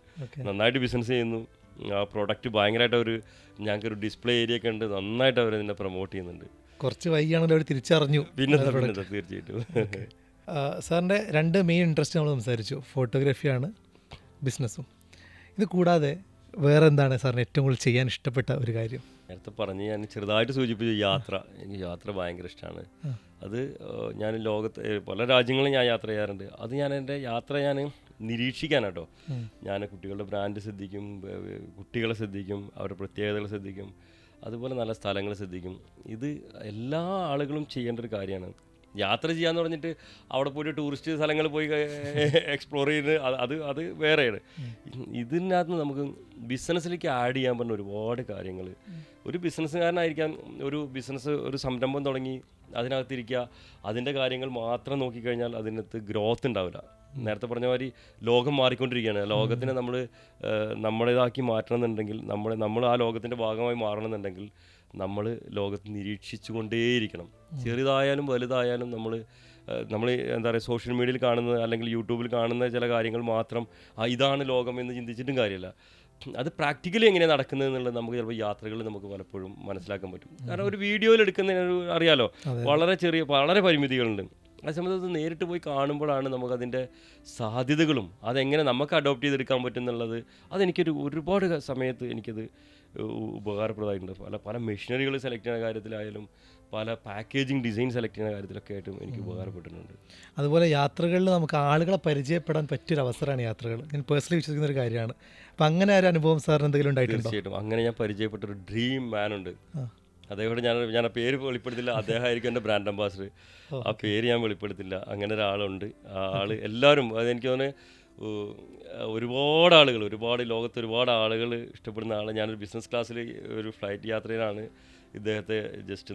നന്നായിട്ട് ബിസിനസ് ചെയ്യുന്നു. ആ പ്രോഡക്റ്റ് ഭയങ്കരമായിട്ട് ഞങ്ങൾക്കൊരു ഡിസ്പ്ലേ ഏരിയ ഒക്കെ ഉണ്ട്, നന്നായിട്ട് അവർ ഇതിനെ പ്രൊമോട്ട് ചെയ്യുന്നുണ്ട്. കുറച്ച് വൈകിയാണല്ലോ അവർ തിരിച്ചറിഞ്ഞു. പിന്നെ തീർച്ചയായിട്ടും സാറിൻ്റെ 2 മെയിൻ ഇൻട്രസ്റ്റ് നമ്മൾ സംസാരിച്ചു, ഫോട്ടോഗ്രാഫിയാണ് ബിസിനസ്സും. ഇത് കൂടാതെ വേറെ എന്താണ് സാറിന് ഏറ്റവും കൂടുതൽ ചെയ്യാൻ ഇഷ്ടപ്പെട്ട ഒരു കാര്യം? നേരത്തെ പറഞ്ഞ് ഞാൻ ചെറുതായിട്ട് സൂചിപ്പിച്ചു, യാത്ര. എനിക്ക് യാത്ര ഭയങ്കര ഇഷ്ടമാണ്. അത് ഞാൻ ലോകത്ത് പല രാജ്യങ്ങളും ഞാൻ യാത്ര ചെയ്യാറുണ്ട്. അത് ഞാൻ എൻ്റെ യാത്ര ഞാൻ നിരീക്ഷിക്കാനാട്ടോ. ഞാൻ കുട്ടികളുടെ ബ്രാൻഡ് ശ്രദ്ധിക്കും, കുട്ടികളെ ശ്രദ്ധിക്കും, അവരുടെ പ്രത്യേകതകൾ ശ്രദ്ധിക്കും, അതുപോലെ നല്ല സ്ഥലങ്ങൾ ശ്രദ്ധിക്കും. ഇത് എല്ലാ ആളുകളും ചെയ്യേണ്ട ഒരു കാര്യമാണ്. യാത്ര ചെയ്യാന്ന് പറഞ്ഞിട്ട് അവിടെ പോയിട്ട് ടൂറിസ്റ്റ് സ്ഥലങ്ങൾ പോയി എക്സ്പ്ലോർ ചെയ്ത് അത് വേറെയാണ്. ഇതിനകത്ത് നമുക്ക് ബിസിനസ്സിലേക്ക് ആഡ് ചെയ്യാൻ പറ്റുന്ന ഒരുപാട് കാര്യങ്ങൾ. ഒരു ബിസിനസ്സുകാരനായിരിക്കാൻ ഒരു സംരംഭം തുടങ്ങി അതിനകത്തിരിക്കുക, അതിൻ്റെ കാര്യങ്ങൾ മാത്രം നോക്കിക്കഴിഞ്ഞാൽ അതിനകത്ത് ഗ്രോത്ത് ഉണ്ടാവില്ല. നേരത്തെ പറഞ്ഞ മാതിരി ലോകം മാറിക്കൊണ്ടിരിക്കുകയാണ്. ലോകത്തിനെ നമ്മുടേതാക്കി മാറ്റണമെന്നുണ്ടെങ്കിൽ, നമ്മൾ ആ ലോകത്തിൻ്റെ ഭാഗമായി മാറണമെന്നുണ്ടെങ്കിൽ നമ്മൾ ലോകത്ത് നിരീക്ഷിച്ചു കൊണ്ടേയിരിക്കണം. ചെറുതായാലും വലുതായാലും നമ്മൾ എന്താ പറയുക, സോഷ്യൽ മീഡിയയിൽ കാണുന്ന അല്ലെങ്കിൽ യൂട്യൂബിൽ കാണുന്ന ചില കാര്യങ്ങൾ മാത്രം ഇതാണ് ലോകം എന്ന് ചിന്തിച്ചിട്ടും കാര്യമില്ല. അത് പ്രാക്ടിക്കലി എങ്ങനെയാണ് നടക്കുന്നത് എന്നുള്ളത് നമുക്ക് ചിലപ്പോൾ യാത്രകളിൽ നമുക്ക് പലപ്പോഴും മനസ്സിലാക്കാൻ പറ്റും. കാരണം ഒരു വീഡിയോയിൽ എടുക്കുന്നതിന് അറിയാലോ, വളരെ പരിമിതികളുണ്ട്. ആ സമയത്ത് നേരിട്ട് പോയി കാണുമ്പോഴാണ് നമുക്കതിൻ്റെ സാധ്യതകളും അതെങ്ങനെ നമുക്ക് അഡോപ്റ്റ് ചെയ്തെടുക്കാൻ പറ്റും എന്നുള്ളത്. ഒരുപാട് സമയത്ത് എനിക്കത് ഉപകാരപ്രദമായിട്ടുണ്ട്. പല മെഷീനറികൾ സെലക്ട് ചെയ്യുന്ന കാര്യത്തിലായാലും പല പാക്കേജിങ് ഡിസൈൻ സെലക്ട് ചെയ്യുന്ന കാര്യത്തിലൊക്കെ ആയിട്ടും എനിക്ക് ഉപകാരപ്പെട്ടിട്ടുണ്ട്. അതുപോലെ യാത്രകളിൽ നമുക്ക് ആളുകളെ പരിചയപ്പെടാൻ പറ്റിയൊരു അവസരമാണ് യാത്രകൾ. ഞാൻ പേഴ്സണലി വിശ്വസിക്കുന്ന ഒരു കാര്യമാണ്. അപ്പം അങ്ങനെ ഒരു അനുഭവം സാറിന് എന്തെങ്കിലും ഉണ്ടായിട്ടുണ്ടോ? തീർച്ചയായിട്ടും. അങ്ങനെ ഞാൻ പരിചയപ്പെട്ടൊരു ഡ്രീം മാൻ ഉണ്ട്. അതേപോലെ ഞാൻ ആ പേര് വെളിപ്പെടുത്തില്ല, അദ്ദേഹമായിരിക്കും എൻ്റെ ബ്രാൻഡ് അംബാസിഡർ. ആ പേര് ഞാൻ വെളിപ്പെടുത്തില്ല. അങ്ങനെ ഒരാളുണ്ട്. ആ ആൾ എല്ലാവരും അതെനിക്ക് തോന്നുന്നു ലോകത്ത് ഒരുപാട് ആളുകൾ ഇഷ്ടപ്പെടുന്ന ആൾ. ഞാനൊരു ബിസിനസ് ക്ലാസ്സിൽ ഒരു ഫ്ലൈറ്റ് യാത്രയിലാണ് ഇദ്ദേഹത്തെ ജസ്റ്റ്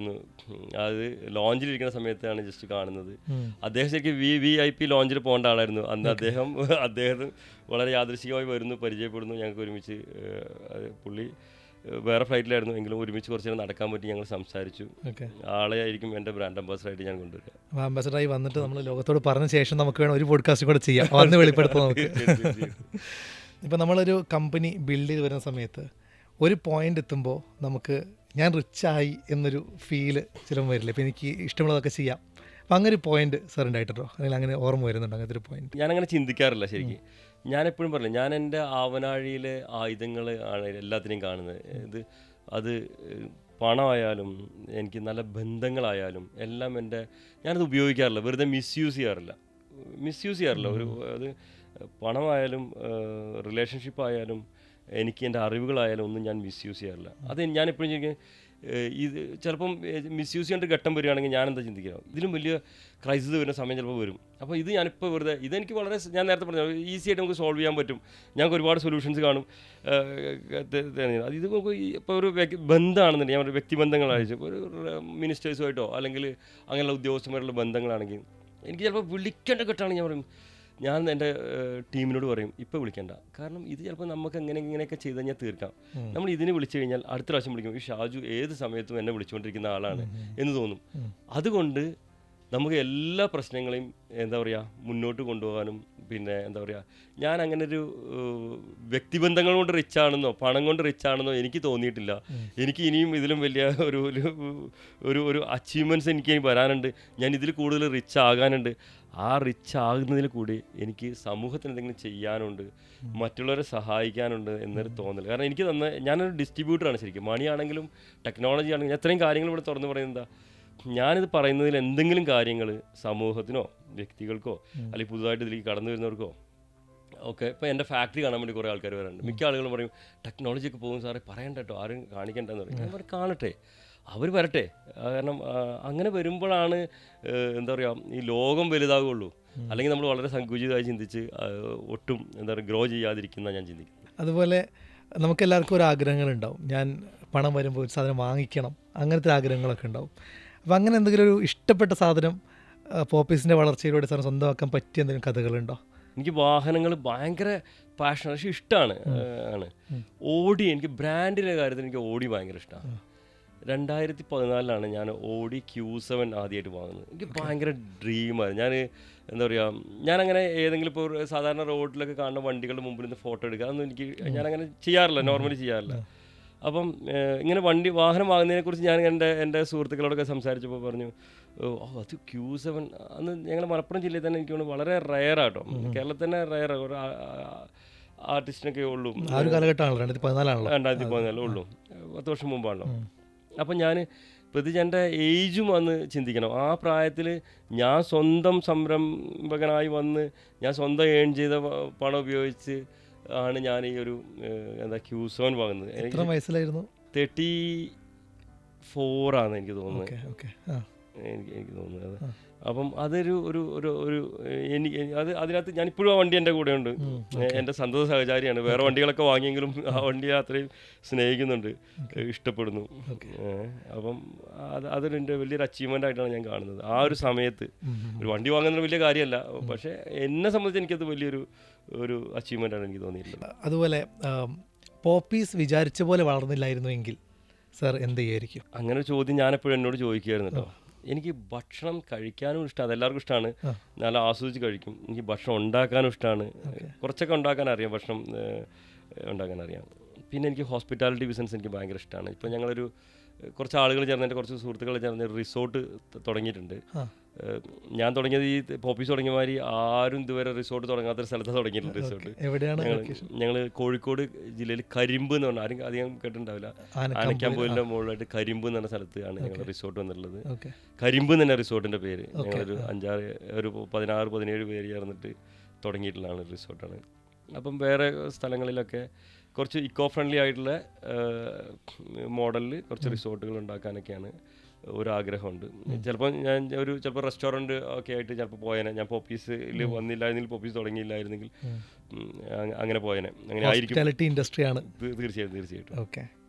അത് ലോഞ്ചിലിരിക്കുന്ന സമയത്താണ് ജസ്റ്റ് കാണുന്നത്. അദ്ദേഹം ശരിക്കും VIP ലോഞ്ചിൽ പോകേണ്ട ആളായിരുന്നു. അന്ന് അദ്ദേഹം വളരെ യാദൃശ്ചികമായി വരുന്നു, പരിചയപ്പെടുന്നു, ഞങ്ങൾക്ക് ഒരുമിച്ച്. പുള്ളി വേറെ ഫ്ലൈറ്റിലായിരുന്നു എങ്കിലും ഒരുമിച്ച് കുറച്ച് നേരം നടക്കാൻ പറ്റി, ഞങ്ങൾ സംസാരിച്ചു. ആളെ ആയിരിക്കും എൻ്റെ ബ്രാൻഡ് അംബാസിഡറായിട്ട് ഞാൻ കൊണ്ടുവരിക. അംബാസിഡറായി വന്നിട്ട് നമ്മൾ ലോകത്തോട് പറഞ്ഞ ശേഷം നമുക്ക് വേണം ഒരു പോഡ്കാസ്റ്റ് കൂടെ ചെയ്യാം, അന്ന് വെളിപ്പെടുത്താം നമുക്ക്. ഇപ്പം നമ്മളൊരു കമ്പനി ബിൽഡ് ചെയ്ത് വരുന്ന സമയത്ത് ഒരു പോയിന്റ് എത്തുമ്പോൾ നമുക്ക് ഞാൻ റിച്ചായി എന്നൊരു ഫീല് ചിലപ്പോൾ വരില്ല. ഇപ്പം എനിക്ക് ഇഷ്ടമുള്ളതൊക്കെ ചെയ്യാം. അപ്പം അങ്ങനെ ഒരു പോയിന്റ് സാർ ഉണ്ടായിട്ടുണ്ടോ, അല്ലെങ്കിൽ അങ്ങനെ ഓർമ്മ വരുന്നുണ്ടോ അങ്ങനത്തെ ഒരു പോയിന്റ്? ഞാനങ്ങനെ ചിന്തിക്കാറില്ല ശരിക്കും. ഞാനെപ്പോഴും പറഞ്ഞില്ല, ഞാൻ എൻ്റെ ആവനാഴിയിലെ ആയുധങ്ങൾ ആണ് എല്ലാത്തിനെയും കാണുന്നത്. അത് പണമായാലും എനിക്ക് നല്ല ബന്ധങ്ങളായാലും എല്ലാം ഞാനത് ഉപയോഗിക്കാറില്ല, വെറുതെ മിസ്യൂസ് ചെയ്യാറില്ല. അത് പണമായാലും റിലേഷൻഷിപ്പ് ആയാലും എനിക്ക് എൻ്റെ അറിവുകളായാലും ഒന്നും ഞാൻ മിസ്യൂസ് ചെയ്യാറില്ല. അത് ഞാനെപ്പോഴും ചോദിക്കും, ഇത് ചിലപ്പം മിസ്യൂസ് ചെയ്യേണ്ട ഘട്ടം വരികയാണെങ്കിൽ ഞാൻ എന്താ ചിന്തിക്കുക, ഇതിലും വലിയ ക്രൈസിസ് വരുന്ന സമയം ചിലപ്പോൾ വരും. അപ്പോൾ ഇത് ഞാനിപ്പോൾ വെറുതെ ഇതെനിക്ക് വളരെ, ഞാൻ നേരത്തെ പറഞ്ഞു, ഈസി ആയിട്ട് നമുക്ക് സോൾവ് ചെയ്യാൻ പറ്റും. ഞങ്ങൾക്ക് ഒരുപാട് സൊല്യൂഷൻസ് കാണും. അത് ഇത് നമുക്ക് ഇപ്പോൾ ഒരു ബന്ധമാണെന്നുണ്ടെങ്കിൽ, ഞാൻ ഒരു വ്യക്തിബന്ധങ്ങളായിട്ട് ഒരു മിനിസ്റ്റേഴ്സുമായിട്ടോ അല്ലെങ്കിൽ അങ്ങനെയുള്ള ഉദ്യോഗസ്ഥന്മാരുള്ള ബന്ധങ്ങളാണെങ്കിൽ എനിക്ക് ചിലപ്പോൾ വിളിക്കേണ്ട ഘട്ടമാണെങ്കിൽ ഞാൻ പറയും, ഞാൻ എൻ്റെ ടീമിനോട് പറയും ഇപ്പോൾ വിളിക്കേണ്ട, കാരണം ഇത് ചിലപ്പോൾ നമുക്ക് ഇങ്ങനെയൊക്കെ ചെയ്ത് കഴിഞ്ഞാൽ തീർക്കാം. നമ്മൾ ഇതിന് വിളിച്ചു കഴിഞ്ഞാൽ അടുത്ത പ്രാവശ്യം വിളിക്കും ഈ ഷാജു ഏത് സമയത്തും എന്നെ വിളിച്ചുകൊണ്ടിരിക്കുന്ന ആളാണ് എന്ന് തോന്നും. അതുകൊണ്ട് നമുക്ക് എല്ലാ പ്രശ്നങ്ങളെയും എന്താ പറയുക മുന്നോട്ട് കൊണ്ടുപോകാനും, പിന്നെ എന്താ പറയുക, ഞാൻ അങ്ങനെ ഒരു വ്യക്തിബന്ധങ്ങൾ കൊണ്ട് റിച്ച് ആണെന്നോ പണം കൊണ്ട് റിച്ച് ആണെന്നോ എനിക്ക് തോന്നിയിട്ടില്ല. എനിക്ക് ഇനിയും ഇതിലും വലിയ ഒരു അച്ചീവ്മെൻറ്റ്സ് എനിക്ക് ഇനി വരാനുണ്ട്. ഞാൻ ഇതിൽ കൂടുതൽ റിച്ച് ആകാനുണ്ട്. ആ റിച്ച് ആകുന്നതിൽ കൂടി എനിക്ക് സമൂഹത്തിന് എന്തെങ്കിലും ചെയ്യാനുണ്ട്, മറ്റുള്ളവരെ സഹായിക്കാനുണ്ട് എന്നൊരു തോന്നൽ. കാരണം എനിക്ക് ഞാനൊരു ഡിസ്ട്രിബ്യൂട്ടറാണ് ശരിക്കും. മണിയാണെങ്കിലും ടെക്നോളജി ആണെങ്കിലും ഇത്രയും കാര്യങ്ങൾ ഇവിടെ തുറന്ന് പറയുന്നത് എന്താ, ഞാനിത് പറയുന്നതിൽ എന്തെങ്കിലും കാര്യങ്ങൾ സമൂഹത്തിനോ വ്യക്തികൾക്കോ അല്ലെങ്കിൽ പുതുതായിട്ട് ഇതിലേക്ക് കടന്നു വരുന്നവർക്കോ ഒക്കെ. ഇപ്പോൾ എൻ്റെ ഫാക്ടറി കാണാൻ വേണ്ടി കുറേ ആൾക്കാർ വരാറുണ്ട്. മിക്ക ആളുകളും പറയും ടെക്നോളജിയൊക്കെ പോകും സാറേ, പറയണ്ട കേട്ടോ, ആരും കാണിക്കണ്ടെന്ന് പറയും. ഞാൻ കാണട്ടെ, അവർ വരട്ടെ. കാരണം അങ്ങനെ വരുമ്പോഴാണ് എന്താ പറയുക ഈ ലോകം വലുതാകുള്ളൂ. അല്ലെങ്കിൽ നമ്മൾ വളരെ സങ്കുചിതമായി ചിന്തിച്ച് ഒട്ടും എന്താ പറയുക ഗ്രോ ചെയ്യാതിരിക്കുന്ന ഞാൻ ചിന്തിക്കുന്നു. അതുപോലെ നമുക്കെല്ലാവർക്കും ഒരു ആഗ്രഹങ്ങളുണ്ടാവും. ഞാൻ പണം വരുമ്പോൾ ഒരു സാധനം വാങ്ങിക്കണം, അങ്ങനത്തെ ആഗ്രഹങ്ങളൊക്കെ ഉണ്ടാവും. അപ്പോൾ അങ്ങനെ എന്തെങ്കിലും ഒരു ഇഷ്ടപ്പെട്ട സാധനം പോപ്പീസിൻ്റെ വളർച്ചയിലൂടെ സാധനം സ്വന്തമാക്കാൻ പറ്റിയ എന്തെങ്കിലും കഥകളുണ്ടോ? എനിക്ക് വാഹനങ്ങൾ ഭയങ്കര പാഷൻ, പക്ഷേ ഇഷ്ടമാണ്. ഓടി, എനിക്ക് ബ്രാൻഡിൻ്റെ കാര്യത്തിൽ എനിക്ക് ഓടി ഭയങ്കര ഇഷ്ടമാണ്. 2014 ഞാൻ ഓടി Q7 ആദ്യമായിട്ട് വാങ്ങുന്നത്. എനിക്ക് ഭയങ്കര ഡ്രീമായിരുന്നു. ഞാൻ എന്താ പറയുക, ഞാനങ്ങനെ ഏതെങ്കിലും ഇപ്പോൾ സാധാരണ റോഡിലൊക്കെ കാണുന്ന വണ്ടികളുടെ മുമ്പിൽ നിന്ന് ഫോട്ടോ എടുക്കുക, അതൊന്നും എനിക്ക് ഞാനങ്ങനെ ചെയ്യാറില്ല, നോർമലി ചെയ്യാറില്ല. അപ്പം ഇങ്ങനെ വാഹനം വാങ്ങുന്നതിനെക്കുറിച്ച് ഞാൻ എൻ്റെ സുഹൃത്തുക്കളോടൊക്കെ സംസാരിച്ചപ്പോൾ പറഞ്ഞു, അത് Q7 അന്ന് ഞങ്ങൾ മലപ്പുറം ജില്ലയിൽ തന്നെ എനിക്ക് തോന്നുന്നു വളരെ റെയറാട്ടോ, കേരളത്തിൽ തന്നെ റെയർ ഒരു ആർട്ടിസ്റ്റിനൊക്കെ ഉള്ളൂ. 2014 ഉള്ളൂ, 10 വർഷം മുമ്പാണല്ലോ. അപ്പം ഞാൻ പ്രത്യേകിച്ച് എൻ്റെ ഏജും വന്ന് ചിന്തിക്കണം. ആ പ്രായത്തിൽ ഞാൻ സ്വന്തം സംരംഭകനായി വന്ന് ഞാൻ സ്വന്തം ഏൺ ചെയ്ത പണം ഉപയോഗിച്ച് ആണ് ഞാൻ ഈ ഒരു എന്താ Q7 വാങ്ങുന്നത്. എത്ര വയസ്സിലായിരുന്നു? 34 ആണ് എനിക്ക് തോന്നുന്നത്. എനിക്ക് തോന്നുന്നത്. അപ്പം അതൊരു ഒരു ഒരു അതിനകത്ത് ഞാനിപ്പോഴും ആ വണ്ടി എൻ്റെ കൂടെ ഉണ്ട്. എൻ്റെ സന്തത സഹചാരിയാണ്. വേറെ വണ്ടികളൊക്കെ വാങ്ങിയെങ്കിലും ആ വണ്ടിയെ അത്രയും സ്നേഹിക്കുന്നുണ്ട്, ഇഷ്ടപ്പെടുന്നു. അപ്പം അതൊരു എൻ്റെ വലിയൊരു അച്ചീവ്മെൻ്റ് ആയിട്ടാണ് ഞാൻ കാണുന്നത്. ആ ഒരു സമയത്ത് ഒരു വണ്ടി വാങ്ങുന്നത് വലിയ കാര്യമല്ല, പക്ഷേ എന്നെ സംബന്ധിച്ച് എനിക്കത് വലിയൊരു അച്ചീവ്മെൻ്റ് ആണ് എനിക്ക് തോന്നിയിട്ടുള്ളത്. അതുപോലെ പോപ്പീസ് വിചാരിച്ച പോലെ വളർന്നില്ലായിരുന്നു എങ്കിൽ സാർ എന്ത് ചെയ്യായിരിക്കും? അങ്ങനെ ഒരു ചോദ്യം ഞാനെപ്പോഴും എന്നോട് ചോദിക്കുമായിരുന്നു കേട്ടോ. എനിക്ക് ഭക്ഷണം കഴിക്കാനും ഇഷ്ടമാണ്, അതെല്ലാവർക്കും ഇഷ്ടമാണ്, നല്ല ആസ്വദിച്ച് കഴിക്കും. എനിക്ക് ഭക്ഷണം ഉണ്ടാക്കാനും ഇഷ്ടമാണ്, കുറച്ചൊക്കെ ഉണ്ടാക്കാൻ അറിയാം, ഭക്ഷണം ഉണ്ടാക്കാൻ അറിയാം. പിന്നെ എനിക്ക് ഹോസ്പിറ്റാലിറ്റി ബിസിനസ് എനിക്ക് ഭയങ്കര ഇഷ്ടമാണ്. ഇപ്പോൾ ഞങ്ങളൊരു കുറച്ച് ആളുകൾ ചേർന്ന്, എൻ്റെ കുറച്ച് സുഹൃത്തുക്കൾ ചേർന്ന് റിസോർട്ട് തുടങ്ങിയിട്ടുണ്ട്. ഞാൻ തുടങ്ങിയത് ഈ പോപ്പീസ് തുടങ്ങിയ മാതിരി ആരും ഇതുവരെ റിസോർട്ട് തുടങ്ങാത്തൊരു സ്ഥലത്ത് തുടങ്ങിയിട്ടുണ്ട് റിസോർട്ട്. ഞങ്ങൾ കോഴിക്കോട് ജില്ലയിൽ കരിമ്പ് എന്ന് പറഞ്ഞാൽ ആരും അധികം കേട്ടിട്ടുണ്ടാവില്ല, ആനക്കാമ്പോലിൻ്റെ മുകളിലായിട്ട് കരിമ്പ് എന്ന് പറഞ്ഞ സ്ഥലത്താണ് ഞങ്ങൾ റിസോർട്ട് വന്നിട്ടുള്ളത്. കരിമ്പ് തന്നെ റിസോർട്ടിൻ്റെ പേര്. ഞങ്ങളൊരു 16-17 പേര് ചേർന്നിട്ട് തുടങ്ങിയിട്ടുള്ളതാണ് റിസോർട്ടാണ്. അപ്പം വേറെ സ്ഥലങ്ങളിലൊക്കെ കുറച്ച് ഇക്കോ ഫ്രണ്ട്ലി ആയിട്ടുള്ള മോഡലിൽ കുറച്ച് റിസോർട്ടുകൾ ഉണ്ടാക്കാനൊക്കെയാണ് ഒരാഗ്രഹമുണ്ട്. ചിലപ്പോൾ ഞാൻ ചിലപ്പോൾ റെസ്റ്റോറൻറ്റ് ഒക്കെ ആയിട്ട് ചിലപ്പോൾ പോയേനെ. ഞാൻ പോപ്പീസിൽ വന്നില്ലായിരുന്നെങ്കിൽ, പോപ്പീസ് തുടങ്ങിയില്ലായിരുന്നെങ്കിൽ അങ്ങനെ പോയേനെ. അങ്ങനെ ആയിരിക്കും ഇൻഡസ്ട്രിയാണ്. തീർച്ചയായിട്ടും. ഓക്കെ,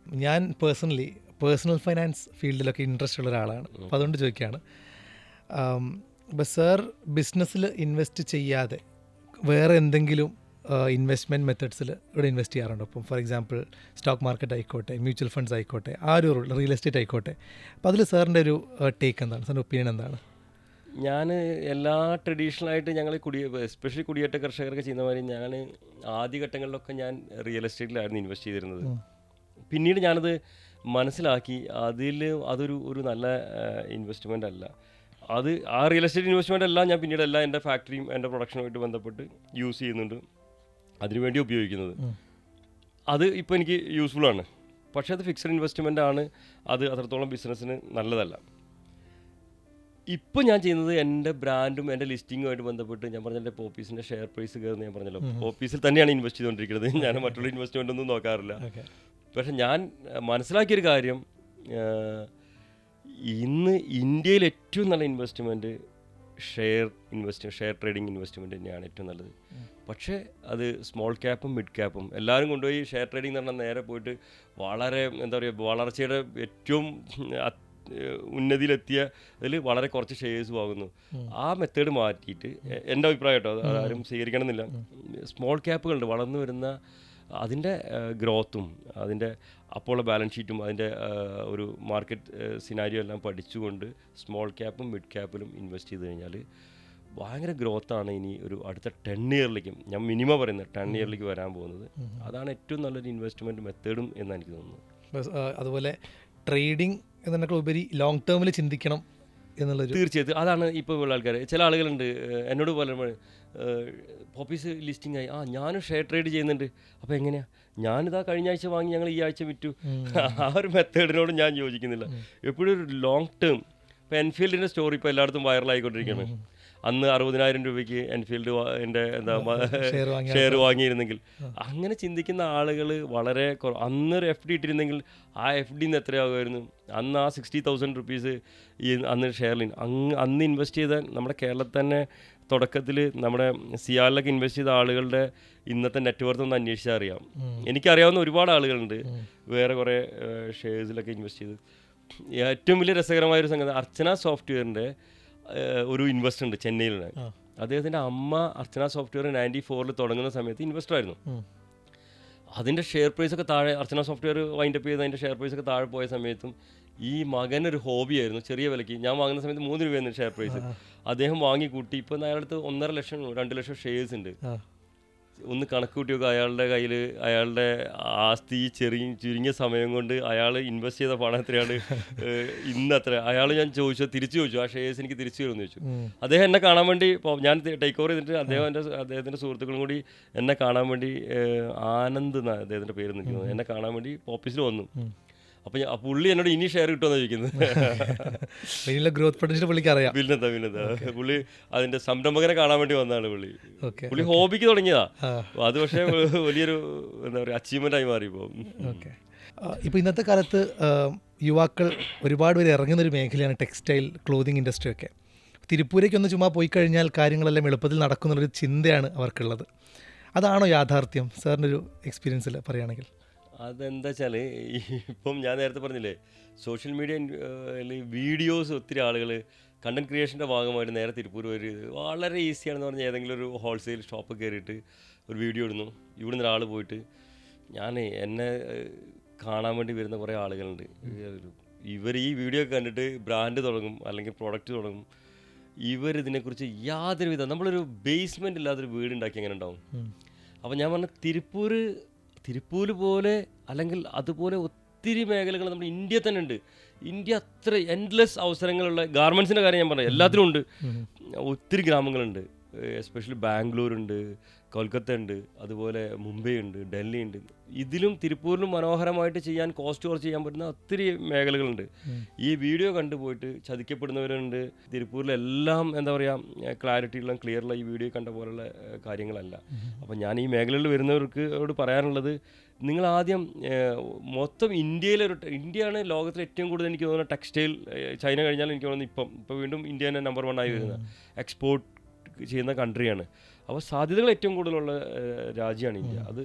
ഞാൻ പേഴ്സണൽ ഫൈനാൻസ് ഫീൽഡിലൊക്കെ ഇൻട്രസ്റ്റ് ഉള്ള ഒരാളാണ്. അപ്പോൾ അതുകൊണ്ട് ചോദിക്കുകയാണ്, ഇപ്പോൾ സാർ ബിസിനസ്സിൽ ഇൻവെസ്റ്റ് ചെയ്യാതെ വേറെ എന്തെങ്കിലും ഇൻവെസ്റ്റ്മെൻറ്റ് മെത്തേഡ്സിൽ ഇവിടെ ഇൻവെസ്റ്റ് ചെയ്യാറുണ്ട്? അപ്പം ഫോർ എക്സാമ്പിൾ സ്റ്റോക്ക് മാർക്കറ്റ് ആയിക്കോട്ടെ, മ്യൂച്വൽ ഫണ്ട്സ് ആയിക്കോട്ടെ, ആ ഒരു റിയൽ എസ്റ്റേറ്റ് ആയിക്കോട്ടെ. അപ്പോൾ അതിൽ സാറിൻ്റെ ഒരു ടേക്ക് എന്താണ്, സാറിൻ്റെ ഒപ്പീനിയൻ എന്താണ്? ഞാൻ എല്ലാ ട്രഡീഷണലായിട്ട് ഞങ്ങൾ എസ്പെഷ്യലി കുടിയേറ്റ കർഷകരൊക്കെ ചെയ്യുന്ന മാതിരി ഞാൻ ആദ്യഘട്ടങ്ങളിലൊക്കെ ഞാൻ റിയൽ എസ്റ്റേറ്റിലായിരുന്നു ഇൻവെസ്റ്റ് ചെയ്തിരുന്നത്. പിന്നീട് ഞാനത് മനസ്സിലാക്കി അതൊരു നല്ല ഇൻവെസ്റ്റ്മെൻ്റ് അല്ല. ആ റിയൽ എസ്റ്റേറ്റ് ഇൻവെസ്റ്റ്മെൻ്റ് എല്ലാം ഞാൻ പിന്നീട് എല്ലാം എൻ്റെ ഫാക്ടറിയും എൻ്റെ പ്രൊഡക്ഷനുമായിട്ട് ബന്ധപ്പെട്ട് യൂസ് ചെയ്യുന്നുണ്ട്, അതിനുവേണ്ടി ഉപയോഗിക്കുന്നത്. അത് ഇപ്പോൾ എനിക്ക് യൂസ്ഫുള്ളാണ്. പക്ഷേ അത് ഫിക്സഡ് ഇൻവെസ്റ്റ്മെൻ്റ് ആണ്, അത് അത്രത്തോളം ബിസിനസ്സിന് നല്ലതല്ല. ഇപ്പോൾ ഞാൻ ചെയ്യുന്നത് എൻ്റെ ബ്രാൻഡും എൻ്റെ ലിസ്റ്റിങ്ങുമായിട്ട് ബന്ധപ്പെട്ട് ഞാൻ പറഞ്ഞ എൻ്റെ പോപ്പീസിൻ്റെ ഷെയർ പ്രൈസ് കയറുന്ന ഞാൻ പറഞ്ഞല്ലോ, പോപ്പീസിൽ തന്നെയാണ് ഇൻവെസ്റ്റ് ചെയ്തുകൊണ്ടിരിക്കുന്നത്. ഞാൻ മറ്റുള്ള ഇൻവെസ്റ്റ്മെൻ്റ് ഒന്നും നോക്കാറില്ല. പക്ഷേ ഞാൻ മനസ്സിലാക്കിയൊരു കാര്യം, ഇന്ന് ഇന്ത്യയിൽ ഏറ്റവും നല്ല ഇൻവെസ്റ്റ്മെൻറ്റ് ഷെയർ ട്രേഡിംഗ് ഇൻവെസ്റ്റ്മെൻറ്റ് തന്നെയാണ് ഏറ്റവും നല്ലത്. പക്ഷേ അത് സ്മോൾ ക്യാപ്പും മിഡ് ക്യാപ്പും എല്ലാവരും കൊണ്ടുപോയി ഷെയർ ട്രേഡിംഗ് എന്ന് പറഞ്ഞാൽ നേരെ പോയിട്ട് വളരെ എന്താ പറയുക വളർച്ചയുടെ ഏറ്റവും ഉന്നതിയിലെത്തിയ അതിൽ വളരെ കുറച്ച് ഷെയർസ് വാങ്ങുന്നു. ആ മെത്തേഡ് മാറ്റിയിട്ട് എൻ്റെ അഭിപ്രായം കേട്ടോ, അത് ആരും സ്വീകരിക്കണമെന്നില്ല. സ്മോൾ ക്യാപ്പുകളുണ്ട് വളർന്നു വരുന്ന അതിൻ്റെ ഗ്രോത്തും അതിൻ്റെ അപ്പോൾ ബാലൻസ് ഷീറ്റും അതിൻ്റെ ഒരു മാർക്കറ്റ് സിനാരിയോ എല്ലാം പഠിച്ചുകൊണ്ട് സ്മോൾ ക്യാപ്പും മിഡ് ക്യാപ്പിലും ഇൻവെസ്റ്റ് ചെയ്ത് കഴിഞ്ഞാൽ ഭയങ്കര ഗ്രോത്താണ് ഇനി ഒരു അടുത്ത 10 ഇയറിലേക്കും, ഞാൻ മിനിമം പറയുന്നത് 10 ഇയറിലേക്ക് വരാൻ പോകുന്നത്. അതാണ് ഏറ്റവും നല്ലൊരു ഇൻവെസ്റ്റ്മെൻറ്റ് മെത്തേഡും എന്ന് എനിക്ക് തോന്നുന്നു. അതുപോലെ ട്രേഡിംഗ് എന്നതിനേക്കാൾ ഉപരി ലോങ് ടേമിൽ ചിന്തിക്കണം എന്നുള്ളൊരു. തീർച്ചയായിട്ടും അതാണ് ഇപ്പോൾ ഉള്ള ആൾക്കാർ. ചില ആളുകളുണ്ട് എന്നോട് പറയുമ്പോൾ പോപ്പീസ് ലിസ്റ്റിംഗ് ആയി, ഞാനും ഷെയർ ട്രേഡ് ചെയ്യുന്നുണ്ട്. അപ്പോൾ എങ്ങനെയാണ്, ഞാനിതാ കഴിഞ്ഞ ആഴ്ച വാങ്ങി ഞങ്ങൾ ഈ ആഴ്ച വിറ്റു. ആ ഒരു മെത്തേഡിനോട് ഞാൻ യോജിക്കുന്നില്ല. എപ്പോഴും ഒരു ലോങ് ടേം. ഇപ്പോൾ എൻഫീൽഡിൻ്റെ സ്റ്റോറി ഇപ്പോൾ എല്ലായിടത്തും വൈറലായിക്കൊണ്ടിരിക്കുകയാണ്. അന്ന് 60,000 രൂപയ്ക്ക് എൻഫീൽഡ് ഷെയർ വാങ്ങിയിരുന്നെങ്കിൽ, അങ്ങനെ ചിന്തിക്കുന്ന ആളുകൾ വളരെ അന്ന് ഒരു FD ഇട്ടിരുന്നെങ്കിൽ ആ FD നിന്ന് എത്രയാകുമായിരുന്നു? അന്ന് ആ 60,000 റുപ്പീസ് അന്ന് ഷെയറിൽ അന്ന് ഇൻവെസ്റ്റ് ചെയ്ത നമ്മുടെ കേരളത്തിൽ തന്നെ തുടക്കത്തിൽ നമ്മുടെ സിയാലിലൊക്കെ ഇൻവെസ്റ്റ് ചെയ്ത ആളുകളുടെ ഇന്നത്തെ നെറ്റ്വർത്ത് ഒന്ന് അന്വേഷിച്ചാൽ അറിയാം. എനിക്കറിയാവുന്ന ഒരുപാട് ആളുകളുണ്ട് വേറെ കുറേ ഷെയർസിലൊക്കെ ഇൻവെസ്റ്റ് ചെയ്ത്. ഏറ്റവും വലിയ രസകരമായൊരു സംഗതി, അർച്ചന സോഫ്റ്റ്വെയറിൻ്റെ ഒരു ഇൻവെസ്റ്റർ ഉണ്ട് ചെന്നൈയിലുള്ള. അദ്ദേഹത്തിൻ്റെ അമ്മ അർച്ചന സോഫ്റ്റ്വെയർ 94 തുടങ്ങുന്ന സമയത്ത് ഇൻവെസ്റ്റർ ആയിരുന്നു. അതിൻ്റെ ഷെയർ പ്രൈസൊക്കെ താഴെ, അർച്ചന സോഫ്റ്റ്വെയർ വൈൻഡപ്പ് ചെയ്ത് അതിൻ്റെ ഷെയർ പ്രൈസൊക്കെ താഴെ പോയ സമയത്തും ഈ മകനൊരു ഹോബിയായിരുന്നു. ചെറിയ വിലയ്ക്ക് ഞാൻ വാങ്ങുന്ന സമയത്ത് 3 രൂപയായിരുന്നു ഷെയർ പ്രൈസ്. അദ്ദേഹം വാങ്ങിക്കൂട്ടി. ഇപ്പോൾ അയാളുടെ 1.5 ലക്ഷം 2 ലക്ഷം ഷെയർസ് ഉണ്ട്. ഒന്ന് കണക്ക് കൂട്ടി നോക്കുക, അയാളുടെ കയ്യിൽ അയാളുടെ ആസ്തി ചുരുങ്ങിയ സമയം കൊണ്ട് അയാൾ ഇൻവെസ്റ്റ് ചെയ്ത പണം എത്രയാണ് ഇന്നത്ര. അയാൾ ഞാൻ തിരിച്ചു ചോദിച്ചു ആ ഷെയർസ് എനിക്ക് തിരിച്ചു തരുമെന്ന് ചോദിച്ചു. അദ്ദേഹം എന്നെ കാണാൻ വേണ്ടി, ഞാൻ ടേക്ക് ഓവർ ചെയ്തിട്ട് അദ്ദേഹത്തിൻ്റെ സുഹൃത്തുക്കളും കൂടി എന്നെ കാണാൻ വേണ്ടി, ആനന്ദ് എന്നാണ് അദ്ദേഹത്തിൻ്റെ പേര് നിൽക്കുന്നത്, എന്നെ കാണാൻ വേണ്ടി ഓഫീസിൽ വന്നു. അപ്പോൾ പുള്ളി എന്നോട് ഇനി ഷെയർ കിട്ടുമെന്ന് ചോദിക്കുന്നത്. ഗ്രോത്ത് പൊട്ടൻഷ്യൽ പുള്ളിക്ക് അറിയാം. പിന്നെന്താ പുള്ളി അതിൻ്റെ സംരംഭകരെ കാണാൻ വേണ്ടി വന്നതാണ്. പുള്ളി ഹോബിക്ക് തുടങ്ങിയതാ. അത് പക്ഷേ വലിയൊരു എന്താ പറയുക അച്ചീവ്മെൻ്റ് ആയി മാറിയപ്പോൾ. ഇപ്പോൾ ഇന്നത്തെ കാലത്ത് യുവാക്കൾ ഒരുപാട് പേര് ഇറങ്ങുന്നൊരു മേഖലയാണ് ടെക്സ്റ്റൈൽ ക്ലോത്തിങ് ഇൻഡസ്ട്രി ഒക്കെ. തിരുപ്പൂരേക്കൊന്ന് ചുമ്മാ പോയി കഴിഞ്ഞാൽ കാര്യങ്ങളെല്ലാം എളുപ്പത്തിൽ നടക്കുന്നുള്ളൊരു ചിന്തയാണ് അവർക്കുള്ളത്. അതാണോ യാഥാർത്ഥ്യം സാറിനൊരു എക്സ്പീരിയൻസിൽ പറയുകയാണെങ്കിൽ? അതെന്താ വെച്ചാൽ ഇപ്പം ഞാൻ നേരത്തെ പറഞ്ഞില്ലേ, സോഷ്യൽ മീഡിയ വീഡിയോസ് ഒത്തിരി ആളുകൾ കണ്ടൻറ് ക്രിയേഷൻ്റെ ഭാഗമായിട്ട് നേരെ തിരുപ്പൂർ വരും. വളരെ ഈസിയാണെന്ന് പറഞ്ഞാൽ ഏതെങ്കിലും ഒരു ഹോൾസെയിൽ ഷോപ്പ് കയറിയിട്ട് ഒരു വീഡിയോ ഇടുന്നു. ഇവിടുന്ന് ഒരാൾ പോയിട്ട്, എന്നെ കാണാൻ വേണ്ടി വരുന്ന കുറേ ആളുകളുണ്ട്, ഇവർ ഈ വീഡിയോ കണ്ടിട്ട് ബ്രാൻഡ് തുടങ്ങും അല്ലെങ്കിൽ പ്രൊഡക്റ്റ് തുടങ്ങും. ഇവരിതിനെക്കുറിച്ച് യാതൊരു വിധം, നമ്മളൊരു ബേസ്മെൻ്റ് ഇല്ലാത്തൊരു വീടുണ്ടാക്കി എങ്ങനെ ഉണ്ടാവും? അപ്പോൾ ഞാൻ പറഞ്ഞ തിരുപ്പൂർ പോലെ അല്ലെങ്കിൽ അതുപോലെ ഒത്തിരി മേഖലകൾ നമ്മുടെ ഇന്ത്യയിൽ തന്നെ ഉണ്ട്. ഇന്ത്യ അത്ര എൻഡ്ലെസ് അവസരങ്ങളുള്ള ഗാർമെൻസിൻ്റെ കാര്യം ഞാൻ പറഞ്ഞു, എല്ലാത്തിലും ഉണ്ട്. ഒത്തിരി ഗ്രാമങ്ങളുണ്ട്, എസ്പെഷ്യലി ബാംഗ്ലൂരുണ്ട്, കൊൽക്കത്ത ഉണ്ട്, അതുപോലെ മുംബൈ ഉണ്ട്, ഡൽഹി ഉണ്ട്. ഇതിലും തിരുപ്പൂരിലും മനോഹരമായിട്ട് ചെയ്യാൻ, കോസ്റ്റ് കുറച്ച് ചെയ്യാൻ പറ്റുന്ന ഒത്തിരി മേഖലകളുണ്ട്. ഈ വീഡിയോ കണ്ടുപോയിട്ട് ചതിക്കപ്പെടുന്നവരുണ്ട്. തിരുപ്പൂരിലെല്ലാം എന്താ പറയുക ക്ലാരിറ്റിയുള്ള ക്ലിയറുള്ള ഈ വീഡിയോ കണ്ട പോലുള്ള കാര്യങ്ങളല്ല. അപ്പം ഞാൻ ഈ മേഖലയിൽ വരുന്നവർക്ക് പറയാനുള്ളത്, നിങ്ങൾ ആദ്യം മൊത്തം ഇന്ത്യയാണ് ലോകത്തിലെ ഏറ്റവും കൂടുതൽ എനിക്ക് തോന്നുന്ന ടെക്സ്റ്റൈൽ, ചൈന കഴിഞ്ഞാൽ എനിക്ക് തോന്നുന്നു ഇപ്പോൾ വീണ്ടും ഇന്ത്യ തന്നെ നമ്പർ 1 ആയി വരുന്നത് എക്സ്പോർട്ട് ചെയ്യുന്ന കൺട്രിയാണ്. അപ്പോൾ സാധ്യതകൾ ഏറ്റവും കൂടുതലുള്ള രാജ്യമാണ് ഇന്ത്യ. അത്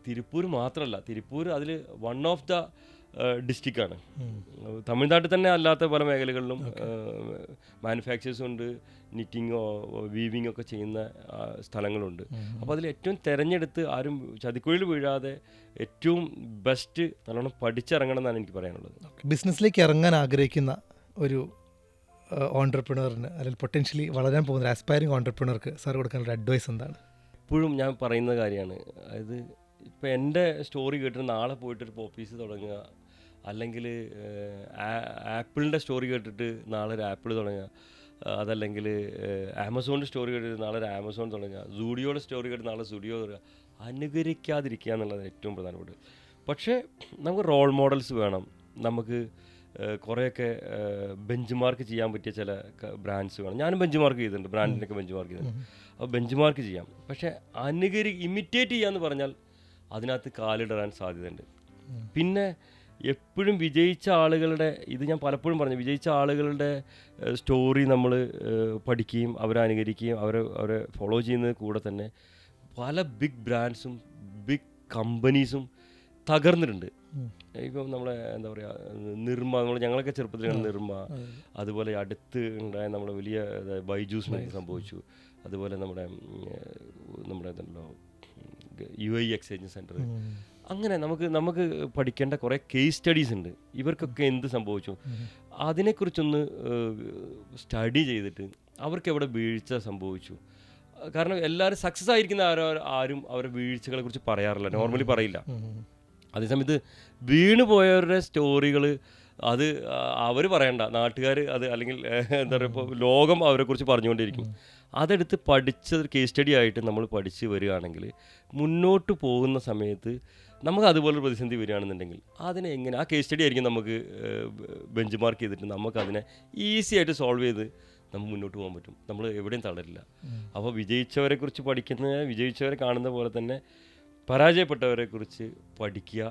തിരുപ്പൂർ മാത്രമല്ല, തിരുപ്പൂർ അതിൽ വൺ ഓഫ് ദ ഡിസ്ട്രിക്റ്റാണ്. തമിഴ്നാട്ടിൽ തന്നെ അല്ലാത്ത പല മേഖലകളിലും മാനുഫാക്ചേഴ്സും ഉണ്ട്, നിറ്റിങ്ങോ വീവിങ്ങോ ഒക്കെ ചെയ്യുന്ന സ്ഥലങ്ങളുണ്ട്. അപ്പോൾ അതിൽ ഏറ്റവും തിരഞ്ഞെടുത്ത് ആരും ചതിക്കുഴിയിൽ വീഴാതെ ഏറ്റവും ബെസ്റ്റ് നല്ലോണം പഠിച്ചിറങ്ങണം എന്നാണ് എനിക്ക് പറയാനുള്ളത്. ബിസിനസ്സിലേക്ക് ഇറങ്ങാൻ ആഗ്രഹിക്കുന്ന ഒരു ഓൺട്രപ്രണറിന് അല്ലെങ്കിൽ പൊട്ടൻഷ്യലി വളരാൻ പോകുന്ന ഒരു ആസ്പയറിംഗ് ഓൺട്രപ്രണർക്ക് സാർ കൊടുക്കാനുള്ള അഡ്വൈസ് എന്താണ്? എപ്പോഴും ഞാൻ പറയുന്ന കാര്യമാണ്, അതായത് ഇപ്പോൾ എൻ്റെ സ്റ്റോറി കേട്ടിട്ട് നാളെ പോയിട്ടൊരു പോപ്പീസ് തുടങ്ങുക, അല്ലെങ്കിൽ ആപ്പിളിൻ്റെ സ്റ്റോറി കേട്ടിട്ട് നാളെ ഒരു ആപ്പിൾ തുടങ്ങുക, അതല്ലെങ്കിൽ ആമസോണിൻ്റെ സ്റ്റോറി കേട്ടിട്ട് നാളെ ഒരു ആമസോൺ തുടങ്ങുക, സൂഡിയോയുടെ സ്റ്റോറി കേട്ടിട്ട് നാളെ സൂഡിയോ തുടങ്ങുക. അനുകരിക്കാതിരിക്കുക എന്നുള്ളത് ഏറ്റവും പ്രധാനപ്പെട്ട. പക്ഷേ നമുക്ക് റോൾ മോഡൽസ് വേണം. നമുക്ക് കുറേയൊക്കെ ബെഞ്ച് മാർക്ക് ചെയ്യാൻ പറ്റിയ ചില ബ്രാൻഡ്സ് വേണം. ഞാനും ബെഞ്ച് മാർക്ക് ചെയ്തിട്ടുണ്ട്, ബ്രാൻഡിനൊക്കെ ബെഞ്ച് മാർക്ക് ചെയ്തിട്ടുണ്ട്. അപ്പോൾ ബെഞ്ച് മാർക്ക് ചെയ്യാം. പക്ഷേ ഇമിറ്റേറ്റ് ചെയ്യാന്ന് പറഞ്ഞാൽ അതിനകത്ത് കാലിടറാൻ സാധ്യതയുണ്ട്. പിന്നെ എപ്പോഴും വിജയിച്ച ആളുകളുടെ ഇത് ഞാൻ പലപ്പോഴും പറഞ്ഞു, വിജയിച്ച ആളുകളുടെ സ്റ്റോറി നമ്മൾ പഠിക്കുകയും അവരെ അനുകരിക്കുകയും അവരെ ഫോളോ ചെയ്യുന്നത് കൂടെ തന്നെ പല ബിഗ് ബ്രാൻഡ്സും ബിഗ് കമ്പനീസും തകർന്നിട്ടുണ്ട്. ഇപ്പം നമ്മളെ എന്താ പറയുക, ഞങ്ങളൊക്കെ ചെറുപ്പത്തിൽ നിർമ്മ, അതുപോലെ അടുത്ത് ഉണ്ടായ നമ്മളെ വലിയ ബൈജൂസ് സംഭവിച്ചു, അതുപോലെ നമ്മുടെ ഇതുണ്ടല്ലോ UAE എക്സ്ചേഞ്ച് സെൻറ്റർ. അങ്ങനെ നമുക്ക് പഠിക്കേണ്ട കുറേ കേസ് സ്റ്റഡീസ് ഉണ്ട്. ഇവർക്കൊക്കെ എന്ത് സംഭവിച്ചു അതിനെക്കുറിച്ചൊന്ന് സ്റ്റഡി ചെയ്തിട്ട് അവർക്ക് എവിടെ വീഴ്ച സംഭവിച്ചു. കാരണം എല്ലാവരും സക്സസ് ആയിരിക്കുന്ന ആരും അവരുടെ വീഴ്ചകളെ കുറിച്ച് പറയാറില്ല, നോർമലി പറയില്ല. അതേസമയത്ത് വീണ് പോയവരുടെ സ്റ്റോറികൾ അത് അവർ പറയണ്ട, നാട്ടുകാർ അത് അല്ലെങ്കിൽ എന്താ പറയുക, ഇപ്പോൾ ലോകം അവരെക്കുറിച്ച് പറഞ്ഞുകൊണ്ടിരിക്കും. അതെടുത്ത് പഠിച്ചത് കേസ് സ്റ്റഡി ആയിട്ട് നമ്മൾ പഠിച്ച് വരികയാണെങ്കിൽ മുന്നോട്ട് പോകുന്ന സമയത്ത് നമുക്ക് അതുപോലെ പ്രതിസന്ധി വരികയാണെന്നുണ്ടെങ്കിൽ അതിനെ എങ്ങനെ, ആ കേസ് സ്റ്റഡി ആയിരിക്കും നമുക്ക് ബെഞ്ച് മാർക്ക് ചെയ്തിട്ട് നമുക്കതിനെ ഈസി ആയിട്ട് സോൾവ് ചെയ്ത് നമുക്ക് മുന്നോട്ട് പോകാൻ പറ്റും. നമ്മൾ എവിടെയും തളരില്ല. അപ്പോൾ വിജയിച്ചവരെക്കുറിച്ച് വിജയിച്ചവരെ കാണുന്ന പോലെ തന്നെ പരാജയപ്പെട്ടവരെക്കുറിച്ച് പഠിക്കുക.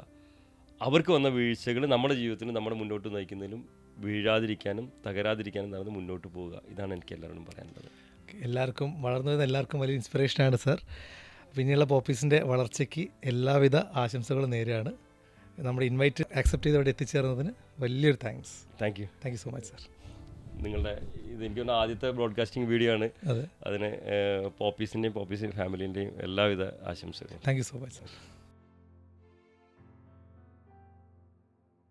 അവർക്ക് വന്ന വീഴ്ചകൾ നമ്മുടെ ജീവിതത്തിൽ നമ്മുടെ മുന്നോട്ട് നയിക്കുന്നതിലും വീഴാതിരിക്കാനും തകരാതിരിക്കാനും നടന്ന് മുന്നോട്ട് പോവുക. ഇതാണ് എനിക്ക് എല്ലാവരോടും പറയാനുള്ളത്. എല്ലാവർക്കും വളർന്നു വരുന്ന എല്ലാവർക്കും വലിയ ഇൻസ്പിറേഷനാണ് സാർ. പിന്നെയുള്ള പോപ്പീസിൻ്റെ വളർച്ചയ്ക്ക് എല്ലാവിധ ആശംസകളും നേരെയാണ്. നമ്മുടെ ഇൻവൈറ്റ് ആക്സെപ്റ്റ് ചെയ്ത് അവിടെ എത്തിച്ചേർന്നതിന് വലിയൊരു thanks. Thank you so much sir. നിങ്ങളുടെ എനിക്ക് തോന്നുന്നു ആദ്യത്തെ ബ്രോഡ്കാസ്റ്റിംഗ് വീഡിയോ ആണ്. അതിന് പോപ്പീസിൻ്റെയും ഫാമിലിൻ്റെയും എല്ലാവിധ ആശംസകളും. Thank you so much sir.